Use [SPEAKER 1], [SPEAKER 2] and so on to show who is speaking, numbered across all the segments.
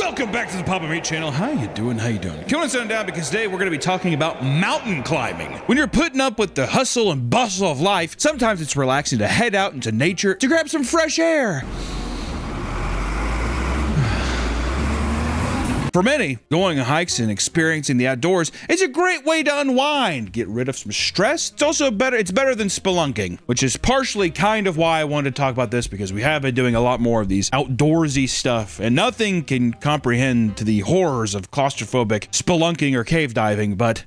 [SPEAKER 1] Welcome back to the Papa Meat channel. How you doing? How you doing? Come on, sit down because today we're going to be talking about mountain climbing. When you're putting up with the hustle and bustle of life, sometimes it's relaxing to head out into nature to grab some fresh air. For many, going on hikes and experiencing the outdoors is a great way to unwind, get rid of some stress. It's also better than spelunking, which is partially kind of why I wanted to talk about this, because we have been doing a lot more of these outdoorsy stuff, and nothing can comprehend to the horrors of claustrophobic spelunking or cave diving, but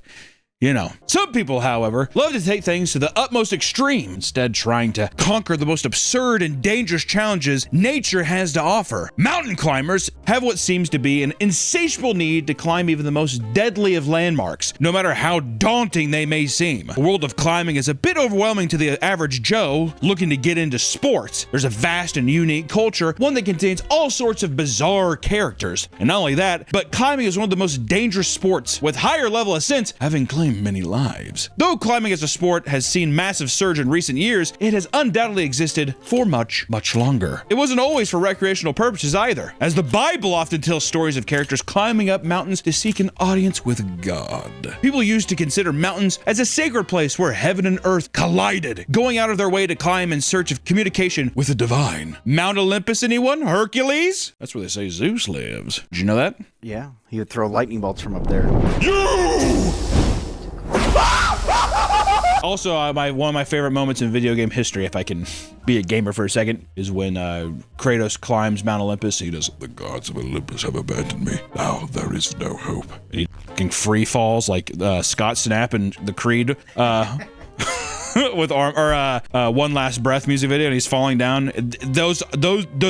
[SPEAKER 1] you know. Some people, however, love to take things to the utmost extreme, instead trying to conquer the most absurd and dangerous challenges nature has to offer. Mountain climbers have what seems to be an insatiable need to climb even the most deadly of landmarks, no matter how daunting they may seem. The world of climbing is a bit overwhelming to the average Joe looking to get into sports. There's a vast and unique culture, one that contains all sorts of bizarre characters. And not only that, but climbing is one of the most dangerous sports, with higher level ascents having claimed many lives. Though climbing as a sport has seen massive surge in recent years, it has undoubtedly existed for much longer. It wasn't always for recreational purposes either, as the Bible often tells stories of characters climbing up mountains to seek an audience with God. People used to consider mountains as a sacred place where heaven and earth collided, going out of their way to climb in search of communication with the divine. Mount Olympus, anyone? Hercules? That's where they say Zeus lives. Did you know that?
[SPEAKER 2] Yeah, he would throw lightning bolts from up there.
[SPEAKER 1] Also, one of my favorite moments in video game history, if I can be a gamer for a second, is when Kratos climbs Mount Olympus. He does, "The gods of Olympus have abandoned me. Now there is no hope." And he fucking free falls like Scott Stapp in the Creed with One Last Breath music video, and he's falling down. Those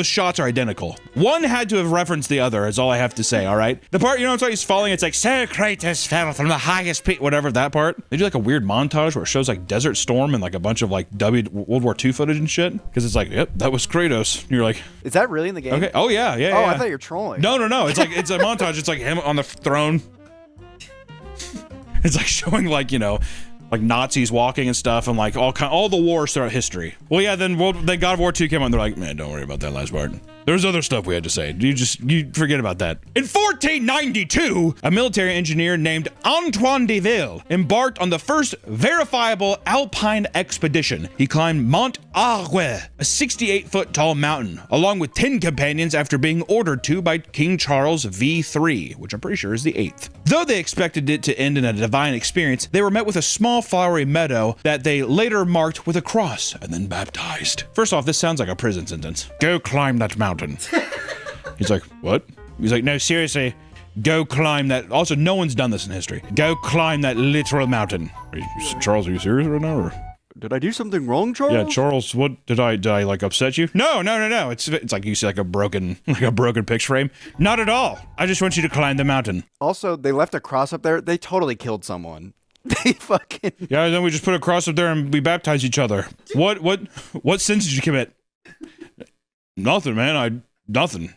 [SPEAKER 1] shots are identical. One had to have referenced the other, is all I have to say, all right? The part, you know, it's like he's falling, it's like, "So Kratos fell from the highest peak," whatever, that part. They do like a weird montage where it shows like Desert Storm and like a bunch of like World War II footage and shit. Because it's like, yep, that was Kratos. And you're like,
[SPEAKER 2] is that really in the game?
[SPEAKER 1] Okay. Oh, yeah.
[SPEAKER 2] Oh,
[SPEAKER 1] yeah.
[SPEAKER 2] I thought you were trolling.
[SPEAKER 1] No. It's like, it's a montage. It's like him on the throne. It's like showing like, you know, like Nazis walking and stuff, and like all the wars throughout history. Well, yeah, then God of War 2 came out, and they're like, "Man, don't worry about that last part. There's other stuff we had to say. You forget about that." In 1492, a military engineer named Antoine de Ville embarked on the first verifiable alpine expedition. He climbed Mont Argue, a 68-foot tall mountain, along with 10 companions after being ordered to by King Charles V3, which I'm pretty sure is the 8th. Though they expected it to end in a divine experience, they were met with a small flowery meadow that they later marked with a cross and then baptized. First off, this sounds like a prison sentence. "Go climb that mountain." He's like, "What?" He's like, "No, seriously, go climb that." Also, no one's done this in history. "Go climb that literal mountain." Charles, are you serious right now? Or?
[SPEAKER 2] Did I do something wrong, Charles?
[SPEAKER 1] Yeah, Charles, what did I like upset you? No. It's like you see like a broken picture frame. Not at all. I just want you to climb the mountain.
[SPEAKER 2] Also, they left a cross up there. They totally killed someone. They fucking...
[SPEAKER 1] Yeah, then we just put a cross up there and we baptize each other. What sins did you commit? Nothing, man. Nothing.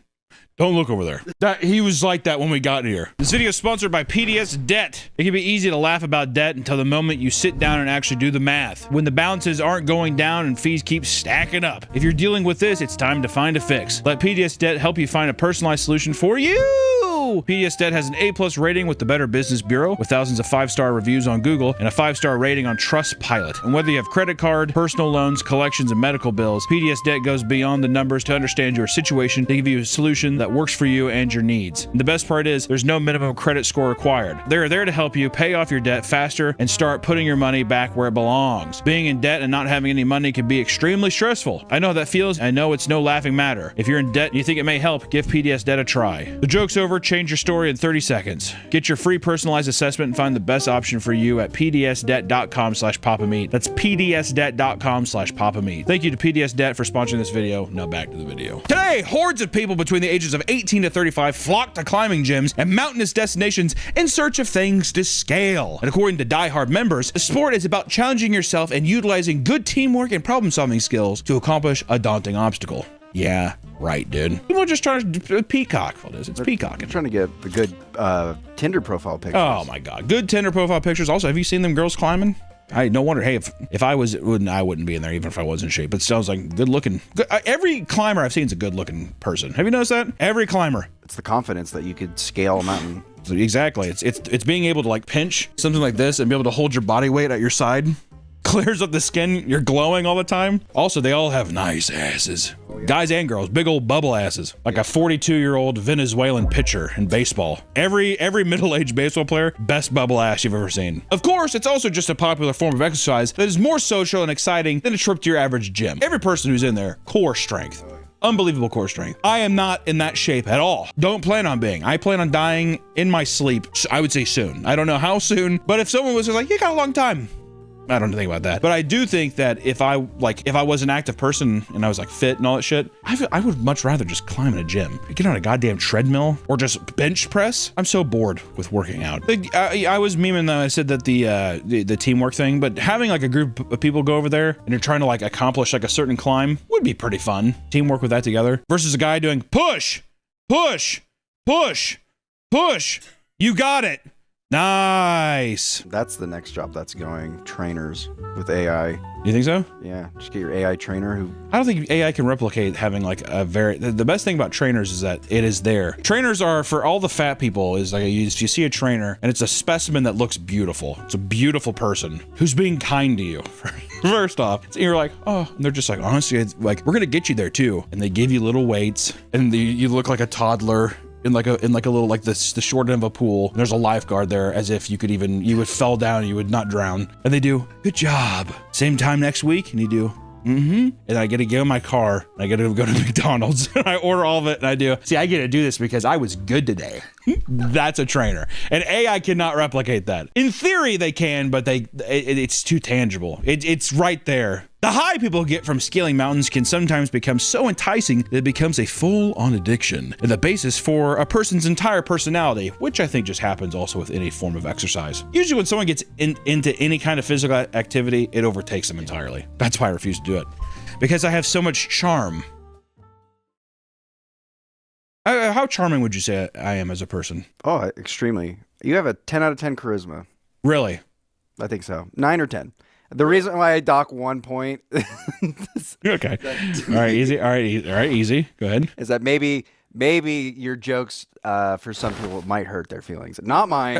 [SPEAKER 1] Don't look over there. He was like that when we got here. This video is sponsored by PDS Debt. It can be easy to laugh about debt until the moment you sit down and actually do the math. When the balances aren't going down and fees keep stacking up. If you're dealing with this, it's time to find a fix. Let PDS Debt help you find a personalized solution for you. PDS Debt has an A+ rating with the Better Business Bureau, with thousands of 5-star reviews on Google and a 5-star rating on Trustpilot. And whether you have credit card, personal loans, collections, and medical bills, PDS Debt goes beyond the numbers to understand your situation. They give you a solution that works for you and your needs. And the best part is, there's no minimum credit score required. They're there to help you pay off your debt faster and start putting your money back where it belongs. Being in debt and not having any money can be extremely stressful. I know how that feels. I know it's no laughing matter. If you're in debt and you think it may help, give PDS Debt a try. The joke's over. Change your story in 30 seconds. Get your free personalized assessment and find the best option for you at pdsdebt.com/papameat. That's pdsdebt.com/papameat. Thank you to PDS Debt for sponsoring this video. Now back to the video. Today, hordes of people between the ages of 18 to 35 flock to climbing gyms and mountainous destinations in search of things to scale. And according to diehard members, the sport is about challenging yourself and utilizing good teamwork and problem-solving skills to accomplish a daunting obstacle. Yeah, right, dude. People are just trying to peacock. Well, it's peacocking.
[SPEAKER 2] Trying to get the good Tinder profile pictures.
[SPEAKER 1] Oh my god, good Tinder profile pictures. Also, have you seen them girls climbing? No wonder. Hey, if I wouldn't be in there even if I was in shape. But still, I was like, good looking. Every climber I've seen is a good looking person. Have you noticed that? Every climber.
[SPEAKER 2] It's the confidence that you could scale a mountain.
[SPEAKER 1] So exactly. It's being able to like pinch something like this and be able to hold your body weight at your side. Clears up the skin. You're glowing all the time. Also, they all have nice asses. Guys and girls, big old bubble asses. Like a 42-year-old Venezuelan pitcher in baseball. Every middle-aged baseball player, best bubble ass you've ever seen. Of course, it's also just a popular form of exercise that is more social and exciting than a trip to your average gym. Every person who's in there, core strength. Unbelievable core strength. I am not in that shape at all. Don't plan on being. I plan on dying in my sleep. I would say soon. I don't know how soon, but if someone was just like, you got a long time. I don't think about that. But I do think that if I was an active person and I was like fit and all that shit, I would much rather just climb in a gym. Get on a goddamn treadmill or just bench press. I'm so bored with working out. I was memeing that I said that the teamwork thing, but having like a group of people go over there and you're trying to like accomplish like a certain climb would be pretty fun. Teamwork with that together versus a guy doing push, push, push, push. You got it. Nice.
[SPEAKER 2] That's the next job that's going. Trainers with AI.
[SPEAKER 1] You think so?
[SPEAKER 2] Yeah, just get your AI trainer who...
[SPEAKER 1] I don't think AI can replicate having like a the best thing about trainers is that it is there. Trainers are for all the fat people is like you see a trainer and it's a specimen that looks beautiful. It's a beautiful person who's being kind to you. First off, and you're like, oh, and they're just like, honestly, it's like we're gonna get you there too. And they give you little weights and you look like a toddler. In like a little like the short end of a pool. And there's a lifeguard there as if you would fall down and you would not drown. And they do, good job. Same time next week. And you do, and I get to get in my car and I get to go to McDonald's and I order all of it and I do. See, I get to do this because I was good today. That's a trainer. And AI cannot replicate that. In theory they can, but it's too tangible. It's right there. The high people get from scaling mountains can sometimes become so enticing that it becomes a full-on addiction and the basis for a person's entire personality, which I think just happens also with any form of exercise. Usually when someone gets into any kind of physical activity, it overtakes them entirely. That's why I refuse to do it. Because I have so much charm. How charming would you say I am as a person?
[SPEAKER 2] Oh, extremely. You have a 10 out of 10 charisma.
[SPEAKER 1] Really?
[SPEAKER 2] I think so. 9 or 10. The reason why I dock 1 point
[SPEAKER 1] okay. All right, easy. All right, easy. Go ahead.
[SPEAKER 2] Is that maybe your jokes for some people might hurt their feelings. Not mine.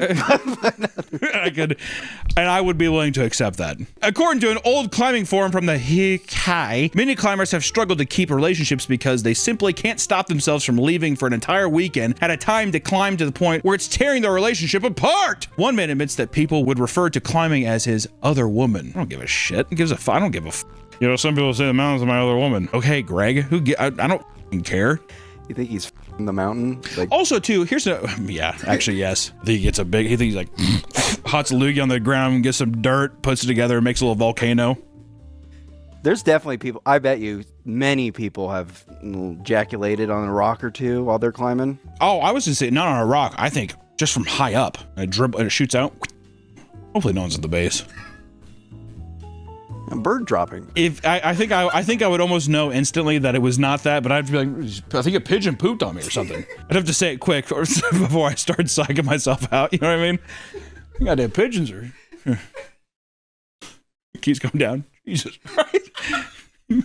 [SPEAKER 1] I would be willing to accept that. According to an old climbing forum from the Hikai, many climbers have struggled to keep relationships because they simply can't stop themselves from leaving for an entire weekend at a time to climb to the point where it's tearing their relationship apart. One man admits that people would refer to climbing as his other woman. I don't give a shit. I don't give a f. You know, some people say the mountain's my other woman. Okay, Greg, I don't care.
[SPEAKER 2] You think he's f***ing the mountain? Like,
[SPEAKER 1] also, too, actually, yes. I think he gets he thinks like, hots a loogie on the ground, gets some dirt, puts it together, makes a little volcano.
[SPEAKER 2] There's definitely people, I bet you, many people have ejaculated on a rock or two while they're climbing.
[SPEAKER 1] Oh, I was going to say, not on a rock. I think just from high up. And it shoots out. Hopefully no one's at the base.
[SPEAKER 2] A bird dropping.
[SPEAKER 1] If I think I would almost know instantly that it was not that, but I'd be like, I think a pigeon pooped on me or something. I'd have to say it quick before I start psyching myself out. You know what I mean? Goddamn pigeons are. Keeps going down. Jesus Christ!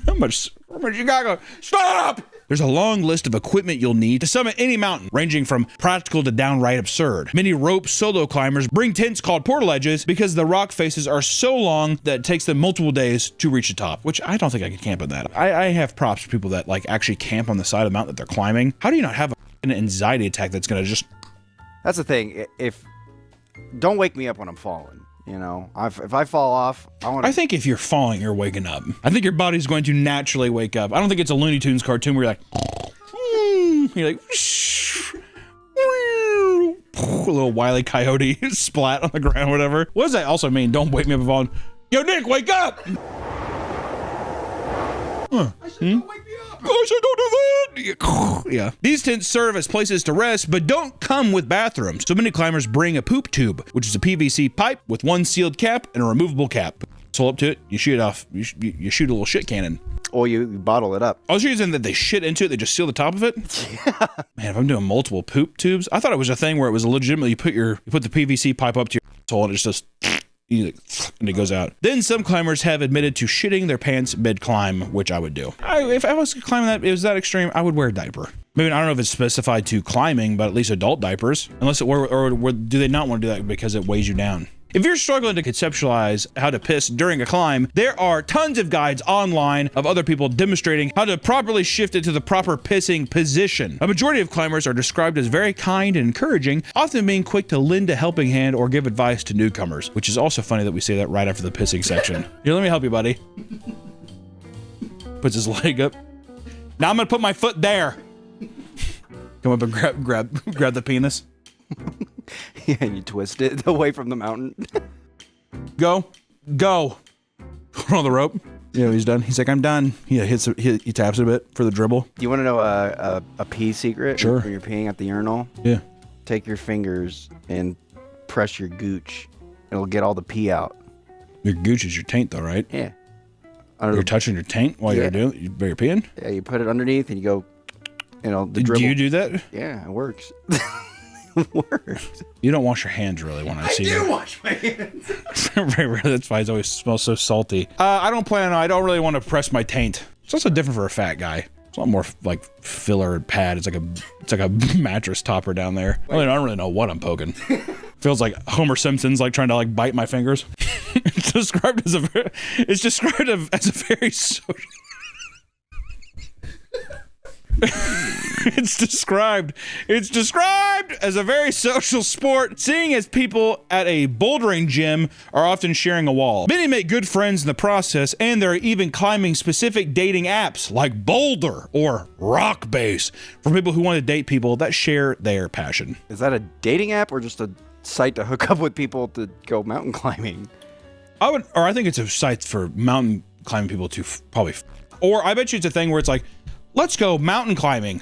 [SPEAKER 1] How much you gotta go? Stop! There's a long list of equipment you'll need to summit any mountain, ranging from practical to downright absurd. Many rope solo climbers bring tents called portaledges because the rock faces are so long that it takes them multiple days to reach the top, which I don't think I could camp on that. I have props for people that like actually camp on the side of the mountain that they're climbing. How do you not have an anxiety attack that's gonna just...
[SPEAKER 2] That's the thing. Don't wake me up when I'm falling. You know, if I fall off,
[SPEAKER 1] I think if you're falling, you're waking up. I think your body's going to naturally wake up. I don't think it's a Looney Tunes cartoon where you're like, a little Wile E. Coyote splat on the ground, whatever. What does that also mean? Don't wake me up if I'm falling. Yo, Nick, wake up! I said, don't wake me up. I said, don't do that. Yeah. These tents serve as places to rest, but don't come with bathrooms. So many climbers bring a poop tube, which is a PVC pipe with one sealed cap and a removable cap. Pull up to it, you shoot it off. You shoot a little shit cannon.
[SPEAKER 2] Or you bottle it up.
[SPEAKER 1] I was using that they shit into it, they just seal the top of it. Yeah. Man, if I'm doing multiple poop tubes, I thought it was a thing where it was legitimately you put the PVC pipe up to your asshole and it just and it goes out. Then some climbers have admitted to shitting their pants mid-climb, which I would do. If I was climbing that, it was that extreme, I would wear a diaper. Maybe I don't know if it's specified to climbing, but at least adult diapers. Unless it were, or do they not want to do that because it weighs you down? If you're struggling to conceptualize how to piss during a climb, there are tons of guides online of other people demonstrating how to properly shift it to the proper pissing position. A majority of climbers are described as very kind and encouraging, often being quick to lend a helping hand or give advice to newcomers, which is also funny that we say that right after the pissing section. Here, let me help you, buddy. Puts his leg up. Now I'm gonna put my foot there. Come up and grab the penis.
[SPEAKER 2] Yeah, and you twist it away from the mountain.
[SPEAKER 1] Go. On the rope. Yeah, he's done. He's like, I'm done. He taps it a bit for the dribble.
[SPEAKER 2] Do you want to know a pee secret?
[SPEAKER 1] Sure.
[SPEAKER 2] When you're peeing at the urinal?
[SPEAKER 1] Yeah.
[SPEAKER 2] Take your fingers and press your gooch. It'll get all the pee out.
[SPEAKER 1] Your gooch is your taint, though, right?
[SPEAKER 2] Yeah.
[SPEAKER 1] You're touching your taint while you're peeing?
[SPEAKER 2] Yeah, you put it underneath and you go, the dribble.
[SPEAKER 1] Do you do that?
[SPEAKER 2] Yeah, it works. It works.
[SPEAKER 1] You don't wash your hands really when I see you.
[SPEAKER 2] I do wash my hands.
[SPEAKER 1] Very rarely. That's why it always smells so salty. I don't really want to press my taint. It's also different for a fat guy. It's a lot more like filler and pad. It's like a mattress topper down there. I don't really know what I'm poking. Feels like Homer Simpson's like trying to like bite my fingers. It's described as a very social. It's described as a very social sport, seeing as people at a bouldering gym are often sharing a wall. Many make good friends in the process, and there are even climbing specific dating apps like Boulder or Rockbase for people who want to date people that share their passion.
[SPEAKER 2] Is that a dating app or just a site to hook up with people to go mountain climbing?
[SPEAKER 1] I think it's a site for mountain climbing people to or I bet you it's a thing where it's like, let's go mountain climbing.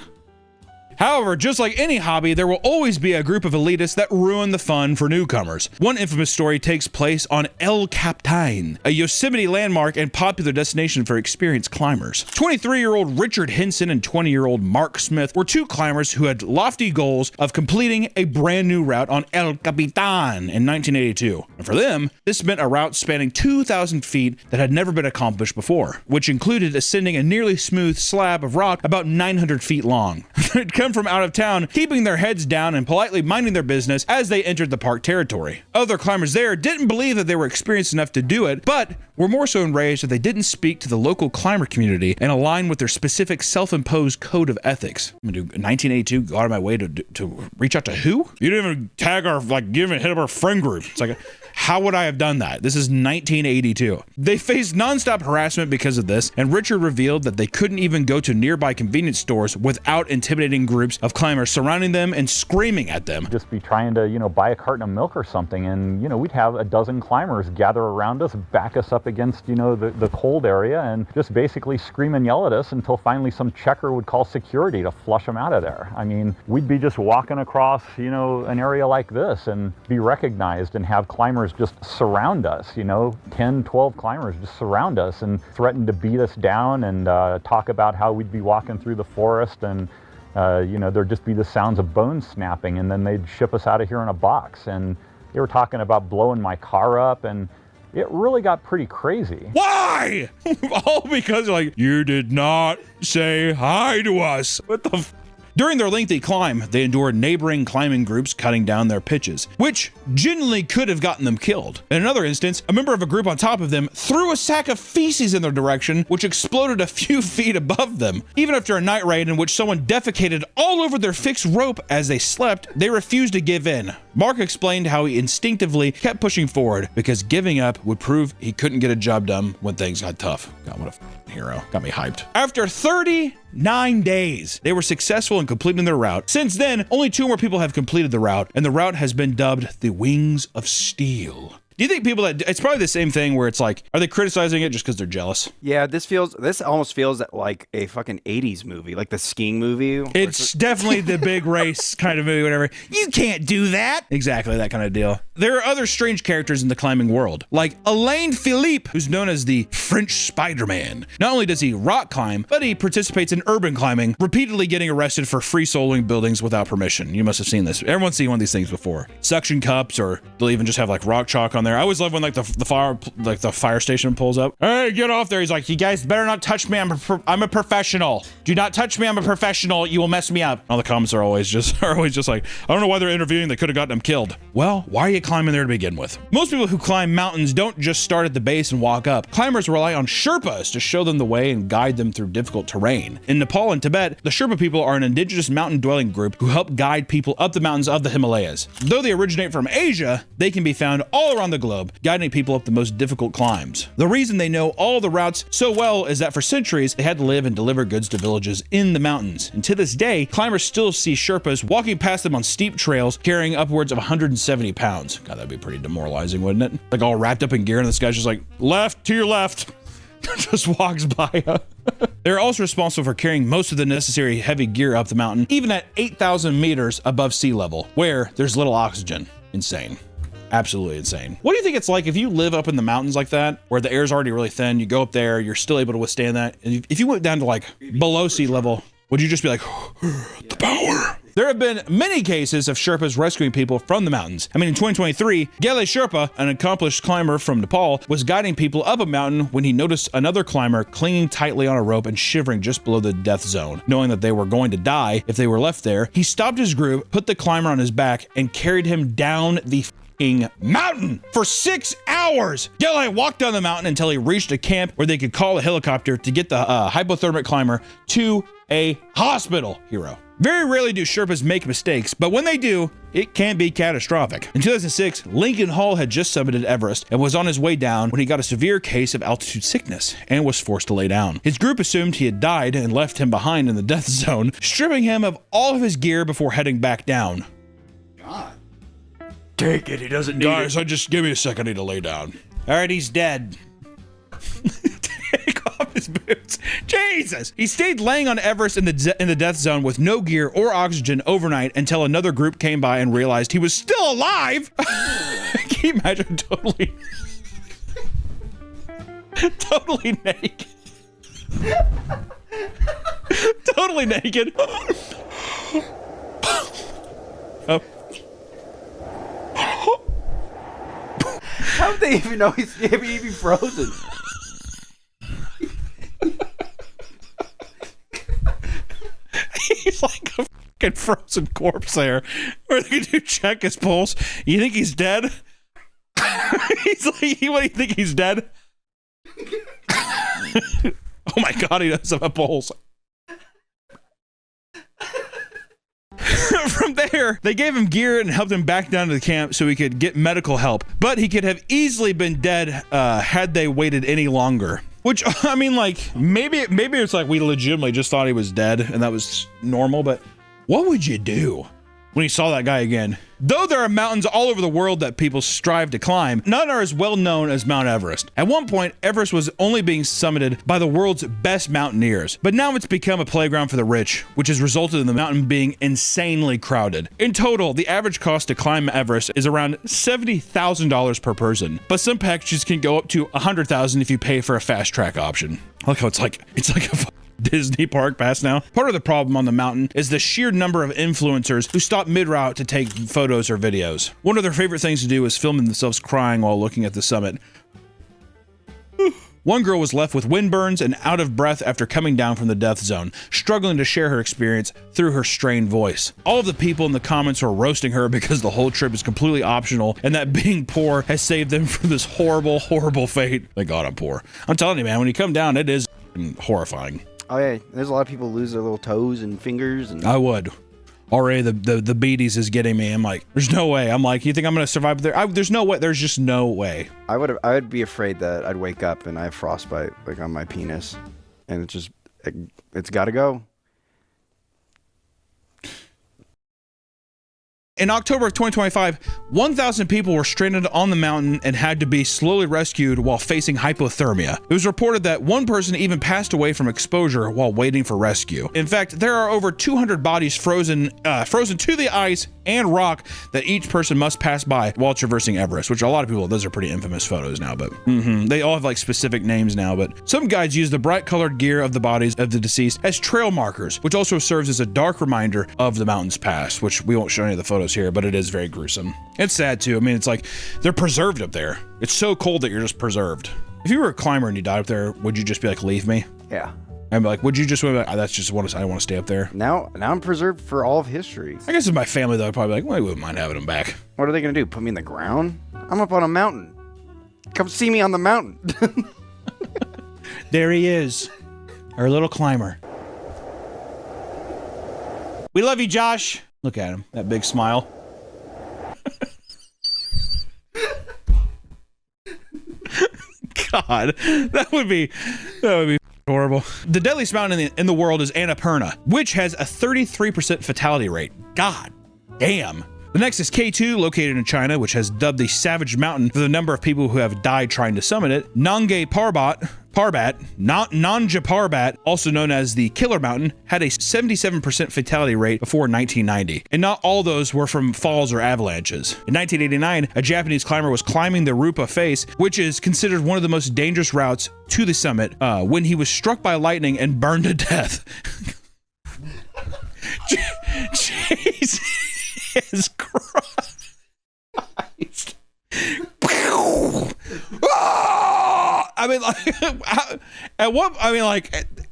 [SPEAKER 1] However, just like any hobby, there will always be a group of elitists that ruin the fun for newcomers. One infamous story takes place on El Capitan, a Yosemite landmark and popular destination for experienced climbers. 23-year-old Richard Henson and 20-year-old Mark Smith were two climbers who had lofty goals of completing a brand new route on El Capitan in 1982. And for them, this meant a route spanning 2,000 feet that had never been accomplished before, which included ascending a nearly smooth slab of rock about 900 feet long. They'd come from out of town, keeping their heads down and politely minding their business as they entered the park territory. Other climbers there didn't believe that they were experienced enough to do it, but were more so enraged that they didn't speak to the local climber community and align with their specific self-imposed code of ethics. I'm gonna do 1982, go out of my way to reach out to who? You didn't even tag our, hit up our friend group. It's like, how would I have done that? This is 1982. They faced nonstop harassment because of this, and Richard revealed that they couldn't even go to nearby convenience stores without intimidating groups of climbers surrounding them and screaming at them.
[SPEAKER 3] Just be trying to, buy a carton of milk or something, and, we'd have a dozen climbers gather around us, back us up against, the cold area, and just basically scream and yell at us until finally some checker would call security to flush them out of there. I mean, we'd be just walking across, an area like this and be recognized and have climbers just surround us, 10, 12 climbers just surround us and threaten to beat us down and talk about how we'd be walking through the forest and, there'd just be the sounds of bones snapping, and then they'd ship us out of here in a box. And they were talking about blowing my car up, and it really got pretty crazy.
[SPEAKER 1] Why? All because you did not say hi to us. What the During their lengthy climb, they endured neighboring climbing groups cutting down their pitches, which genuinely could have gotten them killed. In another instance, a member of a group on top of them threw a sack of feces in their direction, which exploded a few feet above them. Even after a night raid in which someone defecated all over their fixed rope as they slept, they refused to give in. Mark explained how he instinctively kept pushing forward because giving up would prove he couldn't get a job done when things got tough. God, what a hero. Got me hyped. After 39 days, they were successful in completing their route. Since then, only 2 more people have completed the route, and the route has been dubbed the Wings of Steel. Do you think people it's probably the same thing where it's like, are they criticizing it just because they're jealous?
[SPEAKER 2] Yeah, this almost feels like a fucking 80s movie, like the skiing movie.
[SPEAKER 1] It's definitely the big race kind of movie, whatever. You can't do that. Exactly, that kind of deal. There are other strange characters in the climbing world, like Alain Philippe, who's known as the French Spider-Man. Not only does he rock climb, but he participates in urban climbing, repeatedly getting arrested for free soloing buildings without permission. You must have seen this. Everyone's seen one of these things before. Suction cups, or they'll even just have rock chalk on down there. I always love when like the fire station pulls up. Hey, get off there. He's like, you guys better not touch me. I'm a professional. Do not touch me. I'm a professional. You will mess me up. All the comments are always just like, I don't know why they're interviewing. They could have gotten him killed. Well, why are you climbing there to begin with? Most people who climb mountains don't just start at the base and walk up. Climbers rely on Sherpas to show them the way and guide them through difficult terrain. In Nepal and Tibet, the Sherpa people are an indigenous mountain dwelling group who help guide people up the mountains of the Himalayas. Though they originate from Asia, they can be found all around the globe, guiding people up the most difficult climbs. The reason they know all the routes so well is that for centuries, they had to live and deliver goods to villages in the mountains. And to this day, climbers still see Sherpas walking past them on steep trails, carrying upwards of 170 pounds. God, that'd be pretty demoralizing, wouldn't it? Like all wrapped up in gear, and this guy's just like, left, to your left. Just walks by. They're also responsible for carrying most of the necessary heavy gear up the mountain, even at 8,000 meters above sea level, where there's little oxygen. Insane. Absolutely insane. What do you think it's like if you live up in the mountains like that, where the air's already really thin, you go up there, you're still able to withstand that? And if you went down to like below sea level, would you just be like, the power? There have been many cases of Sherpas rescuing people from the mountains. I mean, in 2023, Gele Sherpa, an accomplished climber from Nepal, was guiding people up a mountain when he noticed another climber clinging tightly on a rope and shivering just below the death zone. Knowing that they were going to die if they were left there, he stopped his group, put the climber on his back, and carried him down the mountain for 6 hours. Gele walked down the mountain until he reached a camp where they could call a helicopter to get the hypothermic climber to a hospital. Hero. Very rarely do Sherpas make mistakes, but when they do, it can be catastrophic. In 2006, Lincoln Hall had just summited Everest and was on his way down when he got a severe case of altitude sickness and was forced to lay down. His group assumed he had died and left him behind in the death zone, stripping him of all of his gear before heading back down.
[SPEAKER 2] God.
[SPEAKER 1] Take it, he doesn't need it. Guys, just give me a second, I need to lay down. All right, he's dead. Take off his boots. Jesus! He stayed laying on Everest in the death zone with no gear or oxygen overnight until another group came by and realized he was still alive. Can you imagine? Totally naked. Totally naked. Oh.
[SPEAKER 2] How would they even know he's even frozen?
[SPEAKER 1] He's like a fucking frozen corpse there. Where they do check his pulse. You think he's dead? He's like, what do you think, he's dead? Oh my God, he does have a pulse. From there, they gave him gear and helped him back down to the camp so he could get medical help. But he could have easily been dead had they waited any longer. Which, I mean, like, maybe it's like we legitimately just thought he was dead and that was normal, but what would you do when you saw that guy again? Though there are mountains all over the world that people strive to climb, none are as well known as Mount Everest. At one point, Everest was only being summited by the world's best mountaineers, but now it's become a playground for the rich, which has resulted in the mountain being insanely crowded. In total, the average cost to climb Everest is around $70,000 per person, but some packages can go up to $100,000 if you pay for a fast track option. I like how it's like a Disney park pass now. Part of the problem on the mountain is the sheer number of influencers who stop mid-route to take photos or videos. One of their favorite things to do is filming themselves crying while looking at the summit. One girl was left with windburns and out of breath after coming down from the death zone, struggling to share her experience through her strained voice. All of the people in the comments were roasting her because the whole trip is completely optional and that being poor has saved them from this horrible, horrible fate. Thank God I'm poor. I'm telling you, man, when you come down, it is horrifying.
[SPEAKER 2] Oh yeah, there's a lot of people lose their little toes and fingers. And
[SPEAKER 1] I would. Already the beaties is getting me. I'm like, there's no way. I'm like, you think I'm gonna survive there? There's no way. There's just no way.
[SPEAKER 2] I would be afraid that I'd wake up and I have frostbite like on my penis, and it's got to go.
[SPEAKER 1] In October of 2025, 1,000 people were stranded on the mountain and had to be slowly rescued while facing hypothermia. It was reported that one person even passed away from exposure while waiting for rescue. In fact, there are over 200 bodies frozen to the ice and rock that each person must pass by while traversing Everest, which a lot of people, those are pretty infamous photos now, but they all have like specific names now. But some guides use the bright colored gear of the bodies of the deceased as trail markers, which also serves as a dark reminder of the mountain's past, which we won't show any of the photos photos here, but it is very gruesome. It's sad too. I mean, it's like they're preserved up there. It's so cold that you're just preserved. If you were a climber and you died up there, would you just be like, leave me?
[SPEAKER 2] Yeah.
[SPEAKER 1] And be like, would you just be like, that's just what I don't want to stay up there?
[SPEAKER 2] Now I'm preserved for all of history.
[SPEAKER 1] I guess if my family though, I'd probably be like, well, I wouldn't mind having them back.
[SPEAKER 2] What are they gonna do? Put me in the ground? I'm up on a mountain. Come see me on the mountain.
[SPEAKER 1] There he is, our little climber. We love you, Josh. Look at him, that big smile. God, that would be horrible. The deadliest mountain in the world is Annapurna, which has a 33% fatality rate. God damn. The next is K2, located in China, which has dubbed the Savage Mountain for the number of people who have died trying to summit it. Nanga Parbat, Nanga Parbat, also known as the Killer Mountain, had a 77% fatality rate before 1990. And not all those were from falls or avalanches. In 1989, a Japanese climber was climbing the Rupa Face, which is considered one of the most dangerous routes to the summit, when he was struck by lightning and burned to death. Jesus Christ. I mean, like,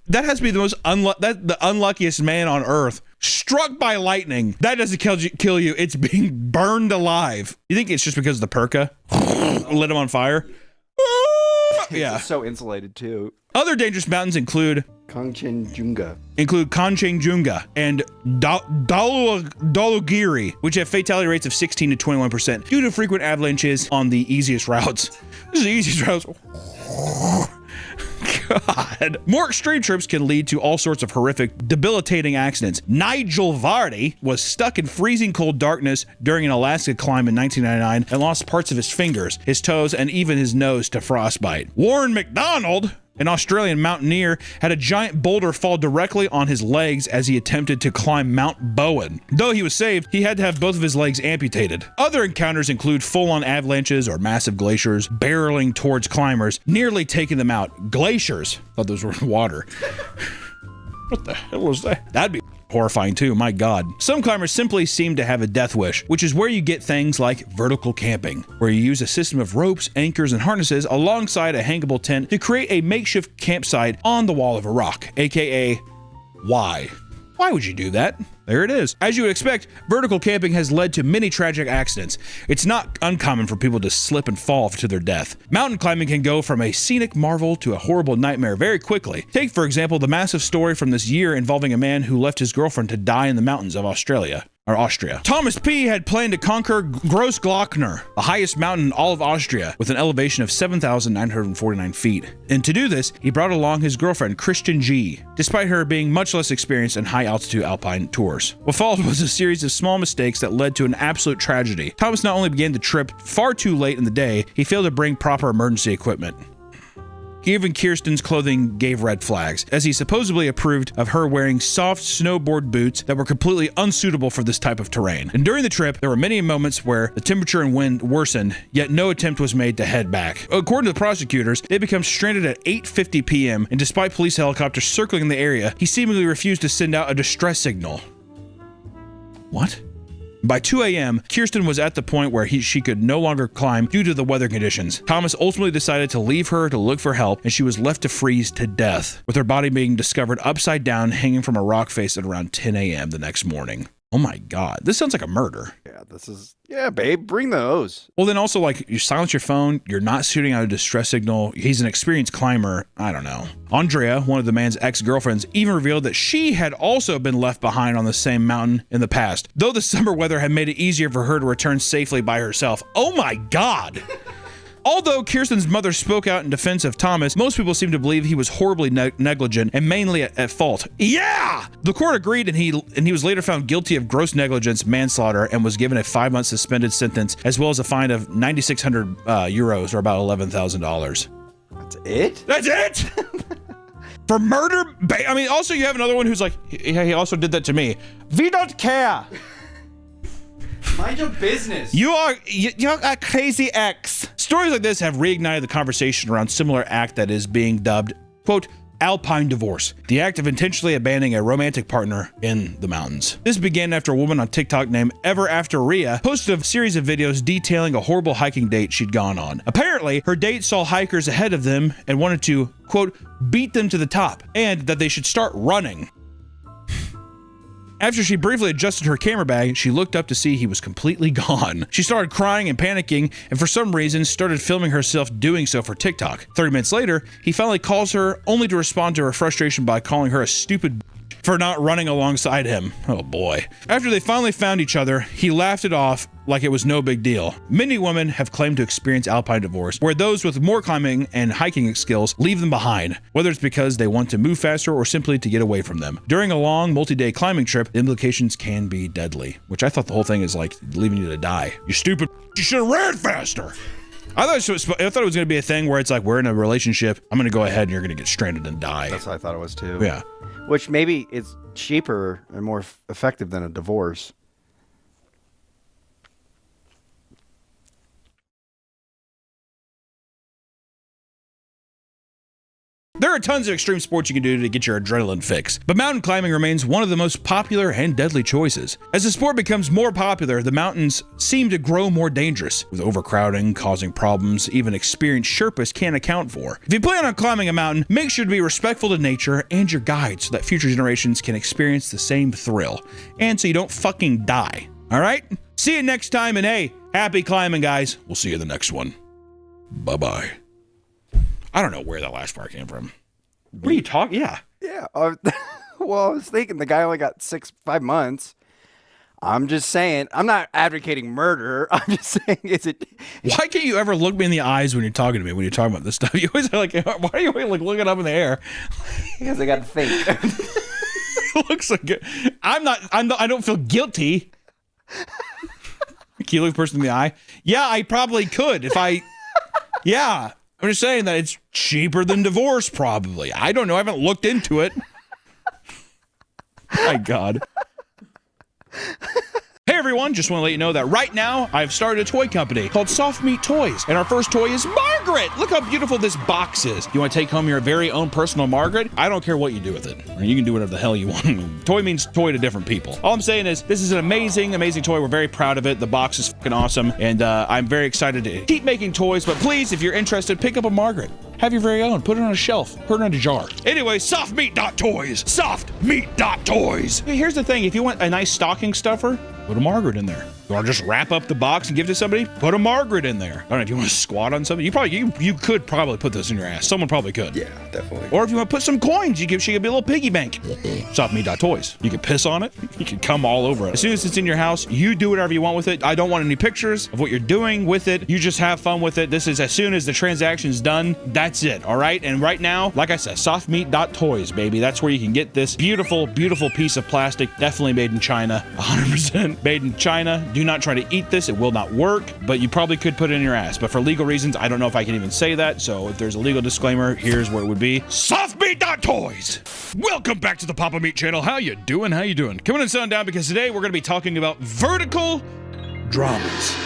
[SPEAKER 1] that has to be the most the unluckiest man on earth. Struck by lightning. That doesn't kill you. It's being burned alive. You think it's just because of the Perka lit him on fire? Yeah.
[SPEAKER 2] It's so insulated too.
[SPEAKER 1] Other dangerous mountains include
[SPEAKER 2] Kanchenjunga
[SPEAKER 1] and Dhaulagiri, which have fatality rates of 16 to 21% due to frequent avalanches on the easiest routes. This is the easiest routes. God. More extreme trips can lead to all sorts of horrific, debilitating accidents. Nigel Vardy was stuck in freezing cold darkness during an Alaska climb in 1999 and lost parts of his fingers, his toes, and even his nose to frostbite. Warren McDonald, an Australian mountaineer, had a giant boulder fall directly on his legs as he attempted to climb Mount Bowen. Though he was saved, he had to have both of his legs amputated. Other encounters include full-on avalanches or massive glaciers barreling towards climbers, nearly taking them out. Glaciers. Thought those were water. What the hell was that? That'd be horrifying too, my God. Some climbers simply seem to have a death wish, which is where you get things like vertical camping, where you use a system of ropes, anchors, and harnesses alongside a hangable tent to create a makeshift campsite on the wall of a rock, aka why? Why would you do that? There it is. As you would expect, vertical camping has led to many tragic accidents. It's not uncommon for people to slip and fall to their death. Mountain climbing can go from a scenic marvel to a horrible nightmare very quickly. Take, for example, the massive story from this year involving a man who left his girlfriend to die in the mountains of Austria. Thomas P. had planned to conquer Grossglockner, the highest mountain in all of Austria, with an elevation of 7,949 feet. And to do this, he brought along his girlfriend, Christian G., despite her being much less experienced in high-altitude alpine tours. What followed was a series of small mistakes that led to an absolute tragedy. Thomas not only began the trip far too late in the day, he failed to bring proper emergency equipment. Even Kirsten's clothing gave red flags, as he supposedly approved of her wearing soft snowboard boots that were completely unsuitable for this type of terrain. And during the trip, there were many moments where the temperature and wind worsened, yet no attempt was made to head back. According to the prosecutors, they became stranded at 8:50 p.m., and despite police helicopters circling the area, he seemingly refused to send out a distress signal. What? By 2 a.m., Kirsten was at the point where she could no longer climb due to the weather conditions. Thomas ultimately decided to leave her to look for help, and she was left to freeze to death, with her body being discovered upside down hanging from a rock face at around 10 a.m. the next morning. Oh my God, this sounds like a murder.
[SPEAKER 2] Yeah, babe, bring those.
[SPEAKER 1] Well, then also, like, you silence your phone, you're not shooting out a distress signal, he's an experienced climber, I don't know. Andrea, one of the man's ex-girlfriends, even revealed that she had also been left behind on the same mountain in the past, though the summer weather had made it easier for her to return safely by herself. Oh my God! Although Kirsten's mother spoke out in defense of Thomas, most people seem to believe he was horribly negligent and mainly at fault. Yeah! The court agreed, and he was later found guilty of gross negligence, manslaughter, and was given a 5-month suspended sentence, as well as a fine of 9,600 euros, or about $11,000.
[SPEAKER 2] That's it?
[SPEAKER 1] That's it? For murder? I mean, also you have another one who's like, he also did that to me. We don't care.
[SPEAKER 2] Mind your business.
[SPEAKER 1] You're a crazy ex. Stories like this have reignited the conversation around similar act that is being dubbed, quote, alpine divorce, the act of intentionally abandoning a romantic partner in the mountains. This began after a woman on TikTok named Ever After Rhea posted a series of videos detailing a horrible hiking date she'd gone on. Apparently, her date saw hikers ahead of them and wanted to, quote, beat them to the top, and that they should start running. After she briefly adjusted her camera bag, she looked up to see he was completely gone. She started crying and panicking, and for some reason started filming herself doing so for TikTok. 30 minutes later, he finally calls her, only to respond to her frustration by calling her a stupid for not running alongside him. Oh boy. After they finally found each other, he laughed it off like it was no big deal. Many women have claimed to experience alpine divorce, where those with more climbing and hiking skills leave them behind, whether it's because they want to move faster or simply to get away from them. During a long, multi-day climbing trip, the implications can be deadly, which I thought the whole thing is like leaving you to die. You stupid, you should have ran faster. I thought it was going to be a thing where it's like, we're in a relationship, I'm going to go ahead and you're going to get stranded and die.
[SPEAKER 2] That's what I thought it was too.
[SPEAKER 1] Yeah.
[SPEAKER 2] Which maybe it's cheaper and more effective than a divorce.
[SPEAKER 1] There are tons of extreme sports you can do to get your adrenaline fix, but mountain climbing remains one of the most popular and deadly choices. As the sport becomes more popular, the mountains seem to grow more dangerous, with overcrowding causing problems even experienced Sherpas can't account for. If you plan on climbing a mountain, make sure to be respectful to nature and your guide so that future generations can experience the same thrill, and so you don't fucking die. Alright? See you next time, and hey, happy climbing, guys. We'll see you in the next one. Bye-bye. I don't know where that last part came from. What are you talking? Yeah.
[SPEAKER 2] Yeah. Well, I was thinking the guy only got 5 months. I'm just saying, I'm not advocating murder. I'm just saying,
[SPEAKER 1] Why can't you ever look me in the eyes when you're talking to me, when you're talking about this stuff? You always are like, why are you like looking up in the air?
[SPEAKER 2] Because I got to think.
[SPEAKER 1] It looks like it. I don't feel guilty. Can you look a person in the eye? Yeah, I probably could if I, yeah. I'm just saying that it's cheaper than divorce, probably. I don't know. I haven't looked into it. My God. Hey everyone, just want to let you know that right now I've started a toy company called Soft Meat Toys, and our first toy is Margaret. Look how beautiful this box is. You want to take home your very own personal Margaret? I don't care what you do with it. Or you can do whatever the hell you want. Toy means toy to different people. All I'm saying is this is an amazing, amazing toy. We're very proud of it. The box is fucking awesome, and I'm very excited to keep making toys, but please, if you're interested, pick up a Margaret. Have your very own. Put it on a shelf. Put it in a jar. Anyway, softmeat.toys. Softmeat.toys. Here's the thing. If you want a nice stocking stuffer, put a Margaret in there. You want to just wrap up the box and give it to somebody? Put a Margaret in there. I don't know if you want to squat on something. You could probably put this in your ass. Someone probably could.
[SPEAKER 2] Yeah, definitely.
[SPEAKER 1] Or if you want to put some coins, she could be a little piggy bank. Softmeat.toys. You can piss on it. You can come all over it. As soon as it's in your house, you do whatever you want with it. I don't want any pictures of what you're doing with it. You just have fun with it. This is as soon as the transaction's done, that's it. All right. And right now, like I said, softmeat.toys, baby. That's where you can get this beautiful, beautiful piece of plastic. Definitely made in China. 100% made in China. Do not try to eat this. It will not work, but you probably could put it in your ass. But for legal reasons, I don't know if I can even say that. So if there's a legal disclaimer, here's what it would be. Softmeat.toys. Welcome back to the Papa Meat channel. How you doing? How you doing? Coming and setting down because today we're going to be talking about vertical dramas.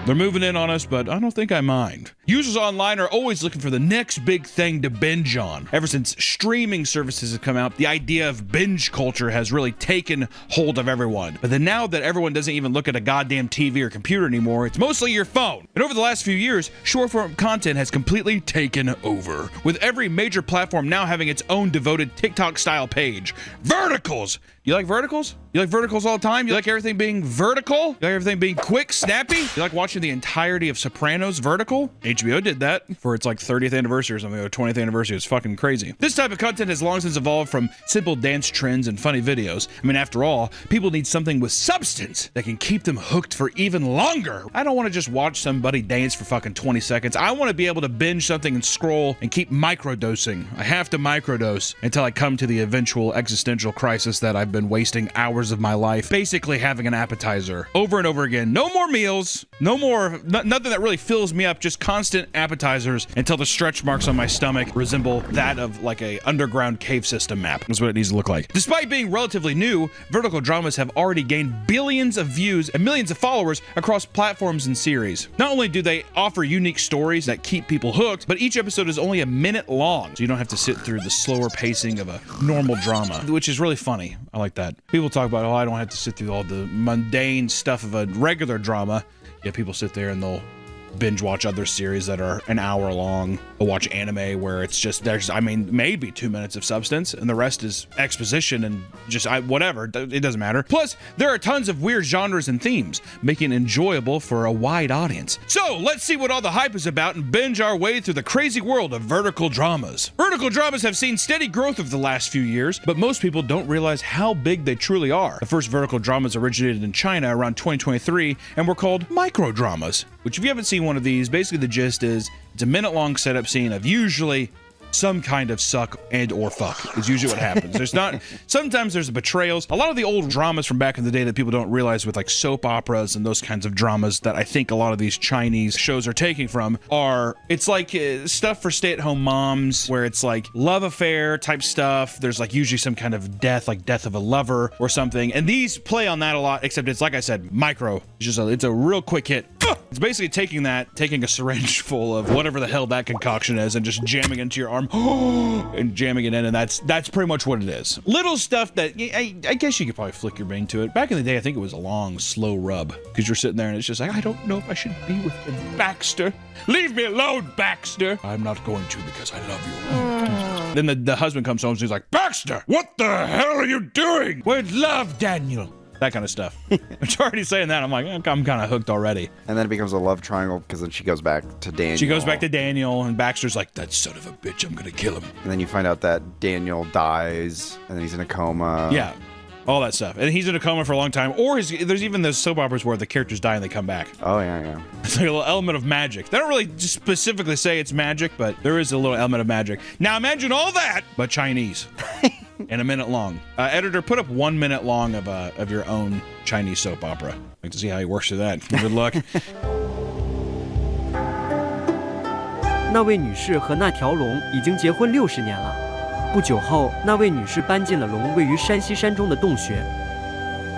[SPEAKER 1] They're moving in on us, but I don't think I mind. Users online are always looking for the next big thing to binge on. Ever since streaming services have come out, the idea of binge culture has really taken hold of everyone. But then now that everyone doesn't even look at a goddamn TV or computer anymore, it's mostly your phone. And over the last few years, short-form content has completely taken over, with every major platform now having its own devoted TikTok-style page. Verticals! You like verticals? You like verticals all the time? You like everything being vertical? You like everything being quick, snappy? You like watching the entirety of Sopranos vertical? HBO did that for its like 30th anniversary or something, or 20th anniversary. It's fucking crazy. This type of content has long since evolved from simple dance trends and funny videos. I mean, after all, people need something with substance that can keep them hooked for even longer. I don't want to just watch somebody dance for fucking 20 seconds. I want to be able to binge something and scroll and keep microdosing. I have to microdose until I come to the eventual existential crisis that I've been wasting hours of my life basically having an appetizer over and over again. No more meals, no more, nothing that really fills me up, just constant constant appetizers until the stretch marks on my stomach resemble that of like a underground cave system map. That's what it needs to look like. Despite being relatively new, vertical dramas have already gained billions of views and millions of followers across platforms and series. Not only do they offer unique stories that keep people hooked, but each episode is only a minute long, so you don't have to sit through the slower pacing of a normal drama, which is really funny. I like that. People talk about, oh, I don't have to sit through all the mundane stuff of a regular drama. Yeah, people sit there and they'll binge watch other series that are an hour long. They'll watch anime where it's just, there's, I mean, maybe 2 minutes of substance and the rest is exposition and just whatever. It doesn't matter. Plus, there are tons of weird genres and themes, making it enjoyable for a wide audience. So let's see what all the hype is about and binge our way through the crazy world of vertical dramas. Vertical dramas have seen steady growth over the last few years, but most people don't realize how big they truly are. The first vertical dramas originated in China around 2023 and were called micro dramas, which if you haven't seen one of these, basically the gist is it's a minute-long setup scene of usually some kind of suck and or fuck is usually what happens. There's not, sometimes there's betrayals. A lot of the old dramas from back in the day that people don't realize with like soap operas and those kinds of dramas that I think a lot of these Chinese shows are taking from are, it's like stuff for stay-at-home moms where it's like love affair type stuff. There's like usually some kind of death, like death of a lover or something. And these play on that a lot, except it's like I said, micro. It's just it's a real quick hit. It's basically taking a syringe full of whatever the hell that concoction is and just jamming it into your arm and jamming it in, and that's pretty much what it is. Little stuff that I guess you could probably flick your brain to it. Back in the day, I think it was a long, slow rub because you're sitting there and it's just like, I don't know if I should be with Baxter. Leave me alone, Baxter. I'm not going to because I love you. Then the husband comes home and he's like, Baxter, what the hell are you doing? With love, Daniel. That kind of stuff. I'm already saying that. I'm like, I'm kind of hooked already.
[SPEAKER 2] And then it becomes a love triangle because then she goes back to Daniel.
[SPEAKER 1] She goes back to Daniel, and Baxter's like, that son of a bitch, I'm going to kill him.
[SPEAKER 2] And then you find out that Daniel dies, and then he's in a coma.
[SPEAKER 1] Yeah, all that stuff. And he's in a coma for a long time. Or there's even those soap operas where the characters die and they come back.
[SPEAKER 2] Oh, yeah.
[SPEAKER 1] It's like a little element of magic. They don't really just specifically say it's magic, but there is a little element of magic. Now imagine all that, but Chinese. And a minute long. Editor, put up 1 minute long of your own Chinese soap opera. I'd like to see how he works through that. Good luck.
[SPEAKER 4] 那位女士和那条龙已经结婚60年了。不久后，那位女士搬进了龙位于山西山中的洞穴，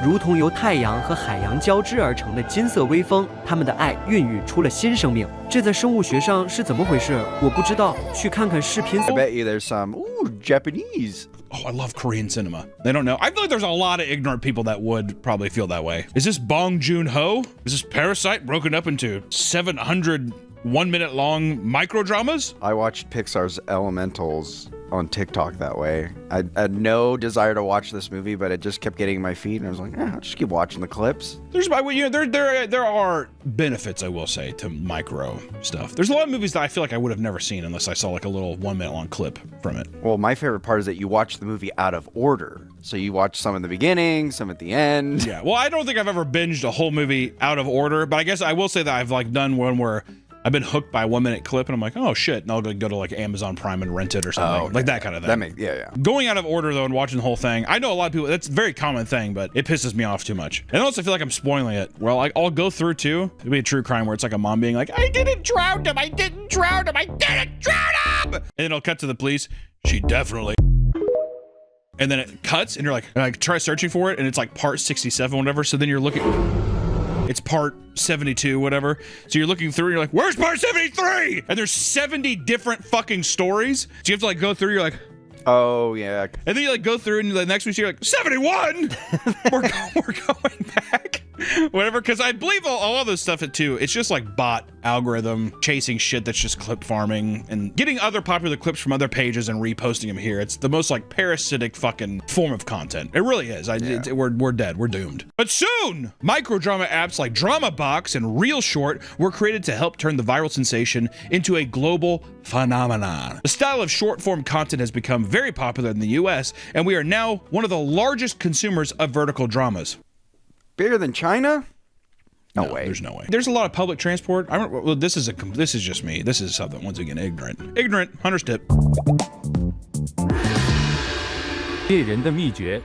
[SPEAKER 4] 如同由太阳和海洋交织而成的金色微风，他们的爱孕育出了新生命。这在生物学上是怎么回事？我不知道，去看看视频。
[SPEAKER 2] I bet you there's some Japanese.
[SPEAKER 1] Oh, I love Korean cinema. They don't know. I feel like there's a lot of ignorant people that would probably feel that way. Is this Bong Joon-ho? Is this Parasite broken up into 700 1-minute long micro dramas?
[SPEAKER 2] I watched Pixar's Elementals on TikTok that way. I had no desire to watch this movie, but it just kept getting in my feed, and I was like, I'll just keep watching the clips.
[SPEAKER 1] There are benefits, I will say, to micro stuff. There's a lot of movies that I feel like I would have never seen unless I saw like a little 1-minute long clip from it.
[SPEAKER 2] Well, my favorite part is that you watch the movie out of order. So you watch some in the beginning, some at the end.
[SPEAKER 1] Yeah, well, I don't think I've ever binged a whole movie out of order, but I guess I will say that I've like done one where I've been hooked by a 1-minute clip and I'm like, oh shit, and I'll go to like Amazon Prime and rent it or something.
[SPEAKER 2] Okay.
[SPEAKER 1] Like that kind of thing.
[SPEAKER 2] That makes, yeah.
[SPEAKER 1] Going out of order though and watching the whole thing, I know a lot of people, that's a very common thing, but it pisses me off too much. And also I feel like I'm spoiling it. Well, like I'll go through too. It'll be a true crime where it's like a mom being like, I didn't drown him, I didn't drown him, I didn't drown him! And then it'll cut to the police. She definitely. And then it cuts and you're like try searching for it and it's like part 67, whatever. So then you're looking, it's part 72, whatever. So you're looking through and you're like, where's part 73? And there's 70 different fucking stories. So you have to like go through, you're like,
[SPEAKER 2] oh yeah.
[SPEAKER 1] and then you like go through and the next week you're like, 71! we're going back. Whatever, because I believe all of this stuff too, it's just like bot algorithm chasing shit that's just clip farming and getting other popular clips from other pages and reposting them here. It's the most like parasitic fucking form of content. It really is. We're dead. We're doomed. But soon, microdrama apps like DramaBox and Real Short were created to help turn the viral sensation into a global phenomenon. The style of short form content has become very popular in the US, and we are now one of the largest consumers of vertical dramas.
[SPEAKER 2] Bigger than China? No way.
[SPEAKER 1] There's no way. There's a lot of public transport. Well, this is just me. This is something, once again, ignorant. Hunter's tip.
[SPEAKER 5] 猎人的秘诀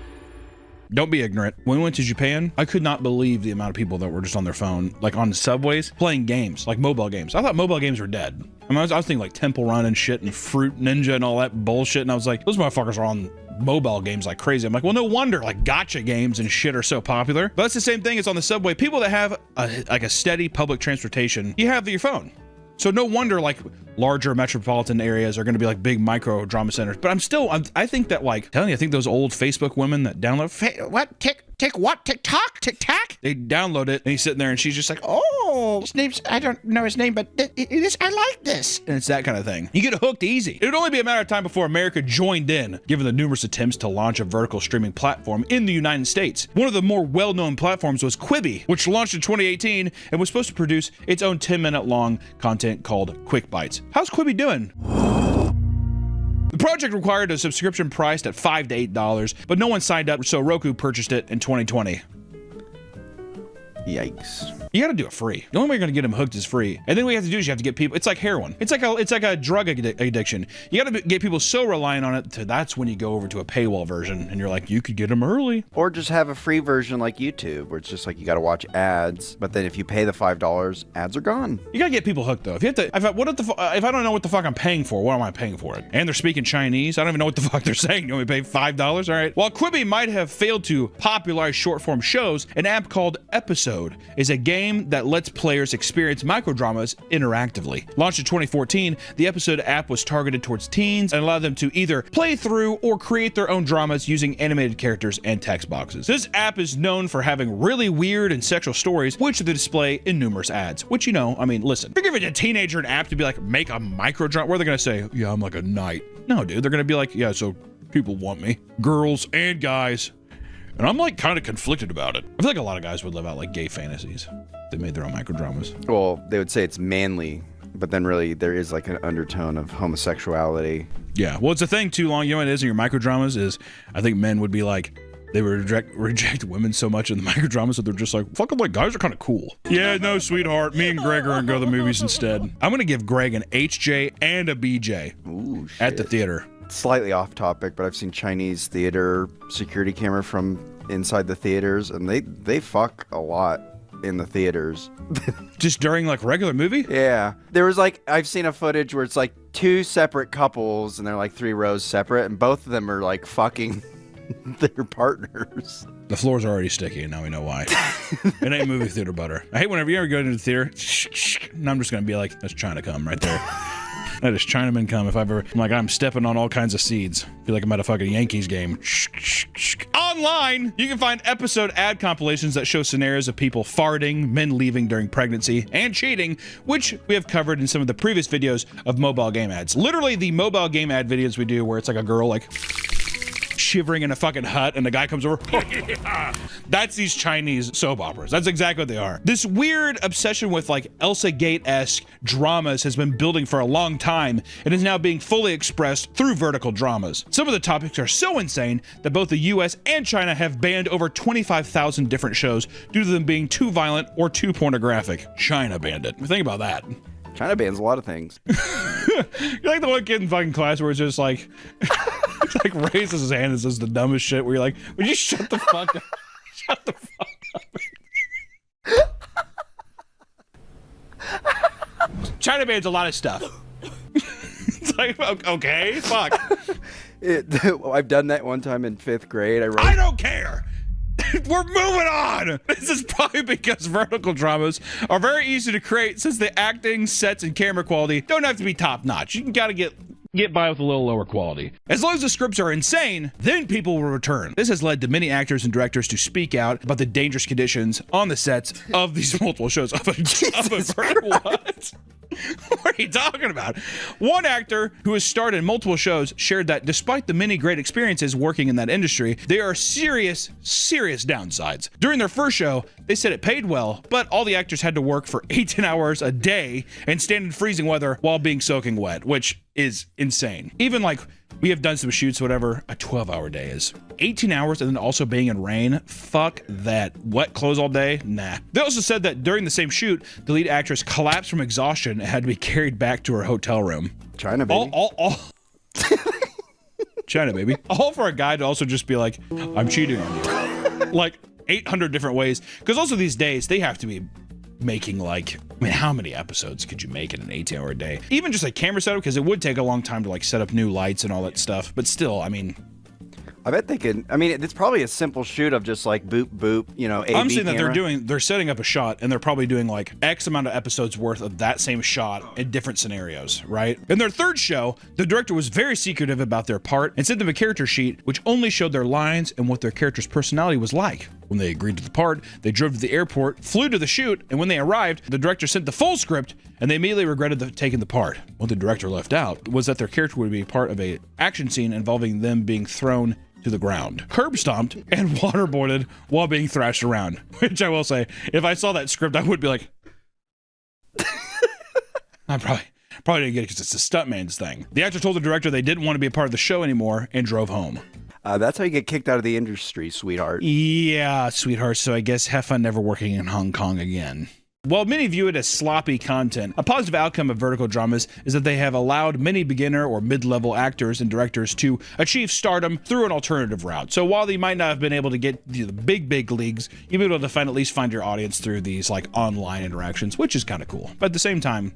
[SPEAKER 1] Don't be ignorant. When we went to Japan, I could not believe the amount of people that were just on their phone, like on the subways, playing games, like mobile games. I thought mobile games were dead. I mean, I was thinking like Temple Run and shit and Fruit Ninja and all that bullshit. And I was like, those motherfuckers are on mobile games like crazy. I'm like, well, no wonder like gotcha games and shit are so popular. But that's the same thing as on the subway. People that have a steady public transportation, you have your phone. So no wonder like larger metropolitan areas are going to be like big micro drama centers. But I think that like, telling you, I think those old Facebook women that download, TikTok? They download it and he's sitting there and she's just like, oh, his name's, I don't know his name, but it is, I like this. And it's that kind of thing. You get hooked easy. It would only be a matter of time before America joined in, given the numerous attempts to launch a vertical streaming platform in the United States. One of the more well-known platforms was Quibi, which launched in 2018 and was supposed to produce its own 10-minute long content called Quick Bites. How's Quibi doing? The project required a subscription priced at $5 to $8, but no one signed up, so Roku purchased it in 2020.
[SPEAKER 2] Yikes.
[SPEAKER 1] You gotta do it free. The only way you're gonna get them hooked is free. And then what you have to do is you have to get people, it's like heroin. It's like a drug addiction. You gotta get people so reliant on it, that's when you go over to a paywall version and you're like, you could get them early.
[SPEAKER 2] Or just have a free version like YouTube, where it's just like you gotta watch ads, but then if you pay the $5, ads are gone.
[SPEAKER 1] You gotta get people hooked though. If you have to, if I don't know what the fuck I'm paying for, what am I paying for it? And they're speaking Chinese. I don't even know what the fuck they're saying. You only pay $5? All right. While Quibi might have failed to popularize short form shows, an app called Episode is a game that lets players experience microdramas interactively. Launched in 2014, the Episode app was targeted towards teens and allowed them to either play through or create their own dramas using animated characters and text boxes. This app is known for having really weird and sexual stories, which they display in numerous ads. Which, you know, I mean, listen, if you're giving a teenager an app to be like, make a microdrama, what are they gonna say? Yeah, I'm like a knight. No, dude, they're gonna be like, yeah, so people want me. Girls and guys. And I'm like kind of conflicted about it. I feel like a lot of guys would live out like gay fantasies. They made their own microdramas.
[SPEAKER 2] Well, they would say it's manly, but then really there is like an undertone of homosexuality.
[SPEAKER 1] Yeah, well, it's a thing too long. You know what it is in your microdramas is I think men would be like, they would reject women so much in the microdramas that they're just like, fucking like guys are kind of cool. Yeah, no, sweetheart. Me and Greg are gonna go to the movies instead. I'm gonna give Greg an HJ and a BJ.
[SPEAKER 2] Ooh, shit.
[SPEAKER 1] At the theater.
[SPEAKER 2] Slightly off topic, but I've seen Chinese theater security camera from inside the theaters, and they fuck a lot in the theaters.
[SPEAKER 1] Just during like regular movie?
[SPEAKER 2] Yeah. There was like, I've seen a footage where it's like two separate couples and they're like 3 rows separate, and both of them are like fucking their partners.
[SPEAKER 1] The floor's already sticky, and now we know why. It ain't movie theater butter. I hate whenever you ever go to the theater, and I'm just gonna be like, that's China cum right there. That is Chinaman cum. If I've ever, I'm like, I'm stepping on all kinds of seeds. Feel like I'm at a fucking Yankees game. Online, you can find Episode ad compilations that show scenarios of people farting, men leaving during pregnancy, and cheating, which we have covered in some of the previous videos of mobile game ads. Literally the mobile game ad videos we do where it's like a girl like shivering in a fucking hut and the guy comes over. That's these Chinese soap operas. That's exactly what they are. This weird obsession with like Elsa Gate-esque dramas has been building for a long time and is now being fully expressed through vertical dramas. Some of the topics are so insane that both the US and China have banned over 25,000 different shows due to them being too violent or too pornographic. China banned it. Think about that.
[SPEAKER 2] China bans a lot of things.
[SPEAKER 1] You're like the one kid in fucking class where it's just like, it's like raises his hand and says the dumbest shit where you're like, would you shut the fuck up? Shut the fuck up. China bans a lot of stuff. It's like, okay, fuck.
[SPEAKER 2] I've done that one time in 5th grade.
[SPEAKER 1] I don't care. We're moving on. This is probably because vertical dramas are very easy to create since the acting, sets, and camera quality don't have to be top notch. You can gotta get by with a little lower quality. As long as the scripts are insane, then people will return. This has led to many actors and directors to speak out about the dangerous conditions on the sets of these multiple shows. Of a vertical what? What are you talking about? One actor who has starred in multiple shows shared that despite the many great experiences working in that industry, there are serious downsides. During their first show, they said it paid well, but all the actors had to work for 18 hours a day and stand in freezing weather while being soaking wet, which is insane. Even like we have done some shoots, whatever, a 12-hour day is 18 hours and then also being in rain. Fuck that. Wet clothes all day? Nah. They also said that during the same shoot, the lead actress collapsed from exhaustion and had to be carried back to her hotel room.
[SPEAKER 2] China, baby.
[SPEAKER 1] All China, baby. All for a guy to also just be like, I'm cheating on you. like 800 different ways. Because also these days, they have to be making like, I mean, how many episodes could you make in an 18-hour day? Even just a camera setup, because it would take a long time to like set up new lights and all that stuff. But still, I mean,
[SPEAKER 2] I bet they can. I mean, it's probably a simple shoot of just like boop, boop, you know,
[SPEAKER 1] I'm saying
[SPEAKER 2] camera.
[SPEAKER 1] that they're setting up a shot and they're probably doing like X amount of episodes worth of that same shot in different scenarios, right? In their third show, the director was very secretive about their part and sent them a character sheet which only showed their lines and what their character's personality was like. When they agreed to the part, they drove to the airport, flew to the shoot, and when they arrived, the director sent the full script and they immediately regretted taking the part. What the director left out was that their character would be part of a action scene involving them being thrown to the ground, curb stomped, and waterboarded while being thrashed around. Which I will say, if I saw that script, I would be like, I probably didn't get it because it's a stuntman's thing. The actor told the director they didn't want to be a part of the show anymore and drove home.
[SPEAKER 2] That's how you get kicked out of the industry, sweetheart.
[SPEAKER 1] Yeah, sweetheart. So I guess have fun never working in Hong Kong again. While many view it as sloppy content, a positive outcome of vertical dramas is that they have allowed many beginner or mid-level actors and directors to achieve stardom through an alternative route. So while they might not have been able to get to the big leagues, you'll be able to at least find your audience through these like online interactions, which is kind of cool. But at the same time,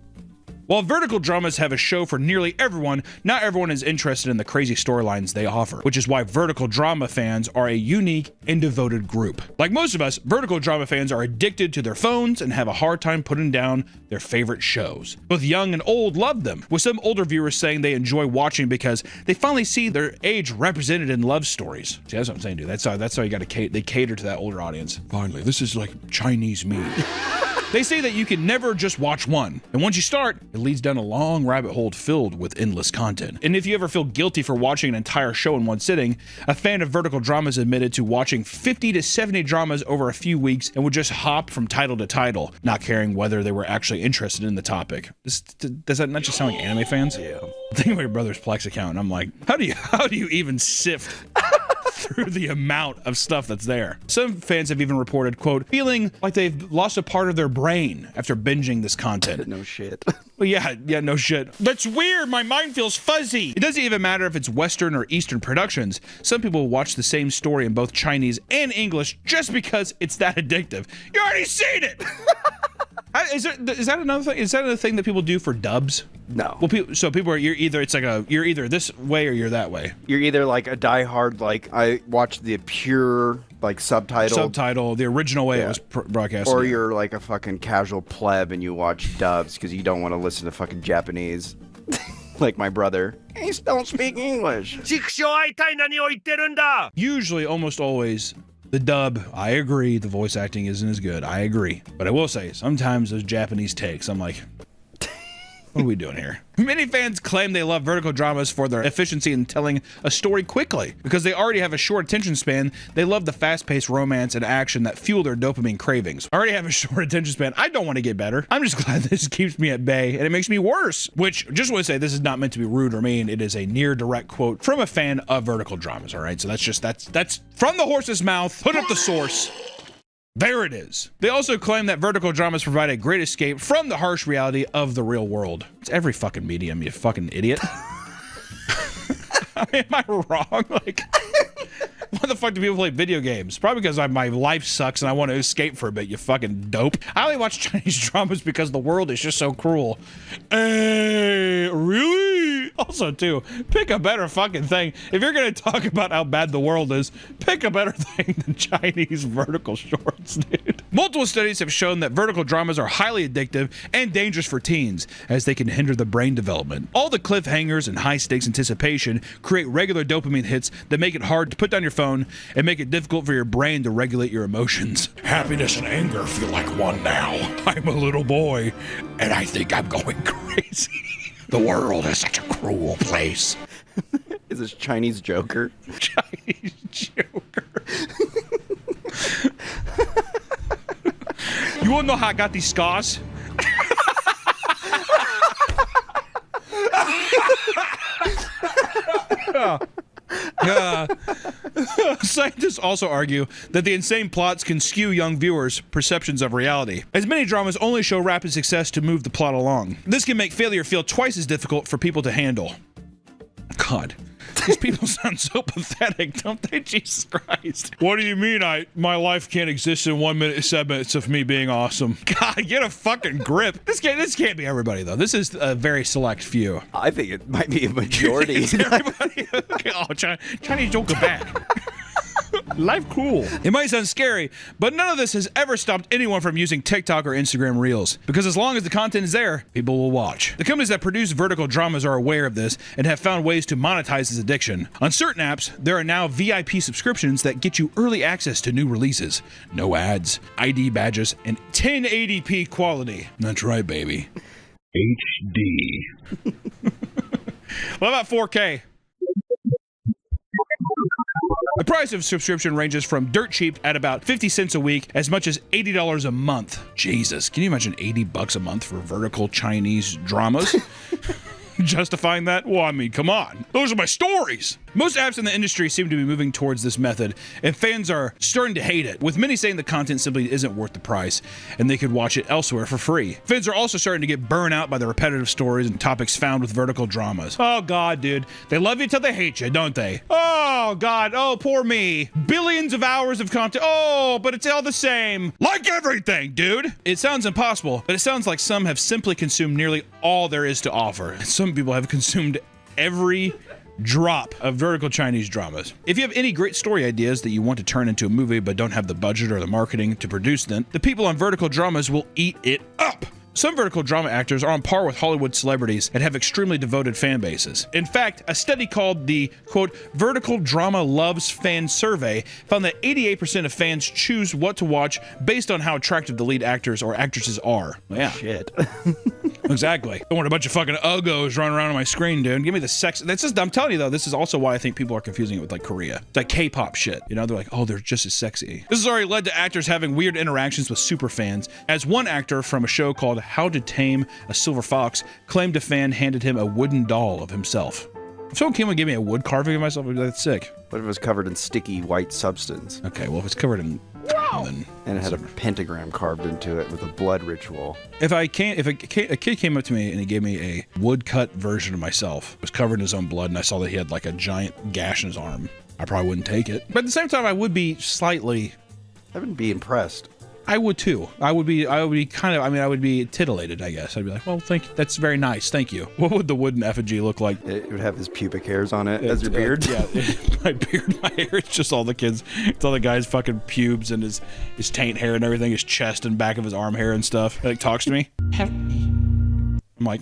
[SPEAKER 1] while vertical dramas have a show for nearly everyone, not everyone is interested in the crazy storylines they offer, which is why vertical drama fans are a unique and devoted group. Like most of us, vertical drama fans are addicted to their phones and have a hard time putting down their favorite shows. Both young and old love them, with some older viewers saying they enjoy watching because they finally see their age represented in love stories. See, that's what I'm saying, dude. That's how you gotta they cater to that older audience. Finally, this is like Chinese me. They say that you can never just watch one, and once you start, it leads down a long rabbit hole filled with endless content. And if you ever feel guilty for watching an entire show in one sitting, a fan of vertical dramas admitted to watching 50 to 70 dramas over a few weeks and would just hop from title to title, not caring whether they were actually interested in the topic. Does that not just sound like anime fans? Yeah. I'm thinking about your brother's Plex account, and I'm like, how do you even sift through the amount of stuff that's there? Some fans have even reported, quote, feeling like they've lost a part of their brain after binging this content.
[SPEAKER 2] No shit.
[SPEAKER 1] Well, yeah, no shit. That's weird. My mind feels fuzzy. It doesn't even matter if it's Western or Eastern productions. Some people watch the same story in both Chinese and English just because it's that addictive. You already seen it. Is that another thing? Is that a thing that people do for dubs?
[SPEAKER 2] No.
[SPEAKER 1] Well, people are you're either this way or you're that way.
[SPEAKER 2] You're either like a diehard, like I watched the pure like subtitle,
[SPEAKER 1] the original way it was broadcast,
[SPEAKER 2] or you're like a fucking casual pleb and you watch dubs because you don't want to listen to fucking Japanese. Like my brother. He don't speak English.
[SPEAKER 1] Usually, almost always, the dub, I agree, the voice acting isn't as good. I agree. But I will say, sometimes those Japanese takes, I'm like, what are we doing here? Many fans claim they love vertical dramas for their efficiency in telling a story quickly. Because they already have a short attention span, they love the fast-paced romance and action that fuel their dopamine cravings. I already have a short attention span. I don't want to get better. I'm just glad this keeps me at bay, and it makes me worse. Which, just want to say, this is not meant to be rude or mean. It is a near direct quote from a fan of vertical dramas, all right? So that's from the horse's mouth. Put up the source. There it is. They also claim that vertical dramas provide a great escape from the harsh reality of the real world. It's every fucking medium, you fucking idiot. I mean, am I wrong? Like, why the fuck do people play video games? Probably because my life sucks and I want to escape for a bit, you fucking dope. I only watch Chinese dramas because the world is just so cruel. Really? Also, too, pick a better fucking thing. If you're going to talk about how bad the world is, pick a better thing than Chinese vertical shorts, dude. Multiple studies have shown that vertical dramas are highly addictive and dangerous for teens, as they can hinder the brain development. All the cliffhangers and high-stakes anticipation create regular dopamine hits that make it hard to put down your phone and make it difficult for your brain to regulate your emotions. Happiness and anger feel like one now. I'm a little boy, and I think I'm going crazy. The world is such a cruel place.
[SPEAKER 2] Is this Chinese Joker?
[SPEAKER 1] Chinese Joker. You wanna know how I got these scars? Scientists also argue that the insane plots can skew young viewers' perceptions of reality, as many dramas only show rapid success to move the plot along. This can make failure feel twice as difficult for people to handle. God. These people sound so pathetic, don't they? Jesus Christ. What do you mean my life can't exist in 1 minute segments of me being awesome? God, get a fucking grip. This can't be everybody, though. This is a very select few.
[SPEAKER 2] I think it might be a majority.
[SPEAKER 1] Everybody. Okay. Oh, Chinese joke are back. Life cool. It might sound scary, but none of this has ever stopped anyone from using TikTok or Instagram Reels. Because as long as the content is there, people will watch. The companies that produce vertical dramas are aware of this and have found ways to monetize this addiction. On certain apps, there are now VIP subscriptions that get you early access to new releases, no ads, ID badges, and 1080p quality. That's right, baby. HD. What about 4K? The price of subscription ranges from dirt cheap at about 50 cents a week as much as $80 a month. Jesus, can you imagine $80 a month for vertical Chinese dramas? Justifying that? Well, I mean, come on. Those are my stories. Most apps in the industry seem to be moving towards this method, and fans are starting to hate it, with many saying the content simply isn't worth the price, and they could watch it elsewhere for free. Fans are also starting to get burnt out by the repetitive stories and topics found with vertical dramas. Oh god, dude. They love you till they hate you, don't they? Oh god, oh poor me. Billions of hours of content. Oh, but it's all the same. Like everything, dude. It sounds impossible, but it sounds like some have simply consumed nearly all there is to offer. Some people have consumed every drop of vertical Chinese dramas. If you have any great story ideas that you want to turn into a movie but don't have the budget or the marketing to produce them, the people on vertical dramas will eat it up. Some vertical drama actors are on par with Hollywood celebrities and have extremely devoted fan bases. In fact, a study called the, quote, Vertical Drama Loves Fan Survey found that 88% of fans choose what to watch based on how attractive the lead actors or actresses are. Yeah.
[SPEAKER 2] Shit.
[SPEAKER 1] Exactly. I want a bunch of fucking uggos running around on my screen, dude. Give me the sex. That's just, I'm telling you though, this is also why I think people are confusing it with like Korea. It's like K-pop shit. You know, they're like, oh, they're just as sexy. This has already led to actors having weird interactions with super fans, as one actor from a show called How to Tame a Silver Fox claimed a fan handed him a wooden doll of himself. If someone came and gave me a wood carving of myself, I'd be like, that's sick.
[SPEAKER 2] What if it was covered in sticky white substance?
[SPEAKER 1] Okay, well, if it's covered in... Then
[SPEAKER 2] and it had a pentagram carved into it with a blood ritual.
[SPEAKER 1] If a kid came up to me and he gave me a woodcut version of myself, was covered in his own blood, and I saw that he had like a giant gash in his arm, I probably wouldn't take it. But at the same time, I would be slightly...
[SPEAKER 2] I wouldn't be impressed.
[SPEAKER 1] I would too. I would be kind of, I would be titillated, I guess. I'd be like, well, that's very nice. Thank you. What would the wooden effigy look like?
[SPEAKER 2] It would have his pubic hairs on it as your beard.
[SPEAKER 1] Yeah, my beard, my hair. It's just all the kids. It's all the guy's fucking pubes and his taint hair and everything, his chest and back of his arm hair and stuff. He like talks to me. I'm like,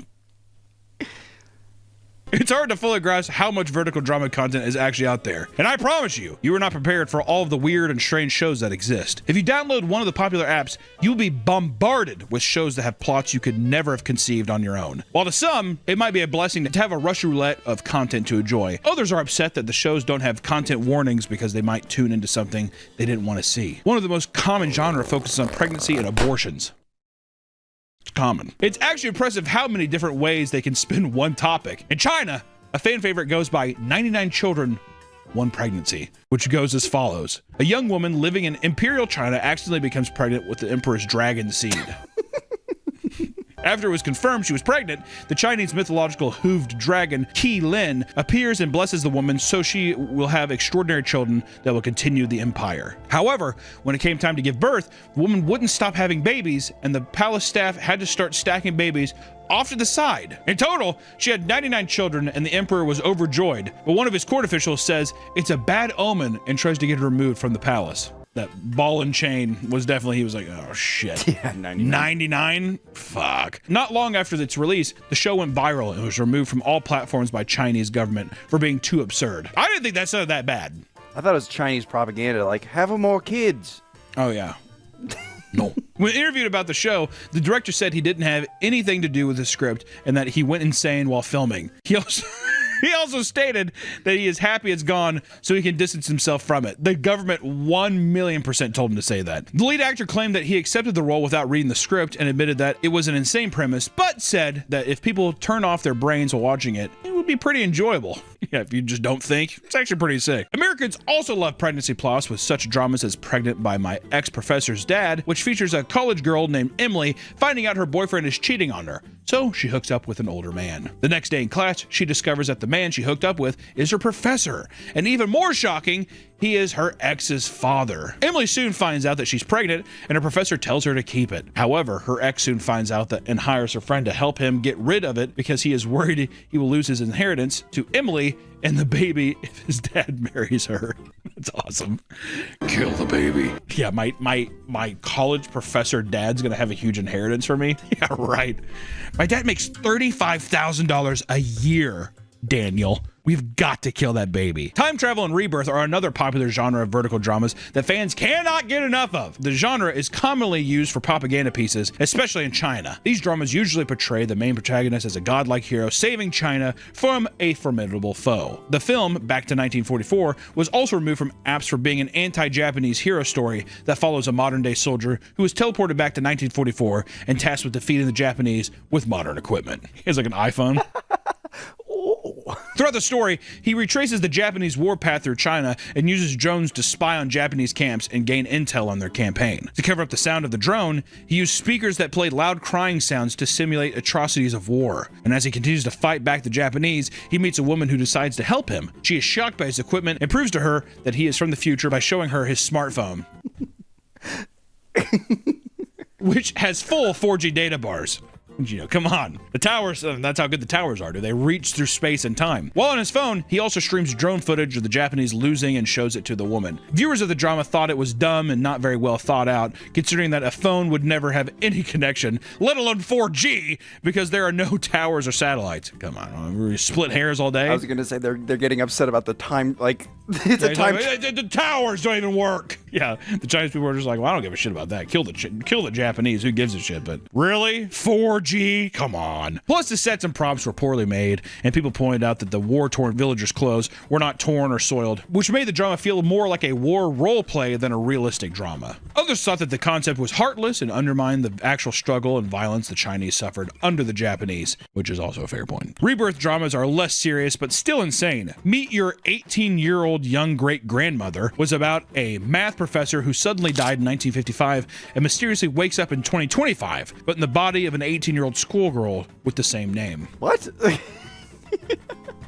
[SPEAKER 1] it's hard to fully grasp how much vertical drama content is actually out there. And I promise you, you are not prepared for all of the weird and strange shows that exist. If you download one of the popular apps, you will be bombarded with shows that have plots you could never have conceived on your own. While to some, it might be a blessing to have a Russian roulette of content to enjoy. Others are upset that the shows don't have content warnings because they might tune into something they didn't want to see. One of the most common genre focuses on pregnancy and abortions. Common. It's actually impressive how many different ways they can spin one topic. In China, a fan favorite goes by 99 children, 1 pregnancy, which goes as follows. A young woman living in Imperial China accidentally becomes pregnant with the Emperor's dragon seed. After it was confirmed she was pregnant, the Chinese mythological hooved dragon Qi Lin appears and blesses the woman so she will have extraordinary children that will continue the empire. However, when it came time to give birth, the woman wouldn't stop having babies, and the palace staff had to start stacking babies off to the side. In total, she had 99 children, and the emperor was overjoyed, but one of his court officials says it's a bad omen and tries to get her removed from the palace. That ball and chain was definitely, he was like, oh shit.
[SPEAKER 2] Yeah, 99.
[SPEAKER 1] 99? Fuck. Not long after its release, the show went viral and was removed from all platforms by Chinese government for being too absurd. I didn't think that sounded that bad.
[SPEAKER 2] I thought it was Chinese propaganda, like, have more kids.
[SPEAKER 1] Oh yeah. No. When interviewed about the show, the director said he didn't have anything to do with the script and that he went insane while filming. He also stated that he is happy it's gone so he can distance himself from it. The government 1,000,000% told him to say that. The lead actor claimed that he accepted the role without reading the script and admitted that it was an insane premise, but said that if people turn off their brains while watching it, it would be pretty enjoyable. Yeah, if you just don't think, it's actually pretty sick. Americans also love pregnancy plots with such dramas as Pregnant by My Ex-Professor's Dad, which features a college girl named Emily finding out her boyfriend is cheating on her. so she hooks up with an older man. The next day in class, she discovers that the man she hooked up with is her professor, and even more shocking, he is her ex's father. Emily soon finds out that she's pregnant, and her professor tells her to keep it. However, her ex soon finds out that and hires her friend to help him get rid of it because he is worried he will lose his inheritance to Emily and the baby if his dad marries her. That's awesome. Kill the baby. Yeah, my college professor dad's gonna have a huge inheritance for me. Yeah, right. My dad makes $35,000 a year, Daniel. We've got to kill that baby. Time travel and rebirth are another popular genre of vertical dramas that fans cannot get enough of. The genre is commonly used for propaganda pieces, especially in China. These dramas usually portray the main protagonist as a godlike hero saving China from a formidable foe. The film, back to 1944, was also removed from apps for being an anti-Japanese hero story that follows a modern-day soldier who is teleported back to 1944 and tasked with defeating the Japanese with modern equipment. He has like an iPhone. Throughout the story, he retraces the Japanese warpath through China and uses drones to spy on Japanese camps and gain intel on their campaign. To cover up the sound of the drone, he used speakers that played loud crying sounds to simulate atrocities of war. And as he continues to fight back the Japanese, he meets a woman who decides to help him. She is shocked by his equipment and proves to her that he is from the future by showing her his smartphone, which has full 4G data bars. You know, come on. The towers, that's how good the towers are. Do they reach through space and time? While on his phone, he also streams drone footage of the Japanese losing and shows it to the woman. Viewers of the drama thought it was dumb and not very well thought out, considering that a phone would never have any connection, let alone 4G, because there are no towers or satellites. Come on, we split hairs all day.
[SPEAKER 2] I was going to say they're getting upset about the time, like, it's a time...
[SPEAKER 1] The towers don't even work. Yeah, the Chinese people are just like, well, I don't give a shit about that. Kill the Japanese. Who gives a shit? But really? 4G? Come on. Plus, the sets and props were poorly made, and people pointed out that the war-torn villagers' clothes were not torn or soiled, which made the drama feel more like a war role play than a realistic drama. Others thought that the concept was heartless and undermined the actual struggle and violence the Chinese suffered under the Japanese, which is also a fair point. Rebirth dramas are less serious, but still insane. Meet Your 18-Year-Old Young Great-Grandmother was about a math professor who suddenly died in 1955 and mysteriously wakes up in 2025, but in the body of an 18-year-old schoolgirl with the same name.
[SPEAKER 2] What?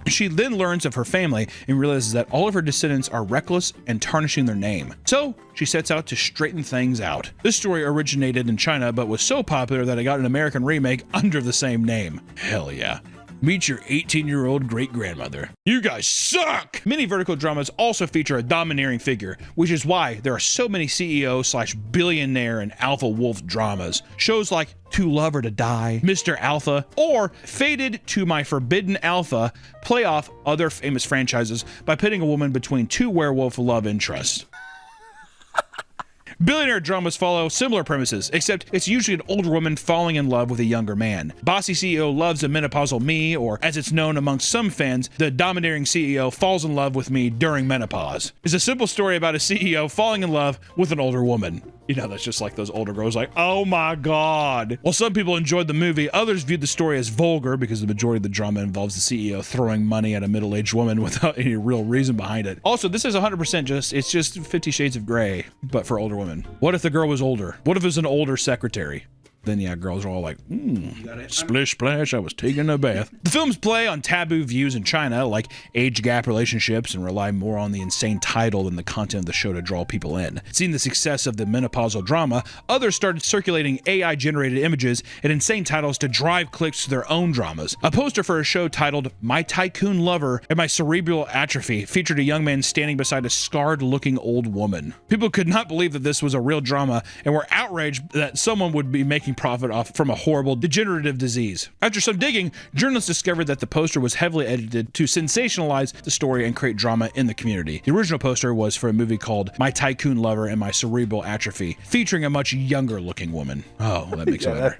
[SPEAKER 1] She then learns of her family and realizes that all of her descendants are reckless and tarnishing their name. So she sets out to straighten things out. This story originated in China, but was so popular that it got an American remake under the same name. Hell yeah. Meet Your 18-Year-Old Great-Grandmother. You guys suck! Many vertical dramas also feature a domineering figure, which is why there are so many CEO/billionaire and alpha wolf dramas. Shows like To Love or to Die, Mr. Alpha, or Fated to My Forbidden Alpha play off other famous franchises by pitting a woman between two werewolf love interests. Billionaire dramas follow similar premises, except it's usually an older woman falling in love with a younger man. Bossy CEO loves a menopausal me, or as it's known amongst some fans, the domineering CEO falls in love with me during menopause. It's a simple story about a CEO falling in love with an older woman. You know, that's just like those older girls like, oh my God. While some people enjoyed the movie, others viewed the story as vulgar because the majority of the drama involves the CEO throwing money at a middle-aged woman without any real reason behind it. Also, this is 100% it's just 50 Shades of Grey, but for older women. What if the girl was older? What if it was an older secretary? Then, yeah, girls are all like, splish splash, I was taking a bath. The films play on taboo views in China, like age gap relationships, and rely more on the insane title than the content of the show to draw people in. Seeing the success of the menopausal drama, others started circulating AI-generated images and insane titles to drive clicks to their own dramas. A poster for a show titled My Tycoon Lover and My Cerebral Atrophy featured a young man standing beside a scarred-looking old woman. People could not believe that this was a real drama and were outraged that someone would be making profit off from a horrible degenerative disease. After some digging, journalists discovered that the poster was heavily edited to sensationalize the story and create drama in the community. The original poster was for a movie called My Tycoon Lover and My Cerebral Atrophy, featuring a much younger looking woman. Oh, well, that makes it better.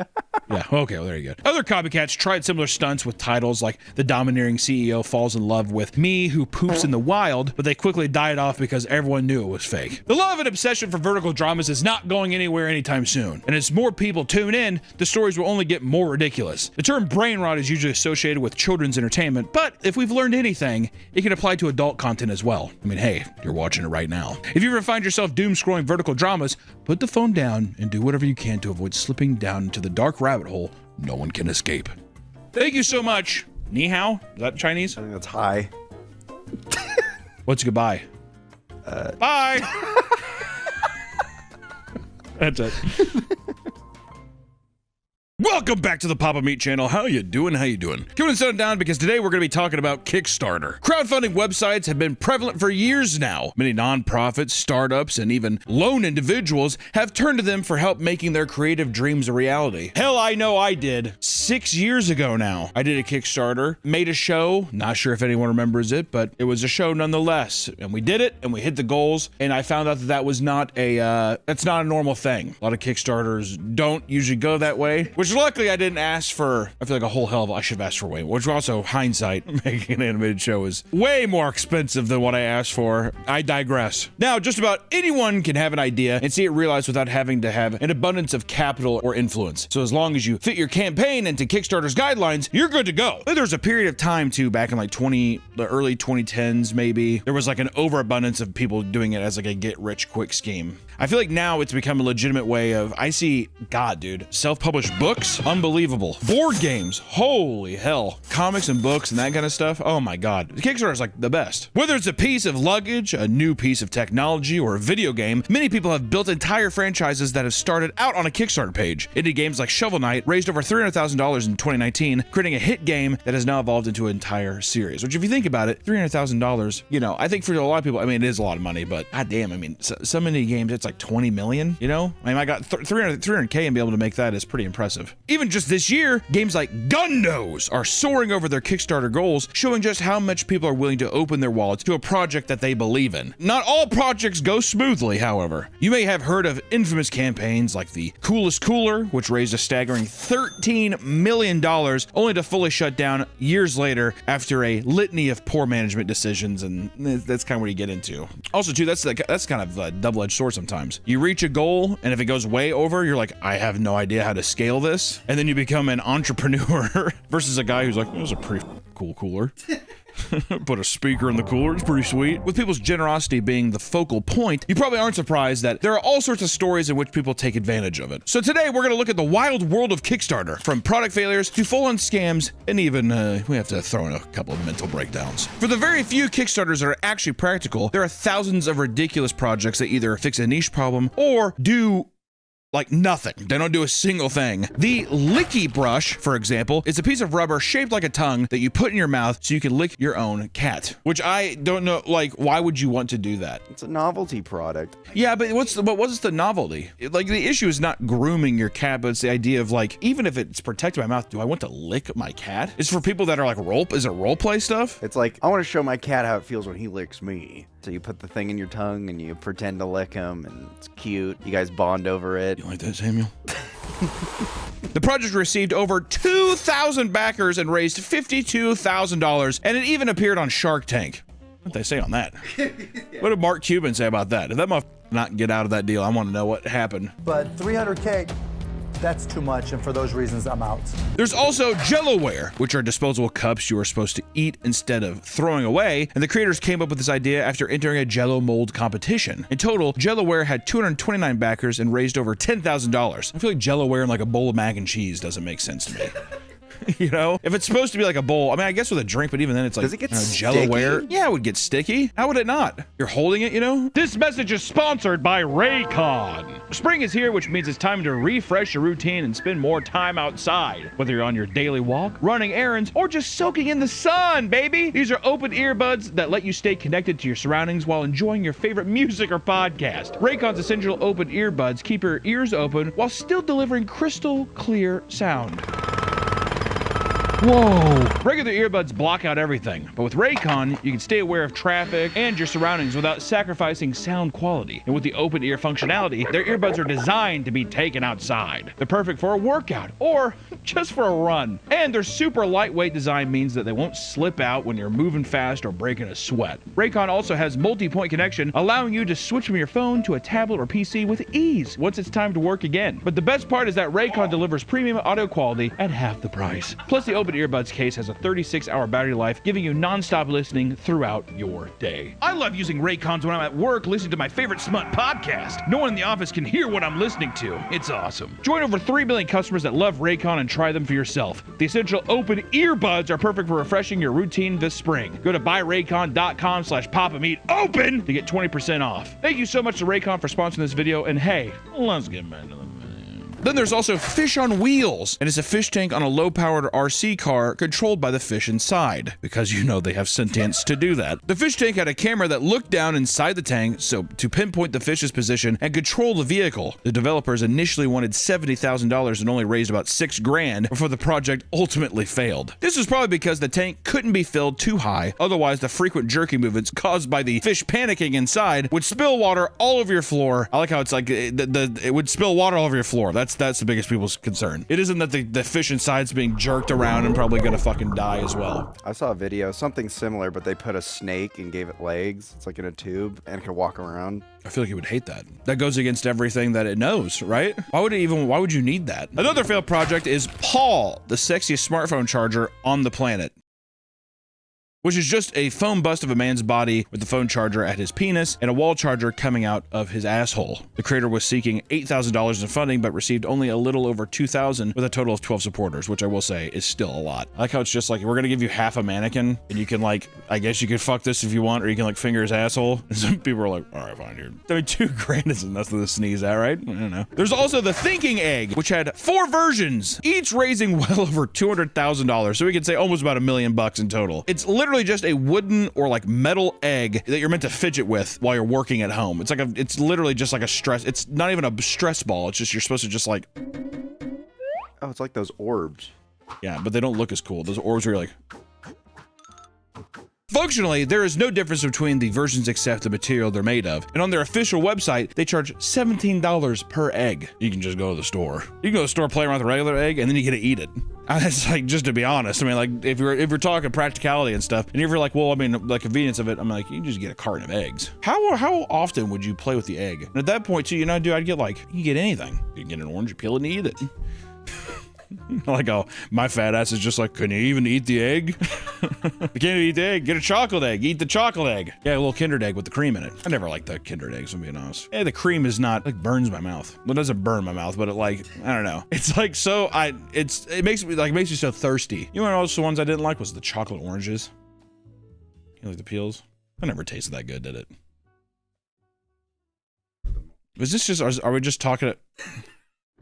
[SPEAKER 1] Yeah, okay, well, there you go. Other copycats tried similar stunts with titles like The Domineering CEO Falls in Love with Me Who Poops in the Wild, but they quickly died off because everyone knew it was fake. The love and obsession for vertical dramas is not going anywhere anytime soon, and as more people tune in, the stories will only get more ridiculous. The term brain rot is usually associated with children's entertainment, but if we've learned anything, it can apply to adult content as well. I mean, hey, you're watching it right now. If you ever find yourself doom-scrolling vertical dramas, put the phone down and do whatever you can to avoid slipping down into the dark rabbit hole no one can escape. Thank you so much. Ni hao? Is that Chinese?
[SPEAKER 2] I think that's high.
[SPEAKER 1] What's goodbye? Bye. That's it. Welcome back to the Papa Meat channel. How you doing? How you doing? Keeping it settled down because today we're going to be talking about Kickstarter. Crowdfunding websites have been prevalent for years now. Many nonprofits, startups, and even lone individuals have turned to them for help making their creative dreams a reality. Hell, I know I did. 6 years ago now, I did a Kickstarter, made a show. Not sure if anyone remembers it, but it was a show nonetheless. And we did it, and we hit the goals, and I found out that that was not that's not a normal thing. A lot of Kickstarters don't usually go that way, which luckily I didn't ask for. I feel like a whole hell of I should have asked for way more, which also hindsight, making an animated show is way more expensive than what I asked for. I digress. Now, just about anyone can have an idea and see it realized without having to have an abundance of capital or influence. So as long as you fit your campaign into Kickstarter's guidelines, you're good to go. There was a period of time too, back in like the early 2010s maybe, there was like an overabundance of people doing it as like a get rich quick scheme. I feel like now it's become a legitimate way of, I see, God, dude, self-published books, unbelievable. Board games, holy hell. Comics and books and that kind of stuff, oh my God. Kickstarter is like the best. Whether it's a piece of luggage, a new piece of technology, or a video game, many people have built entire franchises that have started out on a Kickstarter page. Indie games like Shovel Knight raised over $300,000 in 2019, creating a hit game that has now evolved into an entire series. Which if you think about it, $300,000, you know, I think for a lot of people, I mean, it is a lot of money, but god damn, I mean, so many games, it's like 20 million, you know? I mean, I got 300K and be able to make that is pretty impressive. Even just this year, games like Gundos are soaring over their Kickstarter goals, showing just how much people are willing to open their wallets to a project that they believe in. Not all projects go smoothly, however. You may have heard of infamous campaigns like the Coolest Cooler, which raised a staggering $13 million, only to fully shut down years later after a litany of poor management decisions, and that's kind of what you get into. Also, too, that's kind of a double-edged sword sometimes. You reach a goal, and if it goes way over, you're like, I have no idea how to scale this, and then you become an entrepreneur versus a guy who's like, it was a pretty cool cooler. Put a speaker in the cooler, it's pretty sweet. With people's generosity being the focal point, you probably aren't surprised that there are all sorts of stories in which people take advantage of it. So today we're going to look at the wild world of Kickstarter, from product failures to full-on scams, and even we have to throw in a couple of mental breakdowns. For the very few Kickstarters that are actually practical, there are thousands of ridiculous projects that either fix a niche problem or do like nothing. They don't do a single thing. The Licky Brush, for example, is a piece of rubber shaped like a tongue that you put in your mouth so you can lick your own cat. Which I don't know, like, why would you want to do that?
[SPEAKER 2] It's a novelty product.
[SPEAKER 1] Yeah, but what's the novelty? Like, the issue is not grooming your cat, but it's the idea of like, even if it's protected by my mouth, do I want to lick my cat? It's for people that are like is it role play stuff?
[SPEAKER 2] It's like, I want to show my cat how it feels when he licks me. So you put the thing in your tongue and you pretend to lick him, and it's cute. You guys bond over it.
[SPEAKER 1] You like that, Samuel? The project received over 2,000 backers and raised $52,000, and it even appeared on Shark Tank. What did they say on that? What did Mark Cuban say about that? If that motherfucker not get out of that deal, I want to know what happened.
[SPEAKER 5] But 300K, that's too much, and for those reasons, I'm out.
[SPEAKER 1] There's also Jellowware, which are disposable cups you are supposed to eat instead of throwing away, and the creators came up with this idea after entering a Jello mold competition. In total, Jellowware had 229 backers and raised over $10,000. I feel like Jellowware in like a bowl of mac and cheese doesn't make sense to me. You know, if it's supposed to be like a bowl, I mean, I guess with a drink, but even then it's like,
[SPEAKER 2] does it get
[SPEAKER 1] Jellowware?
[SPEAKER 2] sticky?
[SPEAKER 1] Yeah, it would get sticky. How would it not? You're holding it, you know? This message is sponsored by Raycon. Spring is here, which means it's time to refresh your routine and spend more time outside. Whether you're on your daily walk, running errands, or just soaking in the sun, baby. These are open earbuds that let you stay connected to your surroundings while enjoying your favorite music or podcast. Raycon's essential open earbuds keep your ears open while still delivering crystal clear sound. Whoa! Regular earbuds block out everything, but with Raycon, you can stay aware of traffic and your surroundings without sacrificing sound quality. And with the open ear functionality, their earbuds are designed to be taken outside. They're perfect for a workout or just for a run. And their super lightweight design means that they won't slip out when you're moving fast or breaking a sweat. Raycon also has multi-point connection, allowing you to switch from your phone to a tablet or PC with ease once it's time to work again. But the best part is that Raycon delivers premium audio quality at half the price. Plus, the open Open Earbuds case has a 36-hour battery life, giving you non-stop listening throughout your day. I love using Raycons when I'm at work listening to my favorite smut podcast. No one in the office can hear what I'm listening to. It's awesome. Join over 3 million customers that love Raycon and try them for yourself. The Essential Open Earbuds are perfect for refreshing your routine this spring. Go to buyraycon.com/PapaMeatOpen to get 20% off. Thank you so much to Raycon for sponsoring this video, and hey, let's get back to the video. Then there's also Fish on Wheels, and it's a fish tank on a low-powered RC car controlled by the fish inside, because you know they have sentience to do that. The fish tank had a camera that looked down inside the tank so to pinpoint the fish's position and control the vehicle. The developers initially wanted $70,000 and only raised about $6 grand before the project ultimately failed. This was probably because the tank couldn't be filled too high, otherwise the frequent jerky movements caused by the fish panicking inside would spill water all over your floor. I like how it's like it would spill water all over your floor. That's the biggest people's concern. It isn't that the fish inside's being jerked around and probably gonna fucking die as well.
[SPEAKER 2] I saw a video, something similar, but they put a snake and gave it legs. It's like in a tube and it could walk around.
[SPEAKER 1] I feel like it would hate that. That goes against everything that it knows, right? Why would you need that? Another failed project is Paul, the sexiest smartphone charger on the planet, which is just a foam bust of a man's body with the phone charger at his penis and a wall charger coming out of his asshole. The creator was seeking $8,000 in funding, but received only a little over $2,000 with a total of 12 supporters, which I will say is still a lot. I like how it's just like, we're gonna give you half a mannequin, and you can like, I guess you could fuck this if you want, or you can like finger his asshole. And some people are like, all right, fine, dude. I mean, $2 grand isn't nothing to sneeze at, right? I don't know. There's also the Thinking Egg, which had 4 versions, each raising well over $200,000. So we could say almost about $1 million in total. It's literally just a wooden or like metal egg that you're meant to fidget with while you're working at home. It's literally just like a stress. It's not even a stress ball. It's just, you're supposed to just like.
[SPEAKER 2] Oh, it's like those orbs.
[SPEAKER 1] Yeah, but they don't look as cool. Those orbs are like. Functionally, there is no difference between the versions except the material they're made of. And on their official website, they charge $17 per egg. You can just go to the store. You can go to the store, play around with a regular egg, and then you get to eat it. And it's like, just to be honest, I mean, like, if you're talking practicality and stuff, and if you're like, well, I mean, the convenience of it, I'm like, you can just get a carton of eggs. How often would you play with the egg? And at that point, too, you know, dude, I'd get like, you can get anything. You can get an orange, you peel it and eat it. Like, oh, my fat ass is just like, can you even eat the egg? You can't eat the egg, get a chocolate egg, eat the chocolate egg. Yeah, a little Kinder egg with the cream in it. I never liked the Kinder eggs, I'm being honest. Yeah, the cream is not, like, burns my mouth. Well, it doesn't burn my mouth, but it like, I don't know. It's like, so, it makes me so thirsty. You know what else the ones I didn't like was the chocolate oranges. You like the peels? I never tasted that good, did it? Was this just, are we just talking?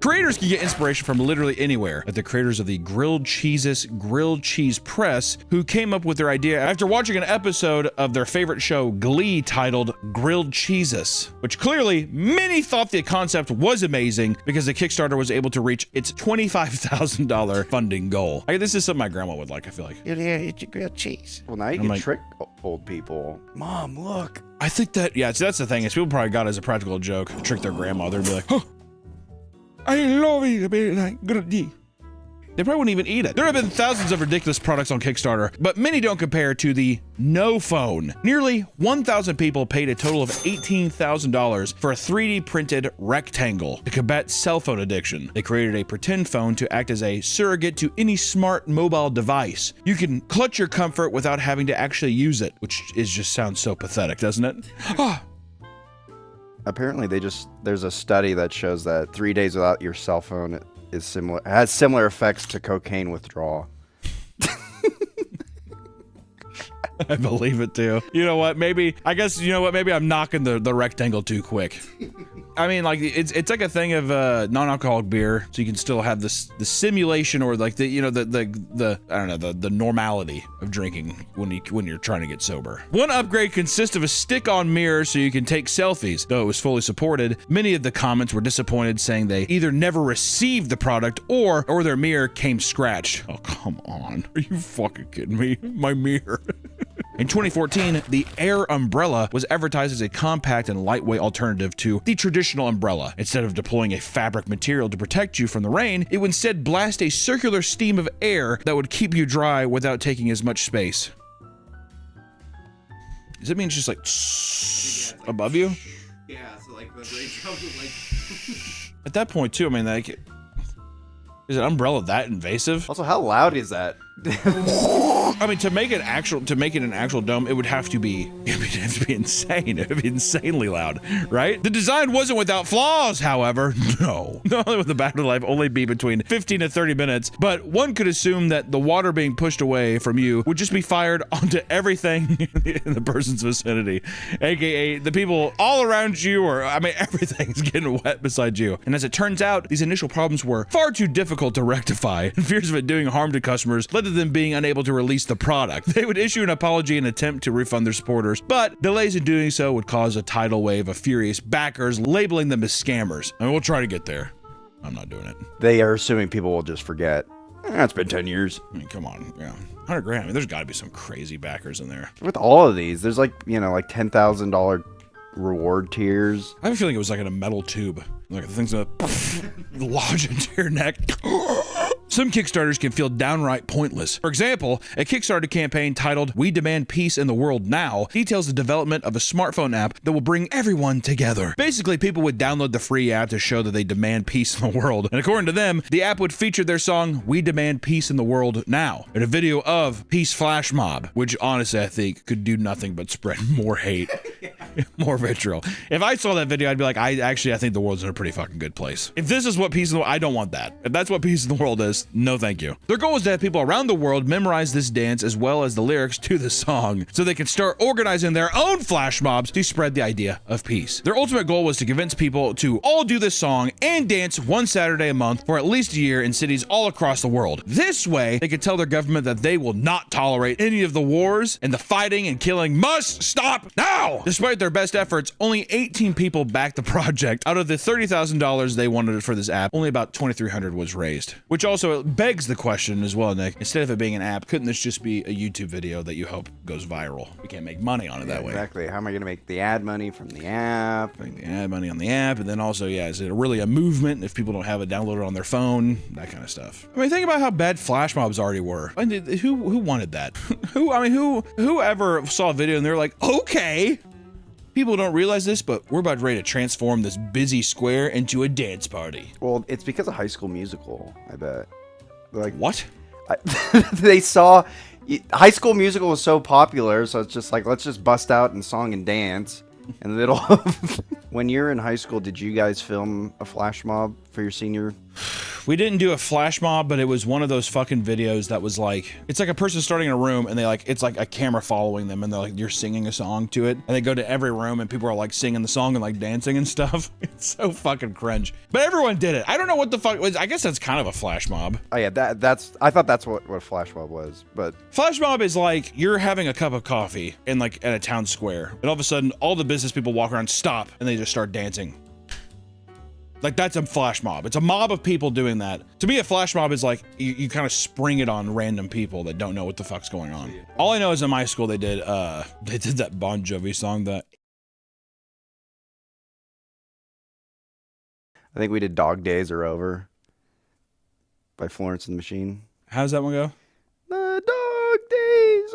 [SPEAKER 1] Creators can get inspiration from literally anywhere, like the creators of the Grilled Cheeses Grilled Cheese Press, who came up with their idea after watching an episode of their favorite show, Glee, titled Grilled Cheeses, which clearly many thought the concept was amazing because the Kickstarter was able to reach its $25,000 funding goal. This is something my grandma would like, I feel like.
[SPEAKER 2] Yeah, eat your grilled cheese. Well, now you can trick old people. Mom, look.
[SPEAKER 1] I think that, yeah, so that's the thing, is people probably got it as a practical joke, trick their grandmother and be like, huh, I love it, baby, like grilled cheese. They probably wouldn't even eat it. There have been thousands of ridiculous products on Kickstarter, but many don't compare to the No Phone. Nearly 1,000 people paid a total of $18,000 for a 3D printed rectangle to combat cell phone addiction. They created a pretend phone to act as a surrogate to any smart mobile device. You can clutch your comfort without having to actually use it, which just sounds so pathetic, doesn't it? Ah.
[SPEAKER 2] Apparently, there's a study that shows that 3 days without your cell phone has similar effects to cocaine withdrawal.
[SPEAKER 1] I believe it too. You know what? Maybe I'm knocking the rectangle too quick. I mean, like it's like a thing of non-alcoholic beer, so you can still have the simulation or like the I don't know, the normality of drinking when you're trying to get sober. One upgrade consists of a stick-on mirror so you can take selfies. Though it was fully supported, many of the comments were disappointed, saying they either never received the product or their mirror came scratched. Oh, come on. Are you fucking kidding me? My mirror. In 2014, the Air umbrella was advertised as a compact and lightweight alternative to the traditional umbrella. Instead of deploying a fabric material to protect you from the rain, it would instead blast a circular stream of air that would keep you dry without taking as much space. Does that mean it's just like above you?
[SPEAKER 6] Yeah, so like the rain drops would like...
[SPEAKER 1] At that point too, I mean, like, Is an umbrella that invasive?
[SPEAKER 2] Also, how loud is that?
[SPEAKER 1] I mean, to make it an actual dome, it would have to be insane. It would be insanely loud, right? The design wasn't without flaws, however. No. Not only would the battery life only be between 15 to 30 minutes, but one could assume that the water being pushed away from you would just be fired onto everything in the person's vicinity, aka the people all around you, or I mean, everything's getting wet beside you. And as it turns out, these initial problems were far too difficult to rectify, and fears of it doing harm to customers led to them being unable to release the product. They would issue an apology and attempt to refund their supporters, but delays in doing so would cause a tidal wave of furious backers, labeling them as scammers. I mean, we'll try to get there. I'm not doing it.
[SPEAKER 2] They are assuming people will just forget. It's been 10 years.
[SPEAKER 1] I mean, come on, yeah. 100 grand. I mean, there's got to be some crazy backers in there.
[SPEAKER 2] With all of these, there's like, you know, like $10,000 reward tiers.
[SPEAKER 1] I have a feeling it was like in a metal tube. Like the thing's gonna lodge into your neck. Some Kickstarters can feel downright pointless. For example, a Kickstarter campaign titled "We Demand Peace in the World Now" details the development of a smartphone app that will bring everyone together. Basically, people would download the free app to show that they demand peace in the world. And according to them, the app would feature their song "We Demand Peace in the World Now" and a video of Peace Flash Mob, which honestly I think could do nothing but spread more hate, more vitriol. If I saw that video, I'd be like, I think the world's in a pretty fucking good place. If this is what peace in the world, I don't want that. If that's what peace in the world is, no thank you. Their goal is to have people around the world memorize this dance as well as the lyrics to the song, so they can start organizing their own flash mobs to spread the idea of peace. Their ultimate goal was to convince people to all do this song and dance one Saturday a month for at least a year in cities all across the world. This way, they could tell their government that they will not tolerate any of the wars, and the fighting and killing must stop now! Despite their best efforts, only 18 people backed the project. Out of the $30,000 they wanted for this app, only about $2,300 was raised. Which also begs the question as well, Nick. Instead of it being an app, couldn't this just be a YouTube video that you hope goes viral? We can't make money on it that way.
[SPEAKER 2] Exactly. How am I going to make the ad money from the app?
[SPEAKER 1] Make the ad money on the app, and then also, yeah, is it really a movement if people don't have it downloaded on their phone? That kind of stuff. I mean, think about how bad flash mobs already were. I mean, who wanted that? Whoever saw a video and they're like, okay. People don't realize this, but we're about ready to transform this busy square into a dance party.
[SPEAKER 2] Well, it's because of High School Musical, I bet. Like,
[SPEAKER 1] what?
[SPEAKER 2] They saw High School Musical was so popular, so it's just like, let's just bust out in song and dance. And little when you're in high school, did you guys film a flash mob for your senior?
[SPEAKER 1] We didn't do a flash mob, but it was one of those fucking videos that was like, it's like a person starting in a room and it's like a camera following them and they're like, you're singing a song to it. And they go to every room and people are like singing the song and like dancing and stuff. It's so fucking cringe. But everyone did it. I don't know what the fuck it was. I guess that's kind of a flash mob.
[SPEAKER 2] Oh yeah, I thought that's what a flash mob was, but.
[SPEAKER 1] Flash mob is like, you're having a cup of coffee in like at a town square. And all of a sudden, all the business people walk around, stop, and they just start dancing. Like, that's a flash mob. It's a mob of people doing that. To me, a flash mob is like, you kind of spring it on random people that don't know what the fuck's going on. All I know is in my school, they did that Bon Jovi song that.
[SPEAKER 2] I think we did Dog Days Are Over by Florence and the Machine.
[SPEAKER 1] How's that one go?
[SPEAKER 2] The dog days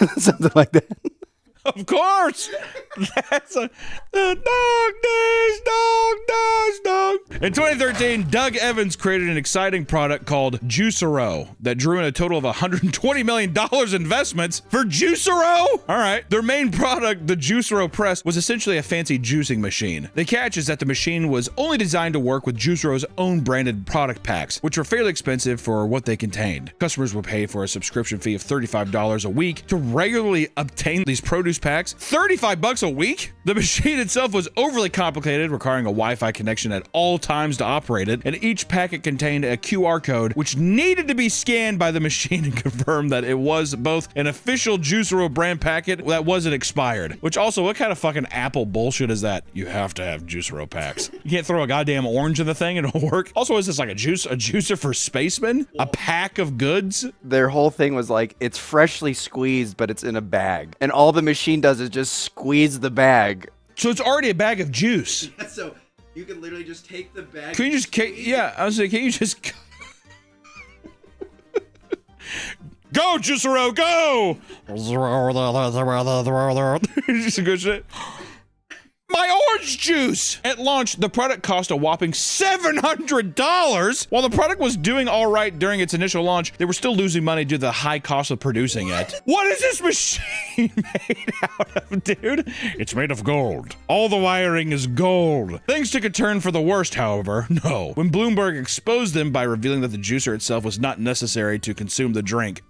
[SPEAKER 2] are something like that.
[SPEAKER 1] Of course! That's the dog days, dog. In 2013, Doug Evans created an exciting product called Juicero that drew in a total of $120 million investments for Juicero! Alright. Their main product, the Juicero Press, was essentially a fancy juicing machine. The catch is that the machine was only designed to work with Juicero's own branded product packs, which were fairly expensive for what they contained. Customers would pay for a subscription fee of $35 a week to regularly obtain these produce packs. $35 a week? The machine itself was overly complicated, requiring a Wi-Fi connection at all times to operate it, and each packet contained a QR code which needed to be scanned by the machine and confirm that it was both an official Juicero brand packet that wasn't expired. Which also, what kind of fucking Apple bullshit is that? You have to have Juicero packs. You can't throw a goddamn orange in the thing and it'll work. Also, is this like a juicer for spacemen? A pack of goods?
[SPEAKER 2] Their whole thing was like, it's freshly squeezed, but it's in a bag. And all the machine does is just squeeze the bag.
[SPEAKER 1] So it's already a bag of juice.
[SPEAKER 2] Yeah, so you can literally just take the bag.
[SPEAKER 1] Can you just, yeah, I was like, can you just go, Juicero, go! Just good shit. My orange juice. At launch, the product cost a whopping $700. While the product was doing all right during its initial launch, they were still losing money due to the high cost of producing it. What is this machine made out of, dude? It's made of gold. All the wiring is gold. Things took a turn for the worst, however. No. When Bloomberg exposed them by revealing that the juicer itself was not necessary to consume the drink.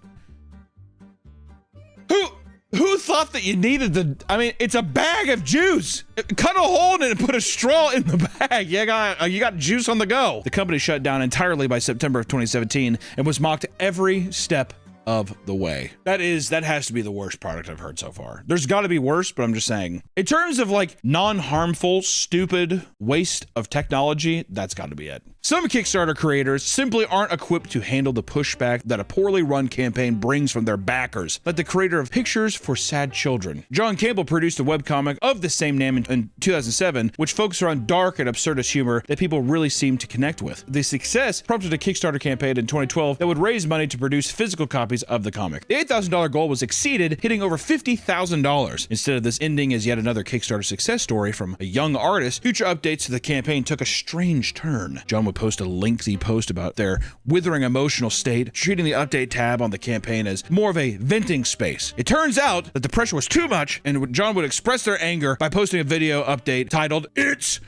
[SPEAKER 1] Who thought that you needed I mean, it's a bag of juice. Cut a hole in it and put a straw in the bag. You got juice on the go. The company shut down entirely by September of 2017 and was mocked every step of the way. That has to be the worst product I've heard so far. There's got to be worse, but I'm just saying. In terms of like non-harmful, stupid waste of technology, that's got to be it. Some Kickstarter creators simply aren't equipped to handle the pushback that a poorly run campaign brings from their backers, like the creator of Pictures for Sad Children. John Campbell produced a webcomic of the same name in 2007, which focused on dark and absurdist humor that people really seem to connect with. The success prompted a Kickstarter campaign in 2012 that would raise money to produce physical copies of the comic. The $8,000 goal was exceeded, hitting over $50,000. Instead of this ending as yet another Kickstarter success story from a young artist, future updates to the campaign took a strange turn. John would post a lengthy post about their withering emotional state, treating the update tab on the campaign as more of a venting space. It turns out that the pressure was too much, and John would express their anger by posting a video update titled, "It's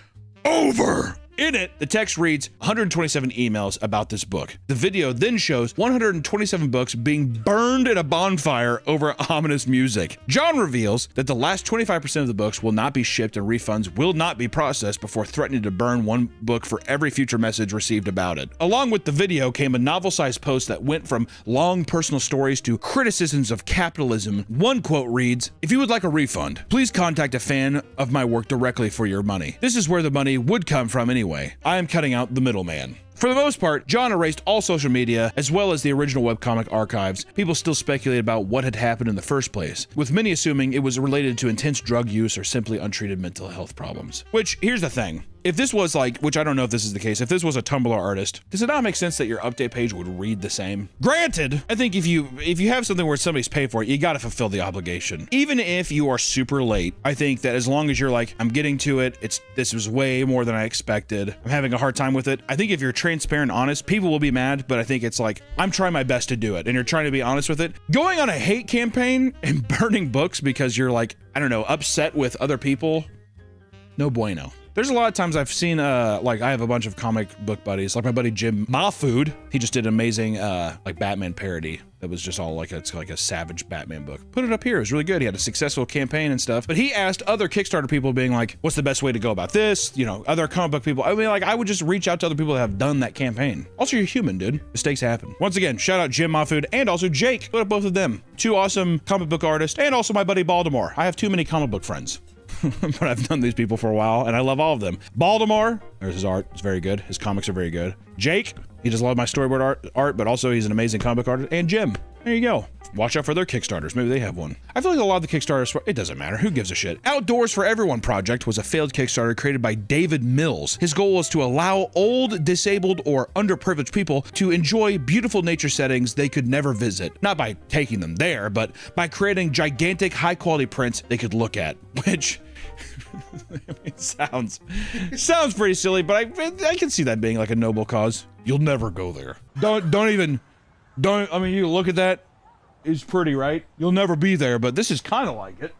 [SPEAKER 1] Over." In it, the text reads 127 emails about this book. The video then shows 127 books being burned in a bonfire over ominous music. John reveals that the last 25% of the books will not be shipped and refunds will not be processed before threatening to burn one book for every future message received about it. Along with the video came a novel-sized post that went from long personal stories to criticisms of capitalism. One quote reads, "If you would like a refund, please contact a fan of my work directly for your money. This is where the money would come from anyway. I am cutting out the middleman." For the most part, John erased all social media as well as the original webcomic archives. People still speculate about what had happened in the first place, with many assuming it was related to intense drug use or simply untreated mental health problems. Which, here's the thing. If this was like, which I don't know if this is the case, if this was a Tumblr artist, does it not make sense that your update page would read the same? Granted, I think if you have something where somebody's paid for it, you gotta fulfill the obligation. Even if you are super late, I think that as long as you're like, I'm getting to it, this was way more than I expected, I'm having a hard time with it. I think if you're transparent and honest, people will be mad, but I think it's like, I'm trying my best to do it, and you're trying to be honest with it. Going on a hate campaign and burning books because you're like, I don't know, upset with other people, no bueno. There's a lot of times I've seen, like I have a bunch of comic book buddies, like my buddy Jim Mahfood. He just did an amazing, like Batman parody that was just all like, it's like a savage Batman book. Put it up here, it was really good. He had a successful campaign and stuff, but he asked other Kickstarter people being like, what's the best way to go about this? You know, other comic book people. I mean, like I would just reach out to other people that have done that campaign. Also, you're human, dude. Mistakes happen. Once again, shout out Jim Mahfood and also Jake. Put up both of them. Two awesome comic book artists and also my buddy Baltimore. I have too many comic book friends. But I've known these people for a while, and I love all of them. Baltimore, there's his art. It's very good. His comics are very good. Jake, he does a lot of my storyboard art, but also he's an amazing comic book artist. And Jim, there you go. Watch out for their Kickstarters. Maybe they have one. I feel like a lot of the Kickstarters, it doesn't matter. Who gives a shit? Outdoors for Everyone project was a failed Kickstarter created by David Mills. His goal was to allow old, disabled, or underprivileged people to enjoy beautiful nature settings they could never visit. Not by taking them there, but by creating gigantic, high-quality prints they could look at, which... it sounds pretty silly, but I can see that being like a noble cause. You'll never go there. Don't I mean, you look at that, it's pretty, right? You'll never be there, but this is kind of like it.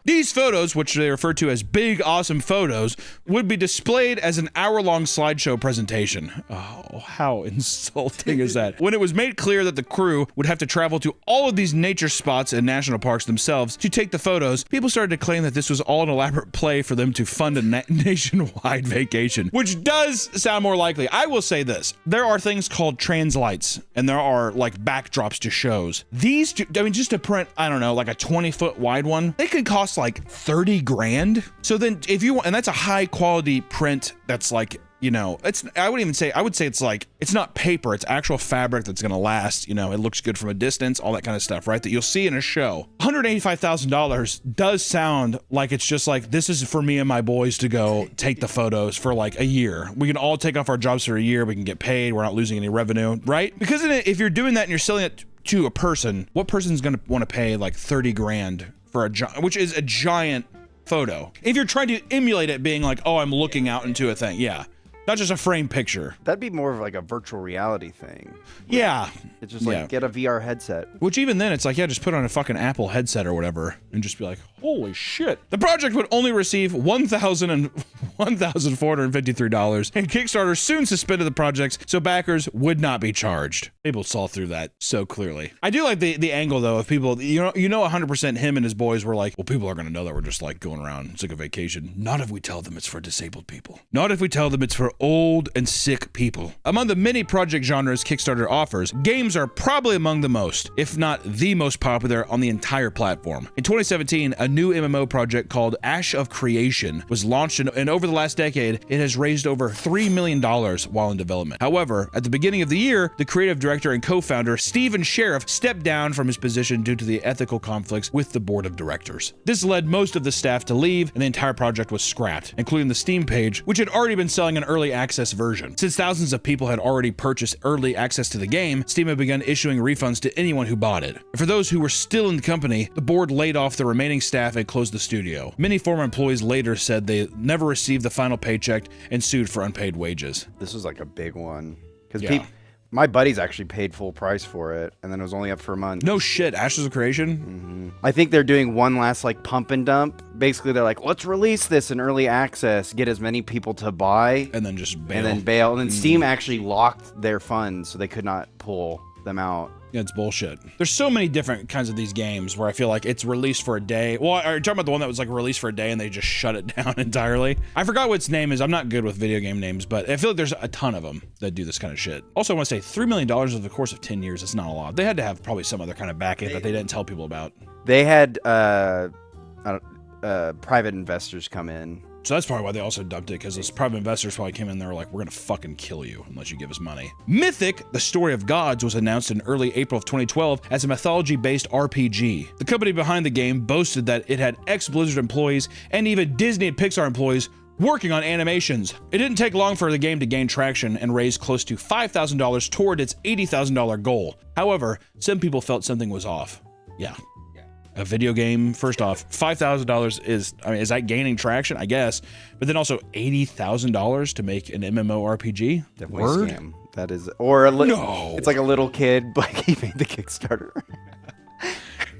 [SPEAKER 1] These photos, which they refer to as big, awesome photos, would be displayed as an hour-long slideshow presentation. Oh, how insulting is that? When it was made clear that the crew would have to travel to all of these nature spots and national parks themselves to take the photos, people started to claim that this was all an elaborate play for them to fund a nationwide vacation, which does sound more likely. I will say this. There are things called translights, and there are, like, backdrops to shows. These, I mean, just to print, I don't know, like a 20-foot wide one, they could cost like 30 grand. So then if you want, and that's a high quality print that's like, you know, I would say it's like, it's not paper, it's actual fabric that's gonna last, you know, it looks good from a distance, all that kind of stuff, right? That you'll see in a show. $185,000 does sound like it's just like, this is for me and my boys to go take the photos for like a year. We can all take off our jobs for a year, we can get paid, we're not losing any revenue, right? Because if you're doing that and you're selling it to a person, what person's gonna want to pay like 30 grand for which is a giant photo. If you're trying to emulate it being like, oh, I'm looking out into a thing. Yeah. Not just a frame picture.
[SPEAKER 2] That'd be more of like a virtual reality thing.
[SPEAKER 1] Yeah.
[SPEAKER 2] It's just like, get a VR headset.
[SPEAKER 1] Which even then, it's like, yeah, just put on a fucking Apple headset or whatever and just be like, holy shit. The project would only receive $1,453, and Kickstarter soon suspended the projects so backers would not be charged. People saw through that so clearly. I do like the angle, though, of people, you know 100% him and his boys were like, well, people are going to know that we're just like going around. It's like a vacation. Not if we tell them it's for disabled people. Not if we tell them it's for old and sick people. Among the many project genres Kickstarter offers, games are probably among the most, if not the most popular on the entire platform. In 2017, a new MMO project called Ash of Creation was launched, and over the last decade, it has raised over $3 million while in development. However, at the beginning of the year, the creative director and co-founder Steven Sheriff stepped down from his position due to the ethical conflicts with the board of directors. This led most of the staff to leave, and the entire project was scrapped, including the Steam page, which had already been selling an early access version. Since thousands of people had already purchased early access to the game, Steam had begun issuing refunds to anyone who bought it. And for those who were still in the company, the board laid off the remaining staff and closed the studio. Many former employees later said they never received the final paycheck and sued for unpaid wages.
[SPEAKER 2] This was like a big one. Because
[SPEAKER 1] Yeah.
[SPEAKER 2] my buddies actually paid full price for it, and then it was only up for a month.
[SPEAKER 1] No shit, Ashes of Creation?
[SPEAKER 2] I think they're doing one last like pump and dump. Basically, they're like, let's release this in early access, get as many people to buy,
[SPEAKER 1] And then just bail.
[SPEAKER 2] and then bail. And then Steam actually locked their funds, so they could not pull them out.
[SPEAKER 1] Yeah, it's bullshit. There's so many different kinds of these games where I feel like it's released for a day. Well, are you talking about the one that was like released for a day and they just shut it down entirely? I forgot what its name is. I'm not good with video game names, but I feel like there's a ton of them that do this kind of shit. Also, I want to say $3 million over the course of 10 years is not a lot. They had to have probably some other kind of backing that they didn't tell people about.
[SPEAKER 2] They had private investors come in.
[SPEAKER 1] So that's probably why they also dumped it, because those private investors probably came in there like, we're gonna fucking kill you unless you give us money. Mythic, the Story of Gods, was announced in early April of 2012 as a mythology-based RPG. The company behind the game boasted that it had ex-Blizzard employees and even Disney and Pixar employees working on animations. It didn't take long for the game to gain traction and raise close to $5,000 toward its $80,000 goal. However, some people felt something was off. Yeah. A video game, first off, $5,000 is that gaining traction? I guess. But then also $80,000 to make an MMORPG?
[SPEAKER 2] Definitely
[SPEAKER 1] Word?
[SPEAKER 2] scam. That is, or
[SPEAKER 1] No.
[SPEAKER 2] It's like a little kid, like he made the Kickstarter.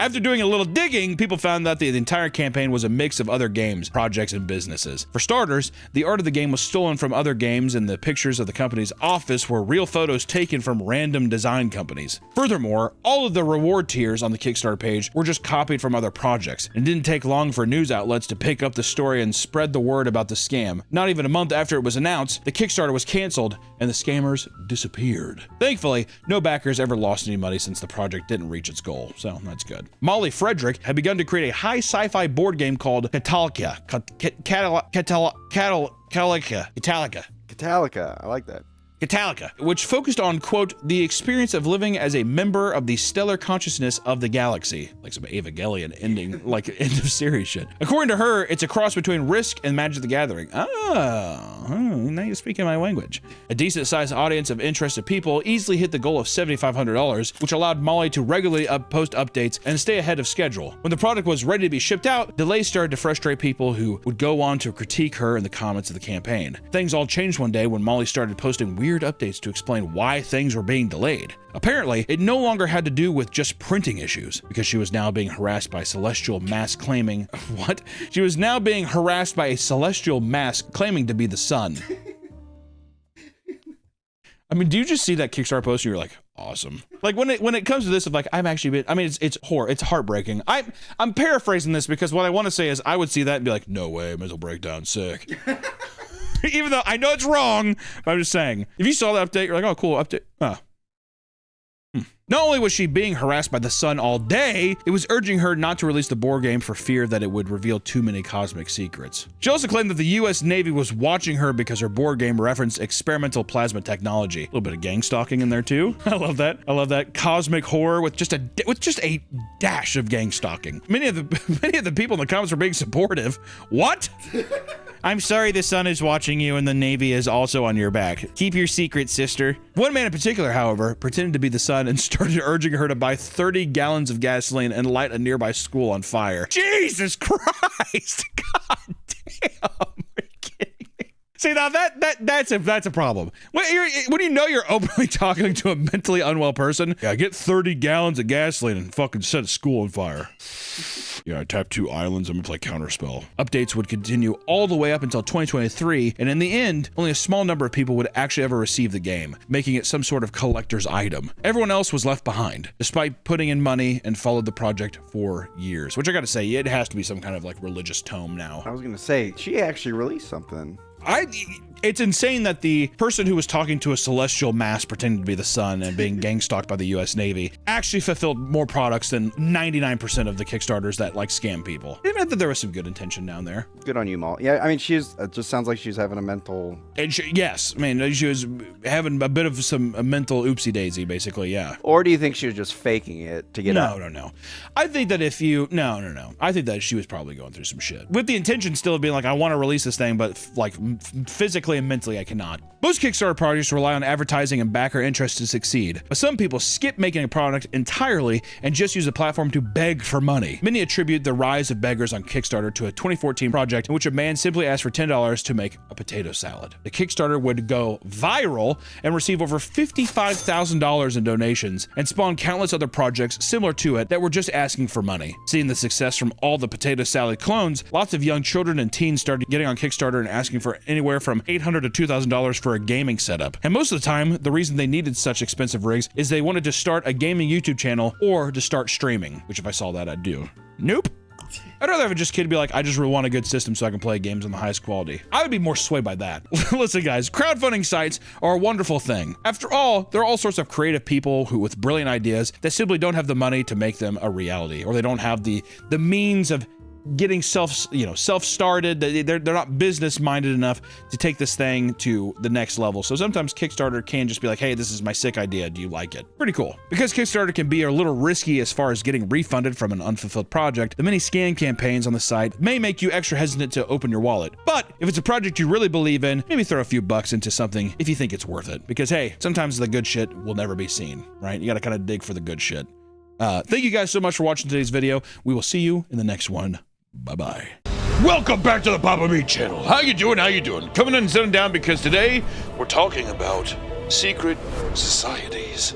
[SPEAKER 1] After doing a little digging, people found that the entire campaign was a mix of other games, projects, and businesses. For starters, the art of the game was stolen from other games, and the pictures of the company's office were real photos taken from random design companies. Furthermore, all of the reward tiers on the Kickstarter page were just copied from other projects. It didn't take long for news outlets to pick up the story and spread the word about the scam. Not even a month after it was announced, the Kickstarter was canceled, and the scammers disappeared. Thankfully, no backers ever lost any money since the project didn't reach its goal, so that's good. Molly Frederick had begun to create a high sci-fi board game called Catalika.
[SPEAKER 2] Catalika, I like that.
[SPEAKER 1] Catalika, which focused on, quote, the experience of living as a member of the stellar consciousness of the galaxy. Like some Evangelion ending, like end of series shit. According to her, it's a cross between Risk and Magic the Gathering. Now you're speaking my language. A decent-sized audience of interested people easily hit the goal of $7,500, which allowed Molly to regularly post updates and stay ahead of schedule. When the product was ready to be shipped out, delays started to frustrate people who would go on to critique her in the comments of the campaign. Things all changed one day when Molly started posting weird updates to explain why things were being delayed. Apparently, it no longer had to do with just printing issues, because she was now being harassed by celestial mass claiming... What? She was now being harassed by a celestial mass claiming to be the sun. I mean, do you just see that Kickstarter post and you're like, awesome? Like when it comes to this of like, I'm actually been, I mean, it's heartbreaking. I'm paraphrasing this because what I want to say is I would see that and be like, no way, mental breakdown, sick. Even though I know it's wrong, but I'm just saying, if you saw that update, you're like, oh, cool, update. Not only was she being harassed by the sun all day, it was urging her not to release the board game for fear that it would reveal too many cosmic secrets. She also claimed that the US Navy was watching her because her board game referenced experimental plasma technology. A little bit of gang stalking in there too. I love that. I love that cosmic horror with just a dash of gang stalking. Many of the people in the comments were being supportive. What? I'm sorry the sun is watching you and the Navy is also on your back. Keep your secret, sister. One man in particular, however, pretended to be the sun and started urging her to buy 30 gallons of gasoline and light a nearby school on fire. Jesus Christ! God damn! Are you kidding me? See, now that's a problem. When you know you're openly talking to a mentally unwell person, yeah, get 30 gallons of gasoline and fucking set a school on fire. Yeah, I tapped 2 islands. I'm gonna play Counterspell. Updates would continue all the way up until 2023, and in the end, only a small number of people would actually ever receive the game, making it some sort of collector's item. Everyone else was left behind, despite putting in money and followed the project for years. Which I gotta say, it has to be some kind of like religious tome now.
[SPEAKER 2] I was gonna say, she actually released something.
[SPEAKER 1] It's insane that the person who was talking to a celestial mass pretending to be the sun and being gang stalked by the US Navy actually fulfilled more products than 99% of the Kickstarters that like scam people. It meant that there was some good intention down there.
[SPEAKER 2] Good on you, Maul. Yeah, I mean, it just sounds like she's having a mental...
[SPEAKER 1] And yes, I mean, she was having a bit of a mental oopsie daisy, basically, yeah.
[SPEAKER 2] Or do you think she was just faking it to get out?
[SPEAKER 1] No. I think that no. I think that she was probably going through some shit. With the intention still of being like, I want to release this thing, but like physically and mentally I cannot. Most Kickstarter projects rely on advertising and backer interest to succeed, but some people skip making a product entirely and just use the platform to beg for money. Many attribute the rise of beggars on Kickstarter to a 2014 project in which a man simply asked for $10 to make a potato salad. The Kickstarter would go viral and receive over $55,000 in donations and spawn countless other projects similar to it that were just asking for money. Seeing the success from all the potato salad clones, lots of young children and teens started getting on Kickstarter and asking for anywhere from $800 to $2,000 for a gaming setup. And most of the time, the reason they needed such expensive rigs is they wanted to start a gaming YouTube channel or to start streaming, which if I saw that, I'd do. Nope. I'd rather have a just kid be like, I just really want a good system so I can play games on the highest quality. I would be more swayed by that. Listen guys, crowdfunding sites are a wonderful thing. After all, there are all sorts of creative people with brilliant ideas that simply don't have the money to make them a reality, or they don't have the means of getting self-started. They're not business minded enough to take this thing to the next level. So sometimes Kickstarter can just be like, hey, this is my sick idea, do you like it? Pretty cool. Because Kickstarter can be a little risky as far as getting refunded from an unfulfilled project, the many scam campaigns on the site may make you extra hesitant to open your wallet. But if it's a project you really believe in, maybe throw a few bucks into something if you think it's worth it. Because hey, sometimes the good shit will never be seen, right? You gotta kind of dig for the good shit. Thank you guys so much for watching today's video. We will see you in the next one. Bye-bye. Welcome back to the Papa Meat channel. How you doing? Coming in and sitting down because today we're talking about secret societies.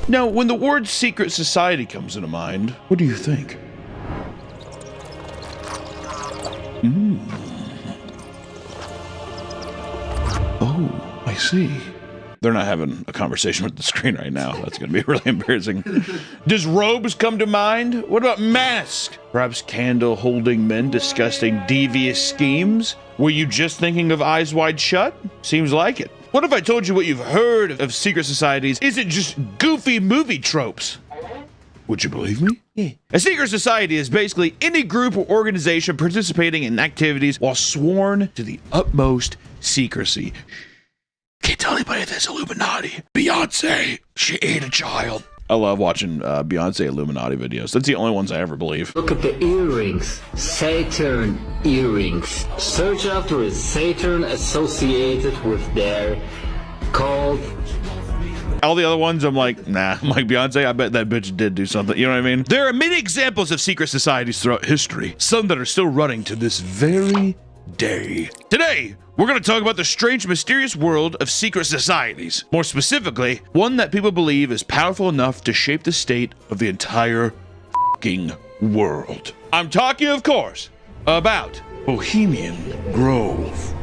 [SPEAKER 1] Now, when the word secret society comes into mind, what do you think? Oh, I see. They're not having a conversation with the screen right now. That's going to be really embarrassing. Does robes come to mind? What about masks? Perhaps candle-holding men discussing devious schemes? Were you just thinking of Eyes Wide Shut? Seems like it. What if I told you what you've heard of secret societies isn't just goofy movie tropes? Would you believe me? Yeah. A secret society is basically any group or organization participating in activities while sworn to the utmost secrecy. Can't tell anybody this, Illuminati. Beyonce, she ate a child. I love watching Beyonce Illuminati videos. That's the only ones I ever believe.
[SPEAKER 6] Look at the earrings. Saturn earrings. Search after a Saturn associated with their called.
[SPEAKER 1] All the other ones, I'm like, nah. I'm like, Beyonce, I bet that bitch did do something. You know what I mean? There are many examples of secret societies throughout history. Some that are still running to this very day. Today, we're going to talk about the strange, mysterious world of secret societies. More specifically, one that people believe is powerful enough to shape the state of the entire f***ing world. I'm talking, of course, about Bohemian Grove.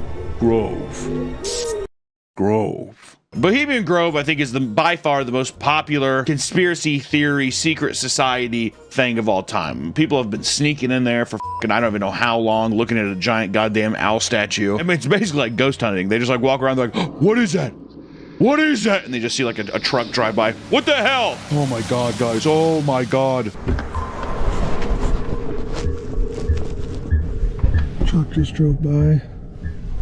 [SPEAKER 1] Bohemian Grove, I think, is by far the most popular conspiracy theory, secret society thing of all time. People have been sneaking in there for I don't even know how long, looking at a giant goddamn owl statue. I mean, it's basically like ghost hunting. They just like walk around, they're like, oh, what is that? What is that? And they just see like a truck drive by. What the hell? Oh my God, guys. Oh my God. Truck just drove by.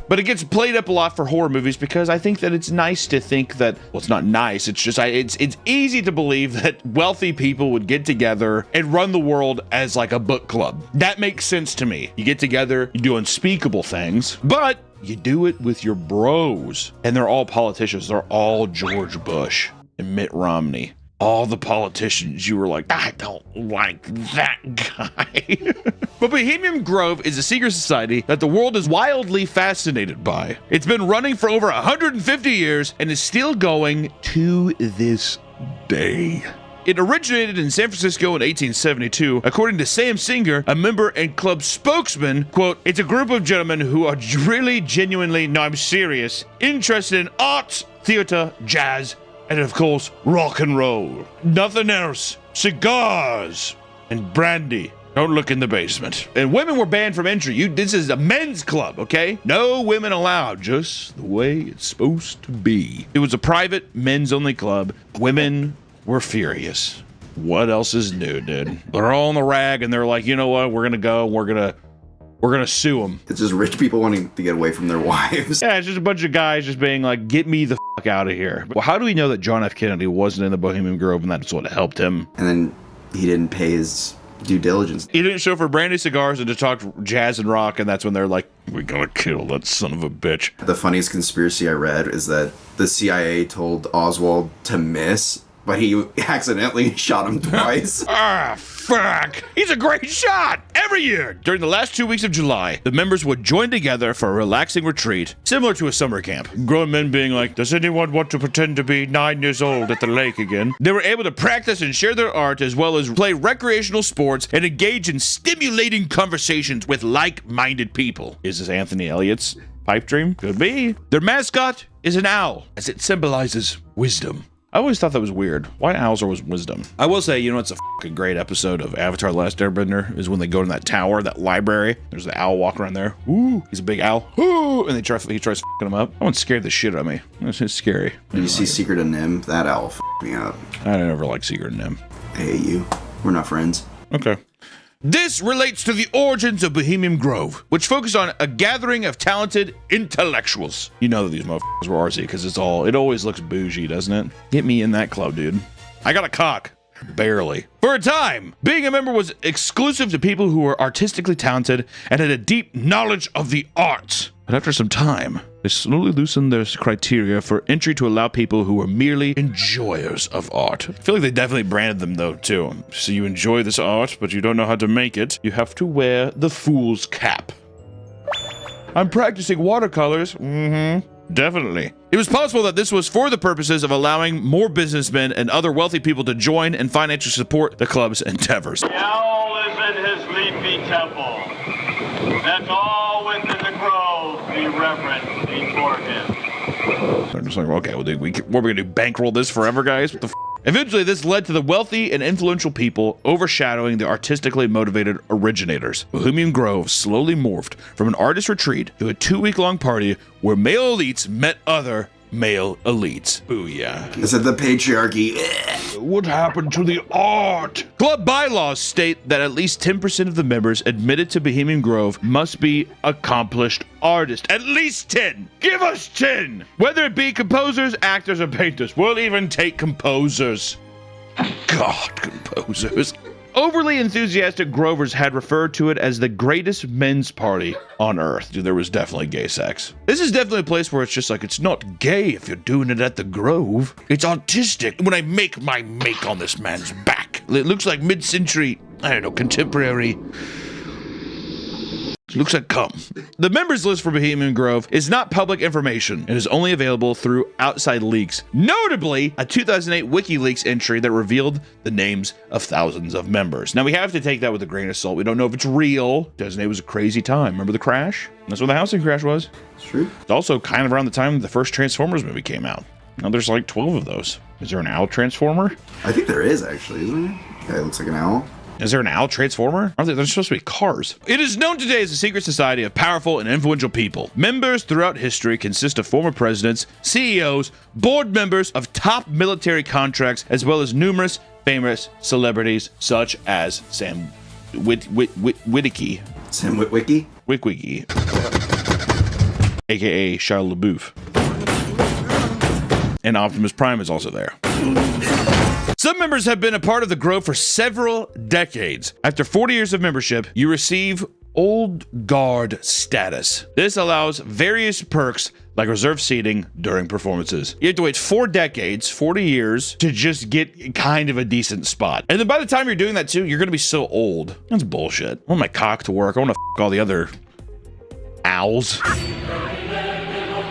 [SPEAKER 1] But it gets played up a lot for horror movies because I think that it's nice to think that, well, it's not nice, it's just, it's easy to believe that wealthy people would get together and run the world as like a book club. That makes sense to me. You get together, you do unspeakable things, but you do it with your bros. And they're all politicians. They're all George Bush and Mitt Romney. All the politicians, you were like, I don't like that guy. But Bohemian Grove is a secret society that the world is wildly fascinated by. It's been running for over 150 years and is still going to this day. It originated in San Francisco in 1872. According to Sam Singer, a member and club spokesman, quote, it's a group of gentlemen who are really genuinely, no, I'm serious, interested in arts, theater, jazz, and of course, rock and roll. Nothing else. Cigars and brandy. Don't look in the basement. And women were banned from entry. This is a men's club, okay? No women allowed, just the way it's supposed to be. It was a private, men's-only club. Women were furious. What else is new, dude? They're all on the rag, and they're like, you know what? We're gonna go. We're gonna sue them.
[SPEAKER 2] It's just rich people wanting to get away from their wives.
[SPEAKER 1] Yeah, it's just a bunch of guys just being like, get me the fuck out of here. Well, how do we know that John F. Kennedy wasn't in the Bohemian Grove and that's what helped him?
[SPEAKER 2] And then he didn't pay his due diligence.
[SPEAKER 1] He didn't show for brandy, cigars, and to talk jazz and rock, and that's when they're like, we gotta kill that son of a bitch.
[SPEAKER 2] The funniest conspiracy I read is that the CIA told Oswald to miss, but he accidentally shot him twice.
[SPEAKER 1] Ah, fuck. He's a great shot. Every year, during the last 2 weeks of July, the members would join together for a relaxing retreat, similar to a summer camp. Grown men being like, does anyone want to pretend to be 9 years old at the lake again? They were able to practice and share their art as well as play recreational sports and engage in stimulating conversations with like-minded people. Is this Anthony Elliott's pipe dream? Could be. Their mascot is an owl, as it symbolizes wisdom. I always thought that was weird. Why owls are always wisdom? I will say, you know, it's a fucking great episode of Avatar: The Last Airbender is when they go to that tower, that library. There's the owl walking around there. Ooh, he's a big owl. Ooh, and he tries fucking him up. That one scared the shit out of me. It's just scary.
[SPEAKER 2] Did you see Secret of Nim? That owl me up.
[SPEAKER 1] I never liked Secret of Nim.
[SPEAKER 2] I hate you. We're not friends.
[SPEAKER 1] Okay. This relates to the origins of Bohemian Grove, which focused on a gathering of talented intellectuals. You know that these motherfuckers were RC because it always looks bougie, doesn't it? Get me in that club, dude. I got a cock. Barely. For a time, being a member was exclusive to people who were artistically talented and had a deep knowledge of the arts. But after some time, they slowly loosened their criteria for entry to allow people who were merely enjoyers of art. I feel like they definitely branded them though, too. So you enjoy this art, but you don't know how to make it. You have to wear the fool's cap. I'm practicing watercolors. Mm-hmm. Definitely. It was possible that this was for the purposes of allowing more businessmen and other wealthy people to join and financially support the club's endeavors.
[SPEAKER 7] The owl is in his leafy temple. That's all within the grove be reverent before him.
[SPEAKER 1] I'm just like, okay, well, what are we gonna do? Bankroll this forever, guys? What the f? Eventually, this led to the wealthy and influential people overshadowing the artistically motivated originators. Bohemian Grove slowly morphed from an artist retreat to a 2-week-long party where male elites met other male elites. Booyah.
[SPEAKER 2] I said the patriarchy.
[SPEAKER 1] What happened to the art? Club bylaws state that at least 10% of the members admitted to Bohemian Grove must be accomplished artists. At least 10. Give us 10. Whether it be composers, actors, or painters. We'll even take composers. God, composers. Overly enthusiastic Grovers had referred to it as the greatest men's party on earth. Dude, there was definitely gay sex. This is definitely a place where it's just like, it's not gay if you're doing it at the Grove. It's artistic when I make my make on this man's back. It looks like mid-century, I don't know, contemporary. Looks like cum. The members list for Bohemian Grove is not public information and is only available through outside leaks. Notably, a 2008 WikiLeaks entry that revealed the names of thousands of members. Now, we have to take that with a grain of salt. We don't know if it's real. 2008 was a crazy time. Remember the crash? That's when the housing crash was.
[SPEAKER 2] It's true.
[SPEAKER 1] It's also kind of around the time the first Transformers movie came out. Now there's like 12 of those. Is there an owl transformer?
[SPEAKER 2] I think there is, actually, isn't there? Yeah, it looks like an owl.
[SPEAKER 1] Is there an owl transformer? They're supposed to be cars. It is known today as a secret society of powerful and influential people. Members throughout history consist of former presidents, CEOs, board members of top military contracts, as well as numerous famous celebrities such as Sam Witwicky.
[SPEAKER 2] Sam Witwicky?
[SPEAKER 1] Witwicky. aka Shia LaBeouf. And Optimus Prime is also there. Some members have been a part of the Grove for several decades. After 40 years of membership, you receive Old Guard status. This allows various perks like reserved seating during performances. You have to wait 4 decades, 40 years, to just get kind of a decent spot. And then by the time you're doing that too, you're gonna be so old. That's bullshit. I want my cock to work. I want to f all the other owls.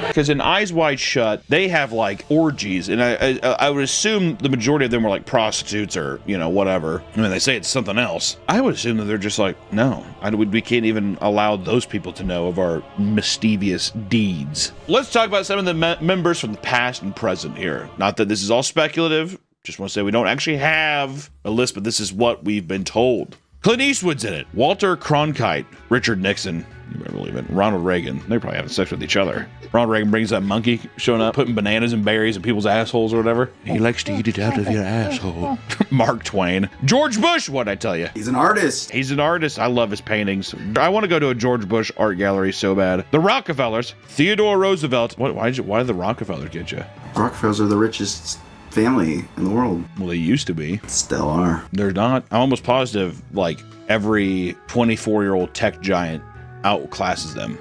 [SPEAKER 1] Because in Eyes Wide Shut, they have like orgies, and I would assume the majority of them were like prostitutes or, you know, whatever. I mean, they say it's something else. I would assume that they're just like, no, we can't even allow those people to know of our mischievous deeds. Let's talk about some of the members from the past and present here. Not that this is all speculative. Just want to say we don't actually have a list, but this is what we've been told. Clint Eastwood's in it. Walter Cronkite, Richard Nixon, you better believe it, Ronald Reagan. They're probably having sex with each other. Ronald Reagan brings that monkey showing up, putting bananas and berries in people's assholes or whatever. He likes to eat it out of your asshole. Mark Twain. George Bush, what'd I tell you?
[SPEAKER 2] He's an artist.
[SPEAKER 1] He's an artist. I love his paintings. I want to go to a George Bush art gallery so bad. The Rockefellers. Theodore Roosevelt. Why did the Rockefellers get you?
[SPEAKER 8] Rockefellers are the richest family in the world.
[SPEAKER 1] Well, they used to be.
[SPEAKER 8] Still are.
[SPEAKER 1] They're not. I'm almost positive, like, every 24-year-old tech giant outclasses them.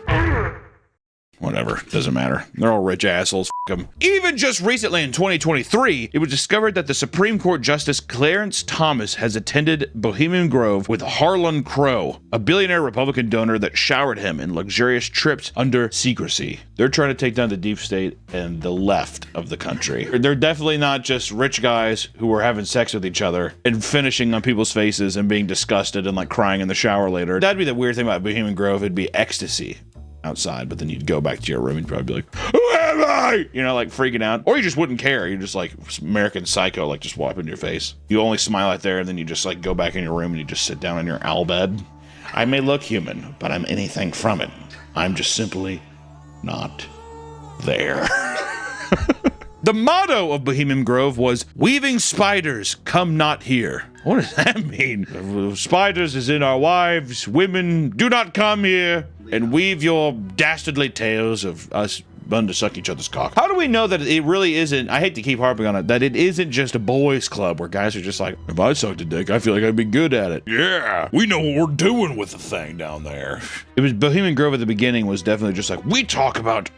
[SPEAKER 1] Whatever, doesn't matter. They're all rich assholes, f them. Even just recently in 2023, it was discovered that the Supreme Court Justice Clarence Thomas has attended Bohemian Grove with Harlan Crow, a billionaire Republican donor that showered him in luxurious trips under secrecy. They're trying to take down the deep state and the left of the country. They're definitely not just rich guys who are having sex with each other and finishing on people's faces and being disgusted and like crying in the shower later. That'd be the weird thing about Bohemian Grove. It'd be ecstasy outside, but then you'd go back to your room and probably be like, who am I? You know, like freaking out. Or you just wouldn't care. You're just like American Psycho, like just wiping your face. You only smile out there and then you just like go back in your room and you just sit down in your owl bed. I may look human, but I'm anything from it. I'm just simply not there. The motto of Bohemian Grove was, "Weaving spiders, come not here." What does that mean? Spiders is in our wives, women, do not come here and weave your dastardly tales of us to suck each other's cock. How do we know that it really isn't, I hate to keep harping on it, that it isn't just a boys club where guys are just like, if I sucked a dick, I feel like I'd be good at it. Yeah, we know what we're doing with the thing down there. It was Bohemian Grove at the beginning was definitely just like, we talk about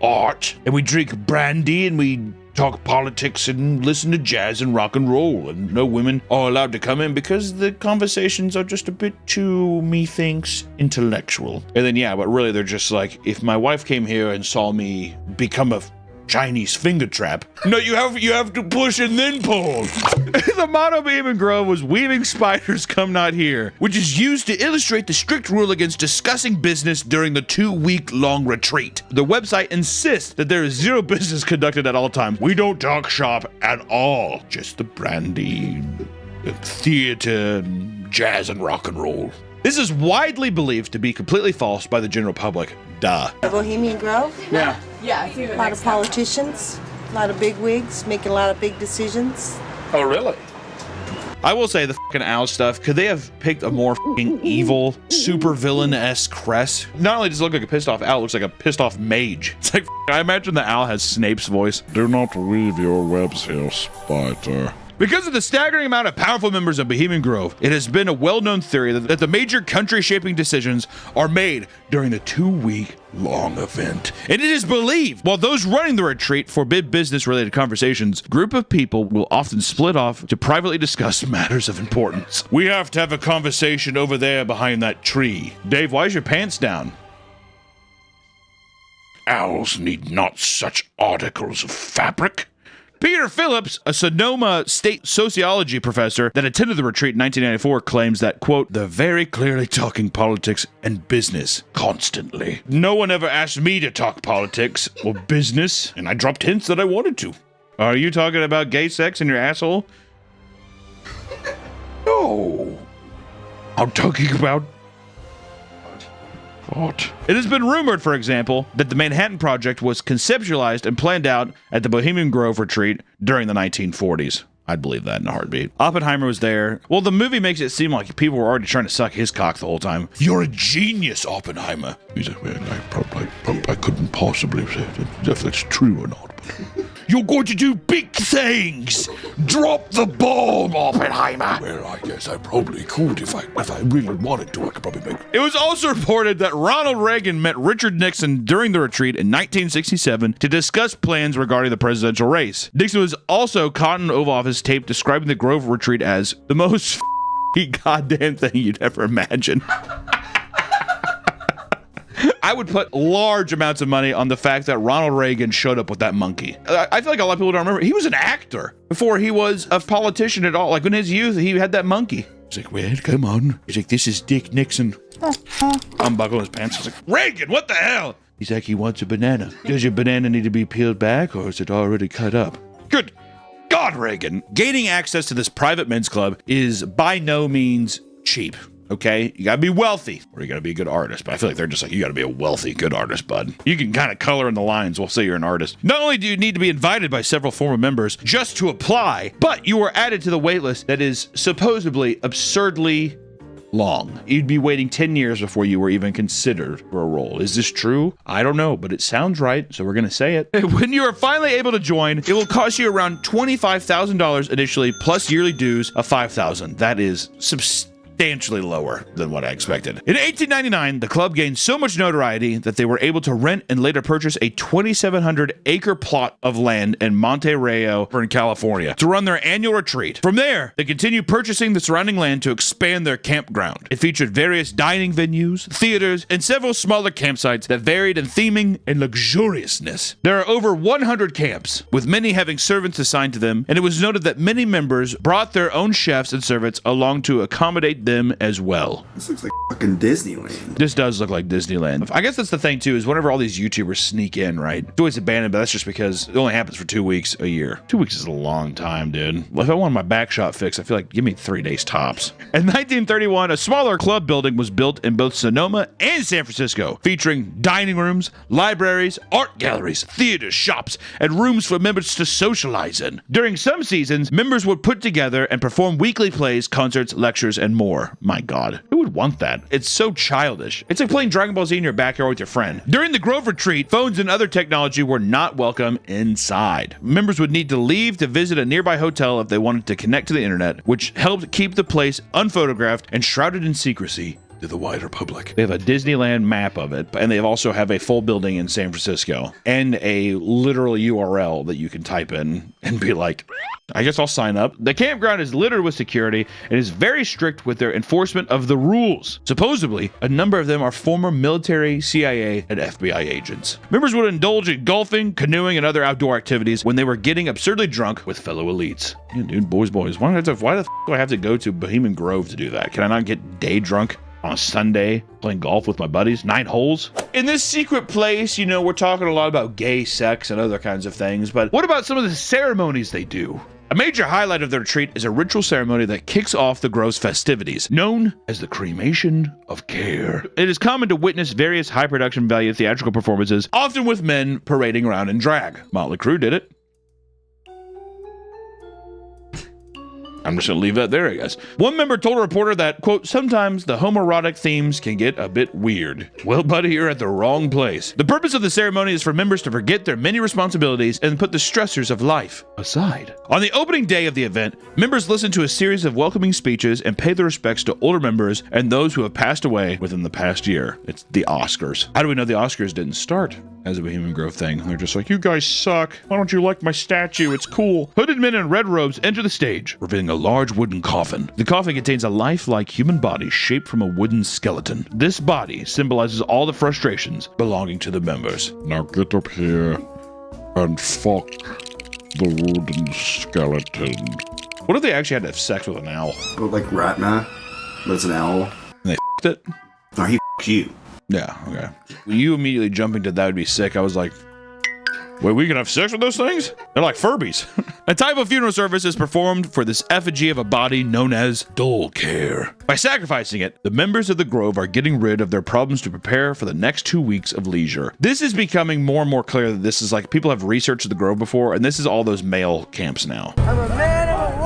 [SPEAKER 1] art and we drink brandy and we talk politics and listen to jazz and rock and roll, and no women are allowed to come in because the conversations are just a bit too, methinks, intellectual. And then yeah, but really they're just like, if my wife came here and saw me become a Chinese finger trap, no, you have to push and then pull. The motto of Bohemian Grove was, "Weaving spiders, come not here," which is used to illustrate the strict rule against discussing business during the 2-week-long retreat. The website insists that there is zero business conducted at all times. We don't talk shop at all. Just the brandy, theater, jazz, and rock and roll. This is widely believed to be completely false by the general public. Duh.
[SPEAKER 9] Bohemian Grove?
[SPEAKER 10] Yeah.
[SPEAKER 9] Yeah, a lot of politicians, a lot of big wigs, making a lot of big decisions.
[SPEAKER 10] Oh, really?
[SPEAKER 1] I will say the fucking owl stuff, could they have picked a more fucking evil, super villain-esque crest? Not only does it look like a pissed off owl, it looks like a pissed off mage. It's like, I imagine the owl has Snape's voice. Do not weave your webs here, spider. Because of the staggering amount of powerful members of Bohemian Grove, it has been a well-known theory that the major country-shaping decisions are made during the 2-week-long event. And it is believed, while those running the retreat forbid business-related conversations, a group of people will often split off to privately discuss matters of importance. We have to have a conversation over there behind that tree. Dave, why is your pants down? Owls need not such articles of fabric. Peter Phillips, a Sonoma State sociology professor that attended the retreat in 1994, claims that, quote, "they're very clearly talking politics and business constantly. No one ever asked me to talk politics or business, and I dropped hints that I wanted to." Are you talking about gay sex in your asshole? No. I'm talking about what? It has been rumored, for example, that the Manhattan Project was conceptualized and planned out at the Bohemian Grove retreat during the 1940s. I'd believe that in a heartbeat. Oppenheimer was there. Well, the movie makes it seem like people were already trying to suck his cock the whole time. You're a genius, Oppenheimer. He's like, well, I couldn't possibly say if that's true or not. You're going to do big things. Drop the bomb, Oppenheimer. Well, I guess I probably could if I really wanted to. I could probably make it. It was also reported that Ronald Reagan met Richard Nixon during the retreat in 1967 to discuss plans regarding the presidential race. Nixon was also caught in Oval Office tape describing the Grove retreat as the most goddamn thing you'd ever imagine. I would put large amounts of money on the fact that Ronald Reagan showed up with that monkey. I feel like a lot of people don't remember. He was an actor before he was a politician at all. Like in his youth, he had that monkey. He's like, well, come on. He's like, this is Dick Nixon. Unbuckling his pants. He's like, Reagan, what the hell? He's like, he wants a banana. Does your banana need to be peeled back or is it already cut up? Good God, Reagan. Gaining access to this private men's club is by no means cheap. Okay, you gotta be wealthy or you gotta be a good artist. But I feel like they're just like, you gotta be a wealthy, good artist, bud. You can kind of color in the lines. We'll say you're an artist. Not only do you need to be invited by several former members just to apply, but you are added to the wait list that is supposedly absurdly long. You'd be waiting 10 years before you were even considered for a role. Is this true? I don't know, but it sounds right, so we're gonna say it. When you are finally able to join, it will cost you around $25,000 initially, plus yearly dues of $5,000. That is substantially lower than what I expected. In 1899, the club gained so much notoriety that they were able to rent and later purchase a 2,700-acre plot of land in Monte Rayo in California to run their annual retreat. From there, they continued purchasing the surrounding land to expand their campground. It featured various dining venues, theaters, and several smaller campsites that varied in theming and luxuriousness. There are over 100 camps, with many having servants assigned to them, and it was noted that many members brought their own chefs and servants along to accommodate them as well.
[SPEAKER 8] This looks like fucking Disneyland.
[SPEAKER 1] This does look like Disneyland. I guess that's the thing too, is whenever all these YouTubers sneak in, right? It's always abandoned, but that's just because it only happens for 2 weeks a year. 2 weeks is a long time, dude. If I want my back shot fixed, I feel like give me 3 days tops. In 1931, a smaller club building was built in both Sonoma and San Francisco, featuring dining rooms, libraries, art galleries, theaters, shops, and rooms for members to socialize in. During some seasons, members would put together and perform weekly plays, concerts, lectures, and more. My God, who would want that? It's so childish. It's like playing Dragon Ball Z in your backyard with your friend. During the Grove retreat, phones and other technology were not welcome inside. Members would need to leave to visit a nearby hotel if they wanted to connect to the internet, which helped keep the place unphotographed and shrouded in secrecy to the wider public. They have a Disneyland map of it, and they also have a full building in San Francisco and a literal URL that you can type in and be like, I guess I'll sign up. The campground is littered with security and is very strict with their enforcement of the rules. Supposedly, a number of them are former military, CIA, and FBI agents. Members would indulge in golfing, canoeing, and other outdoor activities when they were getting absurdly drunk with fellow elites. Yeah, dude, boys. Why the f do I have to go to Bohemian Grove to do that? Can I not get day drunk on a Sunday playing golf with my buddies? 9 holes? In this secret place, you know, we're talking a lot about gay sex and other kinds of things, but what about some of the ceremonies they do? A major highlight of the retreat is a ritual ceremony that kicks off the Grove's festivities, known as the Cremation of Care. It is common to witness various high production value theatrical performances, often with men parading around in drag. Motley Crue did it. I'm just gonna leave that there, I guess. One member told a reporter that, quote, sometimes the homoerotic themes can get a bit weird. Well, buddy, you're at the wrong place. The purpose of the ceremony is for members to forget their many responsibilities and put the stressors of life aside. On the opening day of the event, members listen to a series of welcoming speeches and pay their respects to older members and those who have passed away within the past year. It's the Oscars. How do we know the Oscars didn't start as a Bohemian Grove thing? They're just like, you guys suck. Why don't you like my statue? It's cool. Hooded men in red robes enter the stage, revealing a large wooden coffin. The coffin contains a lifelike human body shaped from a wooden skeleton. This body symbolizes all the frustrations belonging to the members.
[SPEAKER 10] Now get up here and fuck the wooden skeleton.
[SPEAKER 1] What if they actually had to have sex with an owl?
[SPEAKER 8] But like Ratna, but it's an owl.
[SPEAKER 1] And they f***ed it?
[SPEAKER 8] No, he f***ed you.
[SPEAKER 1] Yeah, okay. You immediately jumping to that would be sick. I was like, wait, we can have sex with those things? They're like Furbies. A type of funeral service is performed for this effigy of a body known as Dole Care. By sacrificing it, the members of the Grove are getting rid of their problems to prepare for the next 2 weeks of leisure. This is becoming more and more clear that this is like, people have researched the Grove before, and this is all those male camps now.
[SPEAKER 11] I'm a man of a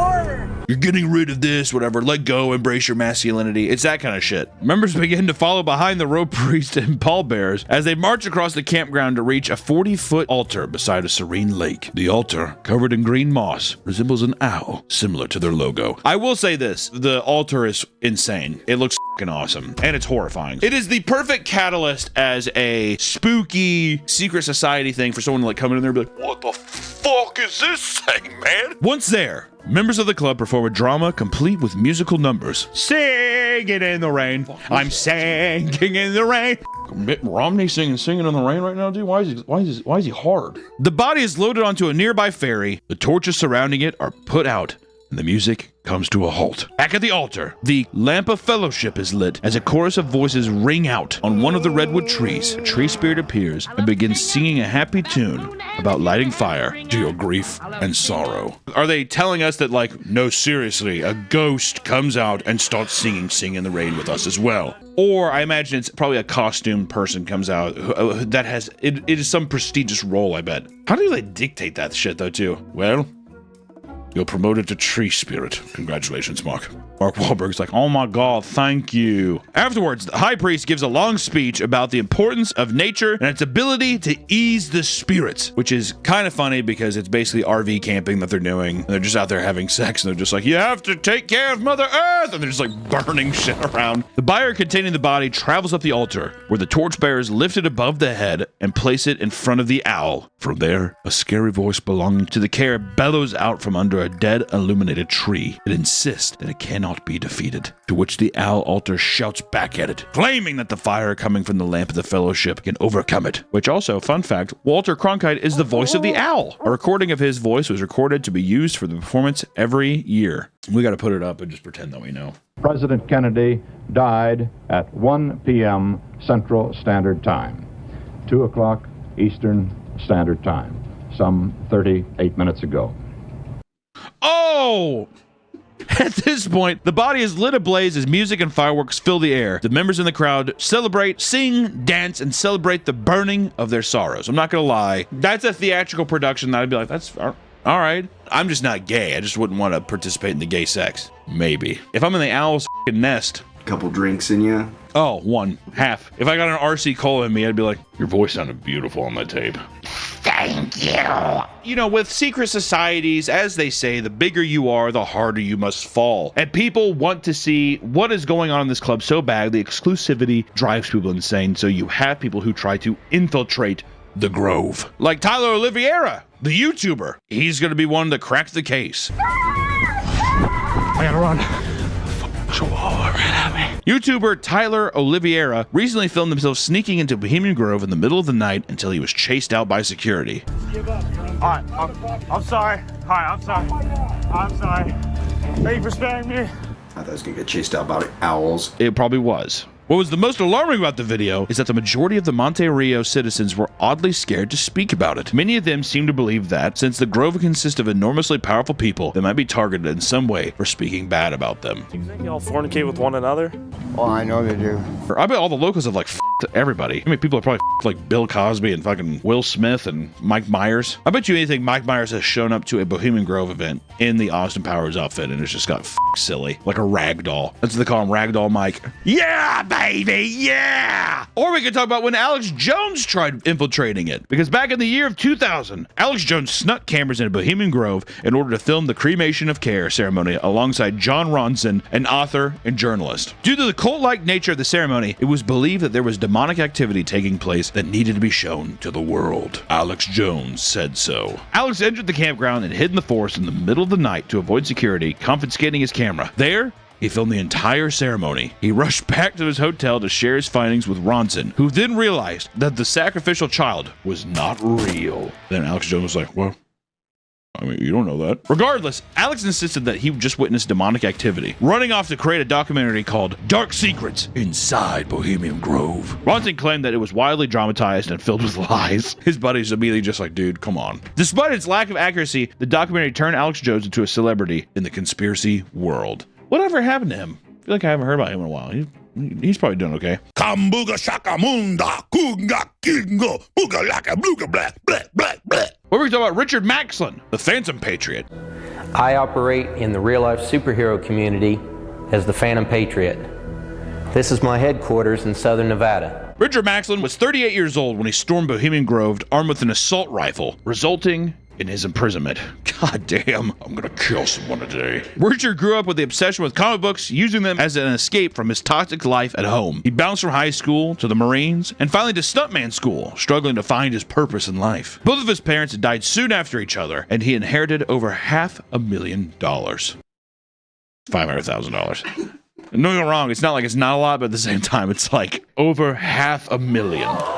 [SPEAKER 1] you're getting rid of this, whatever, let go, embrace your masculinity. It's that kind of shit. Members begin to follow behind the rope priest and pallbearers as they march across the campground to reach a 40-foot altar beside a serene lake. The altar, covered in green moss, resembles an owl, similar to their logo. I will say this, the altar is insane. It looks fucking awesome, and it's horrifying. It is the perfect catalyst as a spooky secret society thing for someone to like come in there and be like, what the fuck is this thing, man? Once there, members of the club perform a drama complete with musical numbers. Singing in the rain. I'm singing in the rain. Mitt Romney singing in the rain right now, dude. Why is he hard? The body is loaded onto a nearby ferry. The torches surrounding it are put out, and the music comes to a halt. Back at the altar, the lamp of fellowship is lit as a chorus of voices ring out on one of the redwood trees. A tree spirit appears and begins singing a happy tune about lighting fire to your grief and sorrow. Are they telling us that, like, no, seriously, a ghost comes out and starts singing Sing in the Rain with us as well? Or I imagine it's probably a costumed person comes out that has, it is some prestigious role, I bet. How do they dictate that shit, though, too? Well, you're promoted to tree spirit. Congratulations, Mark. Mark Wahlberg's like, oh my God, thank you. Afterwards, the high priest gives a long speech about the importance of nature and its ability to ease the spirits, which is kind of funny because it's basically RV camping that they're doing. And they're just out there having sex and they're just like, you have to take care of Mother Earth. And they're just like burning shit around. The bier containing the body travels up the altar where the torchbearers lift it above the head and place it in front of the owl. From there, a scary voice belonging to the care bellows out from under a dead illuminated tree. It insists that it cannot be defeated, to which the owl altar shouts back at it, claiming that the fire coming from the lamp of the fellowship can overcome it. Which also, fun fact, Walter Cronkite is the voice of the owl. A recording of his voice was recorded to be used for the performance every year. We got to put it up and just pretend that we know.
[SPEAKER 11] President Kennedy died at 1 p.m. Central Standard Time, 2 o'clock Eastern Standard Time, some 38 minutes ago.
[SPEAKER 1] Oh! At this point, the body is lit ablaze as music and fireworks fill the air. The members in the crowd celebrate, sing, dance, and celebrate the burning of their sorrows. I'm not gonna lie. That's a theatrical production that I'd be like, that's all right. I'm just not gay. I just wouldn't want to participate in the gay sex. Maybe. If I'm in the owl's nest.
[SPEAKER 8] Couple drinks in you.
[SPEAKER 1] Oh, one. Half. If I got an RC Cola in me, I'd be like, your voice sounded beautiful on that tape. Thank you. You know, with secret societies, as they say, the bigger you are, the harder you must fall. And people want to see what is going on in this club so bad. The exclusivity drives people insane. So you have people who try to infiltrate the Grove. Like Tyler Oliveira, the YouTuber. He's going to be one to crack the case. I gotta run. YouTuber Tyler Oliveira recently filmed himself sneaking into Bohemian Grove in the middle of the night until he was chased out by security.
[SPEAKER 7] Alright, I'm sorry. Hi, I'm sorry. I'm sorry. Thank you for sparing me.
[SPEAKER 8] I thought I was gonna get chased out by owls.
[SPEAKER 1] It probably was. What was the most alarming about the video is that the majority of the Monte Rio citizens were oddly scared to speak about it. Many of them seem to believe that, since the Grove consists of enormously powerful people, they might be targeted in some way for speaking bad about them.
[SPEAKER 12] Do you think y'all fornicate with one another?
[SPEAKER 2] Oh, I know they do.
[SPEAKER 1] I bet all the locals have like f***ed everybody. I mean, people are probably f***ed like Bill Cosby and fucking Will Smith and Mike Myers. I bet you anything Mike Myers has shown up to a Bohemian Grove event in the Austin Powers outfit and it's just got f***ed silly, like a rag doll. That's what they call him, ragdoll Mike. Yeah, baby, yeah! Or we could talk about when Alex Jones tried infiltrating it. Because back in the year of 2000, Alex Jones snuck cameras into Bohemian Grove in order to film the cremation of care ceremony alongside John Ronson, an author and journalist. Due to the cult-like nature of the ceremony, it was believed that there was demonic activity taking place that needed to be shown to the world. Alex Jones said so. Alex entered the campground and hid in the forest in the middle of the night to avoid security, confiscating his camera. There, he filmed the entire ceremony. He rushed back to his hotel to share his findings with Ronson, who then realized that the sacrificial child was not real. Then Alex Jones was like, well, I mean, you don't know that. Regardless, Alex insisted that he just witnessed demonic activity, running off to create a documentary called Dark Secrets Inside Bohemian Grove. Ronson claimed that it was wildly dramatized and filled with lies. His buddies immediately just like, dude, come on. Despite its lack of accuracy, the documentary turned Alex Jones into a celebrity in the conspiracy world. Whatever happened to him? I feel like I haven't heard about him in a while. He's probably doing okay.
[SPEAKER 10] Kambuga shakamunda kunga kingo buga laka bluga black black black black.
[SPEAKER 1] What were we talking about? Richard Maxlin, the Phantom Patriot.
[SPEAKER 13] I operate in the real-life superhero community as the Phantom Patriot. This is my headquarters in Southern Nevada.
[SPEAKER 1] Richard Maxlin was 38 years old when he stormed Bohemian Grove armed with an assault rifle, resulting in his imprisonment. God damn, I'm gonna kill someone today. Richard grew up with the obsession with comic books, using them as an escape from his toxic life at home. He bounced from high school to the Marines and finally to stuntman school, struggling to find his purpose in life. Both of his parents had died soon after each other, and he inherited over $500,000. $500,000. Don't get me wrong, it's not like it's not a lot, but at the same time, it's like over $500,000.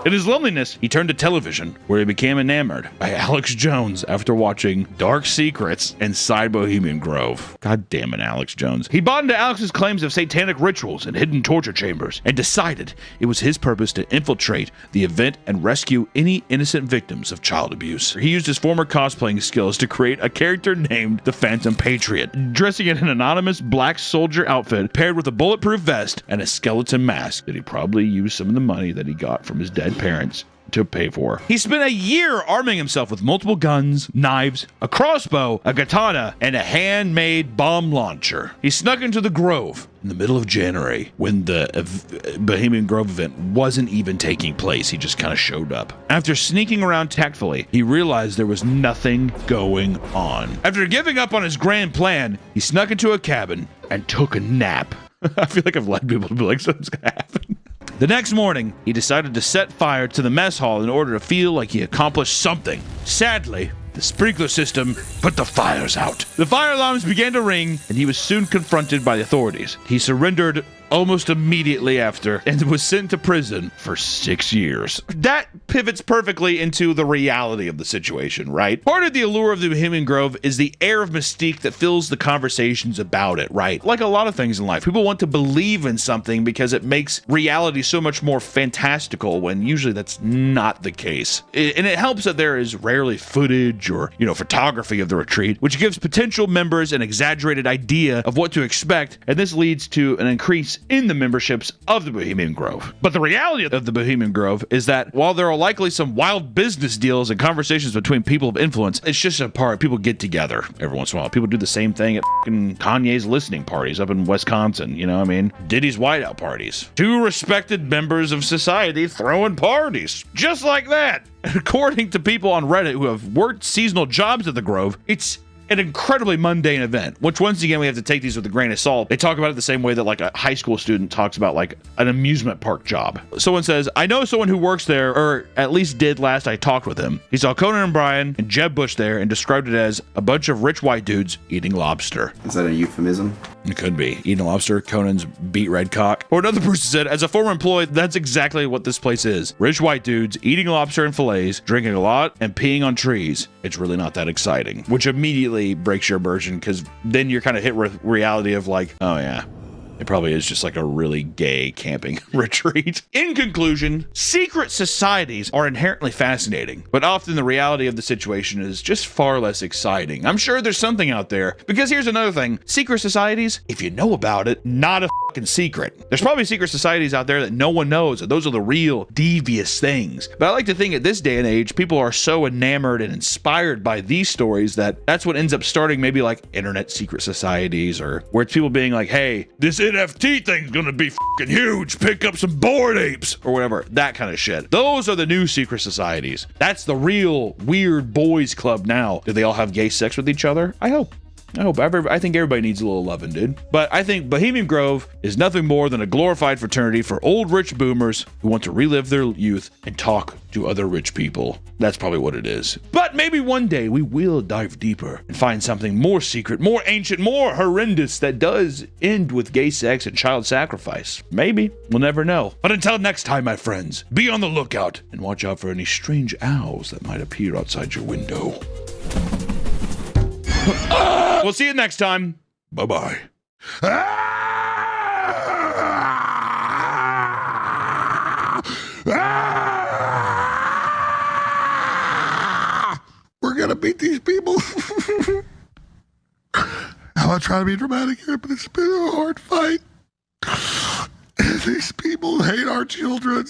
[SPEAKER 1] In his loneliness, he turned to television, where he became enamored by Alex Jones after watching Dark Secrets inside Bohemian Grove. God damn it, Alex Jones. He bought into Alex's claims of satanic rituals and hidden torture chambers, and decided it was his purpose to infiltrate the event and rescue any innocent victims of child abuse. He used his former cosplaying skills to create a character named the Phantom Patriot, dressing in an anonymous black soldier outfit paired with a bulletproof vest and a skeleton mask that he probably used some of the money that he got from his dead parents to pay for. He spent a year arming himself with multiple guns, knives, a crossbow, a katana, and a handmade bomb launcher. He snuck into the Grove in the middle of January when the Bohemian Grove event wasn't even taking place. He just kind of showed up. After sneaking around tactfully, he realized there was nothing going on. After giving up on his grand plan, he snuck into a cabin and took a nap. I feel like I've led people to be like, something's gonna happen. The next morning, he decided to set fire to the mess hall in order to feel like he accomplished something. Sadly, the sprinkler system put the fires out. The fire alarms began to ring, and he was soon confronted by the authorities. He surrendered almost immediately after and was sent to prison for 6 years. That pivots perfectly into the reality of the situation, right? Part of the allure of the Bohemian Grove is the air of mystique that fills the conversations about it, right? Like a lot of things in life, people want to believe in something because it makes reality so much more fantastical when usually that's not the case. And it helps that there is rarely footage or, photography of the retreat, which gives potential members an exaggerated idea of what to expect, and this leads to an increase in the memberships of the Bohemian Grove. But the reality of the Bohemian Grove is that while there are likely some wild business deals and conversations between people of influence, it's just a part. People get together every once in a while. People do the same thing at Kanye's listening parties up in Wisconsin, Diddy's whiteout parties. Two respected members of society throwing parties. Just like that. And according to people on Reddit who have worked seasonal jobs at the Grove, it's an incredibly mundane event, which once again, we have to take these with a grain of salt. They talk about it the same way that like a high school student talks about like an amusement park job. Someone says, I know someone who works there, or at least did last I talked with him. He saw Conan O'Brien and Jeb Bush there and described it as a bunch of rich white dudes eating lobster.
[SPEAKER 8] Is that a euphemism?
[SPEAKER 1] It could be. Eating lobster, Conan's beat red cock. Or another person said, as a former employee, that's exactly what this place is. Rich white dudes eating lobster and fillets, drinking a lot, and peeing on trees. It's really not that exciting. Which immediately breaks your immersion, because then you're kind of hit with reality of like, oh yeah, it probably is just like a really gay camping retreat. In conclusion, secret societies are inherently fascinating, but often the reality of the situation is just far less exciting. I'm sure there's something out there, because here's another thing. Secret societies, if you know about it, not a fucking secret. There's probably secret societies out there that no one knows, and those are the real devious things. But I like to think at this day and age, people are so enamored and inspired by these stories that that's what ends up starting maybe like internet secret societies, or where it's people being like, hey, this NFT thing's gonna be fucking huge, pick up some Bored Apes, or whatever, that kind of shit. Those are the new secret societies. That's the real weird boys club now. Do they all have gay sex with each other? I hope. I think everybody needs a little loving, dude. But I think Bohemian Grove is nothing more than a glorified fraternity for old rich boomers who want to relive their youth and talk to other rich people. That's probably what it is. But maybe one day we will dive deeper and find something more secret, more ancient, more horrendous that does end with gay sex and child sacrifice. Maybe. We'll never know. But until next time, my friends, be on the lookout and watch out for any strange owls that might appear outside your window. We'll see you next time. Bye-bye.
[SPEAKER 10] We're gonna beat these people. I'm not trying to be dramatic here, but it's been a hard fight. These people hate our children.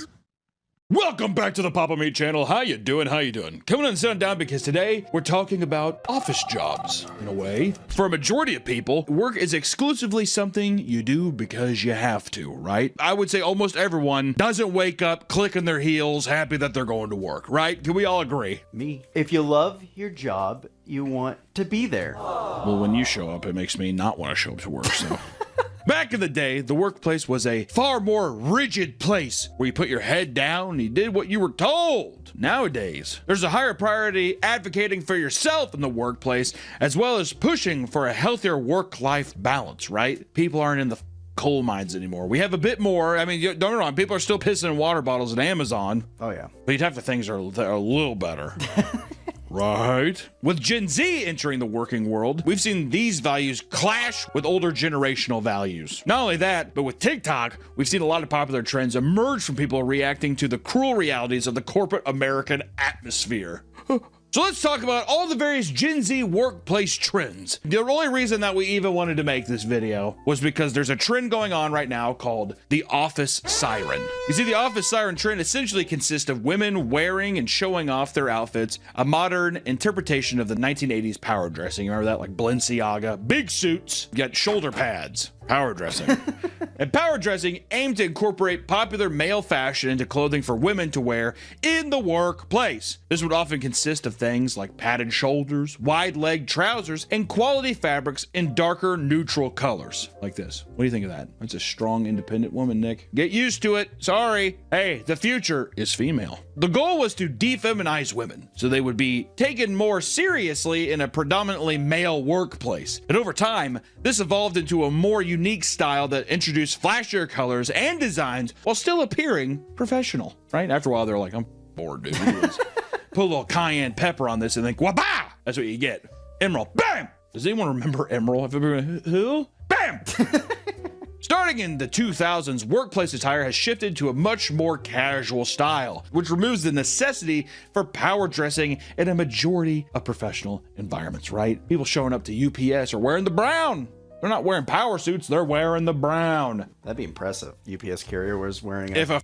[SPEAKER 1] Welcome back to the Papa Meat channel. How you doing? How you doing? Coming on and sitting down because today we're talking about office jobs, in a way. For a majority of people, work is exclusively something you do because you have to, right? I would say almost everyone doesn't wake up clicking their heels, happy that they're going to work, right? Can we all agree?
[SPEAKER 2] Me. If you love your job, you want to be there.
[SPEAKER 1] Well, when you show up, it makes me not want to show up to work, so... Back in the day, the workplace was a far more rigid place where you put your head down and you did what you were told. Nowadays, there's a higher priority advocating for yourself in the workplace, as well as pushing for a healthier work-life balance, right? People aren't in the coal mines anymore. We have a bit more. I mean, don't get me wrong, people are still pissing in water bottles at Amazon.
[SPEAKER 2] Oh, yeah.
[SPEAKER 1] But you'd have to think they're a little better. Right. With Gen Z entering the working world, we've seen these values clash with older generational values. Not only that, but with TikTok, we've seen a lot of popular trends emerge from people reacting to the cruel realities of the corporate American atmosphere. So let's talk about all the various Gen Z workplace trends. The only reason that we even wanted to make this video was because there's a trend going on right now called the office siren. You see, the office siren trend essentially consists of women wearing and showing off their outfits, a modern interpretation of the 1980s power dressing. You remember that? Like Balenciaga, big suits, you got shoulder pads. Power dressing. And power dressing aimed to incorporate popular male fashion into clothing for women to wear in the workplace. This would often consist of things like padded shoulders, wide-legged trousers, and quality fabrics in darker, neutral colors. Like this. What do you think of that? That's a strong, independent woman, Nick. Get used to it. Sorry. Hey, the future is female. The goal was to defeminize women, so they would be taken more seriously in a predominantly male workplace. And over time, this evolved into a more unique style that introduced flashier colors and designs while still appearing professional, right? After a while, they're like, I'm bored, dude. Put a little cayenne pepper on this and think, wah-bah! That's what you get. Emerald, bam! Does anyone remember Emerald? Who? Bam! Starting in the 2000s, workplace attire has shifted to a much more casual style, which removes the necessity for power dressing in a majority of professional environments, right? People showing up to UPS are wearing the brown. They're not wearing power suits, they're wearing the brown.
[SPEAKER 2] That'd be impressive. UPS carrier was wearing
[SPEAKER 1] If a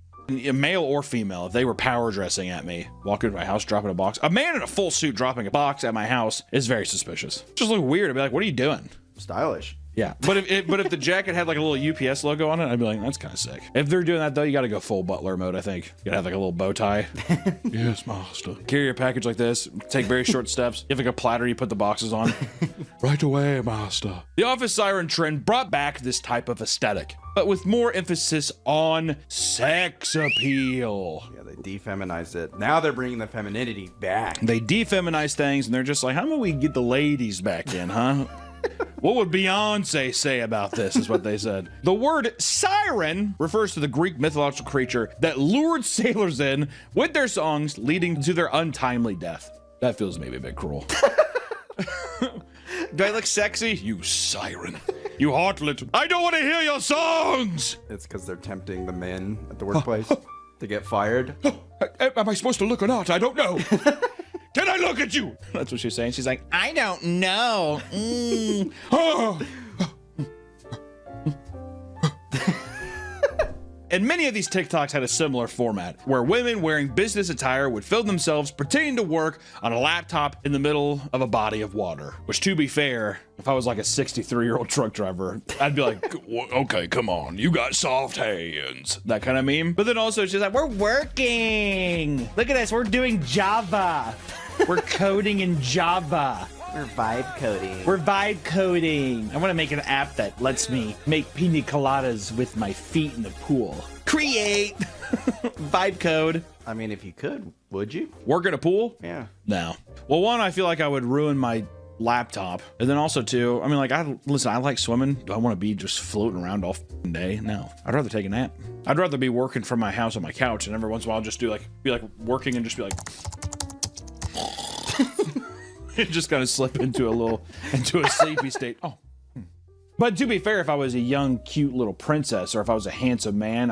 [SPEAKER 1] male or female, if they were power dressing at me, walking into my house, dropping a box, a man in a full suit dropping a box at my house is very suspicious. Just look weird. I'd be like, what are you doing?
[SPEAKER 2] Stylish.
[SPEAKER 1] Yeah, but if the jacket had like a little UPS logo on it, I'd be like, that's kind of sick. If they're doing that though, you got to go full butler mode. I think you gotta have like a little bow tie. Yes, master. Carry your package like this. Take very short steps. You have like a platter. You put the boxes on. Right away, master. The office siren trend brought back this type of aesthetic, but with more emphasis on sex appeal.
[SPEAKER 2] Yeah, they defeminized it. Now they're bringing the femininity back.
[SPEAKER 1] They defeminize things, and they're just like, how about we get the ladies back in, huh? What would Beyonce say about this, is what they said. The word siren refers to the Greek mythological creature that lured sailors in with their songs, leading to their untimely death. That feels maybe a bit cruel. Do I look sexy? You siren. You harlot. I don't want to hear your songs!
[SPEAKER 2] It's because they're tempting the men at the workplace to get fired.
[SPEAKER 1] Am I supposed to look or not? I don't know. Can I look at you? That's what she's saying. She's like, I don't know. And many of these TikToks had a similar format, where women wearing business attire would film themselves pretending to work on a laptop in the middle of a body of water. Which, to be fair, if I was like a 63-year-old truck driver, I'd be like, okay, come on, you got soft hands. That kind of meme. But then also she's like, we're working. Look at us, we're doing Java. We're coding in Java.
[SPEAKER 2] We're vibe coding.
[SPEAKER 1] We're vibe coding. I want to make an app that lets me make pina coladas with my feet in the pool. Create. Vibe code.
[SPEAKER 2] I mean, if you could, would you?
[SPEAKER 1] Work at a pool?
[SPEAKER 2] Yeah.
[SPEAKER 1] No. Well, one, I feel like I would ruin my laptop. And then also two, I mean, like, I like swimming. Do I want to be just floating around all day? No. I'd rather take a nap. I'd rather be working from my house on my couch, and every once in a while just be like working and just be like just kind of slip into a sleepy state. Oh. But to be fair, if I was a young, cute little princess, or if I was a handsome man,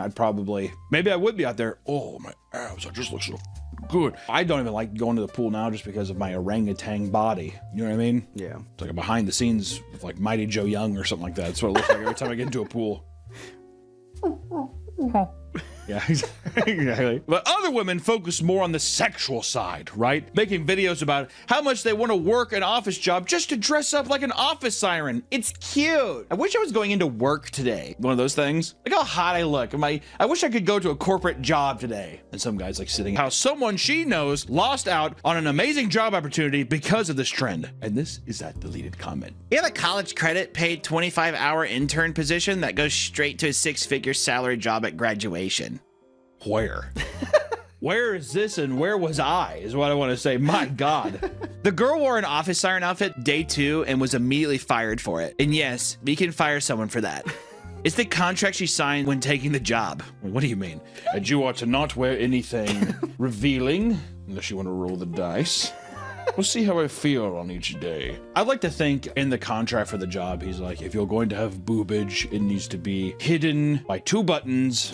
[SPEAKER 1] maybe I would be out there. Oh, my abs, I just look so good. I don't even like going to the pool now just because of my orangutan body. You know what I mean?
[SPEAKER 2] Yeah.
[SPEAKER 1] It's like a behind the scenes with like Mighty Joe Young or something like that. That's what it looks like every time I get into a pool. Yeah, exactly. But other women focus more on the sexual side, right? Making videos about how much they want to work an office job just to dress up like an office siren. It's cute. I wish I was going into work today. One of those things. Look how hot I look. I wish I could go to a corporate job today. And some guy's like sitting how someone she knows lost out on an amazing job opportunity because of this trend. And this is that deleted comment.
[SPEAKER 14] You have a college credit paid 25-hour intern position that goes straight to a 6-figure salary job at graduation.
[SPEAKER 1] Where? Where is this and where was I, is what I want to say. My God.
[SPEAKER 14] The girl wore an office siren outfit day 2 and was immediately fired for it. And yes, we can fire someone for that. It's the contract she signed when taking the job.
[SPEAKER 1] What do you mean? And you are to not wear anything revealing, unless you want to roll the dice. We'll see how I feel on each day. I'd like to think in the contract for the job, he's like, if you're going to have boobage, it needs to be hidden by 2 buttons.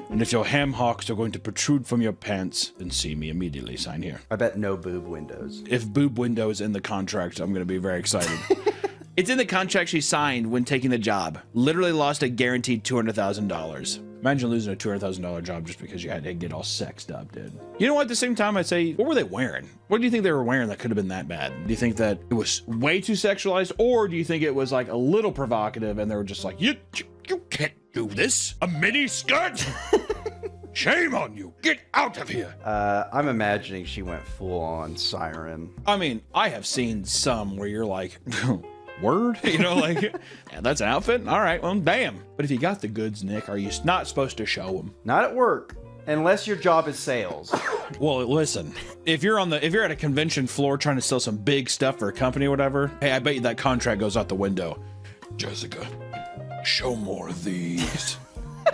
[SPEAKER 1] And if your ham hocks are going to protrude from your pants, then see me immediately. Sign here.
[SPEAKER 2] I bet no boob windows.
[SPEAKER 1] If boob window is in the contract, I'm going to be very excited.
[SPEAKER 14] It's in the contract she signed when taking the job. Literally lost a guaranteed $200,000.
[SPEAKER 1] Imagine losing a $200,000 job just because you had to get all sexed up, dude. You know what? At the same time, I'd say, what were they wearing? What do you think they were wearing that could have been that bad? Do you think that it was way too sexualized, or do you think it was like a little provocative and they were just like, you can't do this? A mini skirt? Shame on you. Get out of here.
[SPEAKER 2] I'm imagining she went full on siren.
[SPEAKER 1] I mean, I have seen some where you're like, word? You know, like, yeah, that's an outfit? All right, well, damn. But if you got the goods, Nick, are you not supposed to show them?
[SPEAKER 2] Not at work, unless your job is sales.
[SPEAKER 1] Well, listen, if you're at a convention floor trying to sell some big stuff for a company or whatever, hey, I bet you that contract goes out the window. Jessica, show more of these.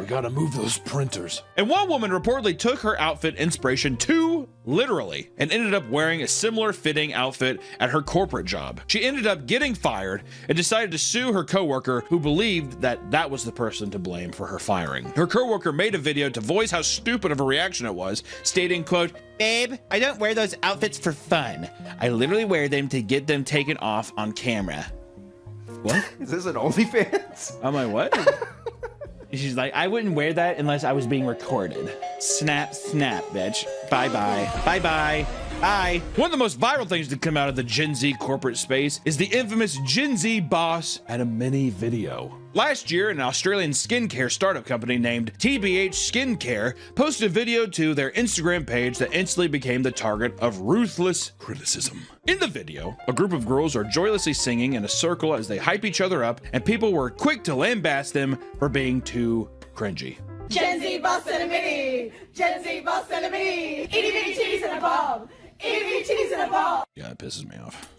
[SPEAKER 1] We gotta move those printers. And one woman reportedly took her outfit inspiration too literally and ended up wearing a similar fitting outfit at her corporate job. She ended up getting fired and decided to sue her coworker, who believed that was the person to blame for her firing. Her coworker made a video to voice how stupid of a reaction it was, stating, quote,
[SPEAKER 14] "Babe, I don't wear those outfits for fun. I literally wear them to get them taken off on camera."
[SPEAKER 1] What?
[SPEAKER 2] Is this an OnlyFans?
[SPEAKER 1] I'm like, what?
[SPEAKER 14] She's like, "I wouldn't wear that unless I was being recorded." Snap, snap, bitch. Bye-bye. Bye-bye. Bye.
[SPEAKER 1] One of the most viral things to come out of the Gen Z corporate space is the infamous Gen Z boss at a mini video. Last year, an Australian skincare startup company named TBH Skincare posted a video to their Instagram page that instantly became the target of ruthless criticism. In the video, a group of girls are joyously singing in a circle as they hype each other up, and people were quick to lambast them for being too cringy.
[SPEAKER 15] Gen Z boss in a mini. Gen Z boss in a mini. Itty bitty titties in a bomb. Itty bitty titties in a bomb.
[SPEAKER 1] Yeah, it pisses me off.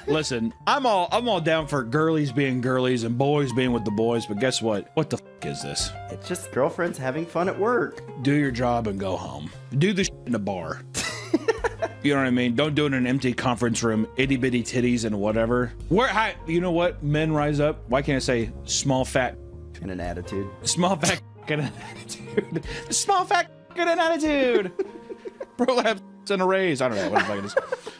[SPEAKER 1] Listen, I'm all down for girlies being girlies and boys being with the boys, but guess what? What the f is this?
[SPEAKER 2] It's just girlfriends having fun at work.
[SPEAKER 1] Do your job and go home. Do this in a bar. You know what I mean? Don't do it in an empty conference room, itty bitty titties and whatever. You know what? Men rise up. Why can't I say small fat
[SPEAKER 2] and an attitude?
[SPEAKER 1] Small fat and an attitude. Small fat and an attitude. Prolapse and a raise. I don't know what the fuck it is.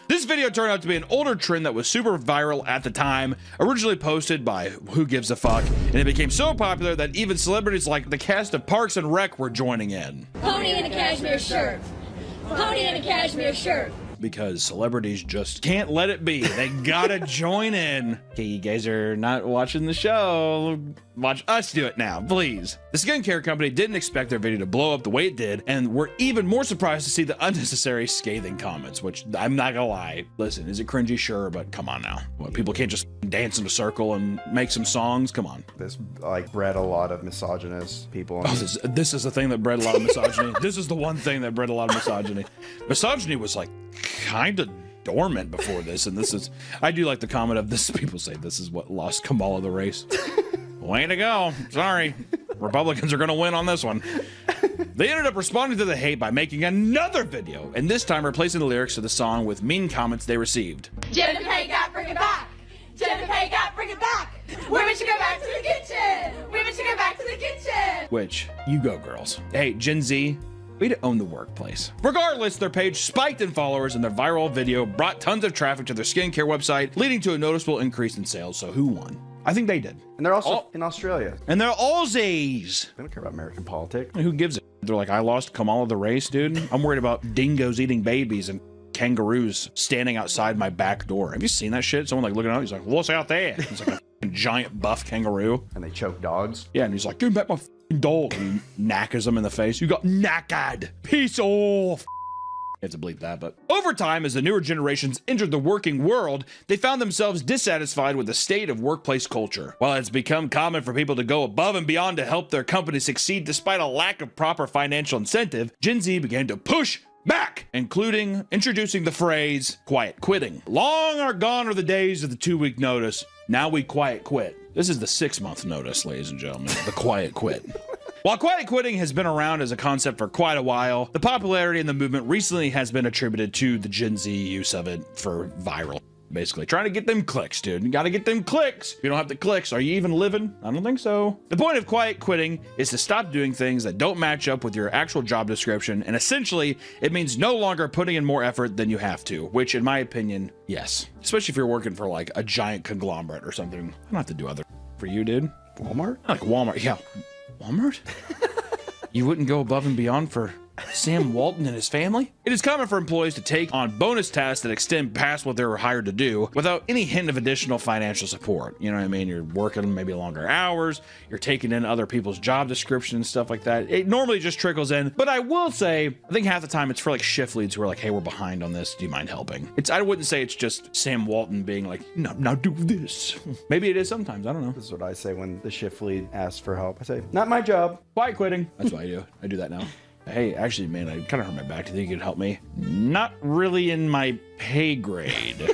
[SPEAKER 1] This video turned out to be an older trend that was super viral at the time, originally posted by Who Gives a Fuck, and it became so popular that even celebrities like the cast of Parks and Rec were joining in.
[SPEAKER 15] Pony in a cashmere shirt. Pony in a cashmere shirt.
[SPEAKER 1] Because celebrities just can't let it be. They gotta join in. Okay, you guys are not watching the show. Watch us do it now, please. The skincare company didn't expect their video to blow up the way it did, and were even more surprised to see the unnecessary scathing comments, which I'm not gonna lie. Listen, is it cringy? Sure, but come on now. What, people can't just dance in a circle and make some songs? Come on.
[SPEAKER 2] This bred a lot of misogynist people.
[SPEAKER 1] Oh, this is the thing that bred a lot of misogyny. This is the one thing that bred a lot of misogyny. Misogyny was like kind of dormant before this, and this is, I do like the comment of this, people say this is what lost Kamala the race. Way to go. Sorry. Republicans are gonna win on this one. They ended up responding to the hate by making another video, and this time replacing the lyrics to the song with mean comments they received.
[SPEAKER 15] Jenna Pay got bring it back. Jenna Pay got bring it back. Women should go back to the kitchen. Women should go back to the kitchen.
[SPEAKER 1] Which, you go girls. Hey, Gen Z, way to own the workplace. Regardless, their page spiked in followers, and their viral video brought tons of traffic to their skincare website, leading to a noticeable increase in sales. So who won? I think they did.
[SPEAKER 2] And they're also in Australia.
[SPEAKER 1] And they're Aussies.
[SPEAKER 2] They don't care about American politics.
[SPEAKER 1] Who gives a They're like, I lost Kamala the race, dude. I'm worried about dingoes eating babies and kangaroos standing outside my back door. Have you seen that shit? Someone like looking out, he's like, what's out there? He's like a giant buff kangaroo.
[SPEAKER 2] And they choke dogs.
[SPEAKER 1] Yeah, and he's like, give me back my dog. And he knackers him in the face. You got knackered. Peace off. You have to bleep that, but over time, as the newer generations entered the working world, they found themselves dissatisfied with the state of workplace culture. While it's become common for people to go above and beyond to help their company succeed despite a lack of proper financial incentive, Gen Z began to push back, including introducing the phrase quiet quitting. Long are gone are the days of the 2-week notice. Now we quiet quit. This is the 6-month notice, ladies and gentlemen, the quiet quit. While quiet quitting has been around as a concept for quite a while, the popularity in the movement recently has been attributed to the Gen Z use of it for viral. Basically, trying to get them clicks, dude. You gotta get them clicks. If you don't have the clicks, are you even living? I don't think so. The point of quiet quitting is to stop doing things that don't match up with your actual job description, and essentially, it means no longer putting in more effort than you have to, which in my opinion, yes. Especially if you're working for like a giant conglomerate or something. I don't have to do other for you, dude.
[SPEAKER 2] Walmart?
[SPEAKER 1] Like Walmart, yeah. Walmart? You wouldn't go above and beyond for Sam Walton and his family? It is common for employees to take on bonus tasks that extend past what they were hired to do without any hint of additional financial support. You know what I mean? You're working maybe longer hours, you're taking in other people's job descriptions and stuff like that. It normally just trickles in, but I will say, I think half the time it's for like shift leads who are like, hey, we're behind on this, do you mind helping? I wouldn't say it's just Sam Walton being like, no, now do this. Maybe it is sometimes, I don't know.
[SPEAKER 2] This is what I say when the shift lead asks for help. I say, not my job.
[SPEAKER 1] Quiet quitting. That's what I do. I do that now. Hey, actually, man, I kind of hurt my back. Do you think you could help me? Not really in my pay grade.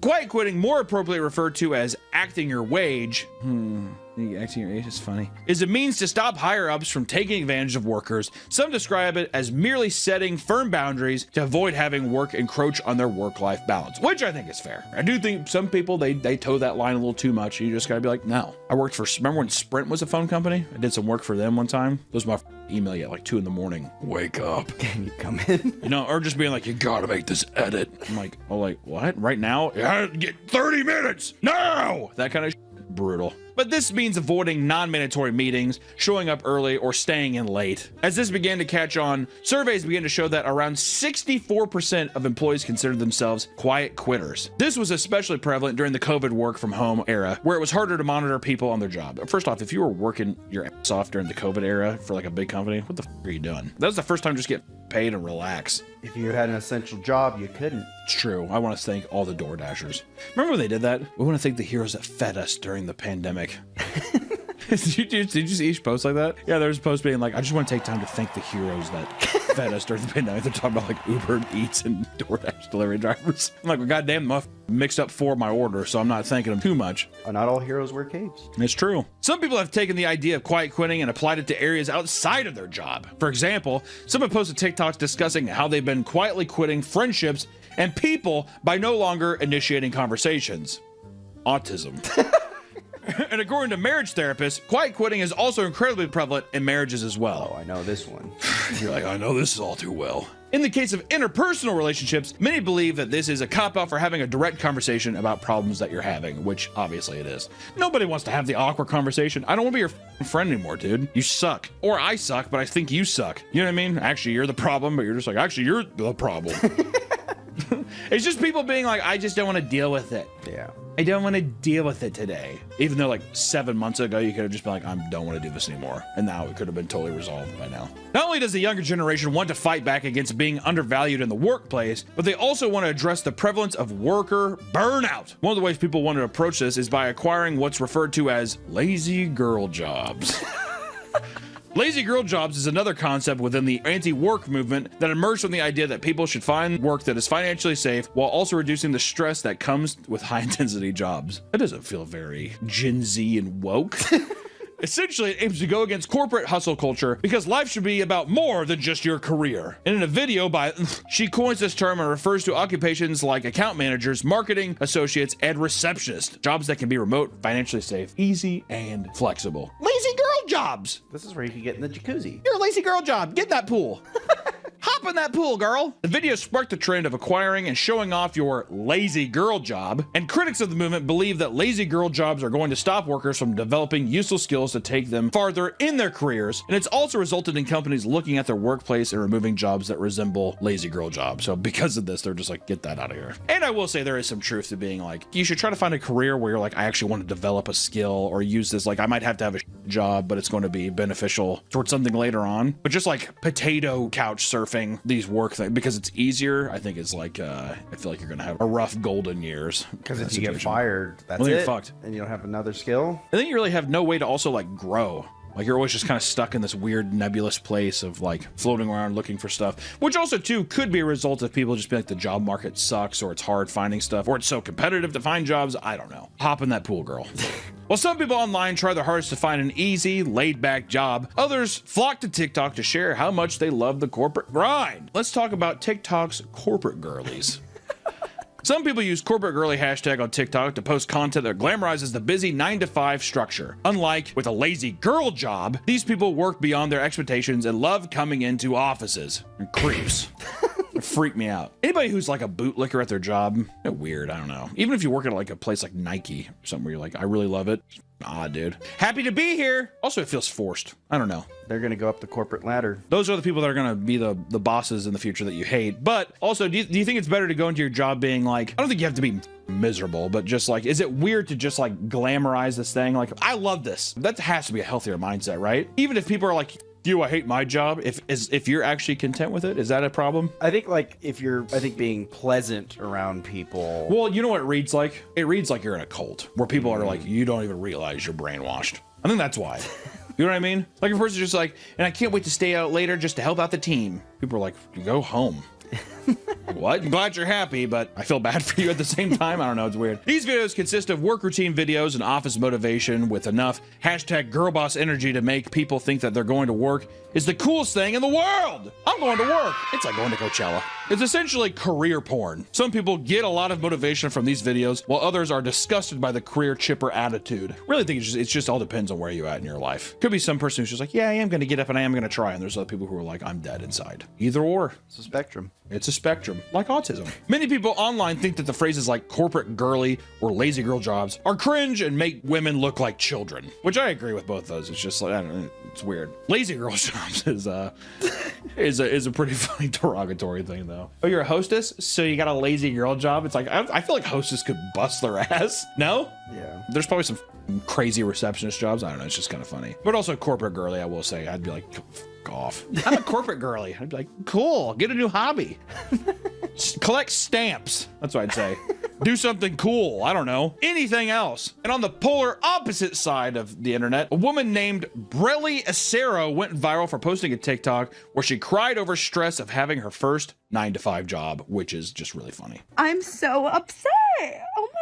[SPEAKER 1] Quiet quitting, more appropriately referred to as acting your wage. Acting your age is funny. Is a means to stop higher ups from taking advantage of workers. Some describe it as merely setting firm boundaries to avoid having work encroach on their work-life balance, which I think is fair. I do think some people, they toe that line a little too much. You just gotta be like, no. I worked for, remember when Sprint was a phone company? I did some work for them one time. Those my email you at like 2 a.m. Wake up.
[SPEAKER 2] Can you come in?
[SPEAKER 1] You know, or just being like, you gotta make this edit. I'm like, oh, like, what? Right now? Yeah, get 30 minutes! No! That kind of brutal. But this means avoiding non-mandatory meetings, showing up early, or staying in late. As this began to catch on, surveys began to show that around 64% of employees considered themselves quiet quitters. This was especially prevalent during the COVID work from home era, where it was harder to monitor people on their job. First off, if you were working your ass off during the COVID era for like a big company, what the f are you doing? That was the first time to just get paid and relax.
[SPEAKER 2] If you had an essential job, you couldn't.
[SPEAKER 1] It's true. I want to thank all the DoorDashers. Remember when they did that? We want to thank the heroes that fed us during the pandemic. Did you see each post like that? Yeah, there's a post being like, I just want to take time to thank the heroes that fed us during the pandemic. They're talking about like Uber Eats and DoorDash delivery drivers. I'm like, well, goddamn, I mixed up 4 of my order, so I'm not thanking them too much.
[SPEAKER 2] Not all heroes wear capes.
[SPEAKER 1] It's true. Some people have taken the idea of quiet quitting and applied it to areas outside of their job. For example, some have posted TikToks discussing how they've been quietly quitting friendships and people by no longer initiating conversations. Autism. And according to marriage therapists, quiet quitting is also incredibly prevalent in marriages as well.
[SPEAKER 2] Oh, I know this one.
[SPEAKER 1] You're like, I know this is all too well. In the case of interpersonal relationships, many believe that this is a cop-out for having a direct conversation about problems that you're having, which obviously it is. Nobody wants to have the awkward conversation. I don't want to be your friend anymore, dude. You suck. Or I suck, but I think you suck. You know what I mean? Actually, you're the problem, but you're just like, actually, you're the problem. It's just people being like, I just don't want to deal with it.
[SPEAKER 2] Yeah.
[SPEAKER 1] I don't want to deal with it today. Even though like 7 months ago, you could have just been like, I don't want to do this anymore. And now it could have been totally resolved by now. Not only does the younger generation want to fight back against being undervalued in the workplace, but they also want to address the prevalence of worker burnout. One of the ways people want to approach this is by acquiring what's referred to as lazy girl jobs. Lazy girl jobs is another concept within the anti-work movement that emerged from the idea that people should find work that is financially safe while also reducing the stress that comes with high-intensity jobs. That doesn't feel very Gen Z and woke. Essentially, it aims to go against corporate hustle culture because life should be about more than just your career. And in a video she coins this term and refers to occupations like account managers, marketing associates, and receptionists. Jobs that can be remote, financially safe, easy, and flexible. Lazy girl jobs!
[SPEAKER 2] This is where you can get in the jacuzzi.
[SPEAKER 1] You're a lazy girl job. Get in that pool. Hop in that pool, girl. The video sparked the trend of acquiring and showing off your lazy girl job, and critics of the movement believe that lazy girl jobs are going to stop workers from developing useful skills to take them farther in their careers, and it's also resulted in companies looking at their workplace and removing jobs that resemble lazy girl jobs. So because of this, they're just like, get that out of here. And I will say there is some truth to being like, you should try to find a career where you're like, I actually want to develop a skill or use this. Like, I might have to have a job, but it's going to be beneficial towards something later on. But just like potato couch surfing these work things because it's easier, I think it's like, I feel like you're going to have a rough golden years.
[SPEAKER 2] Because if you get fired, that's
[SPEAKER 1] well,
[SPEAKER 2] it.
[SPEAKER 1] you're fucked.
[SPEAKER 2] And you don't have another skill.
[SPEAKER 1] I think you really have no way to also like grow. Like you're always just kind of stuck in this weird nebulous place of like floating around looking for stuff, which also too could be a result of people just being like the job market sucks or it's hard finding stuff or it's so competitive to find jobs. I don't know. Hop in that pool, girl. While some people online try their hardest to find an easy, laid-back job, others flock to TikTok to share how much they love the corporate grind. Let's talk about TikTok's corporate girlies. Some people use corporate girly hashtag on TikTok to post content that glamorizes the busy 9-to-5 structure. Unlike with a lazy girl job, these people work beyond their expectations and love coming into offices. And creeps. It freak me out. Anybody who's like a bootlicker at their job, weird, I don't know. Even if you work at like a place like Nike or something where you're like, I really love it. Ah, dude. Happy to be here. Also, it feels forced. I don't know.
[SPEAKER 2] They're going to go up the corporate ladder.
[SPEAKER 1] Those are the people that are going to be the bosses in the future that you hate. But also, do you think it's better to go into your job being like, I don't think you have to be miserable, but just like, is it weird to just like glamorize this thing? Like, I love this. That has to be a healthier mindset, right? Even if people are like, I hate my job. If you're actually content with it, is that a problem?
[SPEAKER 2] I think like if you're, being pleasant around people.
[SPEAKER 1] Well, you know what it reads like? It reads like you're in a cult where people are like, you don't even realize you're brainwashed. I think that's why. You know what I mean? Like a person's just like, and I can't wait to stay out later just to help out the team. People are like, go home. What? I'm glad you're happy, but I feel bad for you at the same time. I don't know. It's weird. These videos consist of work routine videos and office motivation with enough hashtag girlboss energy to make people think that they're going to work is the coolest thing in the world. I'm going to work. It's like going to Coachella. It's essentially career porn. Some people get a lot of motivation from these videos, while others are disgusted by the career chipper attitude. Really think it just all depends on where you're at in your life. Could be some person who's just like, yeah, I am going to get up and I am going to try. And there's other people who are like, I'm dead inside. Either or.
[SPEAKER 2] It's a spectrum.
[SPEAKER 1] It's a spectrum, like autism. Many people online think that the phrases like corporate girly or lazy girl jobs are cringe and make women look like children, which I agree with both those. It's just like, I don't know, it's weird. Lazy girl jobs is a pretty funny derogatory thing though. Oh, you're a hostess, so you got a lazy girl job? It's like, I feel like hostess could bust their ass. No?
[SPEAKER 2] Yeah.
[SPEAKER 1] There's probably some crazy receptionist jobs. I don't know. It's just kind of funny. But also corporate girly, I will say, I'd be like, off. I'm a corporate girly. I'd be like, cool, get a new hobby. Collect stamps. That's what I'd say. Do something cool. I don't know. Anything else. And on the polar opposite side of the internet, a woman named Brelly Acero went viral for posting a TikTok where she cried over stress of having her first 9-to-5 job, which is just really funny.
[SPEAKER 16] I'm so upset. Oh my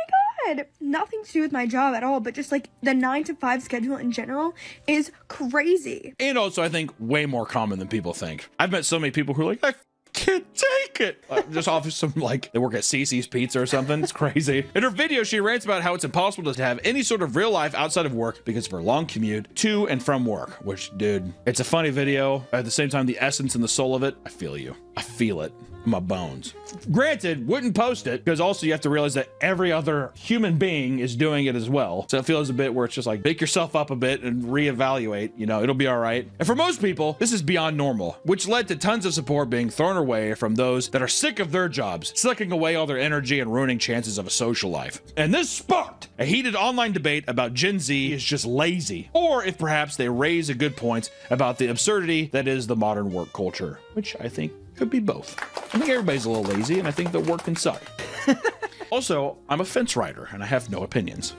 [SPEAKER 16] God. Nothing to do with my job at all, but just like the 9-to-5 schedule in general is crazy.
[SPEAKER 1] And also, I think way more common than people think. I've met so many people who are like, I can't take it. Just off some, like, they work at CC's Pizza or something. It's crazy. In her video, she rants about how it's impossible to have any sort of real life outside of work because of her long commute to and from work, which, dude, it's a funny video. At the same time, the essence and the soul of it, I feel you. I feel it in my bones. Granted, wouldn't post it because also you have to realize that every other human being is doing it as well. So it feels a bit where it's just like, pick yourself up a bit and reevaluate, you know, it'll be all right. And for most people, this is beyond normal, which led to tons of support being thrown away from those that are sick of their jobs, sucking away all their energy and ruining chances of a social life. And this sparked a heated online debate about Gen Z is just lazy, or if perhaps they raise a good point about the absurdity that is the modern work culture, which I think could be both. I think everybody's a little lazy, and I think that work can suck. Also, I'm a fence rider, and I have no opinions.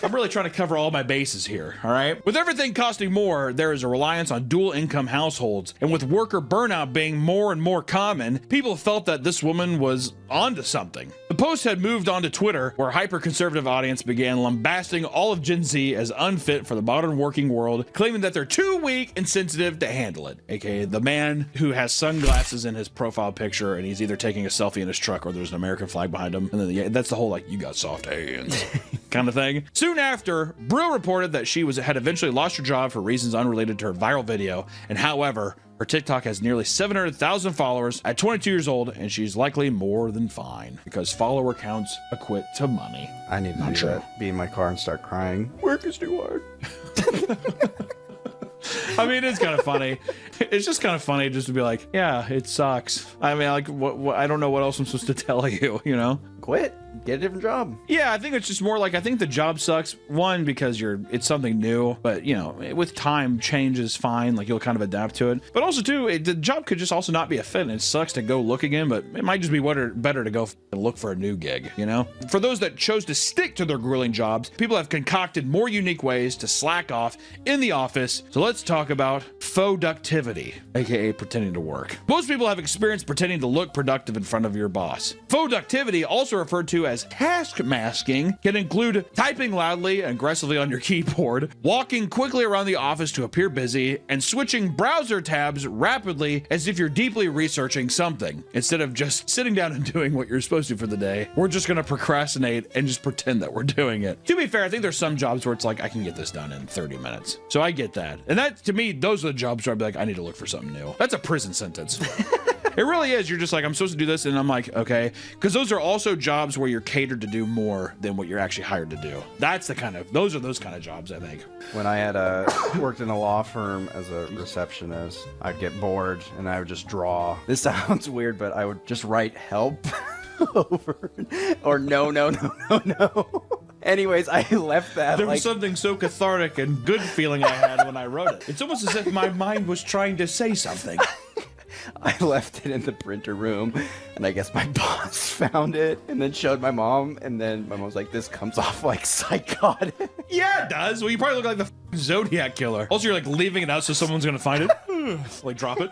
[SPEAKER 1] I'm really trying to cover all my bases here, all right? With everything costing more, there is a reliance on dual income households, and with worker burnout being more and more common, people felt that this woman was onto something. The post had moved on to Twitter, where a hyper-conservative audience began lambasting all of Gen Z as unfit for the modern working world, claiming that they're too weak and sensitive to handle it, aka the man who has sunglasses in his profile picture, and he's either taking a selfie in his truck or there's an American flag behind him, and then that's the whole like, you got soft hands kind of thing. Soon after, Brill reported that she had eventually lost her job for reasons unrelated to her viral video, and however, Her TikTok has nearly 700,000 followers at 22 years old, and she's likely more than fine because follower counts equate to money.
[SPEAKER 2] I need to do that. Be in my car and start crying. Work is too hard.
[SPEAKER 1] I mean, it's kind of funny. It's just kind of funny just to be like, yeah, it sucks. I mean, like, what I don't know what else I'm supposed to tell you, you know?
[SPEAKER 2] Quit. Get a different job.
[SPEAKER 1] Yeah, I think it's just more like, I think the job sucks. One, because it's something new, but you know, with time, change is fine. Like you'll kind of adapt to it. But also too, the job could just also not be a fit, and it sucks to go look again, but it might just be better to go look for a new gig, you know? For those that chose to stick to their grueling jobs, people have concocted more unique ways to slack off in the office. So let's talk about faux-ductivity, aka pretending to work. Most people have experienced pretending to look productive in front of your boss. Faux-ductivity, also referred to as task masking, can include typing loudly and aggressively on your keyboard, walking quickly around the office to appear busy, and switching browser tabs rapidly as if you're deeply researching something. Instead of just sitting down and doing what you're supposed to for the day, we're just gonna procrastinate and just pretend that we're doing it. To be fair, I think there's some jobs where it's like, I can get this done in 30 minutes. So I get that. And that, to me, those are the jobs where I'd be like, I need to look for something new. That's a prison sentence. It really is. You're just like, I'm supposed to do this, and I'm like, okay. Because those are also jobs where you're catered to do more than what you're actually hired to do. Those are those kind of jobs, I think.
[SPEAKER 2] When I had worked in a law firm as a receptionist, I'd get bored and I would just draw. This sounds weird, but I would just write help over or no. Anyways, I left that.
[SPEAKER 1] There was something so cathartic and good feeling I had when I wrote it. It's almost as if my mind was trying to say something.
[SPEAKER 2] I left it in the printer room, and I guess my boss found it and then showed my mom, and then my mom's like, this comes off like psychotic.
[SPEAKER 1] Yeah, it does. Well, you probably look like the Zodiac killer. Also, you're like leaving it out so someone's gonna find it. Like, drop it.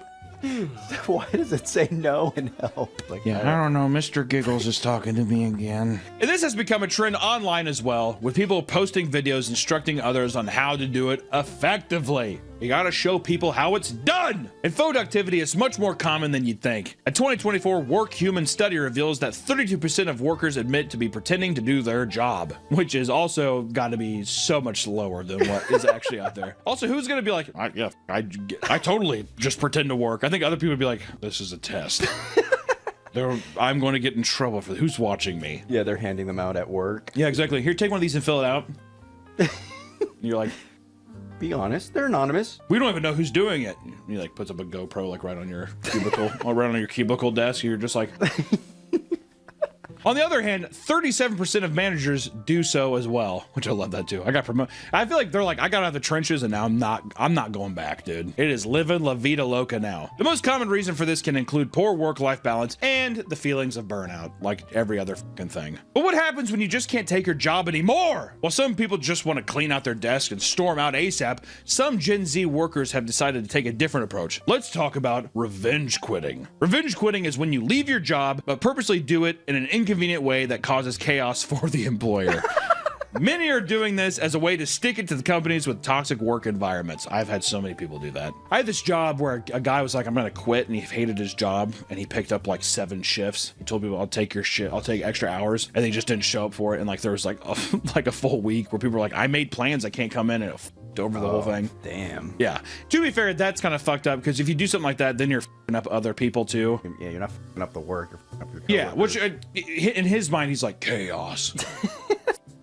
[SPEAKER 2] Why does it say no and help? Like,
[SPEAKER 1] yeah, I don't know. Mr. Giggles is talking to me again. And this has become a trend online as well, with people posting videos instructing others on how to do it effectively. You gotta show people how it's done! And faux-ductivity is much more common than you'd think. A 2024 Work Human study reveals that 32% of workers admit to be pretending to do their job, which is also gotta be so much lower than what is actually out there. Also, who's gonna be like, I totally just pretend to work. I think other people would be like, this is a test. I'm going to get in trouble for who's watching me.
[SPEAKER 2] Yeah, they're handing them out at work.
[SPEAKER 1] Yeah, exactly. Here, take one of these and fill it out. You're like,
[SPEAKER 2] be honest, they're anonymous.
[SPEAKER 1] We don't even know who's doing it. He like puts up a GoPro like right on your cubicle, or right on your cubicle desk. You're just like. On the other hand, 37% of managers do so as well, which I love that too. I got promoted. I feel like they're like, I got out of the trenches and now I'm not going back, dude. It is living la vida loca now. The most common reason for this can include poor work-life balance and the feelings of burnout, like every other fucking thing. But what happens when you just can't take your job anymore? While some people just want to clean out their desk and storm out ASAP, some Gen Z workers have decided to take a different approach. Let's talk about revenge quitting. Revenge quitting is when you leave your job, but purposely do it in an inconvenient way that causes chaos for the employer. Many are doing this as a way to stick it to the companies with toxic work environments. I've had so many people do that. I had this job where a guy was like, I'm gonna quit, and he hated his job, and he picked up like 7 shifts. He told people, I'll take your shit, I'll take extra hours, and they just didn't show up for it. And like there was like a full week where people were like, I made plans, I can't come in, and it f***ed over the whole thing.
[SPEAKER 2] Damn.
[SPEAKER 1] Yeah. To be fair, that's kind of fucked up, because if you do something like that, then you're f***ing up other people too.
[SPEAKER 2] Yeah, you're not f***ing up the work, you're f***ing up your
[SPEAKER 1] yeah,
[SPEAKER 2] coworkers.
[SPEAKER 1] which in his mind, he's like, chaos.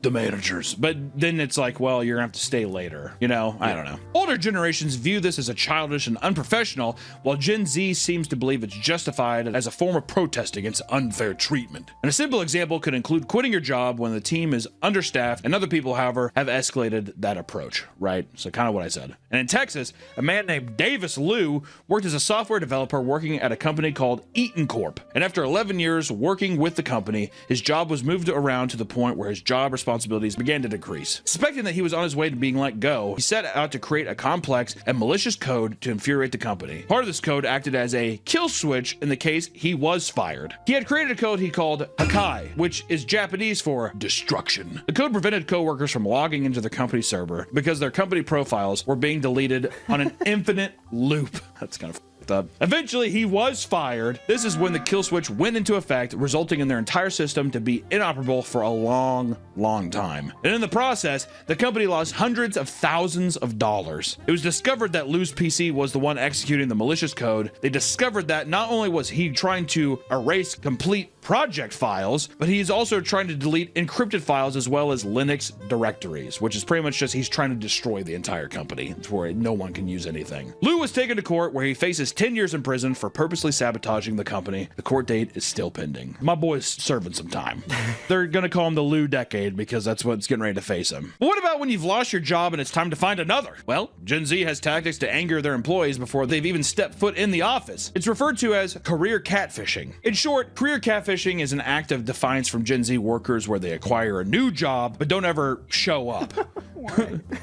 [SPEAKER 1] The managers. But then it's like, well, you're gonna have to stay later. You know, I don't know. Older generations view this as a childish and unprofessional, while Gen Z seems to believe it's justified as a form of protest against unfair treatment. And a simple example could include quitting your job when the team is understaffed, and other people, however, have escalated that approach, right? So kind of what I said. And in Texas, a man named Davis Liu worked as a software developer working at a company called Eaton Corp. And after 11 years working with the company, his job was moved around to the point where his job responsibilities began to decrease. Suspecting that he was on his way to being let go, he set out to create a complex and malicious code to infuriate the company. Part of this code acted as a kill switch in the case he was fired. He had created a code he called Hakai, which is Japanese for destruction. The code prevented coworkers from logging into their company server because their company profiles were being deleted on an infinite loop. That's kind of up. Eventually, he was fired. This is when the kill switch went into effect, resulting in their entire system to be inoperable for a long, long time. And in the process, the company lost hundreds of thousands of dollars. It was discovered that Lou's PC was the one executing the malicious code. They discovered that not only was he trying to erase complete project files, but he's also trying to delete encrypted files as well as Linux directories, which is pretty much just he's trying to destroy the entire company to where no one can use anything. Lou was taken to court where he faces 10 years in prison for purposely sabotaging the company. The court date is still pending. My boy's serving some time. They're gonna call him the Lou decade because that's what's getting ready to face him. But what about when you've lost your job and it's time to find another? Well, Gen Z has tactics to anger their employees before they've even stepped foot in the office. It's referred to as career catfishing. In short, career catfishing is an act of defiance from Gen Z workers where they acquire a new job but don't ever show up.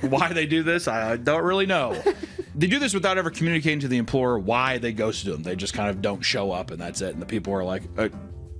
[SPEAKER 1] Why they do this, I don't really know. They do this without ever communicating to the employer why they ghosted them. They just kind of don't show up and that's it. And the people are like,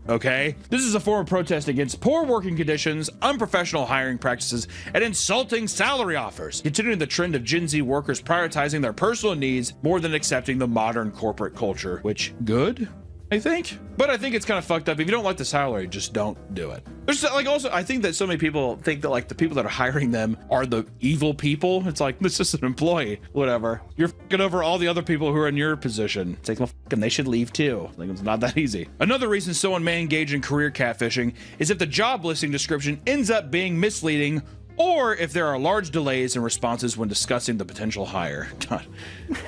[SPEAKER 1] okay. This is a form of protest against poor working conditions, unprofessional hiring practices, and insulting salary offers, continuing the trend of Gen Z workers prioritizing their personal needs more than accepting the modern corporate culture, which good? I think. But I think it's kind of fucked up. If you don't like the salary, just don't do it. There's like also, I think that so many people think that like the people that are hiring them are the evil people. It's like, this is an employee, whatever. You're fucking over all the other people who are in your position. It's like, well, fucking, they should leave too. Like, it's not that easy. Another reason someone may engage in career catfishing is if the job listing description ends up being misleading or if there are large delays in responses when discussing the potential hire. God,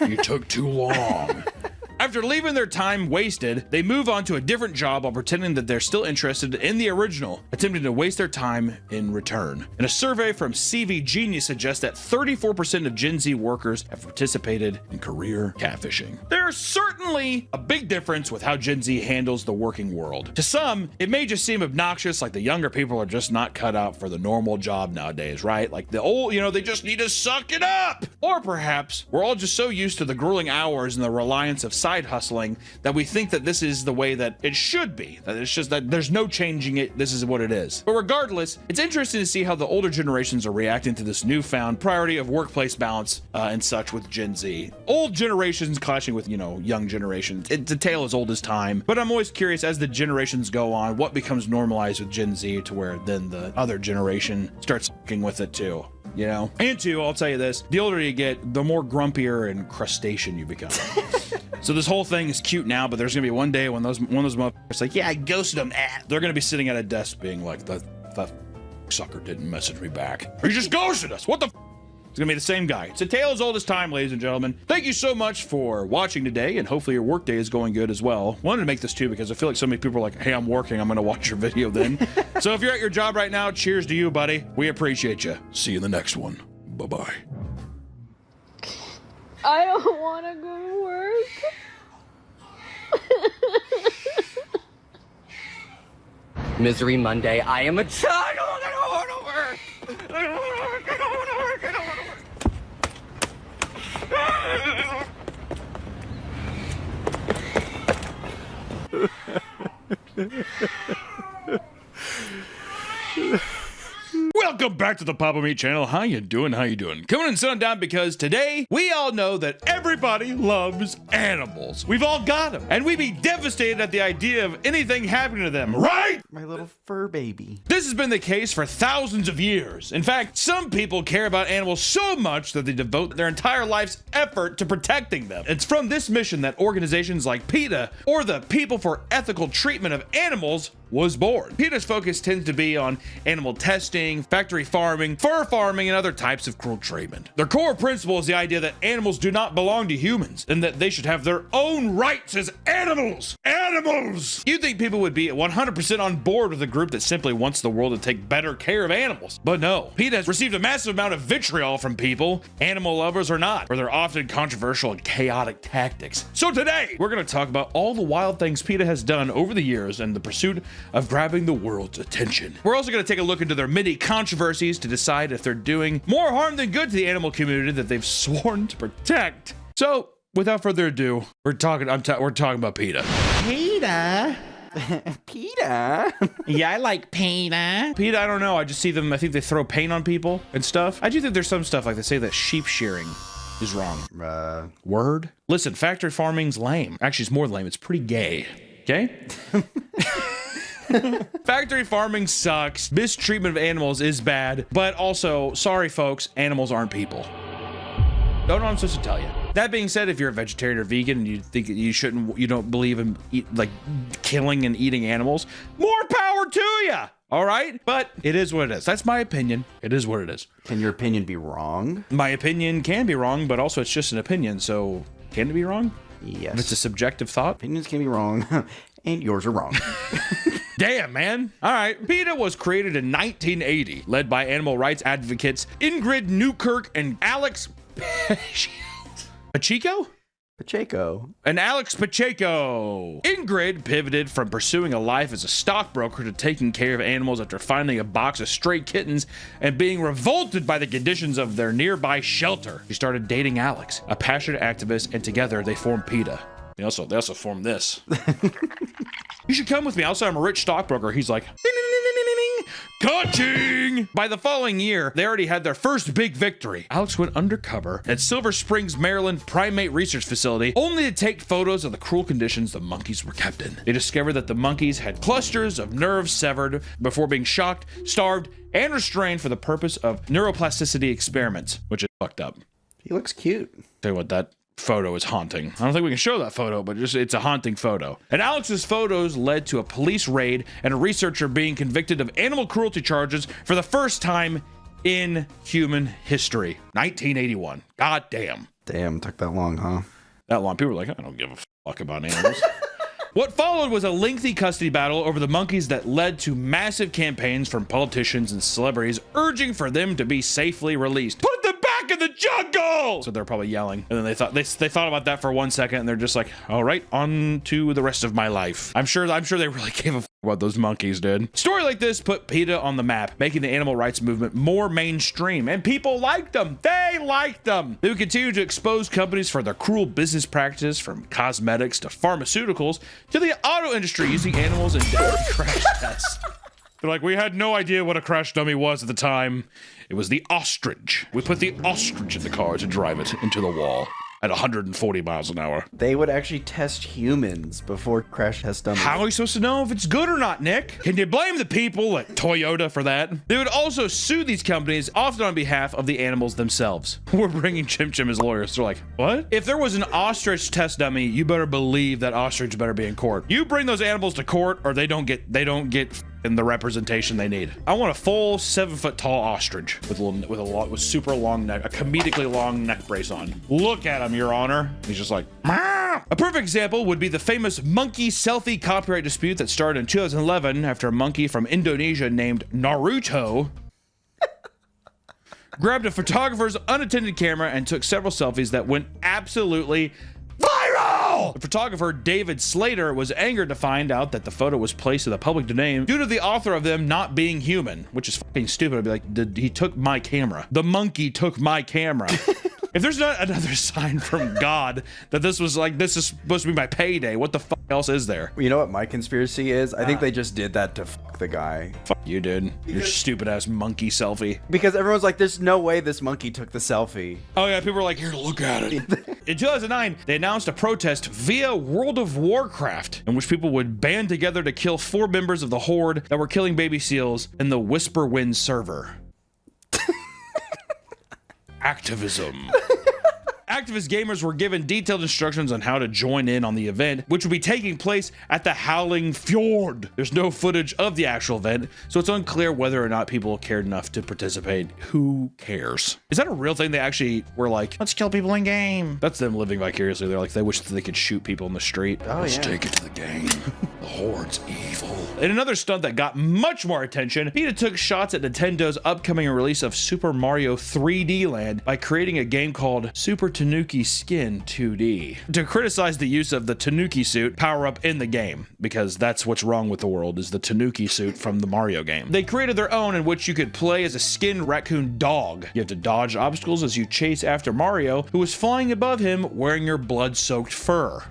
[SPEAKER 1] you took too long. After leaving their time wasted, they move on to a different job while pretending that they're still interested in the original, attempting to waste their time in return. And a survey from CV Genius suggests that 34% of Gen Z workers have participated in career catfishing. There's certainly a big difference with how Gen Z handles the working world. To some, it may just seem obnoxious, like the younger people are just not cut out for the normal job nowadays, right? Like the old, they just need to suck it up. Or perhaps we're all just so used to the grueling hours and the reliance of side hustling that we think that this is the way that it should be, that it's just that there's no changing it, this is what it is. But regardless, it's interesting to see how the older generations are reacting to this newfound priority of workplace balance and such with Gen Z. Old generations clashing with, young generations. It's a tale as old as time, but I'm always curious as the generations go on, what becomes normalized with Gen Z to where then the other generation starts fucking with it too. And two, I'll tell you this, the older you get, the more grumpier and crustacean you become. So this whole thing is cute now, but there's gonna be one day when those motherfuckers like, yeah, I ghosted them. They're gonna be sitting at a desk being like, that sucker didn't message me back. Or you just ghosted us. What the It's gonna be the same guy. It's a tale as old as time, ladies and gentlemen. Thank you so much for watching today, and hopefully your workday is going good as well. Wanted to make this too because I feel like so many people are like, hey, I'm working, I'm gonna watch your video then. So if you're at your job right now, cheers to you, buddy. We appreciate you. See you in the next one. Bye-bye.
[SPEAKER 15] I don't want to go to work.
[SPEAKER 17] Misery Monday. I am a child. I don't want to work. I don't want to work. I don't want to work. I don't want to work.
[SPEAKER 1] Welcome back to the Papa Meat channel. How you doing? How you doing? Coming and sitting down because today we all know that everybody loves animals. We've all got them, and we'd be devastated at the idea of anything happening to them, right?
[SPEAKER 2] My little fur baby.
[SPEAKER 1] This has been the case for thousands of years. In fact, some people care about animals so much that they devote their entire life's effort to protecting them. It's from this mission that organizations like PETA, or the People for Ethical Treatment of Animals, was born. PETA's focus tends to be on animal testing, factory farming, fur farming, and other types of cruel treatment. Their core principle is the idea that animals do not belong to humans, and that they should have their own rights as animals. Animals! You'd think people would be 100% on board with a group that simply wants the world to take better care of animals. But no, PETA has received a massive amount of vitriol from people, animal lovers or not, for their often controversial and chaotic tactics. So today, we're going to talk about all the wild things PETA has done over the years in the pursuit of grabbing the world's attention. We're also going to take a look into their many controversies to decide if they're doing more harm than good to the animal community that they've sworn to protect. So, without further ado, we're talking about PETA.
[SPEAKER 2] PETA? PETA?
[SPEAKER 1] Yeah, I like PETA. PETA, I don't know. I just see them. I think they throw paint on people and stuff. I do think there's some stuff like they say that sheep shearing is wrong.
[SPEAKER 2] Uh,
[SPEAKER 1] Word? Listen, factory farming's lame. Actually, it's more lame. It's pretty gay. Okay? Factory farming sucks. Mistreatment of animals is bad. But also, sorry folks, animals aren't people. Don't know what I'm supposed to tell you. That being said, if you're a vegetarian or vegan and you think you don't believe in killing and eating animals, more power to you. All right? But it is what it is. That's my opinion. It is what it is.
[SPEAKER 2] Can your opinion be wrong?
[SPEAKER 1] My opinion can be wrong, but also it's just an opinion. So can it be wrong?
[SPEAKER 2] Yes.
[SPEAKER 1] If it's a subjective thought.
[SPEAKER 2] Opinions can be wrong, and yours are wrong.
[SPEAKER 1] Damn, man. All right. PETA was created in 1980, led by animal rights advocates Ingrid Newkirk and Alex Pacheco? And Alex Pacheco. Ingrid pivoted from pursuing a life as a stockbroker to taking care of animals after finding a box of stray kittens and being revolted by the conditions of their nearby shelter. She started dating Alex, a passionate activist, and together they formed PETA. They also formed this. You should come with me. Also, I'm a rich stockbroker. He's like, ding, ding, ding, ding, ding, ding. Ka-ching! By the following year, they already had their first big victory. Alex went undercover at Silver Springs, Maryland Primate Research Facility, only to take photos of the cruel conditions the monkeys were kept in. They discovered that the monkeys had clusters of nerves severed before being shocked, starved, and restrained for the purpose of neuroplasticity experiments, which is fucked up.
[SPEAKER 2] He looks cute.
[SPEAKER 1] Tell you what, that photo is haunting. I don't think we can show that photo, but it's a haunting photo. And Alex's photos led to a police raid and a researcher being convicted of animal cruelty charges for the first time in human history. 1981. God damn.
[SPEAKER 2] Damn, took that long, huh?
[SPEAKER 1] That long. People were like, I don't give a fuck about animals. What followed was a lengthy custody battle over the monkeys that led to massive campaigns from politicians and celebrities urging for them to be safely released. Put them back in the jungle! So they're probably yelling. And then they thought about that for 1 second and they're just like, all right, on to the rest of my life. I'm sure they really gave a fuck what those monkeys did. Story like this put PETA on the map, making the animal rights movement more mainstream, and people liked them. They liked them. They would continue to expose companies for their cruel business practices, from cosmetics to pharmaceuticals to the auto industry using animals in deadly crash tests. They're like, we had no idea what a crash dummy was at the time. It was the ostrich. We put the ostrich in the car to drive it into the wall at 140 miles an hour.
[SPEAKER 2] They would actually test humans before crash test dummies.
[SPEAKER 1] How are you supposed to know if it's good or not, Nick? Can you blame the people at Toyota for that? They would also sue these companies, often on behalf of the animals themselves. We're bringing Chim Chim as lawyers. They're like, what? If there was an ostrich test dummy, you better believe that ostrich better be in court. You bring those animals to court, or they don't get in the representation they need. I want a full 7-foot tall ostrich with super long neck, a comedically long neck brace on. Look at him, Your Honor. He's just like, Mah! A perfect example would be the famous monkey selfie copyright dispute that started in 2011 after a monkey from Indonesia named Naruto grabbed a photographer's unattended camera and took several selfies that went absolutely viral! The photographer, David Slater, was angered to find out that the photo was placed in the public domain due to the author of them not being human, which is fucking stupid. I'd be like, he took my camera. The monkey took my camera. If there's not another sign from God that this is supposed to be my payday, what the fuck else is there?
[SPEAKER 2] You know what my conspiracy is? I think they just did that to fuck the guy.
[SPEAKER 1] Fuck you, dude. Your stupid ass monkey selfie.
[SPEAKER 2] Because everyone's like, there's no way this monkey took the selfie.
[SPEAKER 1] Oh yeah, people were like, here, look at it. In 2009, they announced a protest via World of Warcraft, in which people would band together to kill 4 members of the Horde that were killing baby seals in the Whisper Wind server. Activism. Activist gamers were given detailed instructions on how to join in on the event, which will be taking place at the Howling Fjord. There's no footage of the actual event, so it's unclear whether or not people cared enough to participate. Who cares? Is that a real thing? They actually were like, let's kill people in game. That's them living vicariously. They're like, they wish that they could shoot people in the street. Let's take it to the game. The Horde's evil. In another stunt that got much more attention, PETA took shots at Nintendo's upcoming release of Super Mario 3D Land by creating a game called Super Tanuki Skin 2D to criticize the use of the Tanuki suit power-up in the game, because that's what's wrong with the world, is the Tanuki suit from the Mario game. They created their own in which you could play as a skinned raccoon dog. You have to dodge obstacles as you chase after Mario, who is flying above him wearing your blood-soaked fur.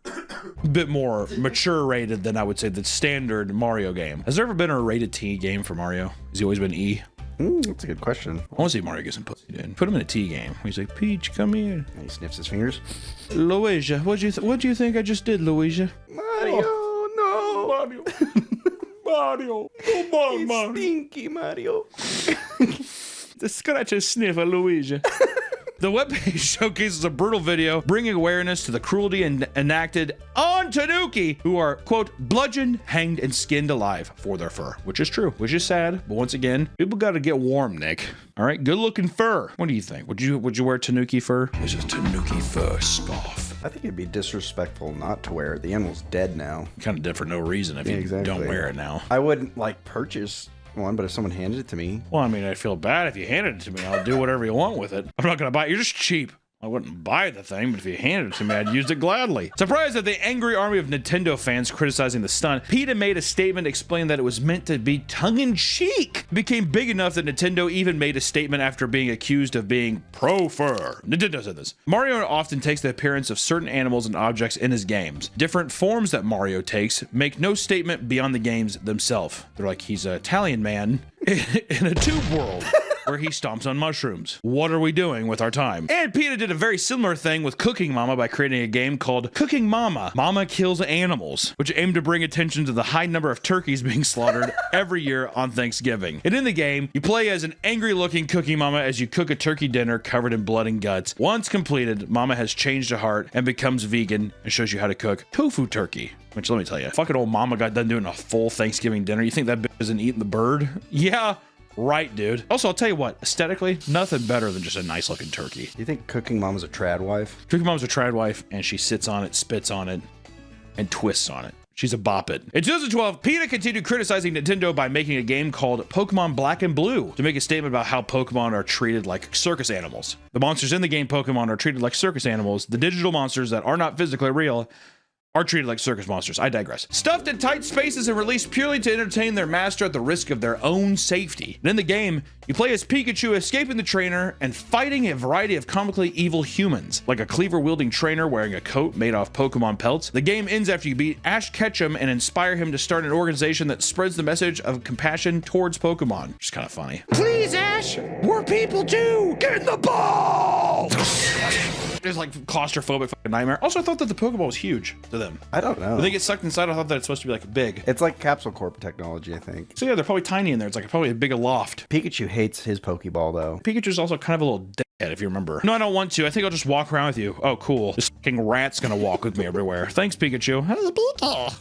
[SPEAKER 1] A bit more mature rated than I would say the standard Mario game. Has there ever been a rated T game for Mario? Has he always been E?
[SPEAKER 2] That's a good question.
[SPEAKER 1] I want to see Mario get some pussy, dude. Put him in a T game. He's like, Peach, come here.
[SPEAKER 2] And he sniffs his fingers.
[SPEAKER 1] Louisa, what do you think I just did, Louisa?
[SPEAKER 2] Mario, no.
[SPEAKER 10] Mario. Mario. Come on, Mario.
[SPEAKER 2] Stinky Mario.
[SPEAKER 1] The scratch and sniff of Louisa. The webpage showcases a brutal video bringing awareness to the cruelty enacted on Tanuki, who are, quote, bludgeoned, hanged, and skinned alive for their fur, which is true, which is sad. But once again, people got to get warm, Nick. All right, good looking fur. What do you think? Would you wear Tanuki fur? This is Tanuki fur scarf.
[SPEAKER 2] I think it'd be disrespectful not to wear it. The animal's dead now.
[SPEAKER 1] Kind of dead for no reason if you don't wear it now.
[SPEAKER 2] I wouldn't like purchase one, but if someone handed it to me.
[SPEAKER 1] Well, I mean, I'd feel bad if you handed it to me. I'll do whatever you want with it. I'm not gonna buy it. You're just cheap. I wouldn't buy the thing, but if you handed it to me, I'd use it gladly. Surprised at the angry army of Nintendo fans criticizing the stunt, PETA made a statement explaining that it was meant to be tongue-in-cheek. It became big enough that Nintendo even made a statement after being accused of being pro-fur. Nintendo said this. Mario often takes the appearance of certain animals and objects in his games. Different forms that Mario takes make no statement beyond the games themselves. They're like, he's an Italian man in a tube world. Where he stomps on mushrooms. What are we doing with our time? And PETA did a very similar thing with Cooking Mama by creating a game called Cooking Mama. Mama Kills Animals, which aimed to bring attention to the high number of turkeys being slaughtered every year on Thanksgiving. And in the game, you play as an angry-looking Cooking Mama as you cook a turkey dinner covered in blood and guts. Once completed, Mama has changed her heart and becomes vegan and shows you how to cook tofu turkey. Which, let me tell you, fucking old Mama got done doing a full Thanksgiving dinner. You think that bitch isn't eating the bird? Yeah. Right, dude. Also, I'll tell you what, aesthetically, nothing better than just a nice looking turkey.
[SPEAKER 2] Do you think Cooking Mama's a trad wife?
[SPEAKER 1] Cooking Mama's a trad wife, and she sits on it, spits on it, and twists on it. She's a bop it. In 2012, PETA continued criticizing Nintendo by making a game called Pokemon Black and Blue to make a statement about how Pokemon are treated like circus animals. The monsters in the game Pokemon are treated like circus animals. The digital monsters that are not physically real are treated like circus monsters. I digress. Stuffed in tight spaces and released purely to entertain their master at the risk of their own safety. And in the game, you play as Pikachu escaping the trainer and fighting a variety of comically evil humans, like a cleaver-wielding trainer wearing a coat made off Pokemon pelts. The game ends after you beat Ash Ketchum and inspire him to start an organization that spreads the message of compassion towards Pokemon, which is kind of funny. Please, Ash, we're people too. Get in the ball! It's like claustrophobic fucking nightmare. Also, I thought that the Pokeball was huge to them.
[SPEAKER 2] I don't know.
[SPEAKER 1] When they get sucked inside, I thought that it's supposed to be like big.
[SPEAKER 2] It's like Capsule Corp technology, I think.
[SPEAKER 1] So yeah, they're probably tiny in there. It's like probably a big aloft.
[SPEAKER 2] Pikachu hates his Pokeball, though.
[SPEAKER 1] Pikachu's also kind of a little dickhead, if you remember. No, I don't want to. I think I'll just walk around with you. Oh, cool. This fucking rat's gonna walk with me everywhere. Thanks, Pikachu.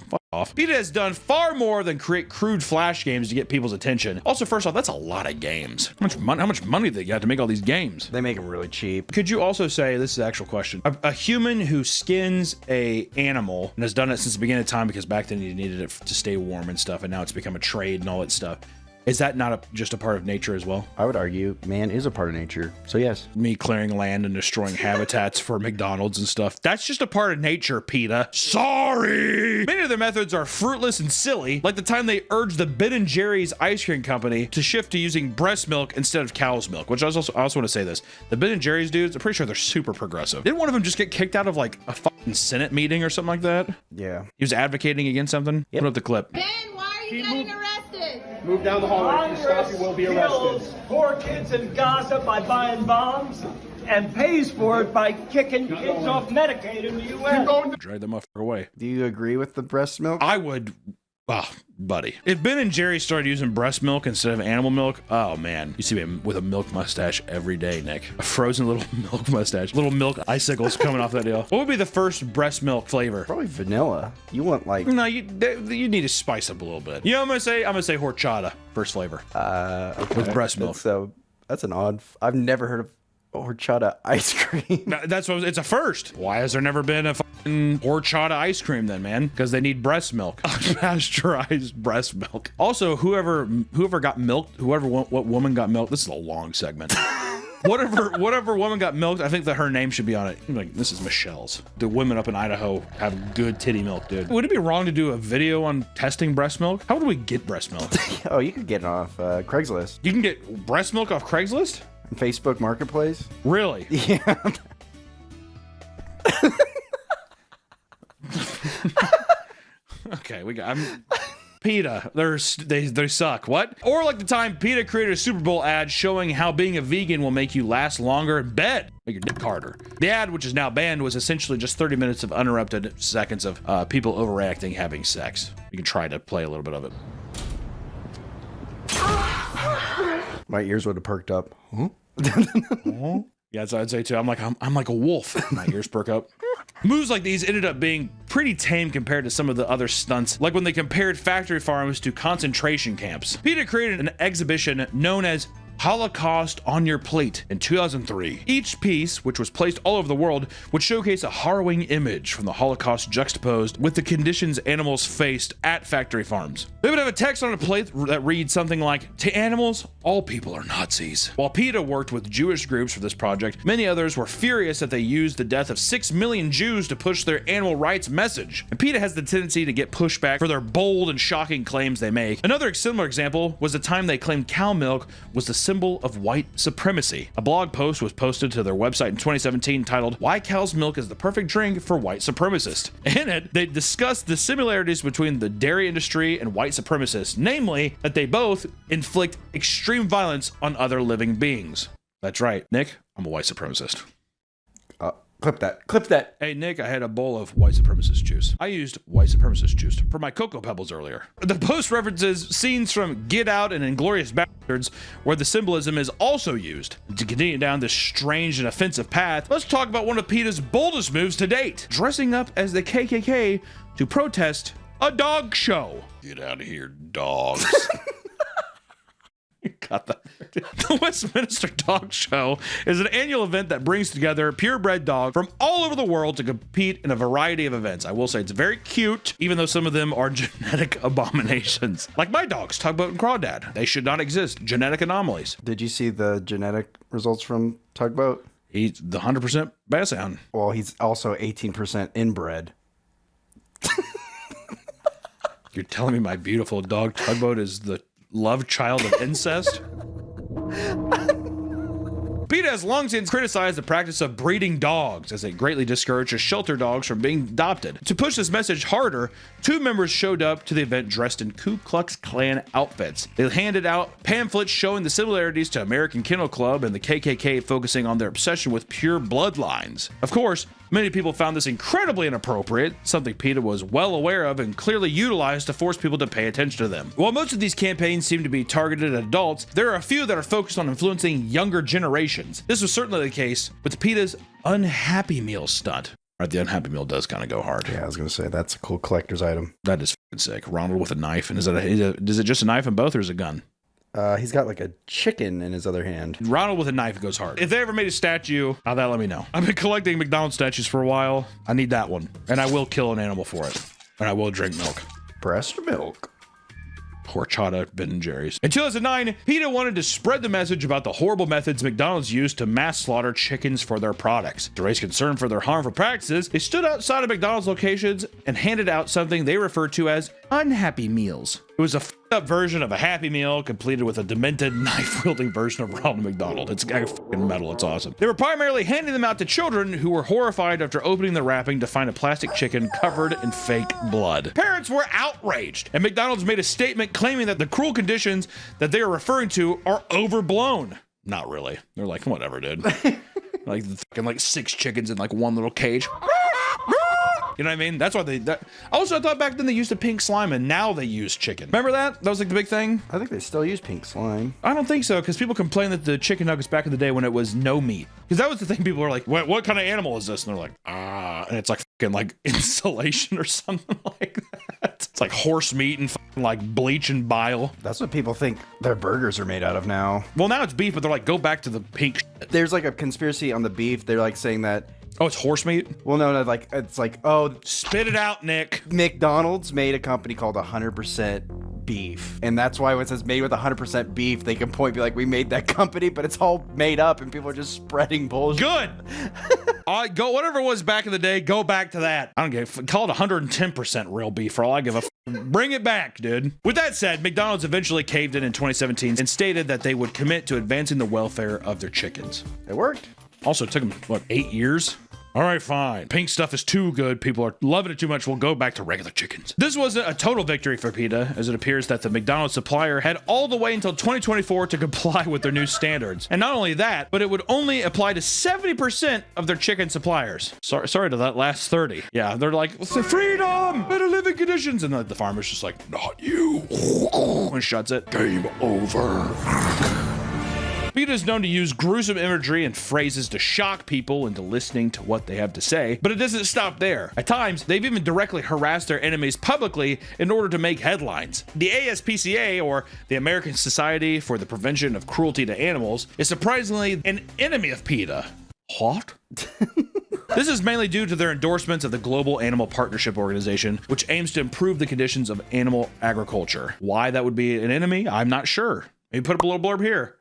[SPEAKER 1] Fuck off. PETA has done far more than create crude flash games to get people's attention. Also, first off, that's a lot of games. How much money do they got to make all these games?
[SPEAKER 2] They make them really cheap.
[SPEAKER 1] Could you also say, this is the actual question, a human who skins a animal and has done it since the beginning of time because back then you needed it to stay warm and stuff, and now it's become a trade and all that stuff. Is that not just a part of nature as well?
[SPEAKER 2] I would argue man is a part of nature. So yes.
[SPEAKER 1] Me clearing land and destroying habitats for McDonald's and stuff. That's just a part of nature, PETA. Sorry! Many of their methods are fruitless and silly, like the time they urged the Ben & Jerry's ice cream company to shift to using breast milk instead of cow's milk, which I also want to say this. The Ben & Jerry's dudes, I'm pretty sure they're super progressive. Didn't one of them just get kicked out of like a fucking Senate meeting or something like that?
[SPEAKER 2] Yeah.
[SPEAKER 1] He was advocating against something? Yep. Put up the clip.
[SPEAKER 15] Ben, why are you getting arrested?
[SPEAKER 18] Move down the hallway. If you stop, you will be arrested. Poor kids and gossip by buying bombs and pays for it by kicking kids off Medicaid in the U.S.
[SPEAKER 1] Drag them away.
[SPEAKER 2] Do you agree with the breast milk?
[SPEAKER 1] I would. Oh, buddy. If Ben & Jerry started using breast milk instead of animal milk, oh man. You see me with a milk mustache every day, Nick. A frozen little milk mustache. Little milk icicles coming off that deal. What would be the first breast milk flavor?
[SPEAKER 2] Probably vanilla. You want like...
[SPEAKER 1] No, you need to spice up a little bit. You know what I'm gonna say horchata, first flavor.
[SPEAKER 2] Okay.
[SPEAKER 1] With breast milk.
[SPEAKER 2] So that's an odd... I've never heard of horchata ice cream.
[SPEAKER 1] That's what it's a first. Why has there never been a fucking horchata ice cream then, man? Because they need breast milk. Pasteurized breast milk. Also, whoever got milked, what woman got milked, this is a long segment. whatever woman got milked, I think that her name should be on it. Like, this is Michelle's. The women up in Idaho have good titty milk, dude. Would it be wrong to do a video on testing breast milk? How would we get breast milk?
[SPEAKER 2] Oh, you could get it off Craigslist.
[SPEAKER 1] You can get breast milk off Craigslist?
[SPEAKER 2] Facebook Marketplace?
[SPEAKER 1] Really?
[SPEAKER 2] Yeah.
[SPEAKER 1] Okay, PETA. They suck. What? Or like the time PETA created a Super Bowl ad showing how being a vegan will make you last longer in bed. Make your dick harder. The ad, which is now banned, was essentially just 30 minutes of uninterrupted seconds of people overreacting having sex. You can try to play a little bit of it.
[SPEAKER 2] My ears would have perked up. Huh?
[SPEAKER 1] Yeah, that's what I'd say too. I'm like a wolf. My ears perk up. Moves like these ended up being pretty tame compared to some of the other stunts, like when they compared factory farms to concentration camps. PETA created an exhibition known as Holocaust on Your Plate in 2003. Each piece, which was placed all over the world, would showcase a harrowing image from the Holocaust juxtaposed with the conditions animals faced at factory farms. They would have a text on a plate that reads something like, "To animals, all people are Nazis." While PETA worked with Jewish groups for this project, many others were furious that they used the death of 6 million Jews to push their animal rights message. And PETA has the tendency to get pushback for their bold and shocking claims they make. Another similar example was the time they claimed cow milk was the symbol of white supremacy. A blog post was posted to their website in 2017 titled, "Why Cow's Milk is the Perfect Drink for White Supremacists." In it, they discussed the similarities between the dairy industry and white supremacists, namely that they both inflict extreme violence on other living beings. That's right, Nick, I'm a white supremacist.
[SPEAKER 2] Clip that. Clip that.
[SPEAKER 1] Hey, Nick, I had a bowl of white supremacist juice. I used white supremacist juice for my Cocoa Pebbles earlier. The post references scenes from Get Out and Inglourious Basterds, where the symbolism is also used. To continue down this strange and offensive path, let's talk about one of PETA's boldest moves to date, dressing up as the KKK to protest a dog show. Get out of here, dogs. Got that. The Westminster Dog Show is an annual event that brings together purebred dogs from all over the world to compete in a variety of events. I will say it's very cute, even though some of them are genetic abominations. Like my dogs, Tugboat and Crawdad. They should not exist. Genetic anomalies.
[SPEAKER 2] Did you see the genetic results from Tugboat?
[SPEAKER 1] He's the 100% bass hound.
[SPEAKER 2] Well, he's also 18% inbred.
[SPEAKER 1] You're telling me my beautiful dog Tugboat is the love child of incest? PETA has long since criticized the practice of breeding dogs, as it greatly discourages shelter dogs from being adopted. To push this message harder, 2 members showed up to the event dressed in Ku Klux Klan outfits. They handed out pamphlets showing the similarities to American Kennel Club and the KKK, focusing on their obsession with pure bloodlines. Of course, many people found this incredibly inappropriate, something PETA was well aware of and clearly utilized to force people to pay attention to them. While most of these campaigns seem to be targeted at adults, there are a few that are focused on influencing younger generations. This was certainly the case with PETA's Unhappy Meal stunt. Right, the Unhappy Meal does kind of go hard.
[SPEAKER 2] Yeah, I was going to say, that's a cool collector's item.
[SPEAKER 1] That is fucking sick. Ronald with a knife. And is it just a knife in both, or is it a gun?
[SPEAKER 2] He's got like a chicken in his other hand.
[SPEAKER 1] Ronald with a knife goes hard. If they ever made a statue, how that let me know. I've been collecting McDonald's statues for a while. I need that one. And I will kill an animal for it. And I will drink milk.
[SPEAKER 2] Breast milk.
[SPEAKER 1] Horchata, Ben & Jerry's. In 2009, PETA wanted to spread the message about the horrible methods McDonald's used to mass slaughter chickens for their products. To raise concern for their harmful practices, they stood outside of McDonald's locations and handed out something they referred to as Unhappy Meals. It was a f***ed up version of a Happy Meal, completed with a demented, knife-wielding version of Ronald McDonald. It's fucking metal. It's awesome. They were primarily handing them out to children who were horrified after opening the wrapping to find a plastic chicken covered in fake blood. Parents were outraged, and McDonald's made a statement claiming that the cruel conditions that they are referring to are overblown. Not really. They're like, whatever, dude. Like fucking like 6 chickens in like one little cage. You know what I mean? That's why also, I thought back then they used a pink slime, and now they use chicken. Remember that? That was like the big thing?
[SPEAKER 2] I think they still use pink slime.
[SPEAKER 1] I don't think so, because people complained that the chicken nuggets back in the day when it was no meat. Because that was the thing, people were like, what kind of animal is this? And they're like, and it's like fucking like insulation or something like that. It's like horse meat and fucking like bleach and bile.
[SPEAKER 2] That's what people think their burgers are made out of now.
[SPEAKER 1] Well, now it's beef, but they're like, go back to the pink shit.
[SPEAKER 2] There's like a conspiracy on the beef. They're like saying that,
[SPEAKER 1] oh, it's horse meat?
[SPEAKER 2] Well, no, like it's like, oh,
[SPEAKER 1] spit it out, Nick.
[SPEAKER 2] McDonald's made a company called 100% Beef, and that's why when it says made with 100% beef, they can point be like, we made that company, but it's all made up, and people are just spreading bullshit.
[SPEAKER 1] Good. Go whatever it was back in the day. Go back to that. I don't give. Call it 110% real beef for all I give a. Bring it back, dude. With that said, McDonald's eventually caved in 2017 and stated that they would commit to advancing the welfare of their chickens.
[SPEAKER 2] It worked.
[SPEAKER 1] Also, it took them, what, 8 years All right, fine. Pink stuff is too good. People are loving it too much. We'll go back to regular chickens. This wasn't a total victory for PETA, as it appears that the McDonald's supplier had all the way until 2024 to comply with their new standards. And not only that, but it would only apply to 70% of their chicken suppliers. Sorry to that last 30. Yeah, they're like, freedom, better living conditions. And the farmer's just like, not you. And shuts it. Game over. PETA is known to use gruesome imagery and phrases to shock people into listening to what they have to say, but it doesn't stop there. At times, they've even directly harassed their enemies publicly in order to make headlines. The ASPCA, or the American Society for the Prevention of Cruelty to Animals, is surprisingly an enemy of PETA. What? This is mainly due to their endorsements of the Global Animal Partnership Organization, which aims to improve the conditions of animal agriculture. Why that would be an enemy, I'm not sure. Maybe put up a little blurb here.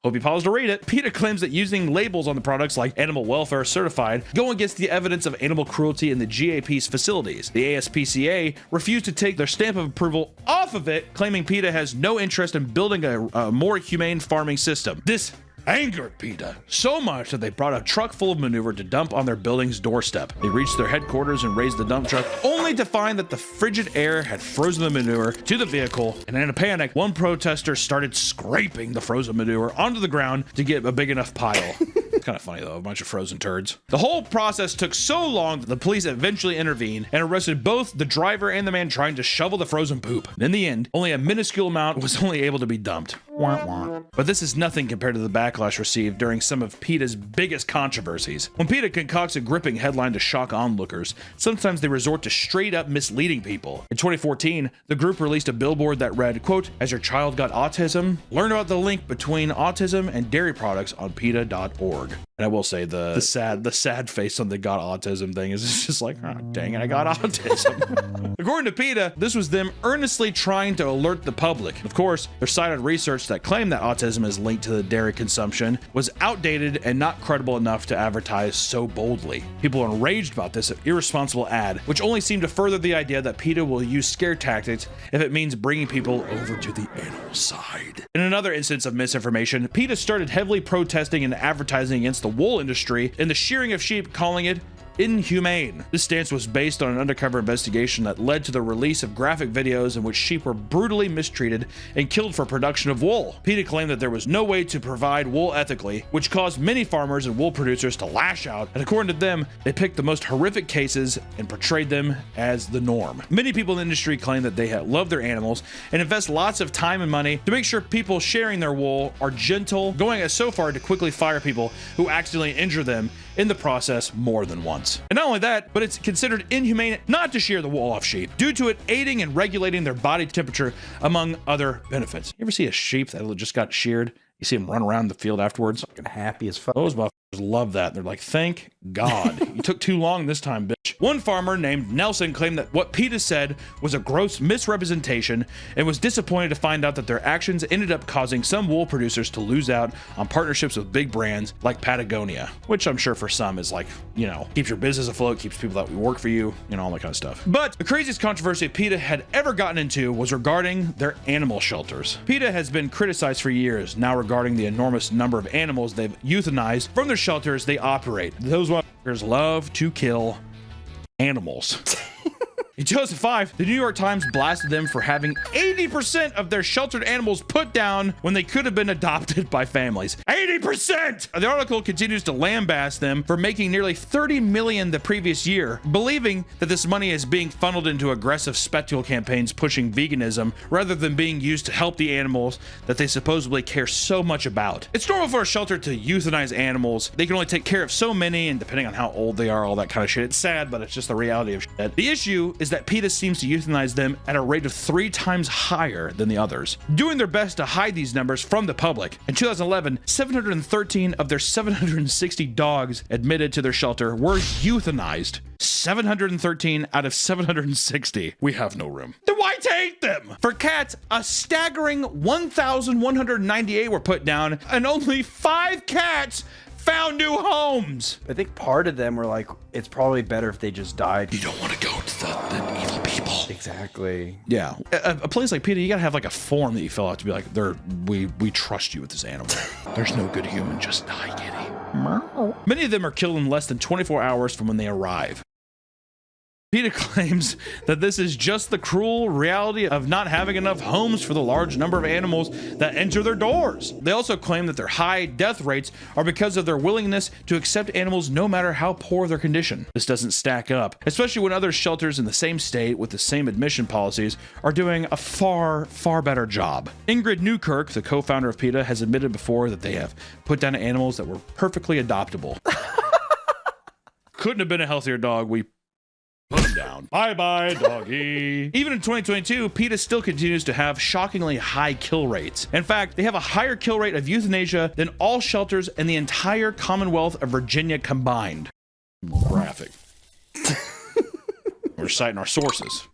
[SPEAKER 1] Hope you paused to read it. PETA claims that using labels on the products like Animal Welfare Certified go against the evidence of animal cruelty in the GAP's facilities. The ASPCA refused to take their stamp of approval off of it, claiming PETA has no interest in building a more humane farming system. This angered PETA so much that they brought a truck full of manure to dump on their building's doorstep. They reached their headquarters and raised the dump truck, only to find that the frigid air had frozen the manure to the vehicle, and in a panic, one protester started scraping the frozen manure onto the ground to get a big enough pile. It's kind of funny though, a bunch of frozen turds. The whole process took so long that the police eventually intervened and arrested both the driver and the man trying to shovel the frozen poop. In the end, only a minuscule amount was only able to be dumped. Wah, wah. But this is nothing compared to the backlash received during some of PETA's biggest controversies. When PETA concocts a gripping headline to shock onlookers, sometimes they resort to straight up misleading people. In 2014, the group released a billboard that read, quote, "Has your child got autism? Learn about the link between autism and dairy products on PETA.org. And I will say the sad face on the got autism thing is just like, oh, dang it, I got autism. According to PETA, this was them earnestly trying to alert the public. Of course, their cited research that claimed that autism is linked to the dairy consumption was outdated and not credible enough to advertise so boldly. People are enraged about this irresponsible ad, which only seemed to further the idea that PETA will use scare tactics if it means bringing people over to the animal side. In another instance of misinformation, PETA started heavily protesting and advertising against the wool industry and the shearing of sheep, calling it inhumane. This stance was based on an undercover investigation that led to the release of graphic videos in which sheep were brutally mistreated and killed for production of wool. PETA claimed that there was no way to provide wool ethically, which caused many farmers and wool producers to lash out, and according to them, they picked the most horrific cases and portrayed them as the norm. Many people in the industry claim that they love their animals and invest lots of time and money to make sure people sharing their wool are gentle, going as so far to quickly fire people who accidentally injure them in the process more than once. And not only that, but it's considered inhumane not to shear the wool off sheep due to it aiding and regulating their body temperature, among other benefits. You ever see a sheep that just got sheared? You see them run around the field afterwards.
[SPEAKER 2] Happy as fuck.
[SPEAKER 1] Those motherfuckers love that. They're like, thank God. You took too long this time, bitch. One farmer named Nelson claimed that what PETA said was a gross misrepresentation and was disappointed to find out that their actions ended up causing some wool producers to lose out on partnerships with big brands like Patagonia, which I'm sure for some is like, you know, keeps your business afloat, keeps people that work for you, you know, all that kind of stuff. But the craziest controversy PETA had ever gotten into was regarding their animal shelters. PETA has been criticized for years now regarding the enormous number of animals they've euthanized from their shelters they operate. Those motherfuckers love to kill animals. In 2005, the New York Times blasted them for having 80% of their sheltered animals put down when they could have been adopted by families. 80%! The article continues to lambaste them for making nearly $30 million the previous year, believing that this money is being funneled into aggressive spectacle campaigns pushing veganism rather than being used to help the animals that they supposedly care so much about. It's normal for a shelter to euthanize animals. They can only take care of so many, and depending on how old they are, all that kind of shit. It's sad, but it's just the reality of shit. The issue is that PETA seems to euthanize them at a rate of 3 times higher than the others, doing their best to hide these numbers from the public. In 2011, 713 of their 760 dogs admitted to their shelter were euthanized. 713 out of 760. We have no room. Then why take them? For cats, a staggering 1,198 were put down, and only 5 cats found new homes.
[SPEAKER 2] I think part of them were like, it's probably better if they just died.
[SPEAKER 1] You don't want to go to the evil people.
[SPEAKER 2] Exactly.
[SPEAKER 1] Yeah. A place like PETA, you gotta have like a form that you fill out to be like, we trust you with this animal. There's no good human, just die, kitty. Many of them are killed in less than 24 hours from when they arrive. PETA claims that this is just the cruel reality of not having enough homes for the large number of animals that enter their doors. They also claim that their high death rates are because of their willingness to accept animals no matter how poor their condition. This doesn't stack up, especially when other shelters in the same state with the same admission policies are doing a far, far better job. Ingrid Newkirk, the co-founder of PETA, has admitted before that they have put down animals that were perfectly adoptable. Couldn't have been a healthier dog. We put him down. Bye-bye, doggy. Even in 2022, PETA still continues to have shockingly high kill rates. In fact, they have a higher kill rate of euthanasia than all shelters in the entire Commonwealth of Virginia combined. Graphic. We're citing our sources.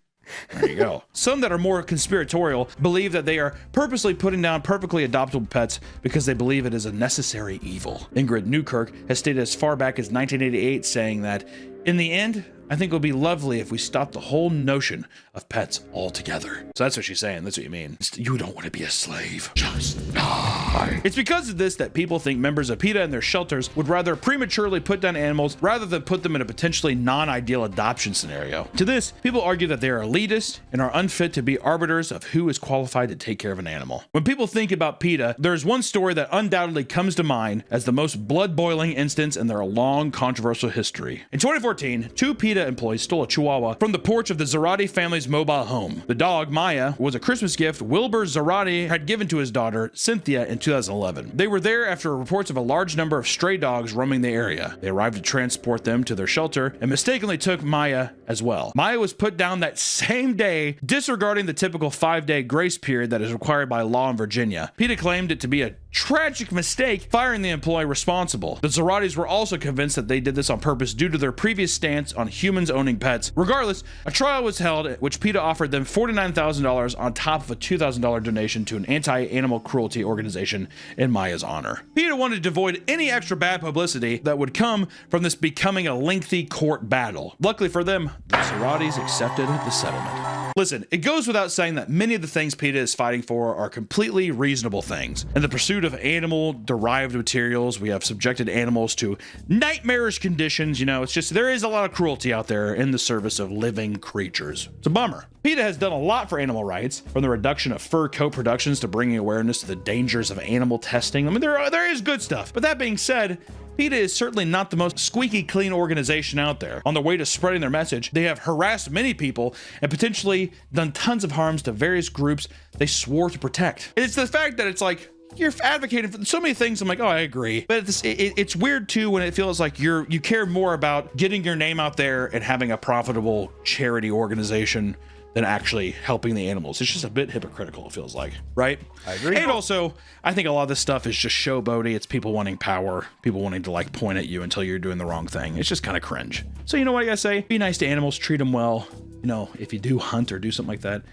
[SPEAKER 1] There you go. Some that are more conspiratorial believe that they are purposely putting down perfectly adoptable pets because they believe it is a necessary evil. Ingrid Newkirk has stated as far back as 1988, saying that, in the end, I think it would be lovely if we stopped the whole notion of pets altogether. So that's what she's saying. That's what you mean. You don't want to be a slave. Just die. It's because of this that people think members of PETA and their shelters would rather prematurely put down animals rather than put them in a potentially non-ideal adoption scenario. To this, people argue that they are elitist and are unfit to be arbiters of who is qualified to take care of an animal. When people think about PETA, there is one story that undoubtedly comes to mind as the most blood-boiling instance in their long, controversial history. In 2014, two PETA employees stole a Chihuahua from the porch of the Zarate family's mobile home. The dog, Maya, was a Christmas gift Wilbur Zarate had given to his daughter, Cynthia, in 2011. They were there after reports of a large number of stray dogs roaming the area. They arrived to transport them to their shelter and mistakenly took Maya as well. Maya was put down that same day, disregarding the typical 5-day grace period that is required by law in Virginia. PETA claimed it to be a tragic mistake, firing the employee responsible. The Zarates were also convinced that they did this on purpose due to their previous stance on humans owning pets. Regardless, a trial was held at which PETA offered them $49,000 on top of a $2,000 donation to an anti-animal cruelty organization in Maya's honor. PETA wanted to avoid any extra bad publicity that would come from this becoming a lengthy court battle. Luckily for them, the Zarates accepted the settlement. Listen, it goes without saying that many of the things PETA is fighting for are completely reasonable things. In the pursuit of animal-derived materials, we have subjected animals to nightmarish conditions. You know, it's just, there is a lot of cruelty out there in the service of living creatures. It's a bummer. PETA has done a lot for animal rights, from the reduction of fur coat productions to bringing awareness to the dangers of animal testing. I mean, there is good stuff. But that being said, PETA is certainly not the most squeaky clean organization out there. On their way to spreading their message, they have harassed many people and potentially done tons of harms to various groups they swore to protect. It's the fact that it's like, you're advocating for so many things. I'm like, oh, I agree. But it's weird too when it feels like you care more about getting your name out there and having a profitable charity organization than actually helping the animals. It's just a bit hypocritical, it feels like, right?
[SPEAKER 2] I agree.
[SPEAKER 1] And also, I think a lot of this stuff is just showboaty. It's people wanting power, people wanting to like point at you until you're doing the wrong thing. It's just kind of cringe. So you know what I gotta say? Be nice to animals, treat them well. You know, if you do hunt or do something like that,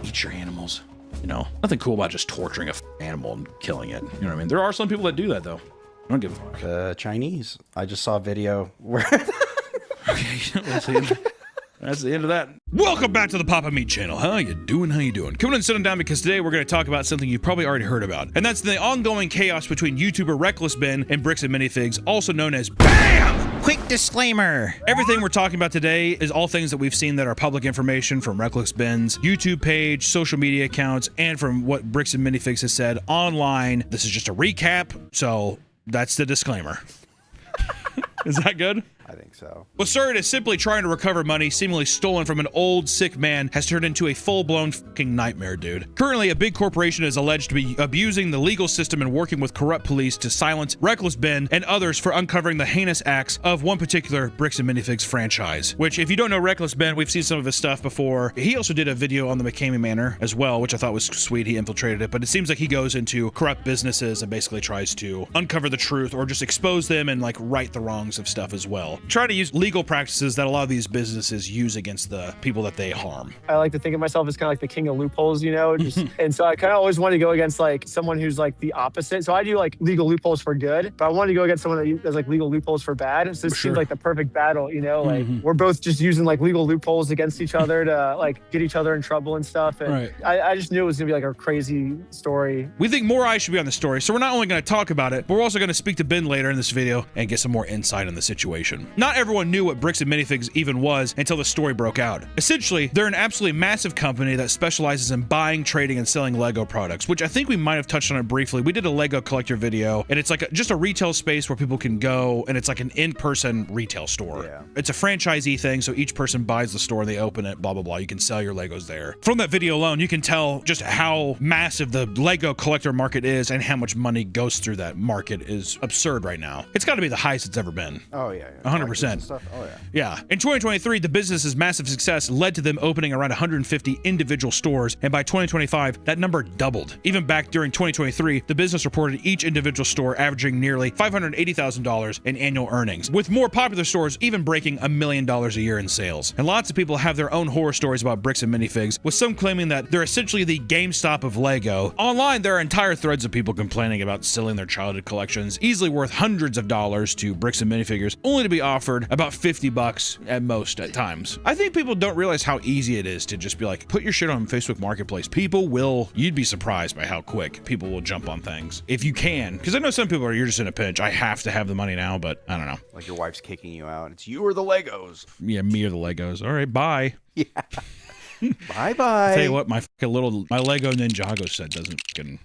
[SPEAKER 1] eat your animals. You know, nothing cool about just torturing a animal and killing it. You know what I mean? There are some people that do that though. I don't give a fuck.
[SPEAKER 2] Chinese. I just saw a video where
[SPEAKER 1] That's the end of that. Welcome back to the Papa Meat channel. How you doing? How you doing? Coming and sitting down because today we're going to talk about something you've probably already heard about. And that's the ongoing chaos between YouTuber Reckless Ben and Bricks and Minifigs, also known as BAM! Quick disclaimer. Everything we're talking about today is all things that we've seen that are public information from Reckless Ben's YouTube page, social media accounts, and from what Bricks and Minifigs has said online. This is just a recap, so that's the disclaimer. Is that good?
[SPEAKER 2] I think so.
[SPEAKER 1] Lassard is simply trying to recover money seemingly stolen from an old, sick man has turned into a full-blown fucking nightmare, dude. Currently, a big corporation is alleged to be abusing the legal system and working with corrupt police to silence Reckless Ben and others for uncovering the heinous acts of one particular Bricks and Minifigs franchise. Which, if you don't know Reckless Ben, we've seen some of his stuff before. He also did a video on the McCamey Manor as well, which I thought was sweet. He infiltrated it, but it seems like he goes into corrupt businesses and basically tries to uncover the truth or just expose them and like right the wrongs of stuff as well. try to use legal practices that a lot of these businesses use against the people that they harm.
[SPEAKER 19] I like to think of myself as kind of like the king of loopholes, you know, and so I kind of always want to go against like someone who's like the opposite. So I do like legal loopholes for good, but I wanted to go against someone that does like legal loopholes for bad. So this seems like the perfect battle, you know, like we're both just using like legal loopholes against each other to like get each other in trouble and stuff. And I just knew it was gonna be like a crazy story.
[SPEAKER 1] We think more eyes should be on the story, so we're not only going to talk about it, but we're also going to speak to Ben later in this video and get some more insight on the situation. Not everyone knew what Bricks and Minifigs even was until the story broke out. Essentially, they're an absolutely massive company that specializes in buying, trading, and selling Lego products, which I think we might have touched on it briefly. We did a Lego collector video, and it's like just a retail space where people can go, and it's like an in-person retail store. Yeah. It's a franchisee thing, so each person buys the store, they open it, blah, blah, blah. You can sell your Legos there. From that video alone, you can tell just how massive the Lego collector market is and how much money goes through that market is absurd right now. It's got to be the highest it's ever been.
[SPEAKER 2] Oh, yeah.
[SPEAKER 1] 100%.
[SPEAKER 2] Oh, yeah.
[SPEAKER 1] Yeah. In 2023, the business's massive success led to them opening around 150 individual stores, and by 2025, that number doubled. Even back during 2023, the business reported each individual store averaging nearly $580,000 in annual earnings, with more popular stores even breaking $1 million a year in sales. And lots of people have their own horror stories about Bricks and Minifigs, with some claiming that they're essentially the GameStop of Lego. Online, there are entire threads of people complaining about selling their childhood collections, easily worth hundreds of dollars to Bricks and Minifigures, only to be offered about $50 at most at times. I think people don't realize how easy it is to just be like, put your shit on Facebook Marketplace. You'd be surprised by how quick people will jump on things. If you can, because I know some people are, you're just in a pinch. I have to have the money now, but I don't know.
[SPEAKER 2] Like your wife's kicking you out. It's you or the Legos.
[SPEAKER 1] Yeah, me or the Legos. All right, bye.
[SPEAKER 2] Yeah. Bye-bye.
[SPEAKER 1] Tell you what, my Lego Ninjago set doesn't fucking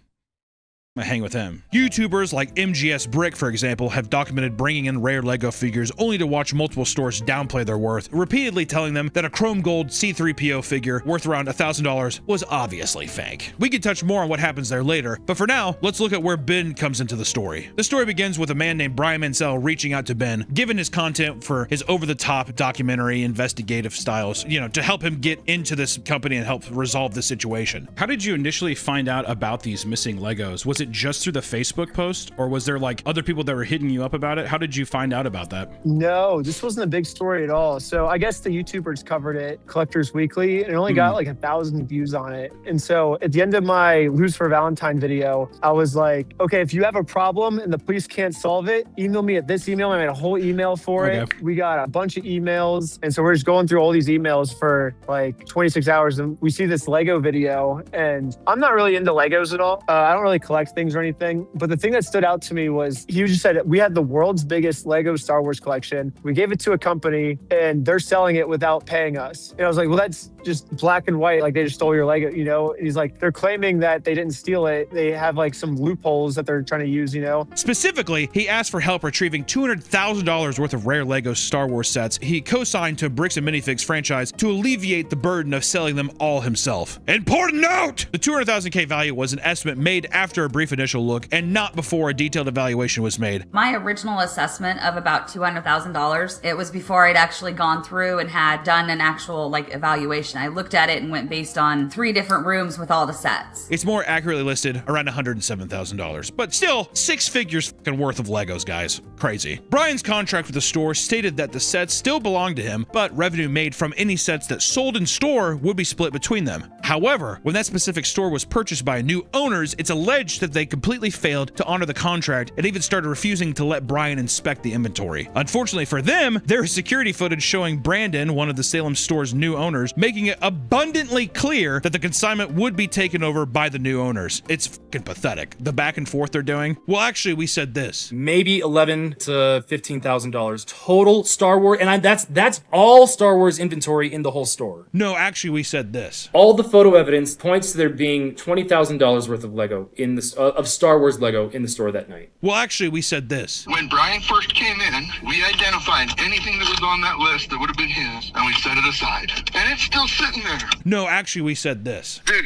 [SPEAKER 1] hang with him. YouTubers like MGS Brick, for example, have documented bringing in rare Lego figures only to watch multiple stores downplay their worth, repeatedly telling them that a chrome gold C-3PO figure worth around $1,000 was obviously fake. We can touch more on what happens there later, but for now, let's look at where Ben comes into the story. The story begins with a man named Brian Mansell reaching out to Ben, given his content for his over-the-top documentary investigative styles, you know, to help him get into this company and help resolve the situation. How did you initially find out about these missing Legos? Was it just through the Facebook post, or was there like other people that were hitting you up about it? How did you find out about that?
[SPEAKER 19] No, this wasn't a big story at all. So I guess the YouTubers covered it, Collectors Weekly, and it only got like 1,000 views on it. And so at the end of my Lose for Valentine video, I was like, okay, if you have a problem and the police can't solve it, email me at this email. I made a whole email for it. We got a bunch of emails. And so we're just going through all these emails for like 26 hours. And we see this Lego video, and I'm not really into Legos at all. I don't really collect things or anything, but the thing that stood out to me was he just said we had the world's biggest Lego Star Wars collection. We gave it to a company and they're selling it without paying us. And I was like, well, that's just black and white. Like they just stole your Lego, you know? And he's like, they're claiming that they didn't steal it. They have like some loopholes that they're trying to use, you know?
[SPEAKER 1] Specifically, he asked for help retrieving $200,000 worth of rare Lego Star Wars sets he co-signed to Bricks and Minifigs franchise to alleviate the burden of selling them all himself. Important note! The $200,000 value was an estimate made after a brief initial look and not before a detailed evaluation was made.
[SPEAKER 20] My original assessment of about $200,000, it was before I'd actually gone through and had done an actual like evaluation. I looked at it and went based on 3 different rooms with all the sets.
[SPEAKER 1] It's more accurately listed around $107,000, but still 6 figures fucking worth of Legos, guys. Crazy. Brian's contract with the store stated that the sets still belonged to him, but revenue made from any sets that sold in store would be split between them. However, when that specific store was purchased by new owners, it's alleged that they completely failed to honor the contract and even started refusing to let Brian inspect the inventory. Unfortunately for them, there is security footage showing Brandon, one of the Salem store's new owners, making it abundantly clear that the consignment would be taken over by the new owners. It's fucking pathetic. The back and forth they're doing. Well, actually, we said this.
[SPEAKER 21] Maybe $11,000 to $15,000 total Star Wars, and that's all Star Wars inventory in the whole store.
[SPEAKER 1] No, actually, we said this.
[SPEAKER 21] All the photo evidence points to there being $20,000 worth of Lego in the of Star Wars Lego in the store that night.
[SPEAKER 1] Well, actually, we said this.
[SPEAKER 22] When Brian first came in, we identified anything that was on that list that would have been his, and we set it aside. And it's still sitting there.
[SPEAKER 1] No, actually, we said this.
[SPEAKER 22] Dude,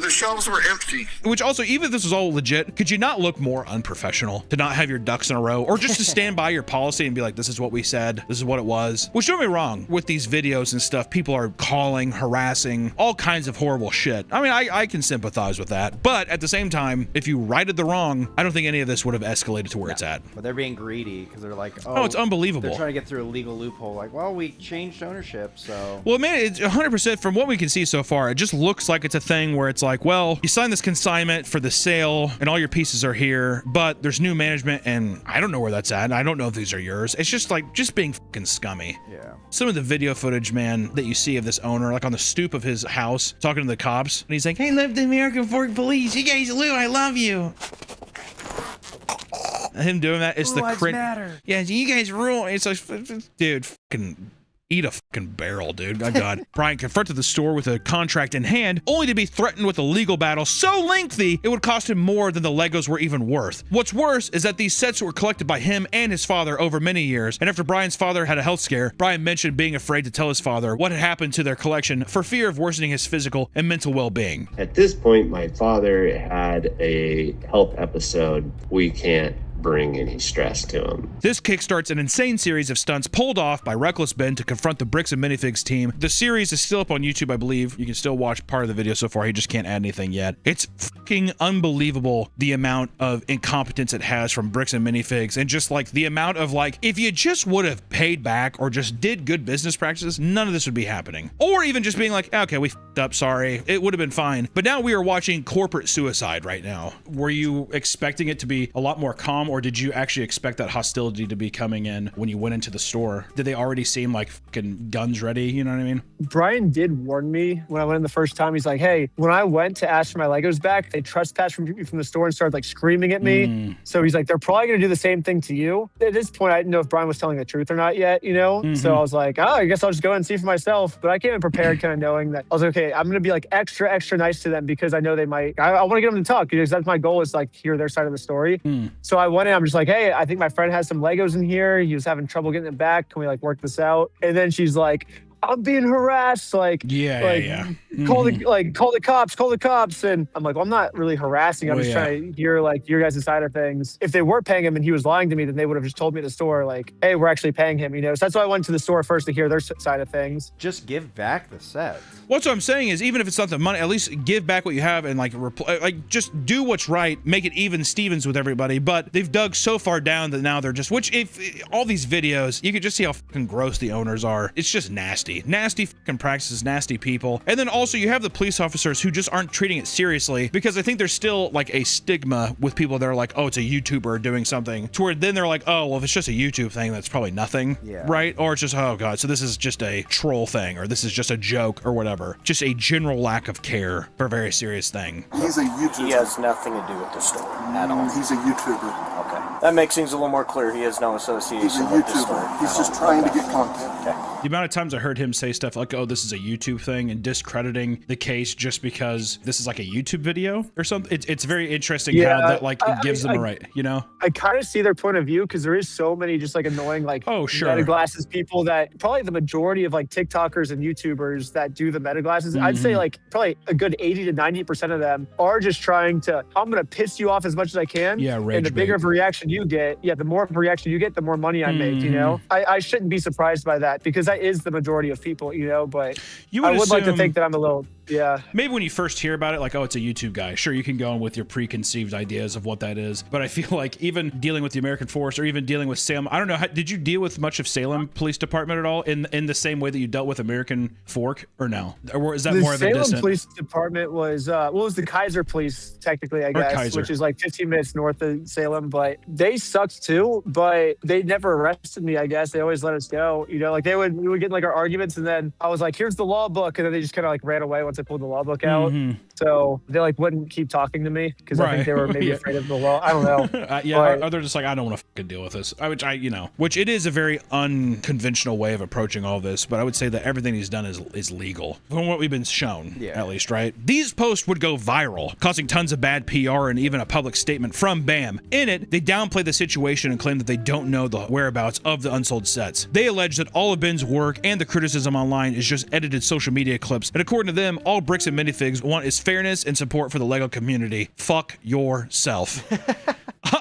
[SPEAKER 22] the shelves were empty.
[SPEAKER 1] Which also, even if this was all legit, could you not look more unprofessional? To not have your ducks in a row? Or just to stand by your policy and be like, this is what we said, this is what it was. Which, don't get me wrong, with these videos and stuff, people are calling, harassing, all kinds of horrible shit. I mean, I can sympathize with that. But at the same time, time, if you righted the wrong, I don't think any of this would have escalated to where it's at.
[SPEAKER 2] But they're being greedy because they're like,
[SPEAKER 1] Oh, it's unbelievable.
[SPEAKER 2] They're trying to get through a legal loophole. Like, well, we changed ownership, so.
[SPEAKER 1] Well, man, it's 100% from what we can see so far. It just looks like it's a thing where it's like, well, you signed this consignment for the sale and all your pieces are here, but there's new management and I don't know where that's at. And I don't know if these are yours. It's just like, just being fucking scummy.
[SPEAKER 2] Yeah.
[SPEAKER 1] Some of the video footage, man, that you see of this owner, like on the stoop of his house, talking to the cops, and he's like, "Hey, love the American Fork Police. You guys, Lou, I love you." Him doing that, it's the cringe. Yeah, you guys rule. It's like, dude, fucking eat a fucking barrel, dude. My God. Brian confronted the store with a contract in hand, only to be threatened with a legal battle so lengthy it would cost him more than the Legos were even worth. What's worse is that these sets were collected by him and his father over many years, and after Brian's father had a health scare, Brian mentioned being afraid to tell his father what had happened to their collection for fear of worsening his physical and mental well-being.
[SPEAKER 3] At this point, my father had a health episode. We can't bring any stress to him.
[SPEAKER 1] This kickstarts an insane series of stunts pulled off by Reckless Ben to confront the Bricks and Minifigs team. The series is still up on YouTube, I believe. You can still watch part of the video so far. He just can't add anything yet. It's fucking unbelievable the amount of incompetence it has from Bricks and Minifigs, and just like the amount of like, if you just would have paid back or just did good business practices, none of this would be happening. Or even just being like, okay, we fucked up, sorry. It would have been fine. But now we are watching corporate suicide right now. Were you expecting it to be a lot more calm, or did you actually expect that hostility to be coming in when you went into the store? Did they already seem like fucking guns ready? You know what I mean?
[SPEAKER 19] Brian did warn me when I went in the first time. He's like, hey, when I went to ask for my Legos back, they trespassed from the store and started like screaming at me. So he's like, they're probably going to do the same thing to you. At this point, I didn't know if Brian was telling the truth or not yet, you know? So I was like, oh, I guess I'll just go and see for myself. But I came in prepared kind of knowing that I was like, okay, I'm going to be like extra nice to them because I know they might, I want to get them to talk because that's my goal is like hear their side of the story. So I went in, I'm just like, hey, I think my friend has some Legos in here. He was having trouble getting it back. Can we like work this out? And then she's like, I'm being harassed. Like, call the cops. And I'm like, well, I'm not really harassing. I'm just trying to hear like your guys' side of things. If they were paying him and he was lying to me, then they would have just told me at the store, like, hey, we're actually paying him, you know? So that's why I went to the store first to hear their side of things.
[SPEAKER 2] Just give back the set.
[SPEAKER 1] What I'm saying is, even if it's not the money, at least give back what you have and like just do what's right, make it even Stevens with everybody. But they've dug so far down that now they're just, which if all these videos, you could just see how fucking gross the owners are. It's just nasty fucking practices, nasty people. And then also you have the police officers who just aren't treating it seriously, because I think there's still like a stigma with people that are like, oh, it's a YouTuber doing something, to where then they're like, oh, well, if it's just a YouTube thing, that's probably nothing, right? Or it's just, oh God, so this is just a troll thing, or this is just a joke or whatever. Just a general lack of care for a very serious thing.
[SPEAKER 4] He's a YouTuber.
[SPEAKER 23] He has nothing to do with the store at all.
[SPEAKER 4] He's a YouTuber.
[SPEAKER 23] Okay. That makes things a little more clear. He has no association
[SPEAKER 4] He's a
[SPEAKER 23] with the
[SPEAKER 4] YouTuber.
[SPEAKER 23] store.
[SPEAKER 4] He's just trying to get content.
[SPEAKER 23] Okay.
[SPEAKER 1] The amount of times I heard him say stuff like, oh, this is a YouTube thing, and discrediting the case just because this is like a YouTube video or something. It's very interesting how that like it gives them a right, you know?
[SPEAKER 19] I kind of see their point of view because there is so many just like annoying like meta glasses people that probably the majority of like TikTokers and YouTubers that do the meta glasses, I'd say like probably a good 80 to 90% of them are just trying to, I'm going to piss you off as much as I can.
[SPEAKER 1] Yeah, rage
[SPEAKER 19] and the bigger of a reaction you get, the more of a reaction you get, the more money I make, you know? I shouldn't be surprised by that because that is the majority of people, you know, but I would like to think that I'm a little,
[SPEAKER 1] maybe when you first hear about it, like, oh, it's a YouTube guy. Sure, you can go on with your preconceived ideas of what that is. But I feel like even dealing with the American Force or even dealing with Salem, I don't know, did you deal with much of Salem Police Department at all in the same way that you dealt with American Fork, or no? Or is that more of a distant?
[SPEAKER 19] The Salem Police Department was, what was the Kaiser Police, technically, I guess, which is like 15 minutes north of Salem. But they sucked too, but they never arrested me, I guess. They always let us go. You know, like we would get in like our arguments and then I was like, here's the law book. And then they just kind of like ran away once I pulled the law book out. So they like wouldn't keep talking to me because I think they were maybe afraid of the law. I don't know.
[SPEAKER 1] Or they're just like, I don't want to fucking deal with this. Which it is a very unconventional way of approaching all this, but I would say that everything he's done is legal from what we've been shown, at least, right? These posts would go viral, causing tons of bad PR and even a public statement from BAM. In it, they downplay the situation and claim that they don't know the whereabouts of the unsold sets. They allege that all of Ben's work and the criticism online is just edited social media clips, and according to them, all Bricks and Minifigs want is fairness and support for the Lego community. Fuck yourself.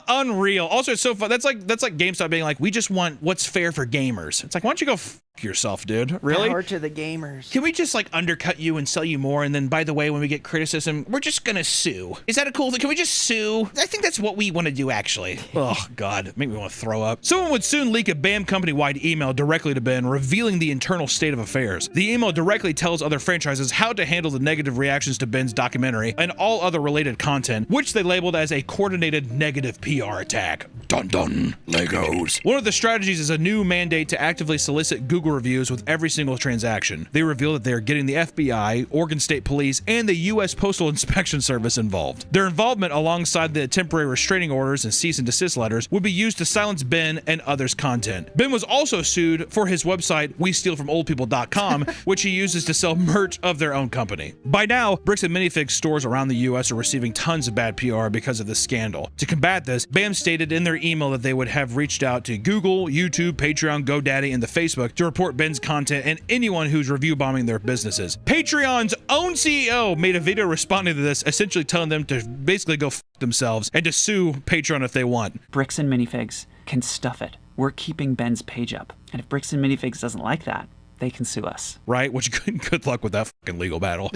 [SPEAKER 1] Unreal. Also, it's so fun. That's like GameStop being like, we just want what's fair for gamers. It's like, why don't you go yourself, dude. Really?
[SPEAKER 2] Power to the gamers.
[SPEAKER 1] Can we just like undercut you and sell you more? And then, by the way, when we get criticism, we're just gonna sue. Is that a cool thing? Can we just sue? I think that's what we want to do, actually. Oh, God. Make me want to throw up. Someone would soon leak a BAM company-wide email directly to Ben, revealing the internal state of affairs. The email directly tells other franchises how to handle the negative reactions to Ben's documentary and all other related content, which they labeled as a coordinated negative PR attack. Dun dun. Legos. One of the strategies is a new mandate to actively solicit Google reviews with every single transaction. They reveal that they are getting the FBI, Oregon State Police, and the U.S. Postal Inspection Service involved. Their involvement, alongside the temporary restraining orders and cease and desist letters, would be used to silence Ben and others' content. Ben was also sued for his website, WeStealFromOldPeople.com, which he uses to sell merch of their own company. By now, Bricks and Minifigs stores around the U.S. are receiving tons of bad PR because of this scandal. To combat this, BAM stated in their email that they would have reached out to Google, YouTube, Patreon, GoDaddy, and the Facebook to report Ben's content and anyone who's review bombing their businesses. Patreon's own CEO made a video responding to this, essentially telling them to basically go f themselves and to sue Patreon if they want.
[SPEAKER 5] Bricks and Minifigs can stuff it. We're keeping Ben's page up. And if Bricks and Minifigs doesn't like that, they can sue us.
[SPEAKER 1] Right? Which good luck with that fucking legal battle.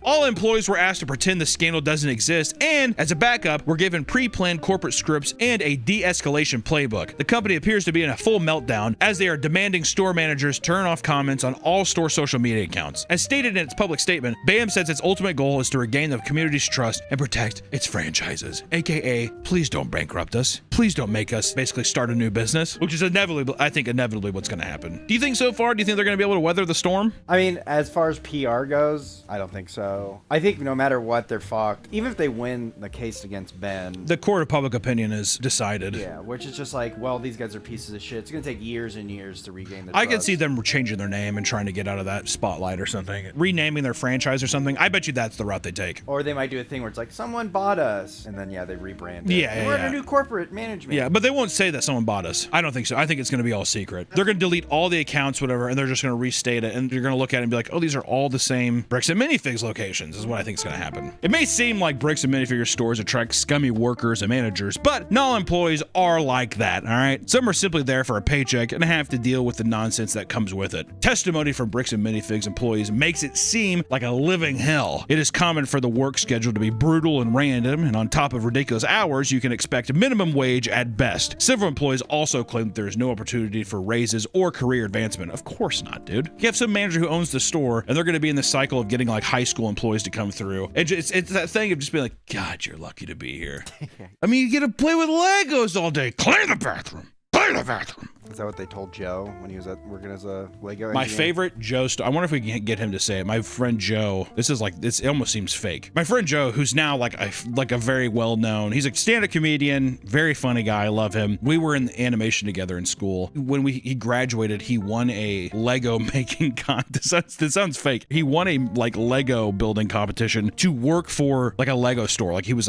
[SPEAKER 1] All employees were asked to pretend the scandal doesn't exist, and as a backup, were given pre-planned corporate scripts and a de-escalation playbook. The company appears to be in a full meltdown as they are demanding store managers turn off comments on all store social media accounts. As stated in its public statement, BAM says its ultimate goal is to regain the community's trust and protect its franchises. AKA, please don't bankrupt us. Please don't make us basically start a new business, which is inevitably, I think, inevitably what's going to happen. Do you think so far? Do you think they're going to be able to weather the storm?
[SPEAKER 2] I mean, as far as PR goes, I don't think so. I think no matter what, they're fucked. Even if they win the case against Ben.
[SPEAKER 1] The court of public opinion is decided.
[SPEAKER 2] Yeah, which is just like, well, these guys are pieces of shit. It's going to take years and years to regain the
[SPEAKER 1] I could see them changing their name and trying to get out of that spotlight or something. Renaming their franchise or something. I bet you that's the route they take.
[SPEAKER 2] Or they might do a thing where it's like, someone bought us. And then, yeah, they rebrand it.
[SPEAKER 1] Yeah,
[SPEAKER 2] We're under new corporate management.
[SPEAKER 1] Yeah, but they won't say that someone bought us. I don't think so. I think it's going to be all secret. They're going to delete all the accounts, whatever, and they're just going to restate it. And you're going to look at it and be like, oh, these are all the same Bricks and Minifigs locations, is what I think is going to happen. It may seem like Bricks and Minifigure stores attract scummy workers and managers, but not all employees are like that, all right? Some are simply there for a paycheck and have to deal with the nonsense that comes with it. Testimony from Bricks and Minifigs employees makes it seem like a living hell. It is common for the work schedule to be brutal and random, and on top of ridiculous hours, you can expect minimum wage at best. Several employees also claim that there is no opportunity for raises or career advancement. Of course not, dude. You have some manager who owns the store, and they're going to be in the cycle of getting like high school employees to come through. It's that thing of just being like, God, you're lucky to be here. I mean, you get to play with Legos all day. Clean the bathroom. Clean the bathroom.
[SPEAKER 2] Is that what they told Joe when he was working as a Lego engineer?
[SPEAKER 1] My favorite Joe story. I wonder if we can get him to say it. My friend Joe. This is like, it almost seems fake. My friend Joe, who's now like a very well-known. He's a stand-up comedian, very funny guy. I love him. We were in animation together in school. When he graduated, he won a Lego making contest. This sounds fake. He won a like Lego building competition to work for like a Lego store. Like he was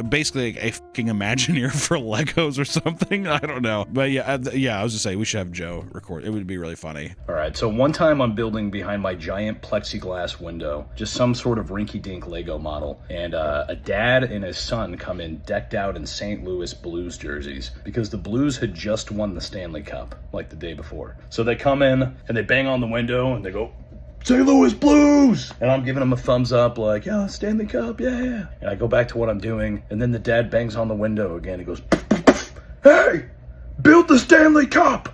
[SPEAKER 1] basically a fucking Imagineer for Legos or something. I don't know. But yeah, I was just saying we should have Joe record. It would be really funny.
[SPEAKER 6] All right, so one time I'm building behind my giant plexiglass window, just some sort of rinky-dink Lego model, and a dad and his son come in decked out in St. Louis Blues jerseys because the Blues had just won the Stanley Cup like the day before. So they come in and they bang on the window and they go, St. Louis Blues! And I'm giving them a thumbs up like, yeah, Stanley Cup, yeah. And I go back to what I'm doing, and then the dad bangs on the window again. He goes, hey! Build the Stanley Cup!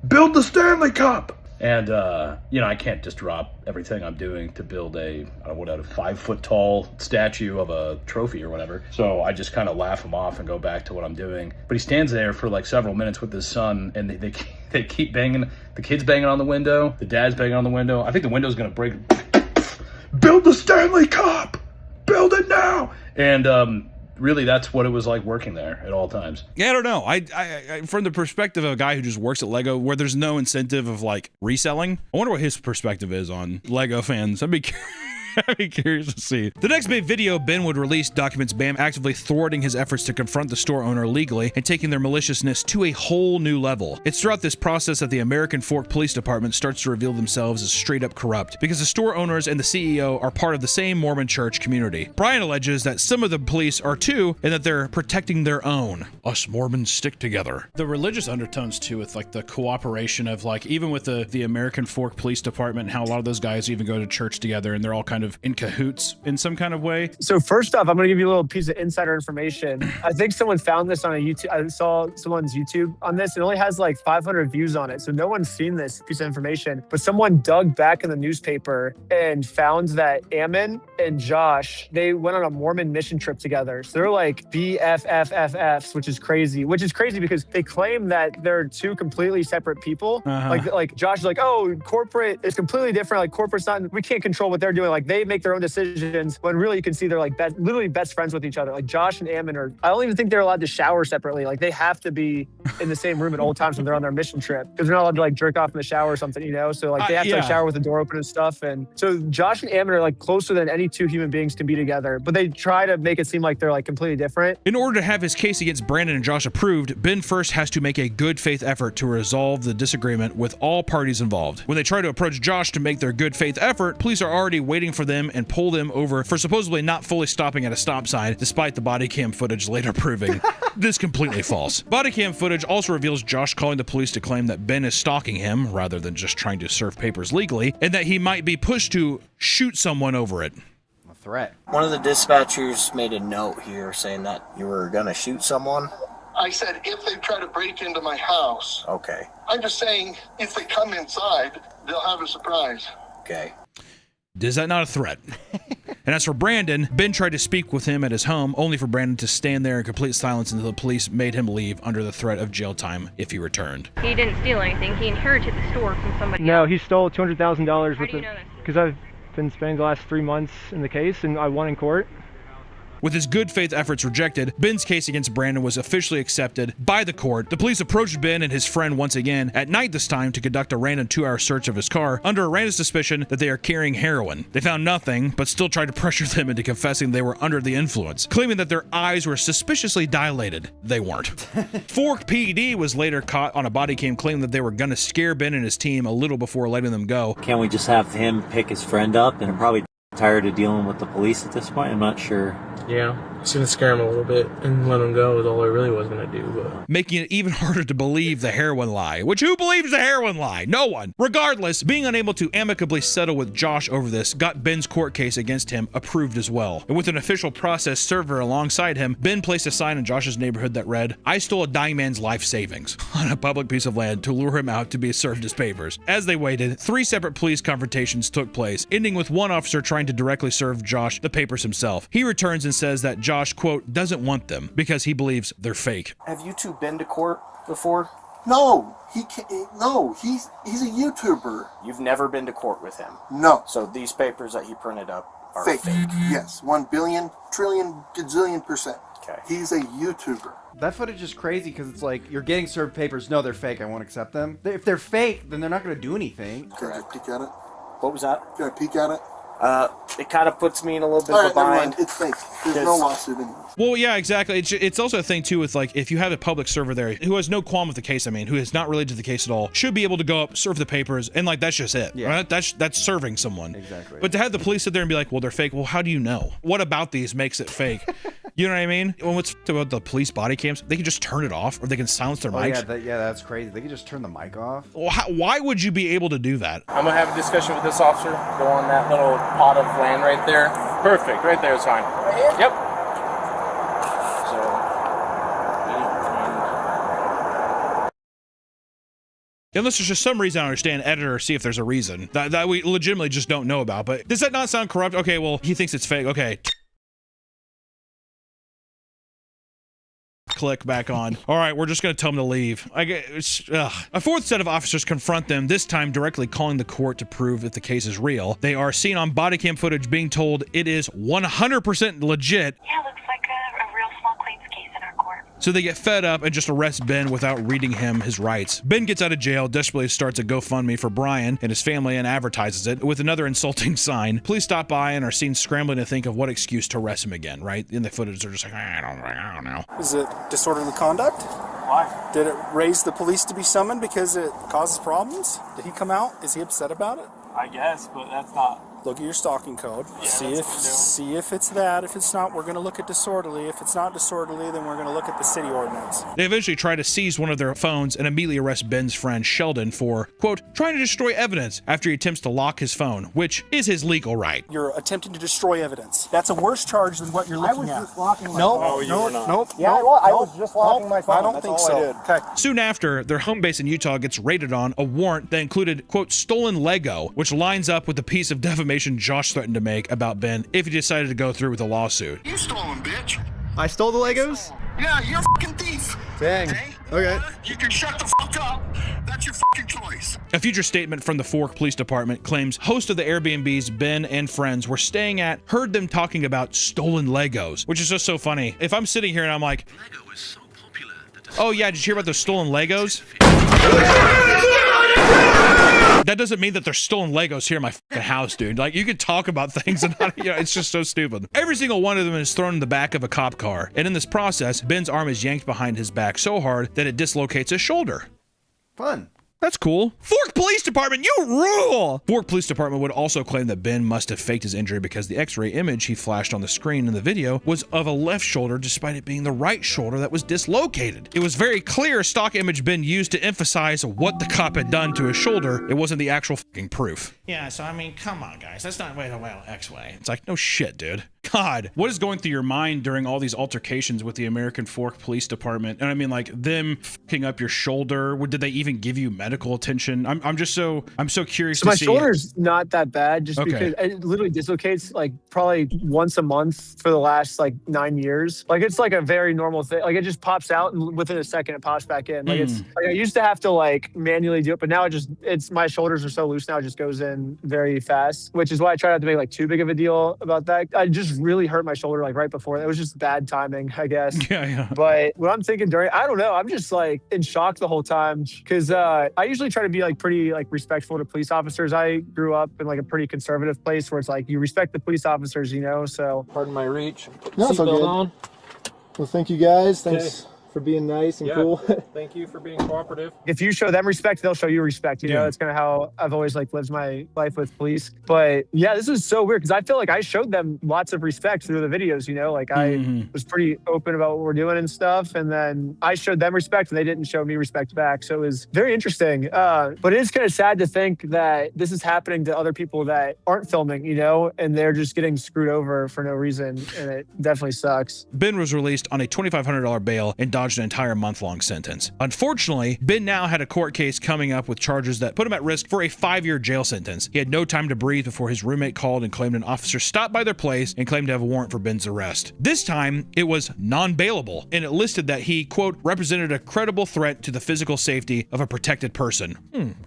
[SPEAKER 6] Build the Stanley Cup! And, I can't just drop everything I'm doing to build a 5-foot tall statue of a trophy or whatever. So I just kind of laugh him off and go back to what I'm doing. But he stands there for like several minutes with his son, and they keep banging. The kid's banging on the window. The dad's banging on the window. I think the window's going to break. Build the Stanley Cup! Build it now! And, really, that's what it was like working there at all times.
[SPEAKER 1] Yeah, I don't know. I from the perspective of a guy who just works at Lego, where there's no incentive of like reselling, I wonder what his perspective is on Lego fans. I'd be curious. I'd be curious to see. The next big video Ben would release documents Bam actively thwarting his efforts to confront the store owner legally and taking their maliciousness to a whole new level. It's throughout this process that the American Fork Police Department starts to reveal themselves as straight up corrupt, because the store owners and the CEO are part of the same Mormon church community. Brian alleges that some of the police are too, and that they're protecting their own. Us Mormons stick together. The religious undertones too, with like the cooperation of like, even with the American Fork Police Department, how a lot of those guys even go to church together and they're all kind of in cahoots in some kind of way.
[SPEAKER 19] So first off, I'm going to give you a little piece of insider information. I think someone found this on a YouTube. I saw someone's YouTube on this. It only has like 500 views on it. So no one's seen this piece of information, but someone dug back in the newspaper and found that Ammon and Josh, they went on a Mormon mission trip together. So they're like BFFFFs, which is crazy because they claim that they're two completely separate people. Like Josh is like, oh, corporate is completely different. Like corporate's not, we can't control what they're doing. Like they make their own decisions, when really you can see they're like literally best friends with each other. Like Josh and Ammon are, I don't even think they're allowed to shower separately. Like they have to be in the same room at all times when they're on their mission trip, because they're not allowed to like jerk off in the shower or something, you know? So like they have to like shower with the door open and stuff. And so Josh and Ammon are like closer than any two human beings can be together, but they try to make it seem like they're like completely different.
[SPEAKER 1] In order to have his case against Brandon and Josh approved, Ben first has to make a good faith effort to resolve the disagreement with all parties involved. When they try to approach Josh to make their good faith effort, police are already waiting for them and pull them over for supposedly not fully stopping at a stop sign, despite the body cam footage later proving this completely false. Body cam footage also reveals Josh calling the police to claim that Ben is stalking him rather than just trying to serve papers legally, and that he might be pushed to shoot someone over it.
[SPEAKER 2] A threat.
[SPEAKER 23] One of the dispatchers made a note here saying that you were gonna shoot someone.
[SPEAKER 22] I said, if they try to break into my house.
[SPEAKER 23] Okay.
[SPEAKER 22] I'm just saying, if they come inside, they'll have a surprise.
[SPEAKER 23] Okay.
[SPEAKER 1] Is that not a threat? And as for Brandon, Ben tried to speak with him at his home, only for Brandon to stand there in complete silence until the police made him leave under the threat of jail time if he returned.
[SPEAKER 7] He didn't steal anything. He inherited the store from somebody else.
[SPEAKER 19] No, he stole $200,000
[SPEAKER 7] How do you know this?
[SPEAKER 19] because I've been spending the last 3 months in the case and I won in court.
[SPEAKER 1] With his good faith efforts rejected, Ben's case against Brandon was officially accepted by the court. The police approached Ben and his friend once again, at night this time, to conduct a random 2-hour search of his car under a random suspicion that they are carrying heroin. They found nothing, but still tried to pressure them into confessing they were under the influence, claiming that their eyes were suspiciously dilated. They weren't. Fork PD was later caught on a body cam claiming that they were going to scare Ben and his team a little before letting them go.
[SPEAKER 9] Can't we just have him pick his friend up? And probably tired of dealing with the police at this point. I'm not sure.
[SPEAKER 11] Yeah, just gonna scare him a little bit and let him go is all I really was gonna do. But
[SPEAKER 1] making it even harder to believe the heroin lie, which who believes the heroin lie? No one. Regardless, being unable to amicably settle with Josh over this got Ben's court case against him approved as well. And with an official process server alongside him, Ben placed a sign in Josh's neighborhood that read, "I stole a dying man's life savings," on a public piece of land to lure him out to be served his papers. As they waited, 3 separate police confrontations took place, ending with one officer trying to directly serve Josh the papers himself. He returns and says that Josh, quote, doesn't want them because he believes they're fake.
[SPEAKER 23] Have you two been to court before?
[SPEAKER 22] No, he can't. No, he's a YouTuber.
[SPEAKER 23] You've never been to court with him?
[SPEAKER 22] No.
[SPEAKER 23] So these papers that he printed up are
[SPEAKER 22] Fake.
[SPEAKER 23] fake?
[SPEAKER 22] Yes, 1 billion, trillion, gazillion %.
[SPEAKER 23] Okay.
[SPEAKER 22] He's a YouTuber.
[SPEAKER 2] That footage is crazy because it's like, you're getting served papers. No, they're fake. I won't accept them. If they're fake, then they're not going to do anything.
[SPEAKER 22] Can I just peek at it?
[SPEAKER 23] What was that?
[SPEAKER 22] Can I peek at it?
[SPEAKER 23] It kind of puts me in a little bit
[SPEAKER 22] All
[SPEAKER 23] of a
[SPEAKER 22] right, never
[SPEAKER 23] bind.
[SPEAKER 22] mind. It's fake. There's no lawsuit anymore.
[SPEAKER 1] Well, yeah, exactly. It's also a thing, too, with, like, if you have a public server there who has no qualm with the case, I mean, who is not related to the case at all, should be able to go up, serve the papers, and, like, that's just it.
[SPEAKER 2] Yeah.
[SPEAKER 1] Right? That's serving someone.
[SPEAKER 2] Exactly.
[SPEAKER 1] But to have the police sit there and be like, well, they're fake. Well, how do you know? What about these makes it fake? You know what I mean? Well, what's about the police body cams? They can just turn it off, or they can silence their mics.
[SPEAKER 2] Yeah, that's crazy. They can just turn the mic off.
[SPEAKER 1] Well, why would you be able to do that?
[SPEAKER 11] I'm gonna have a discussion with this officer. Go on that little pot of land right there. Perfect, right there is fine. Yep.
[SPEAKER 1] Unless there's just some reason I don't understand, editor, see if there's a reason that we legitimately just don't know about. But does that not sound corrupt? Okay, well, he thinks it's fake. Okay. Click back on. All right, we're just going to tell them to leave. A fourth set of officers confront them, this time directly calling the court to prove if the case is real. They are seen on body cam footage being told it is 100% legit.
[SPEAKER 24] Yeah, looks like a real small claims case in our court.
[SPEAKER 1] So they get fed up and just arrest Ben without reading him his rights. Ben gets out of jail, desperately starts a GoFundMe for Brian and his family and advertises it with another insulting sign. Police stop by and are seen scrambling to think of what excuse to arrest him again, right? In the footage, they're just like, I don't know.
[SPEAKER 8] Is it disorderly conduct? Why? Did it raise the police to be summoned because it causes problems? Did he come out? Is he upset about it?
[SPEAKER 18] I guess, but that's not.
[SPEAKER 8] Look at your stalking code.
[SPEAKER 18] Yeah,
[SPEAKER 8] see if it's that. If it's not, we're going to look at disorderly. If it's not disorderly, then we're going to look at the city ordinance.
[SPEAKER 1] They eventually try to seize one of their phones and immediately arrest Ben's friend Sheldon for, quote, trying to destroy evidence after he attempts to lock his phone, which is his legal right.
[SPEAKER 8] You're attempting to destroy evidence. That's a worse charge than what you're looking at.
[SPEAKER 12] Just locking my
[SPEAKER 8] Nope.
[SPEAKER 12] phone.
[SPEAKER 8] Oh, you were not. Nope.
[SPEAKER 12] Yeah, I was just locking my phone.
[SPEAKER 8] I don't
[SPEAKER 12] That's
[SPEAKER 8] think
[SPEAKER 12] all
[SPEAKER 8] so.
[SPEAKER 12] I did.
[SPEAKER 8] Okay.
[SPEAKER 1] Soon after, their home base in Utah gets raided on a warrant that included, quote, stolen Lego, which lines up with the piece of defamation Josh threatened to make about Ben if he decided to go through with the lawsuit.
[SPEAKER 22] You stole them, bitch.
[SPEAKER 12] I stole the Legos?
[SPEAKER 22] Yeah, you're a fucking thief.
[SPEAKER 12] Dang. Okay.
[SPEAKER 22] You can shut the fuck up. That's your fucking choice.
[SPEAKER 1] A future statement from the Fork Police Department claims hosts of the Airbnbs Ben and friends were staying at heard them talking about stolen Legos, which is just so funny. If I'm sitting here and I'm like, Lego is so popular. Oh yeah, did you hear about those stolen Legos? That doesn't mean that there's stolen Legos here in my fucking house, dude. Like, you could talk about things and not, you know, it's just so stupid. Every single one of them is thrown in the back of a cop car. And in this process, Ben's arm is yanked behind his back so hard that it dislocates his shoulder.
[SPEAKER 2] Fun.
[SPEAKER 1] That's cool. Fork Police Department, you rule! Fork Police Department would also claim that Ben must have faked his injury because the x-ray image he flashed on the screen in the video was of a left shoulder despite it being the right shoulder that was dislocated. It was very clear stock image Ben used to emphasize what the cop had done to his shoulder. It wasn't the actual fucking proof.
[SPEAKER 14] Yeah, so I mean, come on, guys. That's not way to X-way.
[SPEAKER 1] It's like, no shit, dude. God, what is going through your mind during all these altercations with the American Fork Police Department? And I mean, like, them fucking up your shoulder. Did they even give you medical attention? I'm so curious to
[SPEAKER 19] my
[SPEAKER 1] see.
[SPEAKER 19] shoulder's not that bad just
[SPEAKER 1] Okay.
[SPEAKER 19] because it literally dislocates like probably once a month for the last like 9 years. Like it's like a very normal thing. Like it just pops out and within a second it pops back in. Like it's like I used to have to like manually do it, but now it's my shoulders are so loose now it just goes in very fast, which is why I try not to make like too big of a deal about that. I just really hurt my shoulder like right before. It was just bad timing, I guess.
[SPEAKER 1] Yeah.
[SPEAKER 19] But what I'm thinking during, I don't know. I'm just like in shock the whole time because I usually try to be like pretty like respectful to police officers. I grew up in like a pretty conservative place where it's like you respect the police officers, you know. So
[SPEAKER 12] Pardon my reach.
[SPEAKER 13] No, it's all
[SPEAKER 12] Seatbelt
[SPEAKER 13] good.
[SPEAKER 12] on.
[SPEAKER 13] Well, thank you guys. Thanks for being nice and cool.
[SPEAKER 12] Thank you for being cooperative.
[SPEAKER 19] if you show them respect, they'll show you respect. You know, that's kind of how I've always like lived my life with police. But yeah, this is so weird because I feel like I showed them lots of respect through the videos. You know, like I was pretty open about what we're doing and stuff, and then I showed them respect and they didn't show me respect back. So it was very interesting. But it is kind of sad to think that this is happening to other people that aren't filming. You know, and they're just getting screwed over for no reason, and it definitely sucks.
[SPEAKER 1] Ben was released on a $2,500 bail and dodged an entire month-long sentence. Unfortunately, Ben now had a court case coming up with charges that put him at risk for a 5-year jail sentence. He had no time to breathe before his roommate called and claimed an officer stopped by their place and claimed to have a warrant for Ben's arrest. This time, it was non-bailable, and it listed that he, quote, represented a credible threat to the physical safety of a protected person.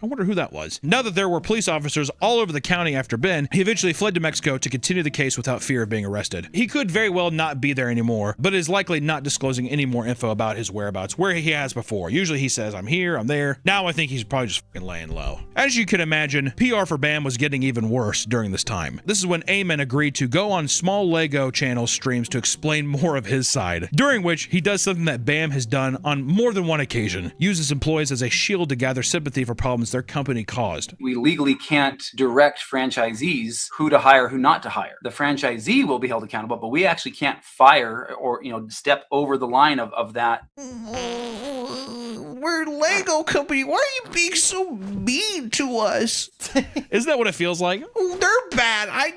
[SPEAKER 1] I wonder who that was. Now that there were police officers all over the county after Ben, he eventually fled to Mexico to continue the case without fear of being arrested. He could very well not be there anymore, but is likely not disclosing any more info about his whereabouts, where he has before. Usually he says, I'm here, I'm there. Now I think he's probably just fucking laying low. As you can imagine, PR for Bam was getting even worse during this time. This is when Eamon agreed to go on small Lego channel streams to explain more of his side, during which he does something that Bam has done on more than one occasion, uses employees as a shield to gather sympathy for problems their company caused.
[SPEAKER 24] We legally can't direct franchisees who to hire, who not to hire. The franchisee will be held accountable, but we actually can't fire or, step over the line of that.
[SPEAKER 14] We're Lego company. Why are you being so mean to us?
[SPEAKER 1] Isn't that what it feels like?
[SPEAKER 14] They're bad. I'm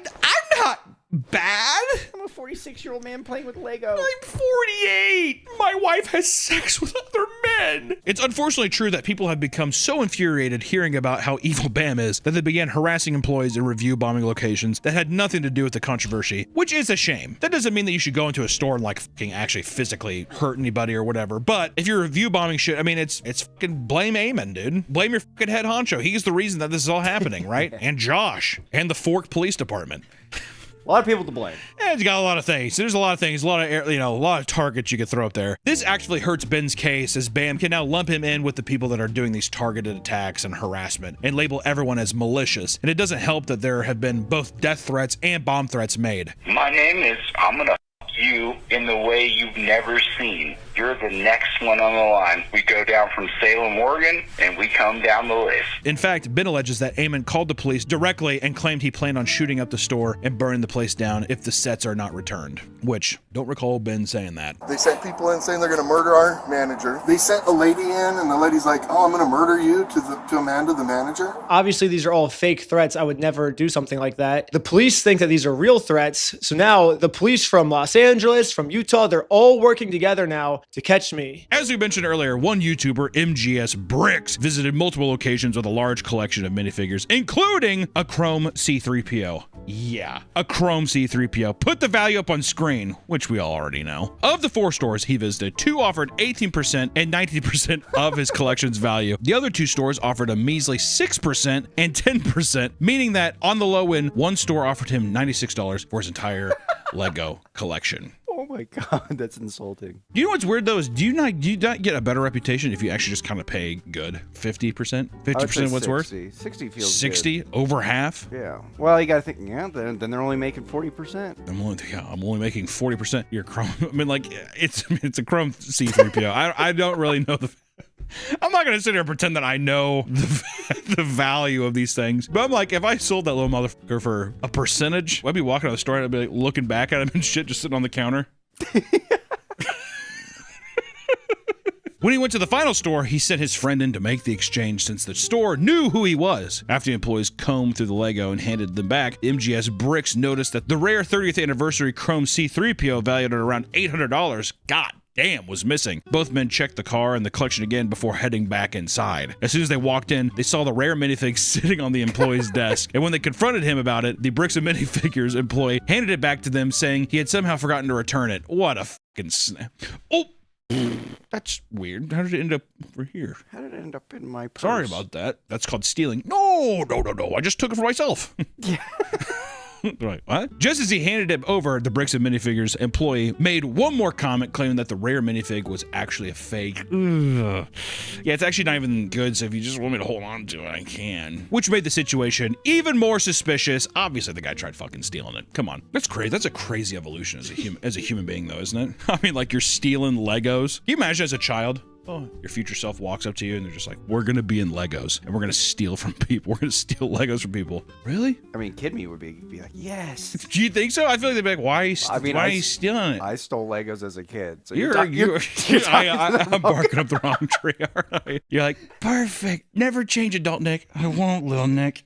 [SPEAKER 14] not bad.
[SPEAKER 12] I'm a 46-year-old man playing with Lego.
[SPEAKER 1] I'm 48. My wife has sex with other men. It's unfortunately true that people have become so infuriated hearing about how evil Bam is that they began harassing employees in review bombing locations that had nothing to do with the controversy, which is a shame. That doesn't mean that you should go into a store and like fucking actually physically hurt anybody or whatever. But if you're review bombing shit, I mean, it's fucking blame Eamon, dude. Blame your fucking head honcho. He's the reason that this is all happening, right? And Josh and the Fork Police Department.
[SPEAKER 2] A lot of people to blame.
[SPEAKER 1] Yeah, it's got a lot of things. There's a lot of things, a lot of targets you could throw up there. This actually hurts Ben's case, as BAM can now lump him in with the people that are doing these targeted attacks and harassment and label everyone as malicious. And it doesn't help that there have been both death threats and bomb threats made.
[SPEAKER 22] My name is, I'm gonna you in the way you've never seen. You're the next one on the line. We go down from Salem, Oregon, and we come down the list.
[SPEAKER 1] In fact, Ben alleges that Eamon called the police directly and claimed he planned on shooting up the store and burning the place down if the sets are not returned, which, don't recall Ben saying that.
[SPEAKER 4] They sent people in saying they're going to murder our manager. They sent a lady in, and the lady's like, oh, I'm going to murder you to Amanda, the manager.
[SPEAKER 19] Obviously, these are all fake threats. I would never do something like that. The police think that these are real threats. So now the police from Los Angeles, from Utah, they're all working together now to catch me.
[SPEAKER 1] As we mentioned earlier, one YouTuber, MGS Bricks, visited multiple locations with a large collection of minifigures, including a Chrome C-3PO. Yeah, a Chrome C-3PO. Put the value up on screen, which we all already know. Of the 4 stores he visited, 2 offered 18% and 19% of his collection's value. The other 2 stores offered a measly 6% and 10%, meaning that on the low end, one store offered him $96 for his entire Lego collection.
[SPEAKER 2] Oh my God, that's insulting.
[SPEAKER 1] You know what's weird though is do you not get a better reputation if you actually just kind of pay good 50%? 50% of what's
[SPEAKER 2] 60.
[SPEAKER 1] worth?
[SPEAKER 2] 60 feels
[SPEAKER 1] 60
[SPEAKER 2] good.
[SPEAKER 1] Over half?
[SPEAKER 2] Yeah. Well, you got to think. Yeah. Then they're only making 40%.
[SPEAKER 1] I'm only making 40%. Your Chrome. I mean, like it's a Chrome C-3PO. I don't really know the. I'm not gonna sit here and pretend that I know the value of these things, but I'm like, if I sold that little motherfucker for a percentage, I'd be walking out of the store and I'd be like looking back at him and shit, just sitting on the counter. When he went to the final store, he sent his friend in to make the exchange since the store knew who he was. After the employees combed through the Lego and handed them back, MGS Bricks noticed that the rare 30th anniversary Chrome C-3PO valued at around $800, God damn, was missing. Both men checked the car and the collection again before heading back inside. As soon as they walked in, they saw the rare minifig sitting on the employee's desk. And when they confronted him about it, the Bricks and Minifigures employee handed it back to them, saying he had somehow forgotten to return it. What a fucking snap. Oh! That's weird. How did it end up over here?
[SPEAKER 2] How did it end up in my purse?
[SPEAKER 1] Sorry about that. That's called stealing. No. I just took it for myself.
[SPEAKER 2] Yeah.
[SPEAKER 1] Right, what? Just as he handed it over, the Bricks and Minifigures employee made one more comment claiming that the rare minifig was actually a fake. Ugh. Yeah, it's actually not even good, so if you just want me to hold on to it, I can. Which made the situation even more suspicious. Obviously, the guy tried fucking stealing it. Come on. That's crazy. That's a crazy evolution as a human being, though, isn't it? I mean, like, you're stealing Legos. Can you imagine as a child? Oh, your future self walks up to you and they're just like, we're going to be in Legos and we're going to steal from people. We're going to steal Legos from people. Really?
[SPEAKER 2] I mean, kid me would be like, yes.
[SPEAKER 1] Do you think so? I feel like they'd be like, why are you stealing it?
[SPEAKER 2] I stole Legos as a kid. So
[SPEAKER 1] I'm barking up the wrong tree, aren't I? You're like, perfect. Never change, adult Nick. I won't, little Nick.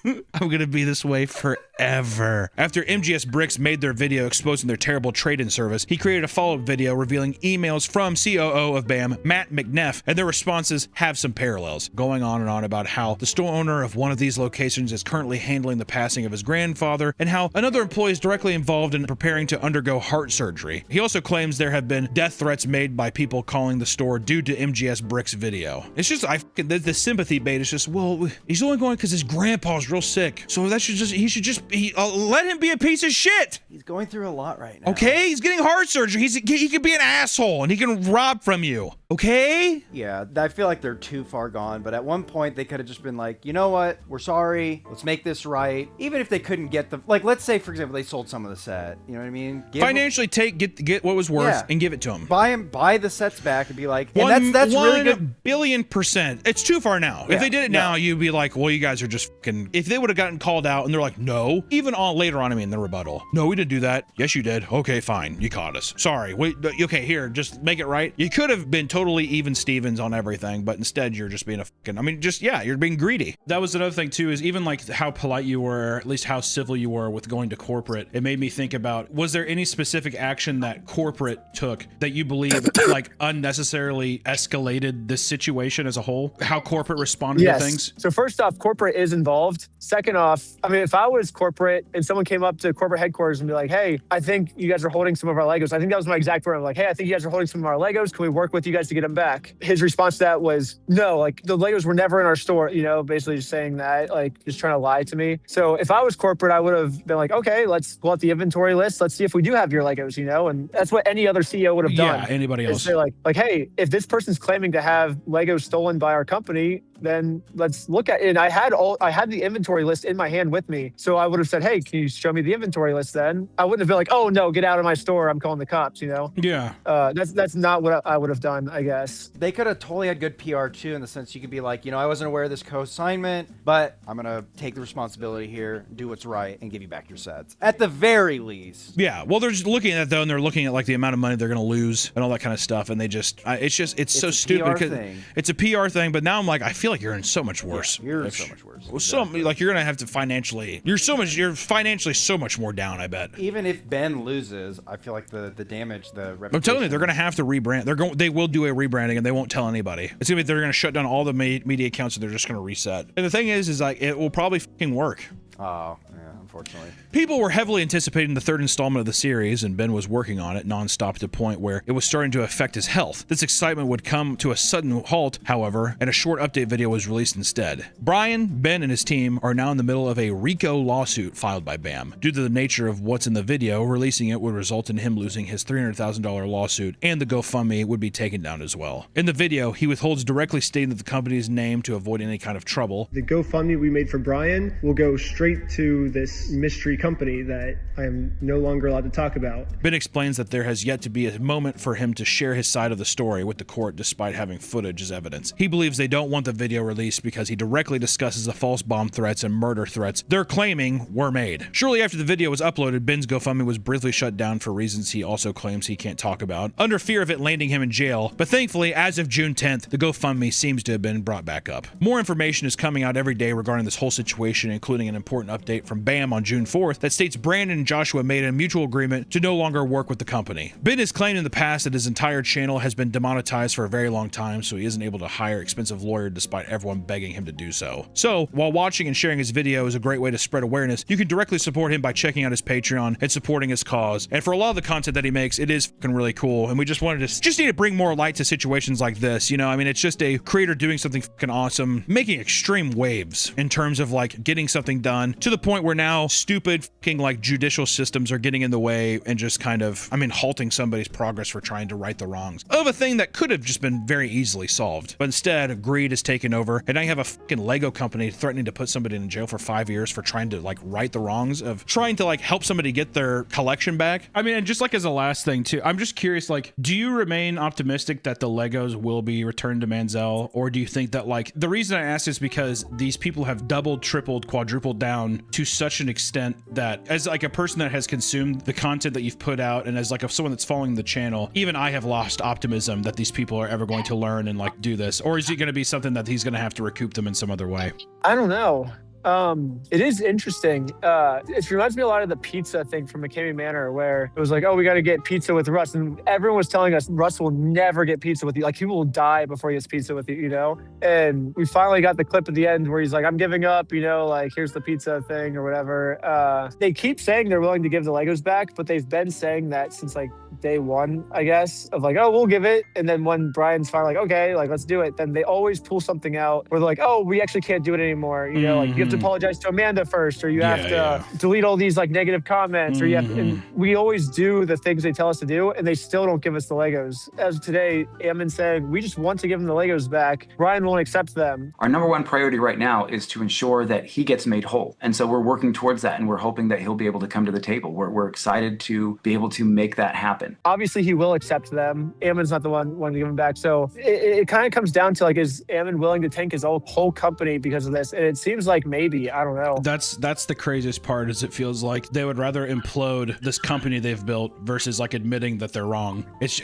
[SPEAKER 1] I'm going to be this way forever. After MGS Bricks made their video exposing their terrible trade-in service, he created a follow-up video revealing emails from COO of BAM, Matt McNeff, and their responses have some parallels, going on and on about how the store owner of one of these locations is currently handling the passing of his grandfather, and how another employee is directly involved in preparing to undergo heart surgery. He also claims there have been death threats made by people calling the store due to MGS Bricks video. It's just, the sympathy bait is just, well, he's only going because his grandpa's real sick, so he should just let him be a piece of shit.
[SPEAKER 2] He's going through a lot right now.
[SPEAKER 1] Okay, he's getting heart surgery. He could be an asshole and he can rob from you. Okay?
[SPEAKER 2] Yeah, I feel like they're too far gone, but at one point they could have just been like, you know what? We're sorry. Let's make this right. Even if they couldn't get let's say, for example, they sold some of the set. You know what I mean?
[SPEAKER 1] Financially, get what was worth and give it to him.
[SPEAKER 2] Buy the sets back and be like, and that's really good.
[SPEAKER 1] 1 billion %. It's too far now.
[SPEAKER 2] Yeah,
[SPEAKER 1] if they did it now, you'd be like, well, you guys are just fucking. If they would have gotten called out and they're like, no, even later on, in the rebuttal, no, we didn't do that. Yes, you did. Okay, fine. You caught us. Sorry. Wait. Okay, here, just make it right. You could have been totally even Stevens on everything, but instead you're just being a fucking. I mean, you're being greedy. That was another thing too. Is even like how polite you were, or at least how civil you were with going to corporate. It made me think about: was there any specific action that corporate took that you believe like unnecessarily escalated this situation as a whole? How corporate responded to things?
[SPEAKER 19] So first off, corporate is involved. Second off, I mean, if I was corporate and someone came up to corporate headquarters and be like, hey, I think you guys are holding some of our Legos. I think that was my exact word. I'm like, hey, I think you guys are holding some of our Legos. Can we work with you guys to get them back. His response to that was, no, like the Legos were never in our store, you know, basically just saying that, like just trying to lie to me. So if I was corporate, I would have been like, okay, let's pull out the inventory list. Let's see if we do have your Legos, you know? And that's what any other CEO would have done.
[SPEAKER 1] Yeah, anybody else.
[SPEAKER 19] Say like, hey, if this person's claiming to have Legos stolen by our company, then let's look at it. And I had the inventory list in my hand with me. So I would have said, hey, can you show me the inventory list then? I wouldn't have been like, oh no, get out of my store. I'm calling the cops, you know?
[SPEAKER 1] Yeah.
[SPEAKER 19] That's not what I would have done, I guess.
[SPEAKER 2] They could have totally had good PR too, in the sense you could be like, you know, I wasn't aware of this co-assignment, but I'm going to take the responsibility here, do what's right, and give you back your sets. At the very least.
[SPEAKER 1] Yeah. Well, they're just looking at it though, and they're looking at like the amount of money they're going to lose and all that kind of stuff. And they just, it's so stupid because it's a PR thing. But now I'm like, I feel like you're in so much worse.
[SPEAKER 2] Yeah, you're so much worse.
[SPEAKER 1] Exactly. Like you're going to have to financially, you're financially so much more down, I bet.
[SPEAKER 2] Even if Ben loses, I feel like the damage, the reputation.
[SPEAKER 1] I'm telling you, they're going to have to rebrand. They will do a rebranding, and they won't tell anybody. It's gonna be they're going to shut down all the media accounts, and they're just going to reset. And the thing is like it will probably fucking work.
[SPEAKER 2] Oh, yeah, unfortunately.
[SPEAKER 1] People were heavily anticipating the third installment of the series, and Ben was working on it nonstop to the point where it was starting to affect his health. This excitement would come to a sudden halt, however, and a short update video was released instead. Brian, Ben, and his team are now in the middle of a RICO lawsuit filed by BAM. Due to the nature of what's in the video, releasing it would result in him losing his $300,000 lawsuit, and the GoFundMe would be taken down as well. In the video, he withholds directly stating that the company's name to avoid any kind of trouble.
[SPEAKER 13] The GoFundMe we made for Brian will go straight to this mystery company that I am no longer allowed to talk about.
[SPEAKER 1] Ben explains that there has yet to be a moment for him to share his side of the story with the court despite having footage as evidence. He believes they don't want the video released because he directly discusses the false bomb threats and murder threats they're claiming were made. Shortly after the video was uploaded, Ben's GoFundMe was briefly shut down for reasons he also claims he can't talk about, under fear of it landing him in jail, but thankfully, as of June 10th, the GoFundMe seems to have been brought back up. More information is coming out every day regarding this whole situation, including an important update from BAM on June 4th that states Brandon and Joshua made a mutual agreement to no longer work with the company. Ben has claimed in the past that his entire channel has been demonetized for a very long time, so he isn't able to hire an expensive lawyer despite everyone begging him to do so. So, while watching and sharing his video is a great way to spread awareness, you can directly support him by checking out his Patreon and supporting his cause. And for a lot of the content that he makes, it is fucking really cool, and we just wanted to need to bring more light to situations like this, you know? I mean, it's just a creator doing something fucking awesome, making extreme waves in terms of like getting something done to the point where now stupid fucking like judicial systems are getting in the way and just kind of, I mean, halting somebody's progress for trying to right the wrongs of a thing that could have just been very easily solved. But instead, greed has taken over, and now you have a fucking Lego company threatening to put somebody in jail for 5 years for trying to like right the wrongs of trying to like help somebody get their collection back. I mean, and just like as a last thing too, I'm just curious, like, do you remain optimistic that the Legos will be returned to Manziel, or do you think that like, the reason I ask is because these people have doubled, tripled, quadrupled down to such an extent that as like a person that has consumed the content that you've put out, and as like someone that's following the channel, even I have lost optimism that these people are ever going to learn and like do this? Or is it going to be something that he's going to have to recoup them in some other way?
[SPEAKER 19] I don't know. It is interesting. It reminds me a lot of the pizza thing from McKamey Manor, where it was like, oh, we got to get pizza with Russ. And everyone was telling us Russ will never get pizza with you. Like, he will die before he gets pizza with you, you know? And we finally got the clip at the end where he's like, I'm giving up, you know, like, here's the pizza thing or whatever. They keep saying they're willing to give the Legos back, but they've been saying that since like day one, I guess, of like, oh, we'll give it. And then when Brian's finally like, okay, like, let's do it, then they always pull something out where they're like, oh, we actually can't do it anymore. You know, like, you have to apologize to Amanda first, or you have to delete all these like negative comments, or you have to, and we always do the things they tell us to do, and they still don't give us the Legos. As of today, Ammon said, we just want to give them the Legos back. Brian won't accept them.
[SPEAKER 24] Our number one priority right now is to ensure that he gets made whole. And so we're working towards that, and we're hoping that he'll be able to come to the table. We're excited to be able to make that happen.
[SPEAKER 19] Obviously, he will accept them. Ammon's not the one to give them back. So it kind of comes down to like, is Ammon willing to tank his whole company because of this? And it seems like maybe, I don't know.
[SPEAKER 1] That's the craziest part, is it feels like they would rather implode this company they've built versus like admitting that they're wrong. It's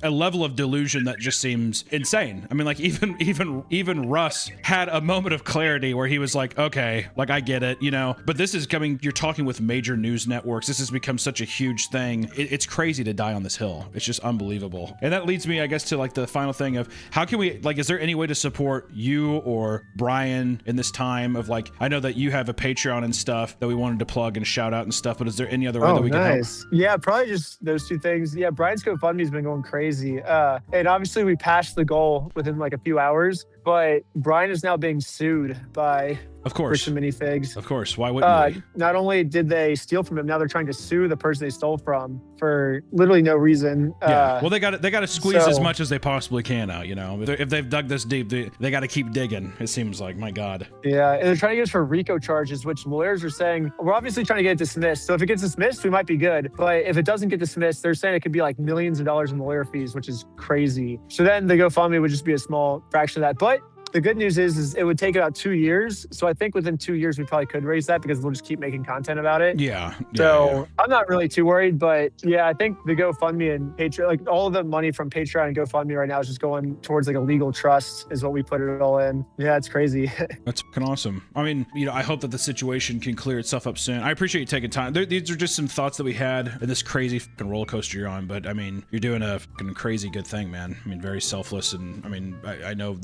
[SPEAKER 1] a level of delusion that just seems insane. I mean, like even Russ had a moment of clarity where he was like, okay, like I get it, you know, but this is coming, you're talking with major news networks. This has become such a huge thing. It's crazy to die on this hill. It's just unbelievable. And that leads me, I guess, to like the final thing of how can we, like, is there any way to support you or Brian in this time of like, I know that you have a Patreon and stuff that we wanted to plug and shout out and stuff, but is there any other way
[SPEAKER 19] Oh,
[SPEAKER 1] that we can help?
[SPEAKER 19] nice. Yeah, probably just those two things. Yeah, Brian's GoFundMe's been going crazy. And obviously we passed the goal within like a few hours, but Brian is now being sued by
[SPEAKER 1] Of course.
[SPEAKER 19] Bricks and Minifigs.
[SPEAKER 1] Of course. Why wouldn't we?
[SPEAKER 19] Not only did they steal from him, now they're trying to sue the person they stole from for literally no reason.
[SPEAKER 1] Yeah. Well, they got to squeeze as
[SPEAKER 19] so-
[SPEAKER 1] much as they possibly can out. You know, if they've dug this deep, they got to keep digging. It seems like, my God.
[SPEAKER 19] Yeah, and they're trying to get us for RICO charges, which lawyers are saying, we're obviously trying to get it dismissed. So if it gets dismissed, we might be good. But if it doesn't get dismissed, they're saying it could be like millions of dollars in lawyer fees, which is crazy. So then the GoFundMe would just be a small fraction of that. But the good news is it would take about 2 years. So I think within 2 years, we probably could raise that because we'll just keep making content about it.
[SPEAKER 1] Yeah.
[SPEAKER 19] So I'm not really too worried, but yeah, I think the GoFundMe and Patreon, like all of the money from Patreon and GoFundMe right now is just going towards like a legal trust is what we put it all in. Yeah, it's crazy.
[SPEAKER 1] That's fucking awesome. I mean, you know, I hope that the situation can clear itself up soon. I appreciate you taking time. These are just some thoughts that we had in this crazy fucking roller coaster you're on, but I mean, you're doing a fucking crazy good thing, man. I mean, very selfless, and I mean, I know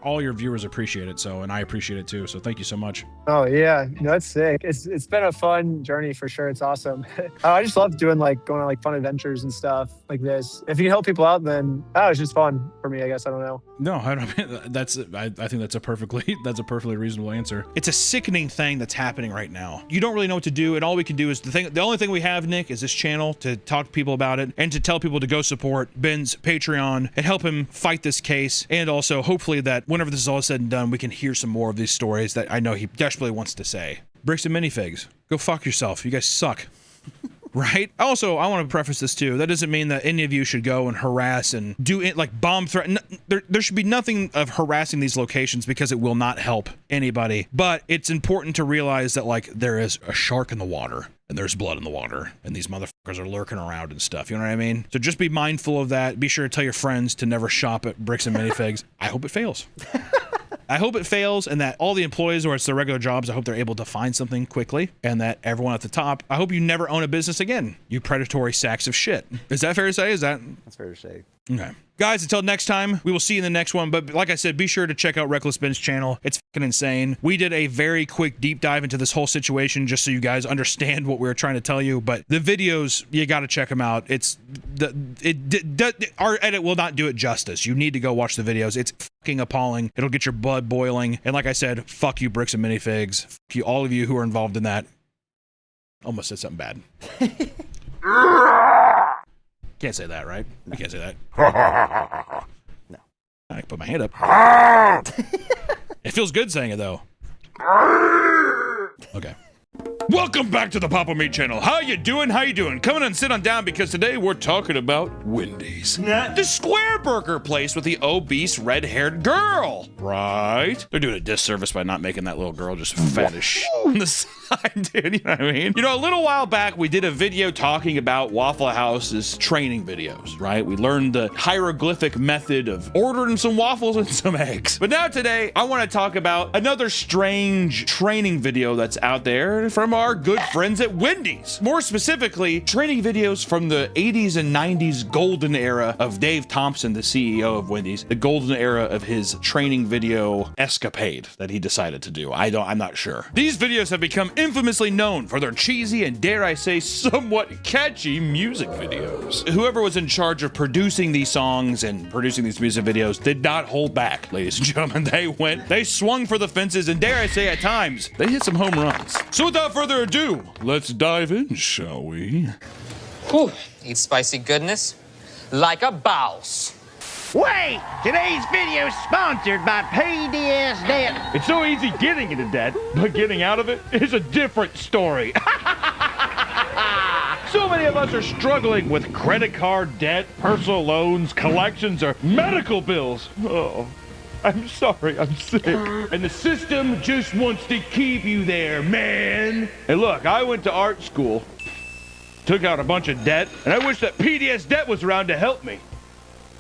[SPEAKER 1] all your viewers appreciate it, so, and I appreciate it too, so thank you so much.
[SPEAKER 19] Oh yeah, no, that's sick. It's been a fun journey for sure. It's awesome. I just love doing going on like fun adventures and stuff like this. If you can help people out, then it's just fun for me, I guess. I don't know.
[SPEAKER 1] No, I think that's a perfectly reasonable answer. It's a sickening thing that's happening right now. You don't really know what to do, and all we can do is the only thing we have, Nick, is this channel to talk to people about it and to tell people to go support Ben's Patreon and help him fight this case, and also hopefully that whenever this is all said and done, we can hear some more of these stories that I know he desperately wants to say. Bricks and Minifigs, go fuck yourself. You guys suck. Right? Also, I want to preface this too. That doesn't mean that any of you should go and harass and do it like bomb threat. There should be nothing of harassing these locations because it will not help anybody. But it's important to realize that like there is a shark in the water and there's blood in the water and these motherfuckers are lurking around and stuff. You know what I mean? So just be mindful of that. Be sure to tell your friends to never shop at Bricks and Minifigs. I hope it fails. I hope it fails, and that all the employees, or it's their regular jobs, I hope they're able to find something quickly, and that everyone at the top, I hope you never own a business again, you predatory sacks of shit. Is that fair to say?
[SPEAKER 2] That's fair to say.
[SPEAKER 1] Okay. Guys, until next time, we will see you in the next one. But like I said, be sure to check out Reckless Ben's channel. It's fucking insane. We did a very quick deep dive into this whole situation just so you guys understand what we were trying to tell you. But the videos, you got to check them out. Our edit will not do it justice. You need to go watch the videos. It's fucking appalling. It'll get your blood boiling. And like I said, fuck you, Bricks and Minifigs. Fuck you, all of you who are involved in that. Almost said something bad. Can't say that, right? I can't say that.
[SPEAKER 2] No.
[SPEAKER 1] I can put my hand up. It feels good saying it, though. Okay. Welcome back to the Papa Meat channel. How you doing? How you doing? Come on and sit on down because today we're talking about Wendy's. The square burger place with the obese red-haired girl, right? They're doing a disservice by not making that little girl just fat as shit on the side, dude. You know what I mean? You know, a little while back, we did a video talking about Waffle House's training videos, right? We learned the hieroglyphic method of ordering some waffles and some eggs. But now today, I want to talk about another strange training video that's out there from our good friends at Wendy's. More specifically, training videos from the 80s and 90s golden era of Dave Thompson, the CEO of Wendy's, the golden era of his training video escapade that he decided to do. I'm not sure. These videos have become infamously known for their cheesy and, dare I say, somewhat catchy music videos. Whoever was in charge of producing these songs and producing these music videos did not hold back, ladies and gentlemen. They swung for the fences, and dare I say, at times, they hit some home runs. So without further ado, let's dive in, shall we?
[SPEAKER 10] Whew. Eat spicy goodness like a boss.
[SPEAKER 18] Wait! Today's video is sponsored by PDS Debt.
[SPEAKER 15] It's so easy getting into debt, but getting out of it is a different story. So many of us are struggling with credit card debt, personal loans, collections, or medical bills. Oh, I'm sorry, I'm sick. And the system just wants to keep you there, man. And look, I went to art school, took out a bunch of debt, and I wish that PDS Debt was around to help me.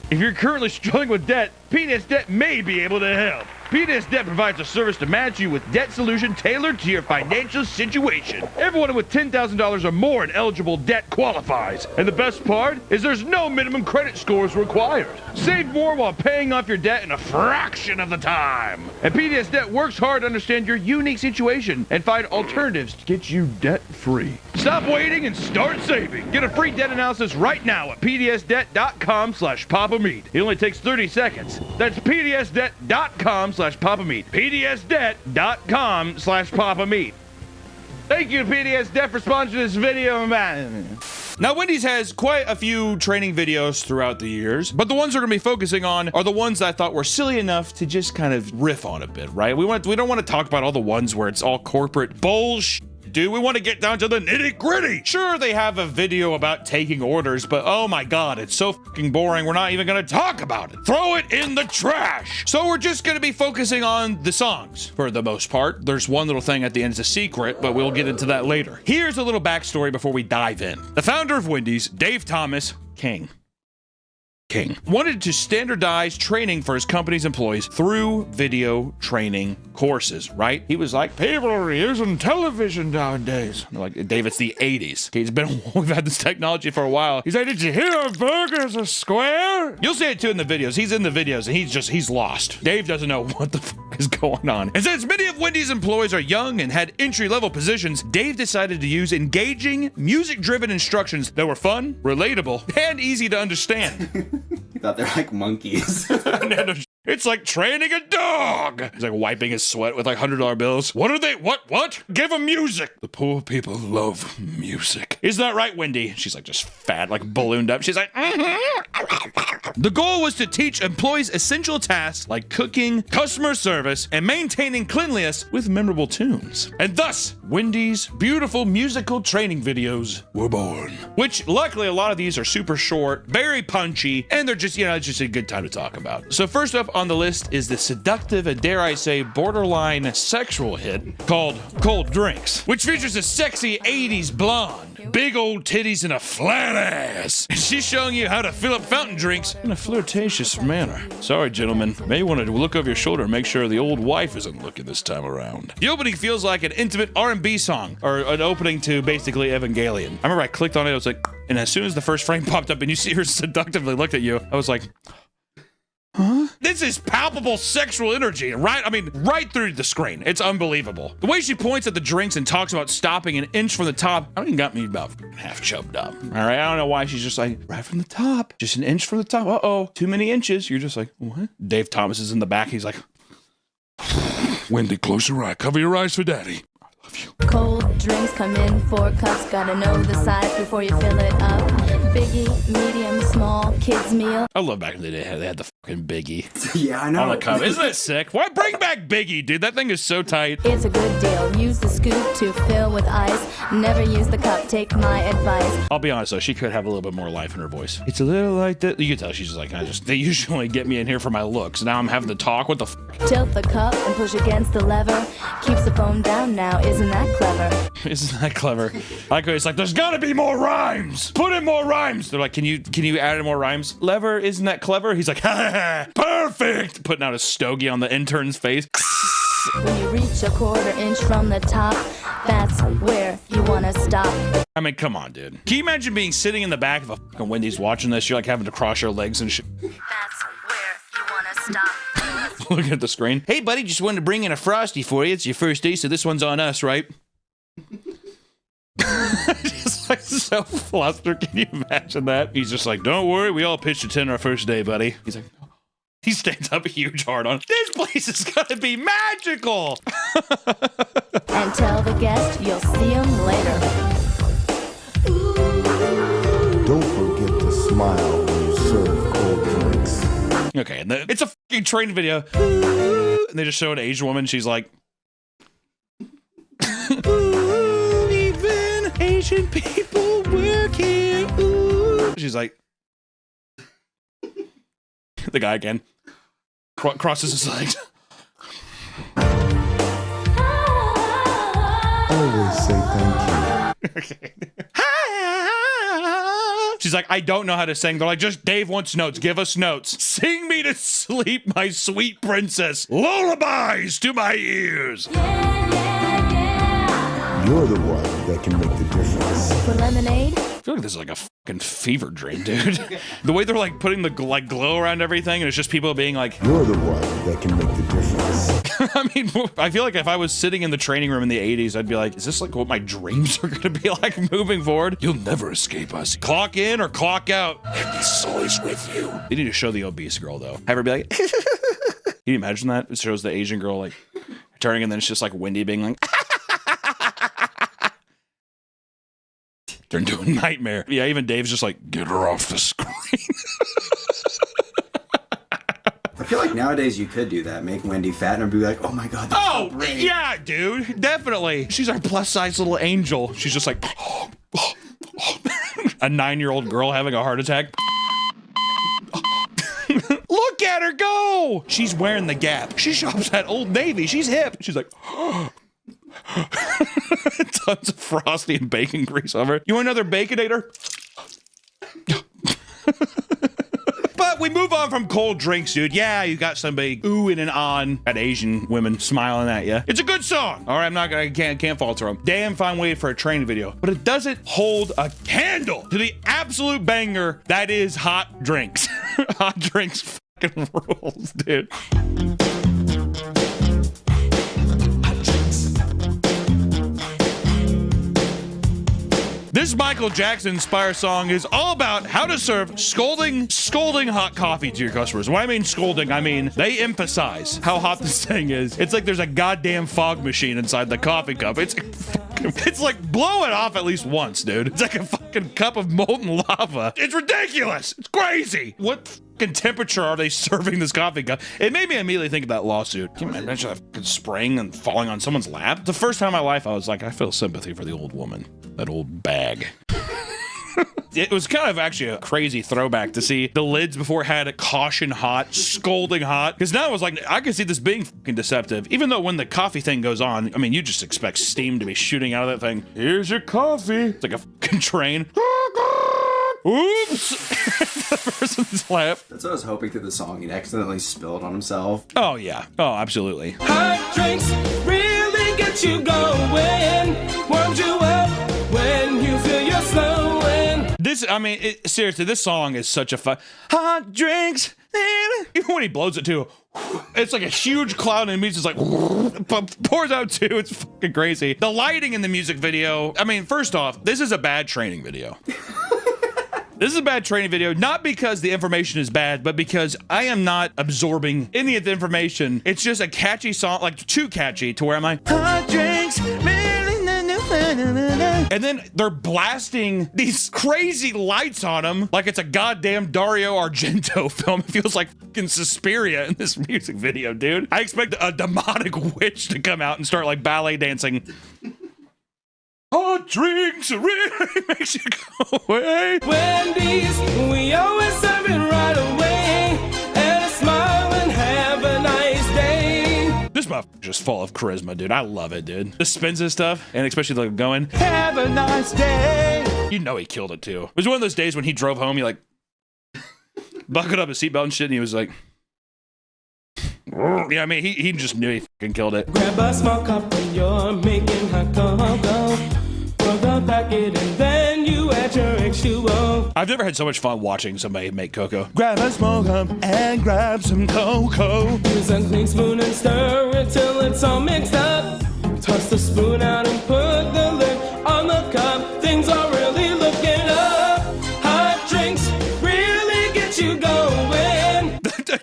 [SPEAKER 15] If you're currently struggling with debt, PDS Debt may be able to help. PDS Debt provides a service to match you with debt solution tailored to your financial situation. Everyone with $10,000 or more in eligible debt qualifies. And the best part is there's no minimum credit scores required. Save more while paying off your debt in a fraction of the time. And PDS Debt works hard to understand your unique situation and find alternatives to get you debt-free. Stop waiting and start saving. Get a free debt analysis right now at pdsdebt.com/papameat. It only takes 30 seconds. That's pdsdebt.com/papameat. pdsdebt.com/papameat. Thank you to PDS Debt for sponsoring this video, man.
[SPEAKER 1] Now, Wendy's has quite a few training videos throughout the years, but the ones we're going to be focusing on are the ones that I thought were silly enough to just kind of riff on a bit, right? We don't want to talk about all the ones where it's all corporate bullshit. Dude, we want to get down to the nitty-gritty. Sure, they have a video about taking orders, but oh my god, it's so fucking boring, we're not even going to talk about it. Throw it in the trash. So we're just going to be focusing on the songs for the most part. There's one little thing at the end is a secret, but we'll get into that later. Here's a little backstory before we dive in. The founder of Wendy's, Dave Thomas King, wanted to standardize training for his company's employees through video training courses, right? He was like, people are using television nowadays. And they're like, Dave, it's the 80s. Okay, we've had this technology for a while. He's like, did you hear a burger is a square? You'll see it too in the videos. He's in the videos and he's lost. Dave doesn't know what the fuck is going on. And since many of Wendy's employees are young and had entry-level positions, Dave decided to use engaging, music-driven instructions that were fun, relatable, and easy to understand.
[SPEAKER 2] You thought they're like monkeys.
[SPEAKER 1] It's like training a dog. He's like wiping his sweat with like $100 bills. What are they? What? Give them music. The poor people love music. Isn't that right, Wendy? She's like just fat, like ballooned up. She's like, The goal was to teach employees essential tasks like cooking, customer service, and maintaining cleanliness with memorable tunes. And thus, Wendy's beautiful musical training videos were born. Which, luckily, a lot of these are super short, very punchy, and they're just, it's just a good time to talk about. So first up on the list is the seductive and, dare I say, borderline sexual hit called Cold Drinks, which features a sexy 80s blonde, big old titties, and a flat ass. And she's showing you how to fill up fountain drinks in a flirtatious manner. Sorry, gentlemen, may want to look over your shoulder and make sure the old wife isn't looking this time around. The opening feels like an intimate R&B song, or an opening to basically Evangelion. I remember I clicked on it, I was like, and as soon as the first frame popped up and you see her seductively looked at you, I was like, huh? This is palpable sexual energy, right? I mean, right through the screen. It's unbelievable. The way she points at the drinks and talks about stopping an inch from the top, I think got me about half chubbed up. All right, I don't know why she's just like, right from the top, just an inch from the top. Uh-oh, too many inches. You're just like, what? Dave Thomas is in the back. He's like, Wendy, close your eye. Cover your eyes for daddy.
[SPEAKER 16] Cold drinks come in 4 cups, gotta know the size before you fill it up. Biggie, medium, small, kids meal.
[SPEAKER 1] I love back in the day they had the fucking Biggie.
[SPEAKER 2] Yeah, I know.
[SPEAKER 1] On the cup. Isn't it sick? Why bring back Biggie, dude? That thing is so tight.
[SPEAKER 16] It's a good deal. Use the scoop to fill with ice. Never use the cup. Take my advice.
[SPEAKER 1] I'll be honest though, she could have a little bit more life in her voice. It's a little like that. You can tell she's just like, they usually get me in here for my looks. Now I'm having to talk. What the fuck?
[SPEAKER 16] Tilt the cup and push against the lever. Keeps the phone down now. Isn't that clever?
[SPEAKER 1] Isn't that clever? It's like, there's gotta be more rhymes. Put in more rhymes. They're like, can you add in more rhymes? Lever, isn't that clever? He's like, ha ha ha, perfect. Putting out a stogie on the intern's face.
[SPEAKER 16] When you reach a 1/4 inch from the top, that's where you wanna stop.
[SPEAKER 1] I mean, come on, dude. Can you imagine being sitting in the back of a fucking Wendy's watching this? You're like having to cross your legs and shit.
[SPEAKER 16] That's where you wanna stop.
[SPEAKER 1] Looking at the screen. Hey, buddy, just wanted to bring in a Frosty for you. It's your first day, so this one's on us, right? Just like so flustered. Can you imagine that? He's just like, don't worry, we all pitched a 10 our first day, buddy. He's like, no. He stands up a huge hard on. This place is gonna be magical.
[SPEAKER 16] And tell the guest you'll see him later.
[SPEAKER 17] Don't forget to smile when you serve cold drinks.
[SPEAKER 1] Okay, and it's a fucking train video. And they just show an Asian woman. She's like, ooh, even Asian people work here. Ooh. She's like, the guy again crosses his legs.
[SPEAKER 17] Always say thank you.
[SPEAKER 1] Okay. She's She's like, I don't know how to sing. They're like, just Dave wants notes. Give us notes. Sing me to sleep, my sweet princess. Lullabies to my ears.
[SPEAKER 17] You're the one that can make the difference.
[SPEAKER 16] For lemonade?
[SPEAKER 1] I feel like this is like a fucking fever dream, dude. The way they're like putting the like glow around everything, and it's just people being like,
[SPEAKER 17] You're the one that can make the difference.
[SPEAKER 1] I mean, I feel like if I was sitting in the training room in the 80s, I'd be like, is this like what my dreams are gonna be like moving forward? You'll never escape us. Clock in or clock out. This is always with you. They need to show the obese girl though. Have her be like, can you imagine that? It shows the Asian girl like turning, and then it's just like Wendy being like, turn into a nightmare. Yeah, even Dave's just like, get her off the screen.
[SPEAKER 2] I feel like nowadays you could do that. Make Wendy fat and be like, oh my God.
[SPEAKER 1] Oh, yeah, dude. Definitely. She's our plus size little angel. She's just like, a 9-year-old girl having a heart attack. Look at her go. She's wearing the Gap. She shops at Old Navy. She's hip. She's like, tons of Frosty and bacon grease over it. You want another Baconator? But we move on from cold drinks, dude. Yeah, you got somebody oohing and on at Asian women smiling at you. It's a good song. All right, I'm not gonna, can't falter them. Damn fine way for a training video, but it doesn't hold a candle to the absolute banger that is Hot Drinks. Hot Drinks fucking rules, dude. This Michael Jackson-inspired song is all about how to serve scalding hot coffee to your customers. When I mean scolding, I mean they emphasize how hot this thing is. It's like there's a goddamn fog machine inside the coffee cup. It's like blow it off at least once, dude. It's like a fucking cup of molten lava. It's ridiculous. It's crazy. What fucking temperature are they serving this coffee cup? It made me immediately think of that lawsuit. Can you imagine that fucking spraying and falling on someone's lap? The first time in my life, I was like, I feel sympathy for the old woman. That old bag. It was kind of actually a crazy throwback to see the lids before had a caution hot, scalding hot. Because now it was like, I can see this being fucking deceptive. Even though when the coffee thing goes on, I mean, you just expect steam to be shooting out of that thing. Here's your coffee. It's like a fucking train. Oops! The person's lap.
[SPEAKER 2] That's what I was hoping through the song. He'd accidentally spilled on himself.
[SPEAKER 1] Oh, yeah. Oh, absolutely.
[SPEAKER 18] Hot drinks really get you going. Warms you up when you feel you're slowing.
[SPEAKER 1] This, I mean, seriously, this song is such a fun. Hot drinks. Even when he blows it too, it's like a huge cloud and the music's like pours out too. It's fucking crazy. The lighting in the music video, I mean, first off, this is a bad training video. This is a bad training video, not because the information is bad, but because I am not absorbing any of the information. It's just a catchy song, like too catchy to where I'm like, hot drinks, and then they're blasting these crazy lights on them like it's a goddamn Dario Argento film. It feels like fucking Suspiria in this music video, dude. I expect a demonic witch to come out and start like ballet dancing. Hot drinks really makes you go away.
[SPEAKER 18] Wendy's, we always serve it right away. And a smile and have a nice day.
[SPEAKER 1] This motherfucker's just full of charisma, dude. I love it, dude. The spins and stuff, and especially like going, have a nice day. You know he killed it too. It was one of those days when he drove home, he like buckled up his seatbelt and shit, and he was like, yeah, I mean, he just knew he fucking killed it.
[SPEAKER 18] Grab a small cup when you're making hot cocoa. Pour the packet and then you add your H2O.
[SPEAKER 1] I've never had so much fun watching somebody make cocoa. Grab a small cup and grab some cocoa.
[SPEAKER 18] Use a clean spoon and stir it till it's all mixed up. Toss the spoon out and put the lid on the cup. Things are really looking up. Hot drinks really get you going.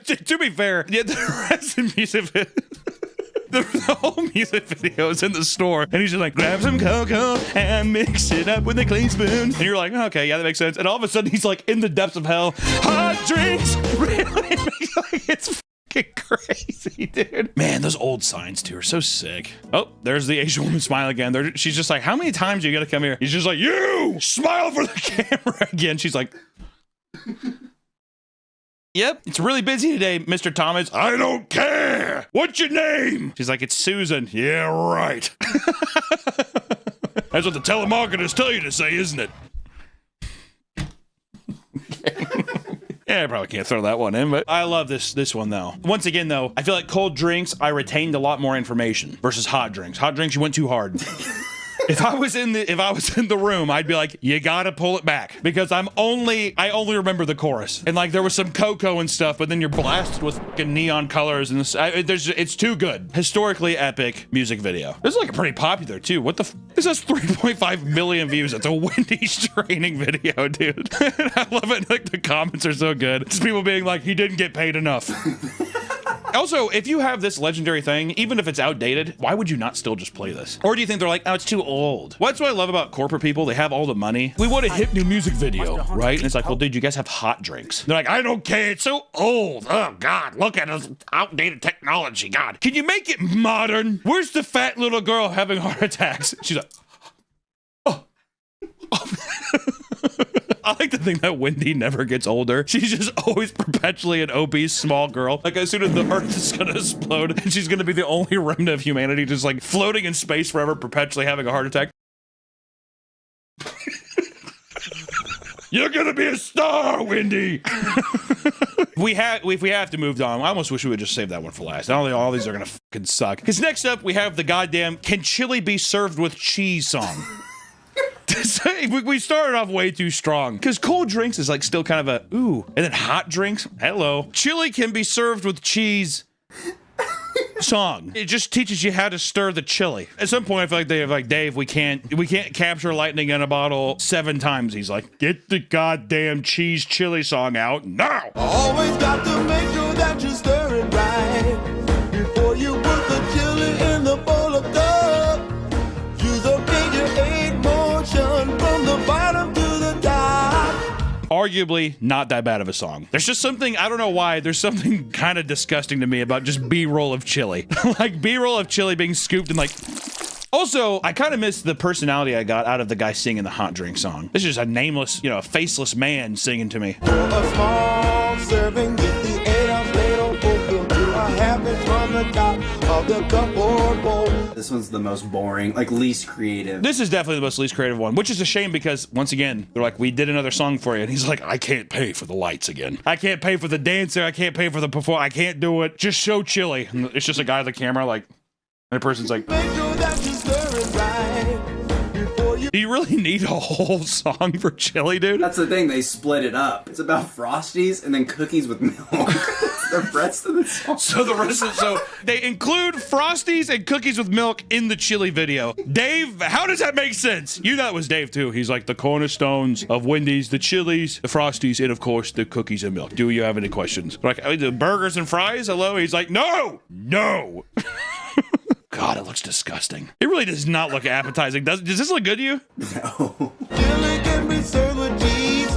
[SPEAKER 1] To be fair, yeah, the rest of the music, the whole music video is in the store, and he's just like, grab some cocoa and mix it up with a clean spoon. And you're like, okay, yeah, that makes sense. And all of a sudden, he's like in the depths of hell. Hot drinks really makes like it's fucking crazy, dude. Man, those old signs too are so sick. Oh, there's the Asian woman smile again. She's just like, how many times are you gonna come here? He's just like, you smile for the camera again. She's like, yep, it's really busy today, Mr. Thomas. I don't care. What's your name? She's like, it's Susan. Yeah, right. That's what the telemarketers tell you to say, isn't it? Yeah, I probably can't throw that one in, but I love this one though. Once again though, I feel like cold drinks, I retained a lot more information versus hot drinks. Hot drinks, you went too hard. If I was in the room, I'd be like, you gotta pull it back because I only remember the chorus and like there was some cocoa and stuff, but then you're blasted with fucking neon colors and it's too good. Historically epic music video. This is like pretty popular too. What the? This has 3.5 million views. It's a Wendy's training video, dude. I love it. Like the comments are so good. Just people being like, he didn't get paid enough. Also, if you have this legendary thing, even if it's outdated, why would you not still just play this? Or do you think they're like, oh, it's too old? Well, that's what I love about corporate people. They have all the money. We want a hip new music video, right? And it's like, well, dude, you guys have hot drinks. They're like, I don't care. It's so old. Oh, God, look at this outdated technology. God, can you make it modern? Where's the fat little girl having heart attacks? She's like, oh. I like to think that Wendy never gets older. She's just always perpetually an obese small girl. Like as soon as the earth is gonna explode and she's gonna be the only remnant of humanity just like floating in space forever, perpetually having a heart attack. You're gonna be a star, Wendy! If we have to move on, I almost wish we would just save that one for last. I don't think all these are gonna fucking suck. Because next up, we have the goddamn Can Chili Be Served with Cheese song. We started off way too strong because cold drinks is like still kind of a ooh, and then hot drinks, hello. Chili can be served with cheese song. It just teaches you how to stir the chili. At some point I feel like they have like, Dave, we can't capture lightning in a bottle 7 times. He's like, get the goddamn cheese chili song out now.
[SPEAKER 18] Always got to make sure that you stir it right before you put the chili in the bowl of cup. Use a figure 8 motion from the bottom to the top.
[SPEAKER 1] Arguably not that bad of a song. There's just something, I don't know why, there's something kind of disgusting to me about just B-roll of chili. Like B-roll of chili being scooped and like... Also, I kind of miss the personality I got out of the guy singing the hot drink song. This is just a nameless, a faceless man singing to me.
[SPEAKER 18] For a small serving, get the 8-ounce ladle fulfilled to a habit from the top of the cup or bowl.
[SPEAKER 2] This one's the most boring, like least creative.
[SPEAKER 1] This is definitely the most least creative one, which is a shame because, once again, they're like, we did another song for you. And he's like, I can't pay for the lights again. I can't pay for the dancer. I can't pay for the perform. I can't do it. Just show chili. And it's just a guy with the camera, like, and the person's like,
[SPEAKER 18] Make sure that you stir it right before you...
[SPEAKER 1] Do you really need a whole song for chili, dude?
[SPEAKER 2] That's the thing, they split it up. It's about Frosties and then cookies with milk. The rest of the song.
[SPEAKER 1] So they include Frosties and cookies with milk in the chili video. Dave, how does that make sense? You know it was Dave too. He's like the cornerstones of Wendy's, the chilies, the Frosties, and of course the cookies and milk. Do you have any questions? Like the burgers and fries? Hello? He's like, no. God, it looks disgusting. It really does not look appetizing. Does this look good to you?
[SPEAKER 2] No.
[SPEAKER 18] Chili can be served with cheese.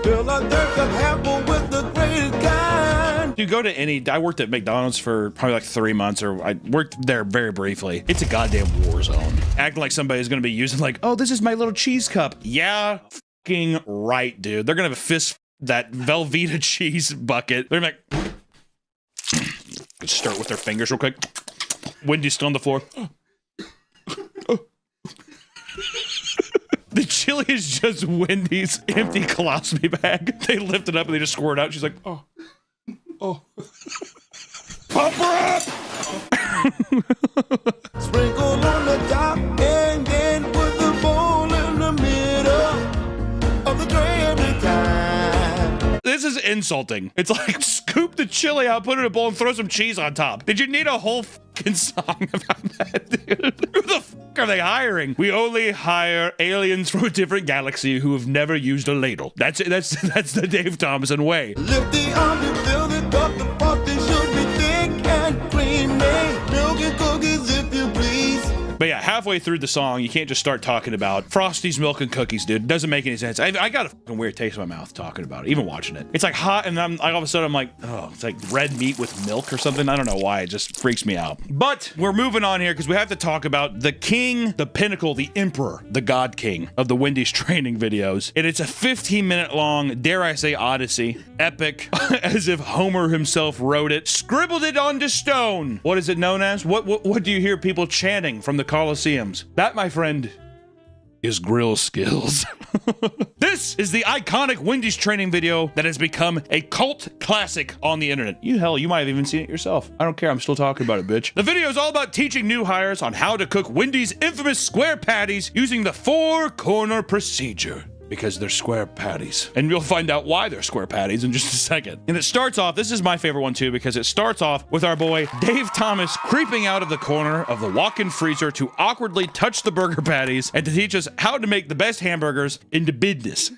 [SPEAKER 18] Fill a third cup apple with the grated kind.
[SPEAKER 1] You go to I worked at McDonald's for probably like 3 months, or I worked there very briefly. It's a goddamn war zone. Acting like somebody's gonna be using like, oh, this is my little cheese cup. Yeah, fucking right, dude. They're gonna have a fist that Velveeta cheese bucket. They're gonna like, stir it with their fingers real quick. Wendy's still on the floor. The chili is just Wendy's empty colostomy bag. They lift it up and they just squirt it out. She's like, oh. Pump her up!
[SPEAKER 18] Sprinkle on the top and then put the bowl in the middle of the tray every time.
[SPEAKER 1] This is insulting. It's like, scoop the chili out, put it in a bowl, and throw some cheese on top. Did you need a whole fucking song about that, dude? Who the fuck are they hiring? We only hire aliens from a different galaxy who have never used a ladle. That's it. That's the Dave Thomason way.
[SPEAKER 18] Lift the arm and fill the cup. The frosting should be thick and creamy. Milk and cookies if you please.
[SPEAKER 1] But yeah, halfway through the song, you can't just start talking about Frosties, milk, and cookies, dude. It doesn't make any sense. I got a fucking weird taste in my mouth talking about it, even watching it. It's like hot, and then all of a sudden I'm like, oh, it's like red meat with milk or something. I don't know why. It just freaks me out. But we're moving on here because we have to talk about the king, the pinnacle, the emperor, the god king of the Wendy's training videos. And it's a 15-minute long, dare I say, odyssey. Epic, as if Homer himself wrote it, scribbled it onto stone. What is it known as? What do you hear people chanting from the Colosseums? That, my friend, is grill skills. This is the iconic Wendy's training video that has become a cult classic on the internet. You might have even seen it yourself. I don't care, I'm still talking about it, bitch. The video is all about teaching new hires on how to cook Wendy's infamous square patties using the 4-corner procedure. Because they're square patties. And you'll find out why they're square patties in just a second. And it starts off, this is my favorite one too, because it starts off with our boy Dave Thomas creeping out of the corner of the walk-in freezer to awkwardly touch the burger patties and to teach us how to make the best hamburgers in the business.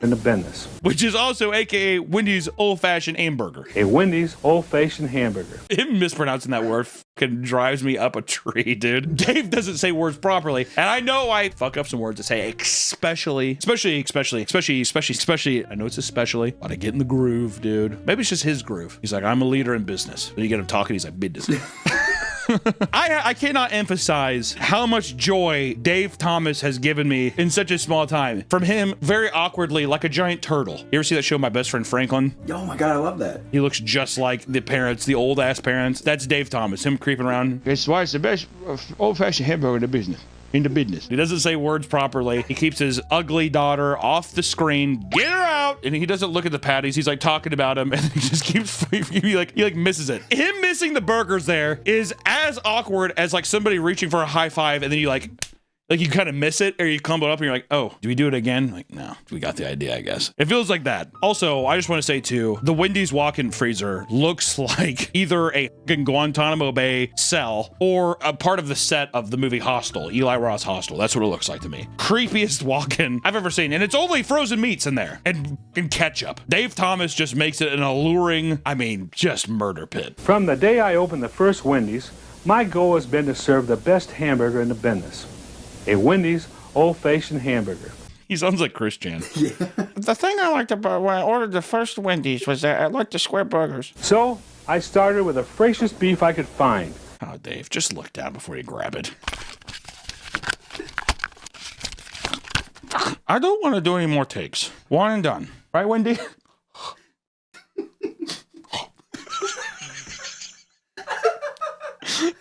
[SPEAKER 15] In the business.
[SPEAKER 1] Which is also AKA Wendy's old-fashioned hamburger.
[SPEAKER 15] A Wendy's old-fashioned hamburger.
[SPEAKER 1] Him mispronouncing that word fucking drives me up a tree, dude. Dave doesn't say words properly, and I know I fuck up some words to say especially. I know it's especially, but I get in the groove, dude. Maybe it's just his groove. He's like, I'm a leader in business. Then you get him talking, he's like, business. I cannot emphasize how much joy Dave Thomas has given me in such a small time. From him, very awkwardly, like a giant turtle. You ever see that show, My Best Friend Franklin?
[SPEAKER 2] Oh my god, I love that.
[SPEAKER 1] He looks just like the parents, the old-ass parents. That's Dave Thomas, him creeping around. It's why it's the best old-fashioned hamburger in the business. He doesn't say words properly. He keeps his ugly daughter off the screen. Get her out! And he doesn't look at the patties. He's like talking about him, and he just keeps he misses it. Him missing the burgers there is as awkward as like somebody reaching for a high five, and then you you kind of miss it, or you come up and you're like, oh, do we do it again? Like, no, we got the idea, I guess. It feels like that. Also, I just want to say too, the Wendy's walk-in freezer looks like either a fucking Guantanamo Bay cell or a part of the set of the movie Hostel, Eli Roth's Hostel. That's what it looks like to me. Creepiest walk-in I've ever seen. And it's only frozen meats in there and ketchup. Dave Thomas just makes it an alluring, just murder pit.
[SPEAKER 15] From the day I opened the first Wendy's, my goal has been to serve the best hamburger in the business. A Wendy's old-fashioned hamburger.
[SPEAKER 1] He sounds like Christian.
[SPEAKER 12] Yeah. The thing I liked about when I ordered the first Wendy's was that I liked the square burgers.
[SPEAKER 15] So, I started with the freshest beef I could find.
[SPEAKER 1] Oh, Dave, just look down before you grab it. I don't want to do any more takes. One and done. Right, Wendy?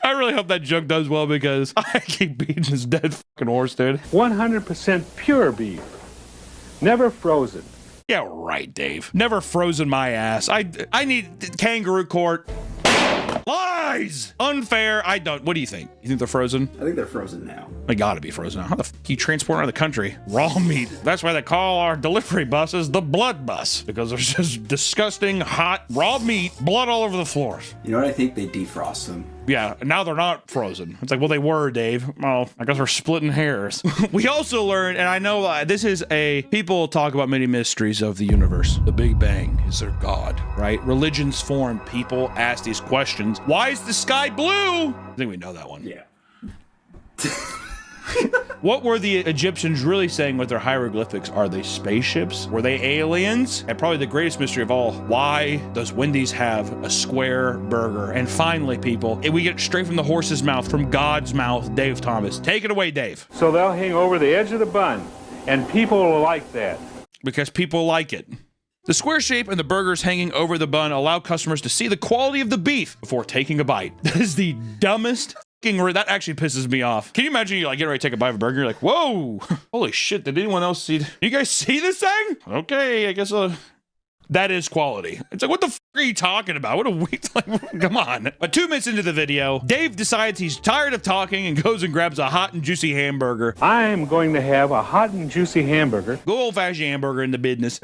[SPEAKER 1] I really hope that joke does well because I keep beating this dead fucking horse, dude.
[SPEAKER 15] 100% pure beef. Never frozen.
[SPEAKER 1] Yeah, right, Dave. Never frozen my ass. I need kangaroo court. Lies! Unfair. I don't. What do you think? You think they're frozen?
[SPEAKER 2] I think they're frozen now.
[SPEAKER 1] They gotta be frozen now. How the f you transport around the country? Raw meat. That's why they call our delivery buses the blood bus. Because there's just disgusting, hot, raw meat, blood all over the floors.
[SPEAKER 2] You know what? I think they defrost them.
[SPEAKER 1] Yeah, now they're not frozen. It's like, well, they were, Dave. Well, I guess we're splitting hairs. We also learned, and I know this is people talk about many mysteries of the universe. The Big Bang, is there God, right? Religions form, people ask these questions. Why is the sky blue? I think we know that one.
[SPEAKER 2] Yeah.
[SPEAKER 1] What were the Egyptians really saying with their hieroglyphics? Are they spaceships? Were they aliens? And probably the greatest mystery of all, why does Wendy's have a square burger? And finally, people, we get straight from the horse's mouth, from God's mouth, Dave Thomas. Take it away, Dave.
[SPEAKER 15] So they'll hang over the edge of the bun, and people will like that.
[SPEAKER 1] Because people like it. The square shape and the burgers hanging over the bun allow customers to see the quality of the beef before taking a bite. That is the dumbest that actually pisses me off. Can you imagine you getting ready to take a bite of a burger? You're like, whoa, holy shit, did anyone else see? You guys see this thing? Okay, I guess that is quality. It's like, what the f are you talking about? What a week, come on. But 2 minutes into the video, Dave decides he's tired of talking and goes and grabs a hot and juicy hamburger.
[SPEAKER 15] I'm going to have a hot and juicy hamburger.
[SPEAKER 1] Go old-fashioned hamburger in the business.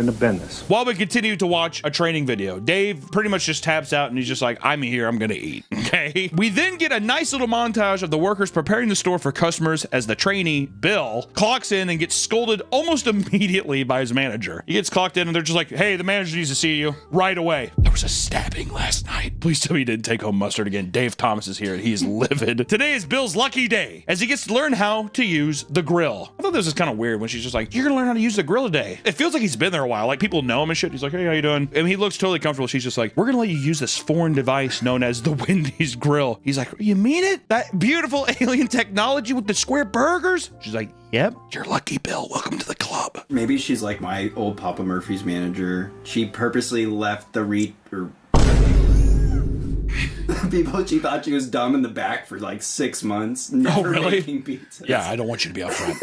[SPEAKER 1] While we continue to watch a training video, Dave pretty much just taps out and he's just like, I'm here, I'm gonna eat, okay? We then get a nice little montage of the workers preparing the store for customers as the trainee, Bill, clocks in and gets scolded almost immediately by his manager. He gets clocked in and they're just like, hey, the manager needs to see you right away. There was a stabbing last night. Please tell me he didn't take home mustard again. Dave Thomas is here and he's livid. Today is Bill's lucky day as he gets to learn how to use the grill. I thought this was kind of weird when she's just like, you're gonna learn how to use the grill today. It feels like he's been there a while. Like people know him and shit. He's like, hey, how you doing? And he looks totally comfortable. She's just like, we're gonna let you use this foreign device known as the Wendy's grill. He's like, you mean it? That beautiful alien technology with the square burgers? She's like, yep. You're lucky, Bill. Welcome to the club.
[SPEAKER 2] Maybe she's like my old Papa Murphy's
[SPEAKER 3] She thought she was dumb in the back for like 6 months. Never
[SPEAKER 1] really?
[SPEAKER 3] making pizzas.
[SPEAKER 1] Yeah, I don't want you to be out front.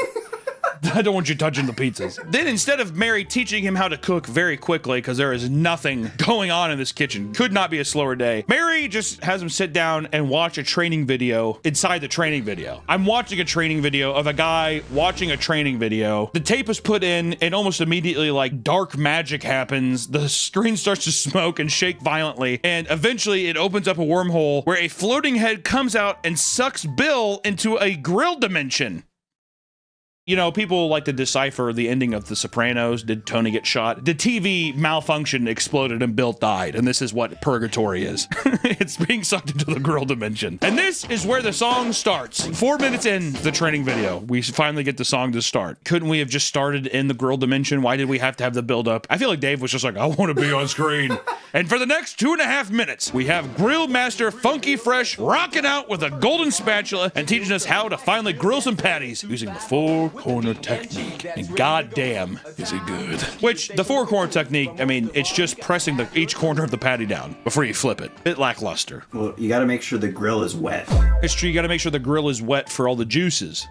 [SPEAKER 1] I don't want you touching the pizzas. Then instead of Mary teaching him how to cook very quickly, because there is nothing going on in this kitchen, could not be a slower day, Mary just has him sit down and watch a training video inside the training video. I'm watching a training video of a guy watching a training video. The tape is put in and almost immediately like dark magic happens. The screen starts to smoke and shake violently. And eventually it opens up a wormhole where a floating head comes out and sucks Bill into a grill dimension. You know, people like to decipher the ending of The Sopranos. Did Tony get shot? The TV malfunctioned, exploded, and Bill died. And this is what purgatory is. It's being sucked into the grill dimension. And this is where the song starts. 4 minutes in the training video, we finally get the song to start. Couldn't we have just started in the grill dimension? Why did we have to have the build up? I feel like Dave was just like, I want to be on screen. And for the next 2.5 minutes, we have Grill Master Funky Fresh rocking out with a golden spatula and teaching us how to finally grill some patties using the 4-corner technique. And goddamn, is he good. Which, the 4-corner technique, I mean, it's just pressing each corner of the patty down before you flip it. Bit lackluster.
[SPEAKER 3] Well, you gotta make sure the grill is wet.
[SPEAKER 1] It's true, you gotta make sure the grill is wet for all the juices.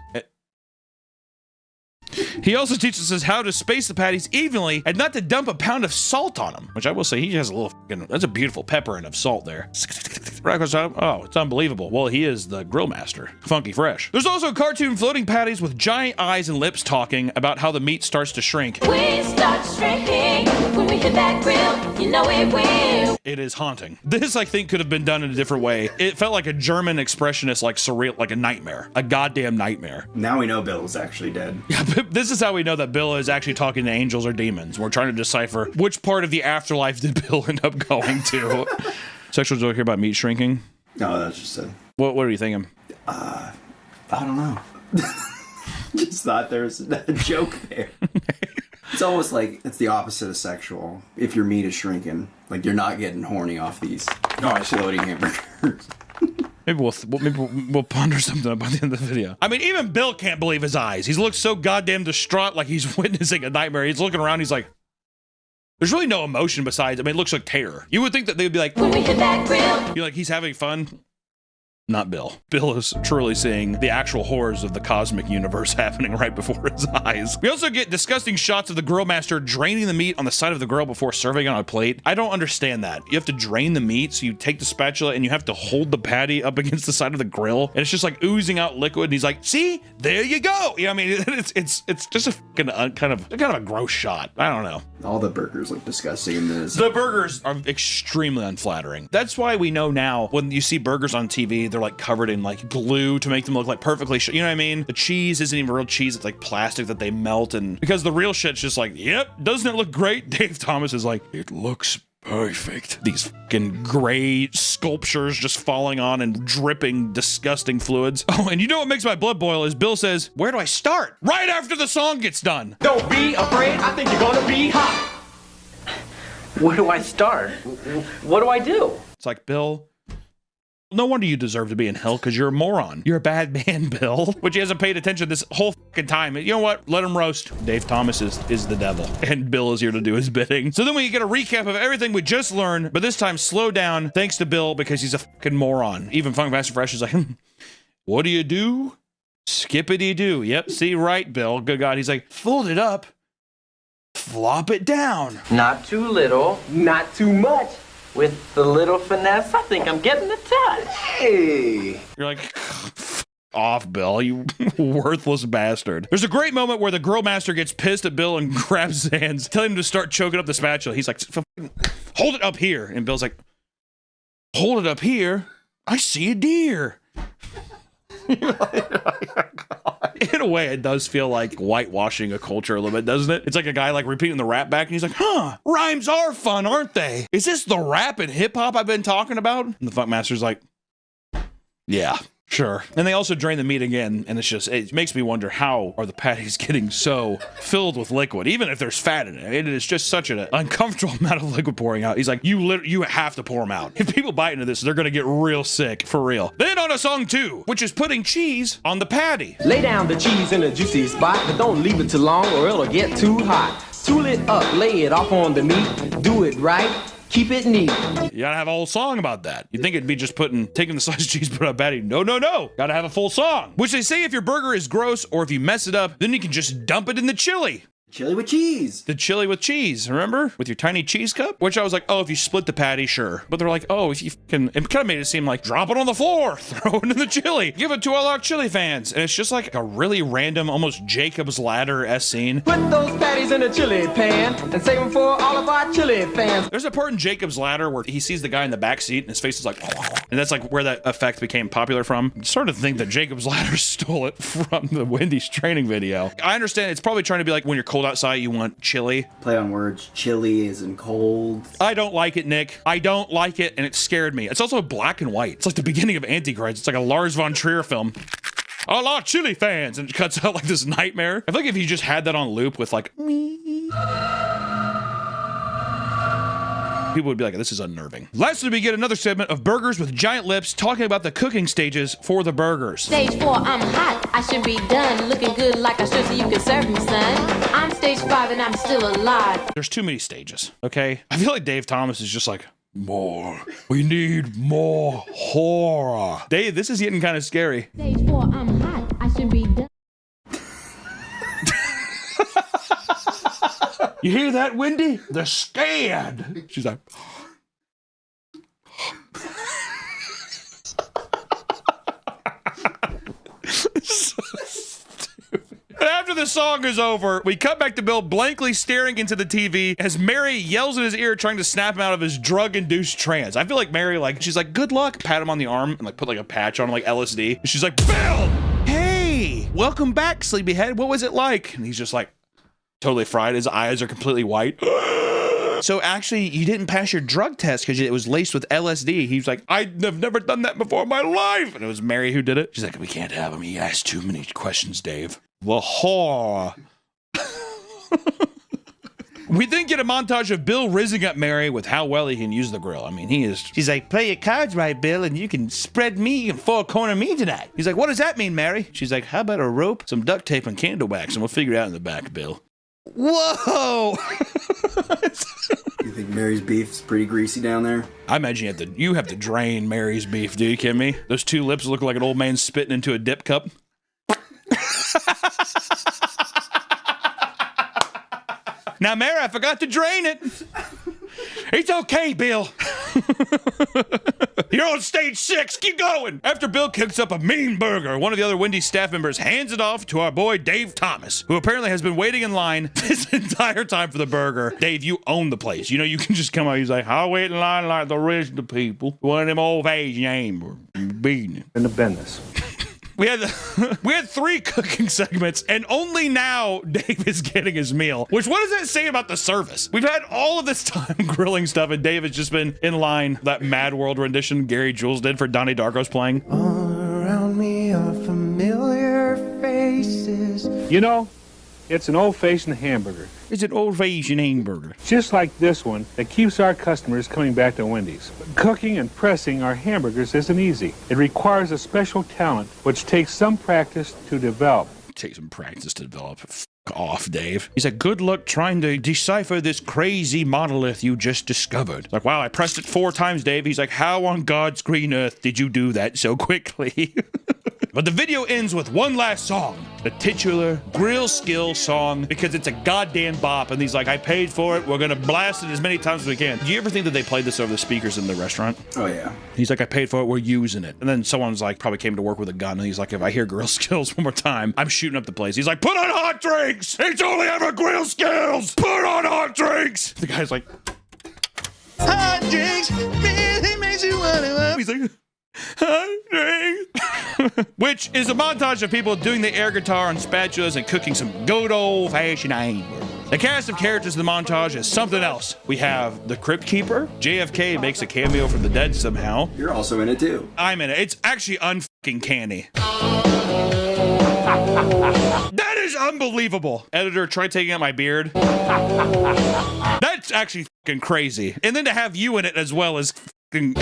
[SPEAKER 1] He also teaches us how to space the patties evenly and not to dump a pound of salt on them, which I will say he has a little that's a beautiful pepper and of salt there. Oh, it's unbelievable. Well, he is the grill master. Funky Fresh. There's also cartoon floating patties with giant eyes and lips talking about how the meat starts to shrink.
[SPEAKER 16] We start shrinking when we hit that grill, you know it will.
[SPEAKER 1] It is haunting. This, I think, could have been done in a different way. It felt like a German expressionist, like surreal, like a nightmare. A goddamn nightmare.
[SPEAKER 3] Now we know Bill is actually dead.
[SPEAKER 1] Yeah, this is how we know that Bill is actually talking to angels or demons. We're trying to decipher which part of the afterlife did Bill end up going to. Sexual joke here about meat shrinking?
[SPEAKER 3] No, that's just a...
[SPEAKER 1] What are you thinking?
[SPEAKER 3] I don't know. Just thought there was a joke there. It's almost like it's the opposite of sexual. If your meat is shrinking, like you're not getting horny off these floating hamburgers.
[SPEAKER 1] Maybe we'll ponder something by the end of the video. I mean, even Bill can't believe his eyes. He looks so goddamn distraught, like he's witnessing a nightmare. He's looking around, he's like, there's really no emotion besides, I mean, it looks like terror. You would think that they would be like, when we hit that grill. You're like, he's having fun. Not Bill. Bill is truly seeing the actual horrors of the cosmic universe happening right before his eyes. We also get disgusting shots of the grill master draining the meat on the side of the grill before serving it on a plate. I don't understand that. You have to drain the meat, so you take the spatula and you have to hold the patty up against the side of the grill, and it's just like oozing out liquid. And he's like, "See, there you go." Yeah, I mean, it's just a fucking kind of a gross shot. I don't know.
[SPEAKER 3] All the burgers look disgusting in this.
[SPEAKER 1] The burgers are extremely unflattering. That's why we know now when you see burgers on TV, they're like covered in like glue to make them look like perfectly you know what I mean? The cheese isn't even real cheese, it's like plastic that they melt, and because the real shit's just like, yep, doesn't it look great? Dave Thomas is like, it looks perfect. These fucking gray sculptures just falling on and dripping disgusting fluids. Oh, and you know what makes my blood boil is Bill says, where do I start? Right after the song gets done.
[SPEAKER 18] Don't be afraid, I think you're gonna be hot. Where do I start? What do I do?
[SPEAKER 1] It's like, Bill, no wonder you deserve to be in hell, because you're a moron. You're a bad man, Bill. But he hasn't paid attention this whole fucking time. You know what? Let him roast. Dave Thomas is the devil, and Bill is here to do his bidding. So then we get a recap of everything we just learned, but this time slow down thanks to Bill, because he's a fucking moron. Even Funk Master Fresh is like, what do you do? Skippity-doo. Yep, see, right, Bill. Good God. He's like, fold it up, flop it down.
[SPEAKER 18] Not too little, not too much. With the little finesse, I think I'm getting the touch. Hey.
[SPEAKER 1] You're like, off, Bill, you worthless bastard. There's a great moment where the grill master gets pissed at Bill and grabs his hands, telling him to start choking up the spatula. He's like, hold it up here. And Bill's like, hold it up here? I see a deer. In a way, it does feel like whitewashing a culture a little bit, doesn't it? It's like a guy like repeating the rap back, and he's like, huh, rhymes are fun, aren't they? Is this the rap and hip hop I've been talking about? And the Funk Master's like, yeah, sure. And they also drain the meat again, and it makes me wonder, how are the patties getting so filled with liquid, even if there's fat in it? It is just such an uncomfortable amount of liquid pouring out. He's like, you have to pour them out. If people bite into this, they're gonna get real sick, for real. Then on to song 2, which is putting cheese on the patty.
[SPEAKER 18] Lay down the cheese in a juicy spot, but don't leave it too long or it'll get too hot. Tool it up, lay it off on the meat, do it right. Keep it neat.
[SPEAKER 1] You gotta have a whole song about that. You'd think it'd be just taking the sliced cheese, put on a patty. No, no, no. Gotta have a full song. Which they say if your burger is gross or if you mess it up, then you can just dump it in the chili.
[SPEAKER 3] Chili with cheese.
[SPEAKER 1] The chili with cheese, remember? With your tiny cheese cup? Which I was like, oh, if you split the patty, sure. But they're like, oh, if you can, it kind of made it seem like drop it on the floor, throw it in the chili, give it to all our chili fans. And it's just like a really random, almost Jacob's Ladder-esque scene.
[SPEAKER 18] Put those patties in a chili pan and save them for all of our chili fans.
[SPEAKER 1] There's a part in Jacob's Ladder where he sees the guy in the back seat and his face is like, and that's like where that effect became popular from. I sort of think that Jacob's Ladder stole it from the Wendy's training video. I understand it's probably trying to be like when you're cold outside, you want chili.
[SPEAKER 3] Play on words. Chili is in cold.
[SPEAKER 1] I don't like it, Nick. I don't like it, and it scared me. It's also black and white. It's like the beginning of Antichrist. It's like a Lars von Trier film. All our chili fans, and it cuts out like this nightmare. I feel like if you just had that on loop with like me, people would be like, this is unnerving. Lastly, we get another segment of burgers with giant lips talking about the cooking stages for the burgers.
[SPEAKER 16] Stage 4, I'm hot. I should be done. Looking good like I should so you can serve me, son. I'm stage 5 and I'm still alive.
[SPEAKER 1] There's too many stages, okay? I feel like Dave Thomas is just like, more. We need more horror. Dave, this is getting kind of scary.
[SPEAKER 16] Stage 4, I'm hot. I should be done.
[SPEAKER 1] You hear that, Wendy? They're scared. She's like, so stupid. And after the song is over, we cut back to Bill blankly staring into the TV as Mary yells in his ear, trying to snap him out of his drug-induced trance. I feel like Mary, like, she's like, good luck, pat him on the arm and like put like a patch on him, like LSD. And she's like, Bill, hey, welcome back, sleepyhead. What was it like? And he's just like, totally fried. His eyes are completely white. So actually, you didn't pass your drug test because it was laced with LSD. He was like, I've never done that before in my life. And it was Mary who did it. She's like, we can't have him. He asked too many questions, Dave. The horror. We then get a montage of Bill rizzing up Mary with how well he can use the grill. I mean, he is. She's like, play your cards right, Bill, and you can spread me and four-corner me tonight. He's like, what does that mean, Mary? She's like, how about a rope, some duct tape, and candle wax, and we'll figure it out in the back, Bill. Whoa!
[SPEAKER 3] You think Mary's beef's pretty greasy down there?
[SPEAKER 1] I imagine you have to drain Mary's beef. Do you kidding me? Those two lips look like an old man spitting into a dip cup. Now, Mary, I forgot to drain it. It's okay, Bill. You're on stage 6. Keep going. After Bill cooks up a mean burger, one of the other Wendy's staff members hands it off to our boy Dave Thomas, who apparently has been waiting in line this entire time for the burger. Dave, you own the place. You know, you can just come out. He's like, I'll wait in line like the rest of the people. One of them old-fashioned hamburgers. Beating it.
[SPEAKER 15] In the business.
[SPEAKER 1] We had 3 cooking segments, and only now Dave is getting his meal. Which, what does that say about the service? We've had all of this time grilling stuff, and Dave has just been in line. That Mad World rendition Gary Jules did for Donnie Darko's playing.
[SPEAKER 18] All around me are familiar faces.
[SPEAKER 15] You know, it's an old-fashioned hamburger.
[SPEAKER 1] It's an old-fashioned hamburger.
[SPEAKER 15] Just like this one that keeps our customers coming back to Wendy's. But cooking and pressing our hamburgers isn't easy. It requires a special talent, which takes some practice to develop.
[SPEAKER 1] Take some practice to develop. F off, Dave. He's like, good luck trying to decipher this crazy monolith you just discovered. It's like, wow, I pressed it 4 times, Dave. He's like, how on God's green earth did you do that so quickly? But the video ends with one last song, the titular Grill Skill song, because it's a goddamn bop. And he's like, I paid for it. We're going to blast it as many times as we can. Do you ever think that they played this over the speakers in the restaurant?
[SPEAKER 3] Oh, yeah.
[SPEAKER 1] He's like, I paid for it. We're using it. And then someone's like, probably came to work with a gun. And he's like, if I hear Grill Skills one more time, I'm shooting up the place. He's like, put on hot drinks. It's only ever Grill Skills. Put on hot drinks. The guy's like, hot drinks. Really makes you want to. He's like, which is a montage of people doing the air guitar on spatulas and cooking some good old-fashioned hamburgers. The cast of characters in the montage is something else. We have the Crypt Keeper. JFK makes a cameo from the dead somehow.
[SPEAKER 3] You're also in it too.
[SPEAKER 1] I'm in it. It's actually unfucking canny. That is unbelievable. Editor, try taking out my beard. That's actually fucking crazy. And then to have you in it as well is fucking...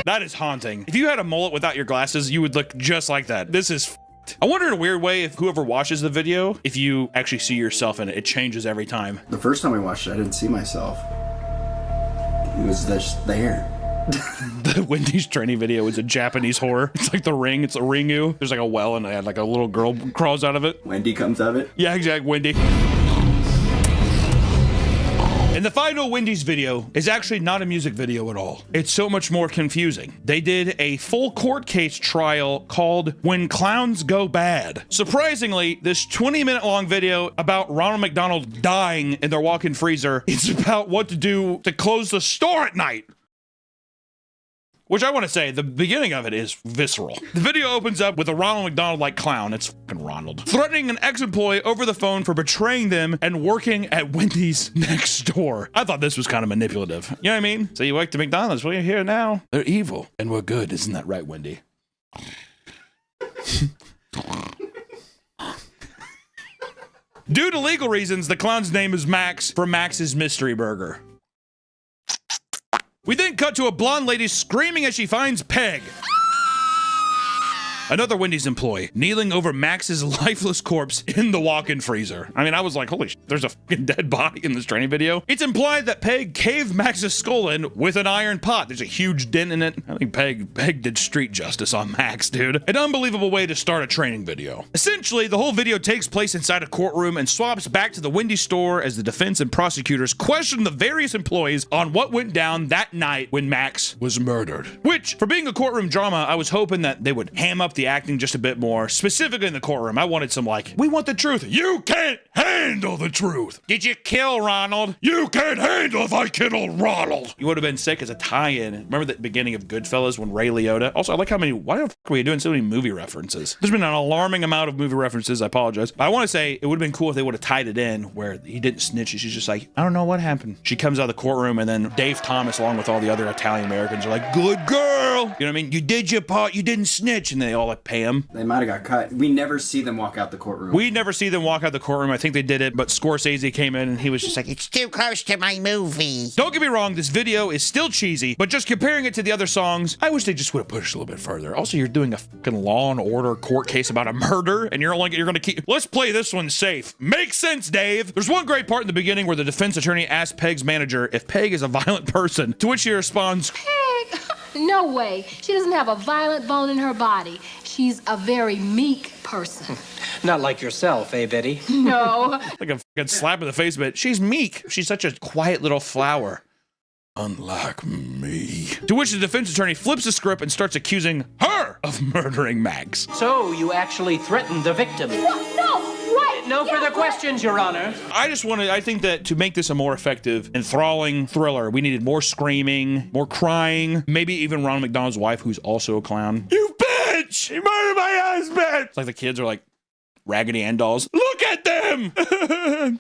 [SPEAKER 1] That is haunting. If you had a mullet without your glasses, you would look just like that. This is I wonder in a weird way if whoever watches the video, if you actually see yourself in it, it changes every time.
[SPEAKER 3] The first time I watched it, I didn't see myself. It was just there.
[SPEAKER 1] The Wendy's training video is a Japanese horror. It's like The Ring. It's a Ringu. There's like a well and like a little girl crawls out of it.
[SPEAKER 3] Wendy comes out of it?
[SPEAKER 1] Yeah, exactly. Wendy. And the final Wendy's video is actually not a music video at all. It's so much more confusing. They did a full court case trial called When Clowns Go Bad. Surprisingly, this 20-minute long video about Ronald McDonald dying in their walk-in freezer is about what to do to close the store at night. Which I want to say, the beginning of it is visceral. The video opens up with a Ronald McDonald-like clown, it's fucking Ronald, threatening an ex-employee over the phone for betraying them and working at Wendy's next door. I thought this was kind of manipulative. You know what I mean? So you worked at McDonald's, well, you're here now. They're evil, and we're good. Isn't that right, Wendy? Due to legal reasons, the clown's name is Max for Max's Mystery Burger. We then cut to a blonde lady screaming as she finds Peg, another Wendy's employee, kneeling over Max's lifeless corpse in the walk-in freezer. I mean, I was like, holy shit, there's a fucking dead body in this training video. It's implied that Peg caved Max's skull in with an iron pot. There's a huge dent in it. I think Peg did street justice on Max, dude. An unbelievable way to start a training video. Essentially, the whole video takes place inside a courtroom and swaps back to the Wendy's store as the defense and prosecutors question the various employees on what went down that night when Max was murdered. Which, for being a courtroom drama, I was hoping that they would ham up the acting just a bit more, specifically in the courtroom. I wanted some like, we want the truth. You can't handle the truth. Did you kill Ronald? You can't handle if I killed Ronald. You would have been sick as a tie-in. Remember the beginning of Goodfellas when Ray Liotta? Also, I like how many, why the fuck were you doing so many movie references? There's been an alarming amount of movie references. I apologize. But I want to say it would have been cool if they would have tied it in where he didn't snitch and she's just like, I don't know what happened. She comes out of the courtroom and then Dave Thomas, along with all the other Italian Americans, are like, good girl. You know what I mean? You did your part. You didn't snitch. And they all like pay him.
[SPEAKER 3] They might have got cut. We never see them walk out the courtroom.
[SPEAKER 1] We never see them walk out the courtroom. I think they did it, but Scorsese came in and he was just like, it's too close to my movie. Don't get me wrong, this video is still cheesy, but just comparing it to the other songs, I wish they just would have pushed a little bit further. Also, you're doing a fucking Law and Order court case about a murder, and you're gonna keep, let's play this one safe. Makes sense, Dave. There's one great part in the beginning where the defense attorney asks Peg's manager if Peg is a violent person, to which he responds,
[SPEAKER 5] Peg? No way. She doesn't have a violent bone in her body. She's a very meek person.
[SPEAKER 23] Not like yourself, eh, Betty?
[SPEAKER 5] No.
[SPEAKER 1] like a fucking slap in the face, but she's meek. She's such a quiet little flower. Unlike me. To which the defense attorney flips the script and starts accusing her of murdering Max.
[SPEAKER 23] So you actually threatened the victim? No further questions, Your Honor.
[SPEAKER 1] I think that to make this a more effective, enthralling thriller, we needed more screaming, more crying, maybe even Ronald McDonald's wife, who's also a clown. You bitch! You murdered my husband! It's like the kids are like Raggedy Ann dolls. Look at them!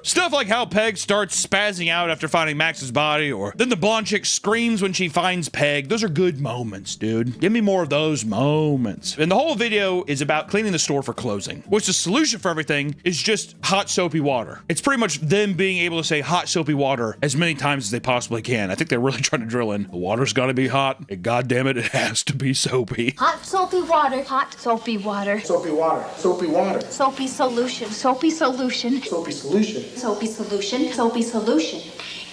[SPEAKER 1] Stuff like how Peg starts spazzing out after finding Max's body, or then the blonde chick screams when she finds Peg. Those are good moments, dude. Give me more of those moments. And the whole video is about cleaning the store for closing, which the solution for everything is just hot soapy water. It's pretty much them being able to say hot soapy water as many times as they possibly can. I think they're really trying to drill in. The water's gotta be hot, and goddammit, it has to be soapy.
[SPEAKER 5] Hot soapy water. Hot soapy water.
[SPEAKER 13] Soapy water. Soapy water.
[SPEAKER 5] Soapy solution. Soapy solution.
[SPEAKER 13] Soapy solution.
[SPEAKER 5] Soapy solution. Soapy solution.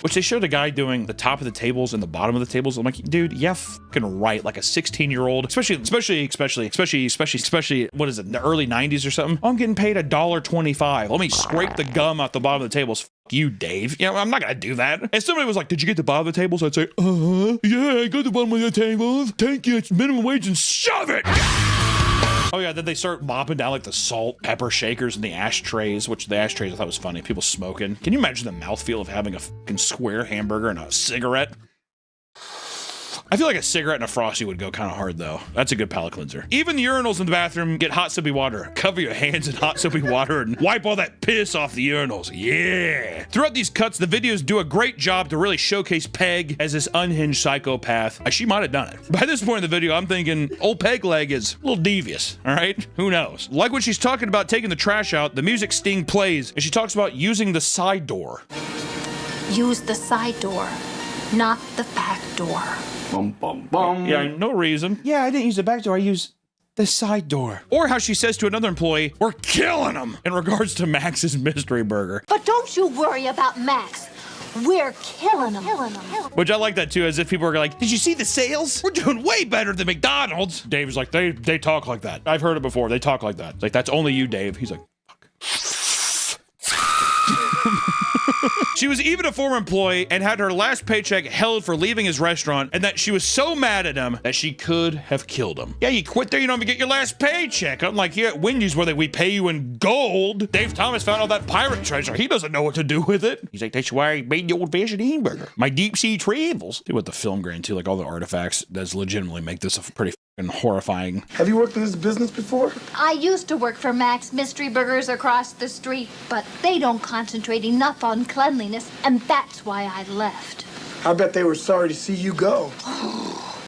[SPEAKER 1] Which they showed a guy doing the top of the tables and the bottom of the tables. I'm like, dude, yeah, fucking right. Like a 16-year-old, especially, what is it, in the early 90s or something? I'm getting paid $1.25. Let me scrape the gum out the bottom of the tables. Fuck you, Dave. You know, I'm not gonna do that. If somebody was like, did you get the bottom of the tables? I'd say, yeah, I got the bottom of the tables. Take it, it's minimum wage and shove it. Oh yeah, then they start mopping down like the salt, pepper shakers and the ashtrays, which the ashtrays I thought was funny. People smoking. Can you imagine the mouthfeel of having a fucking square hamburger and a cigarette? I feel like a cigarette and a Frosty would go kind of hard though. That's a good palate cleanser. Even the urinals in the bathroom get hot soapy water. Cover your hands in hot soapy water and wipe all that piss off the urinals. Yeah. Throughout these cuts, the videos do a great job to really showcase Peg as this unhinged psychopath. She might have done it. By this point in the video, I'm thinking old Peg Leg is a little devious, all right? Who knows? Like when she's talking about taking the trash out, the music sting plays and she talks about using the side door.
[SPEAKER 5] Use the side door, not the back door.
[SPEAKER 3] Bum, bum, bum.
[SPEAKER 1] Yeah, no reason. Yeah, I didn't use the back door. I used the side door. Or how she says to another employee, we're killing him, in regards to Max's mystery burger.
[SPEAKER 5] But don't you worry about Max. We're killing him.
[SPEAKER 1] Which I like that too, as if people are like, did you see the sales? We're doing way better than McDonald's. Dave's like, they talk like that. I've heard it before. They talk like that. It's like, that's only you, Dave. He's like, she was even a former employee and had her last paycheck held for leaving his restaurant, and that she was so mad at him that she could have killed him. Yeah, you quit there, you don't even get your last paycheck. Unlike here at Wendy's where we pay you in gold. Dave Thomas found all that pirate treasure. He doesn't know what to do with it. He's like, that's why I made the old-fashioned hamburger. My deep sea travels. Do with the film grain too, like all the artifacts does legitimately make this a pretty horrifying.
[SPEAKER 6] Have you worked in this business before?
[SPEAKER 5] I used to work for Max Mystery Burgers across the street, but they don't concentrate enough on cleanliness, and that's why I left.
[SPEAKER 6] I bet they were sorry to see you go.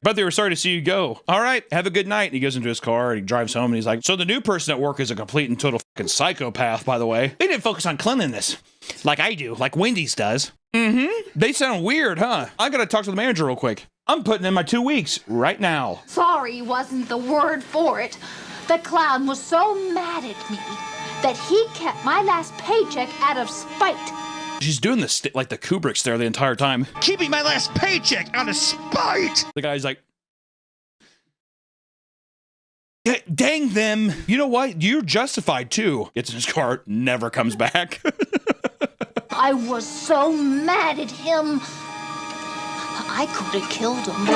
[SPEAKER 1] But they were sorry to see you go. All right, have a good night. And he goes into his car and he drives home and he's like, so the new person at work is a complete and total fucking psychopath, by the way. They didn't focus on cleanliness like I do, like Wendy's does. They sound weird, huh? I gotta talk to the manager real quick. I'm putting in my 2 weeks right now.
[SPEAKER 5] Sorry wasn't the word for it. The clown was so mad at me that he kept my last paycheck out of spite.
[SPEAKER 1] She's doing this like the Kubricks there the entire time. Keeping my last paycheck out of spite. The guy's like, yeah, dang them. You know what? You're justified too. Gets in his car, never comes back.
[SPEAKER 5] I was so mad at him. I could have killed him.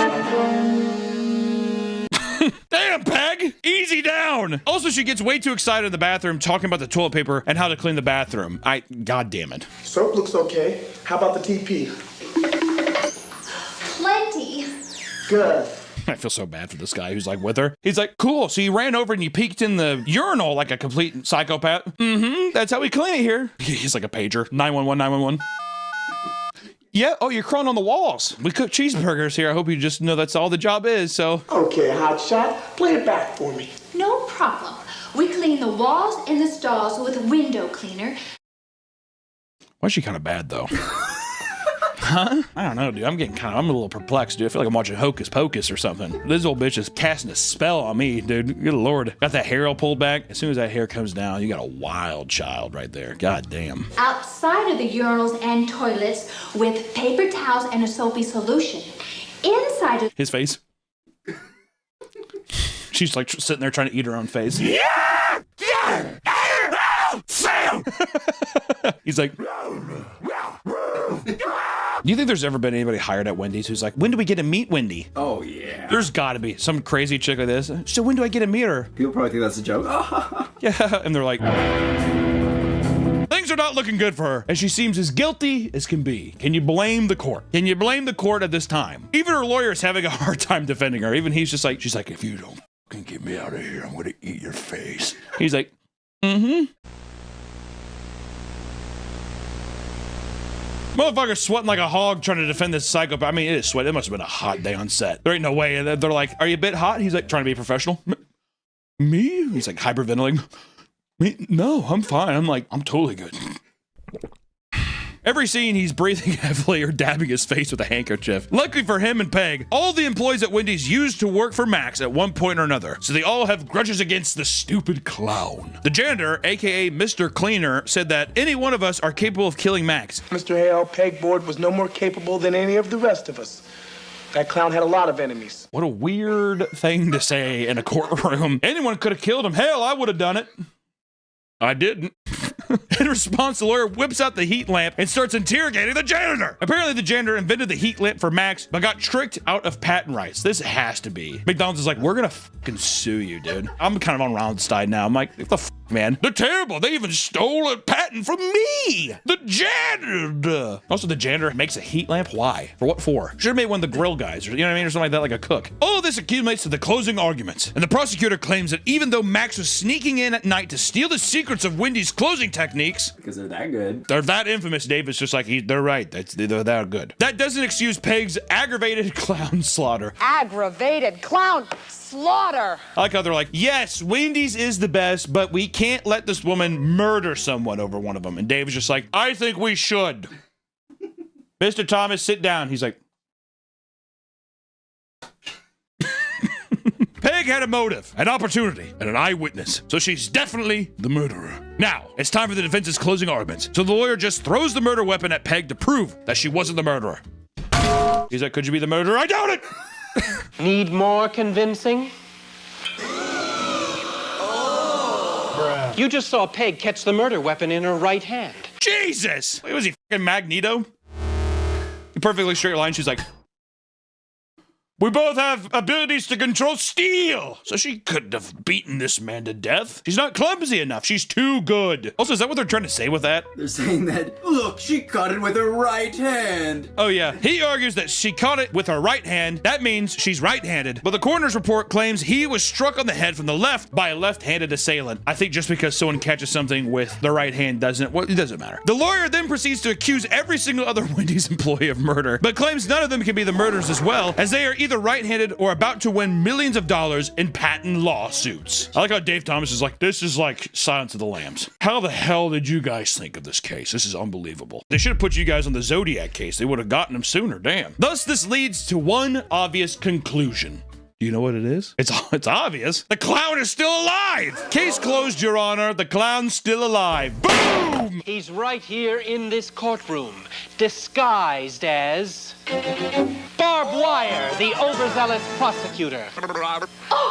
[SPEAKER 1] Damn, Peg! Easy down! Also, she gets way too excited in the bathroom talking about the toilet paper and how to clean the bathroom. God damn it.
[SPEAKER 6] Soap looks okay. How about the TP?
[SPEAKER 5] Plenty.
[SPEAKER 6] Good.
[SPEAKER 1] I feel so bad for this guy who's like with her. He's like, cool, so you ran over and you peeked in the urinal like a complete psychopath. That's how we clean it here. He's like a pager. 911, 911. Yeah, oh, you're crawling on the walls. We cook cheeseburgers here. I hope you just know that's all the job is, so.
[SPEAKER 6] Okay, hotshot, play it back for me.
[SPEAKER 5] No problem. We clean the walls and the stalls with a window cleaner.
[SPEAKER 1] Why is she kind of bad, though? Huh? I don't know, dude. I'm a little perplexed, dude. I feel like I'm watching Hocus Pocus or something. This old bitch is casting a spell on me, dude. Good Lord. Got that hair all pulled back. As soon as that hair comes down, you got a wild child right there. God damn.
[SPEAKER 5] Outside of the urinals and toilets with paper towels and a soapy solution. Inside of
[SPEAKER 1] his face. She's like sitting there trying to eat her own face.
[SPEAKER 18] Yeah! Yeah! Sam!
[SPEAKER 1] He's like, do you think there's ever been anybody hired at Wendy's who's like, when do we get to meet Wendy?
[SPEAKER 3] Oh, yeah.
[SPEAKER 1] There's got to be some crazy chick like this. So when do I get to meet her?
[SPEAKER 3] People probably think that's a joke.
[SPEAKER 1] Yeah, and they're like, things are not looking good for her, and she seems as guilty as can be. Can you blame the court? Can you blame the court at this time? Even her lawyer is having a hard time defending her. Even he's just like, she's like, if you don't fucking get me out of here, I'm gonna eat your face. He's like, Motherfucker sweating like a hog trying to defend this psychopath. I mean, it is sweat. It must have been a hot day on set. There ain't no way. And they're like, are you a bit hot? He's like, trying to be professional. Me? He's like hyperventilating. Me? No, I'm fine. I'm like, I'm totally good. Every scene, he's breathing heavily or dabbing his face with a handkerchief. Luckily for him and Peg, all the employees at Wendy's used to work for Max at one point or another, so they all have grudges against the stupid clown. The janitor, aka Mr. Cleaner, said that any one of us are capable of killing Max.
[SPEAKER 6] Mr. Hale, Pegboard was no more capable than any of the rest of us. That clown had a lot of enemies.
[SPEAKER 1] What a weird thing to say in a courtroom. Anyone could have killed him. Hell, I would have done it. I didn't. In response, the lawyer whips out the heat lamp and starts interrogating the janitor. Apparently, the janitor invented the heat lamp for Max, but got tricked out of patent rights. This has to be. McDonald's is like, we're gonna fucking sue you, dude. I'm kind of on Ronald's side now. I'm like, what the f, man? They're terrible. They even stole a patent from me. The janitor. Also, the janitor makes a heat lamp. Why? For what for? Should have made one of the grill guys, or you know what I mean, or something like that, like a cook. All of this accumulates to the closing arguments, and the prosecutor claims that even though Max was sneaking in at night to steal the secrets of Wendy's closing techniques,
[SPEAKER 3] because they're that good.
[SPEAKER 1] They're that infamous. David's just like, they're right. They're that good. That doesn't excuse Peg's aggravated clown slaughter.
[SPEAKER 7] Aggravated clown slaughter.
[SPEAKER 1] I like how they're like, yes, Wendy's is the best, but we can't let this woman murder someone over one of them. And David's just like, I think we should. Mr. Thomas, sit down. He's like, Peg Peg had a motive, an opportunity, and an eyewitness, so she's definitely the murderer. Now, it's time for the defense's closing arguments. So the lawyer just throws the murder weapon at Peg to prove that she wasn't the murderer. He's like, could you be the murderer? I doubt it!
[SPEAKER 6] Need more convincing? You just saw Peg catch the murder weapon in her right hand.
[SPEAKER 1] Jesus! Wait, was he fucking Magneto? A perfectly straight line, she's like, we both have abilities to control steel, so she couldn't have beaten this man to death. She's not clumsy enough. She's too good. Also, is that what they're trying to say with that?
[SPEAKER 3] They're saying that, look, she caught it with her right hand.
[SPEAKER 1] Oh, yeah. He argues that she caught it with her right hand. That means she's right-handed. But the coroner's report claims he was struck on the head from the left by a left-handed assailant. I think just because someone catches something with the right hand doesn't, well, it doesn't matter. The lawyer then proceeds to accuse every single other Wendy's employee of murder, but claims none of them can be the murderers as well, as they are either right-handed or about to win millions of dollars in patent lawsuits. I like how Dave Thomas is like, this is like Silence of the Lambs. How the hell did you guys think of this case? This is unbelievable. They should have put you guys on the Zodiac case. They would have gotten him sooner, damn. Thus, this leads to one obvious conclusion. Do you know what it is? It's obvious. The clown is still alive! Case closed, Your Honor. The clown's still alive. Boom!
[SPEAKER 6] He's right here in this courtroom, disguised as Barbed Wire, the overzealous prosecutor.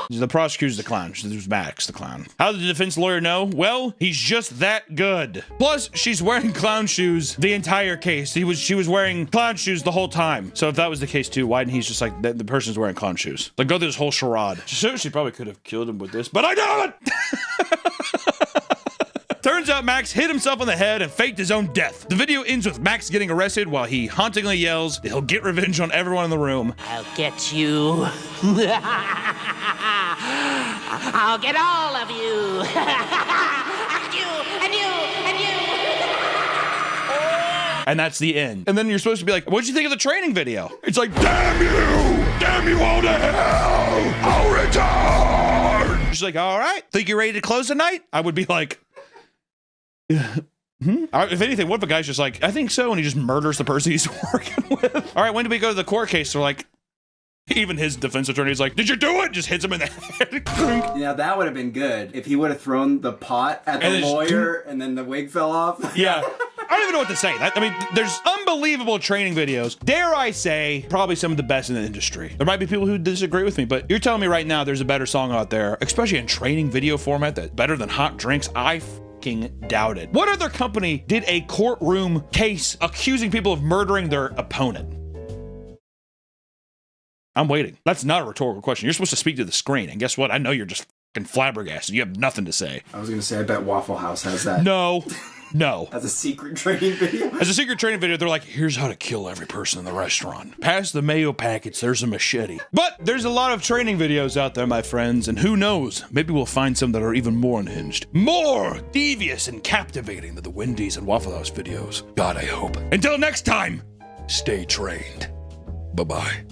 [SPEAKER 1] The prosecutor's the clown. There's Max, the clown. How did the defense lawyer know? Well, he's just that good. Plus, she's wearing clown shoes the entire case. She was wearing clown shoes the whole time. So if that was the case too, why didn't he just like, the person's wearing clown shoes? Like, go through this whole charade. She probably could have killed him with this, but I doubt it! Turns out Max hit himself on the head and faked his own death. The video ends with Max getting arrested while he hauntingly yells that he'll get revenge on everyone in the room.
[SPEAKER 9] I'll get you. I'll get all of you. And you, and you, and you.
[SPEAKER 1] And that's the end. And then you're supposed to be like, what'd you think of the training video? It's like, damn you all to hell, I'll return. She's like, all right, think you're ready to close the night? I would be like, if anything, what if a guy's just like, I think so, and he just murders the person he's working with? All right, when do we go to the court case? They're like, even his defense attorney is like, did you do it? Just hits him in the head.
[SPEAKER 3] Yeah, that would have been good if he would have thrown the pot at the lawyer and then the wig fell off.
[SPEAKER 1] Yeah. I don't even know what to say. I mean, there's unbelievable training videos. Dare I say, probably some of the best in the industry. There might be people who disagree with me, but you're telling me right now there's a better song out there, especially in training video format, that's better than Hot Drinks? I doubt it. What other company did a courtroom case accusing people of murdering their opponent? I'm waiting. That's not a rhetorical question. You're supposed to speak to the screen, and guess what? I know you're just fucking flabbergasted. You have nothing to say.
[SPEAKER 3] I was gonna say, I bet Waffle House has that.
[SPEAKER 1] No.
[SPEAKER 3] As a secret training video?
[SPEAKER 1] As a secret training video, they're like, here's how to kill every person in the restaurant. Pass the mayo packets, there's a machete. But there's a lot of training videos out there, my friends, and who knows, maybe we'll find some that are even more unhinged. More devious and captivating than the Wendy's and Waffle House videos. God, I hope. Until next time, stay trained. Bye-bye.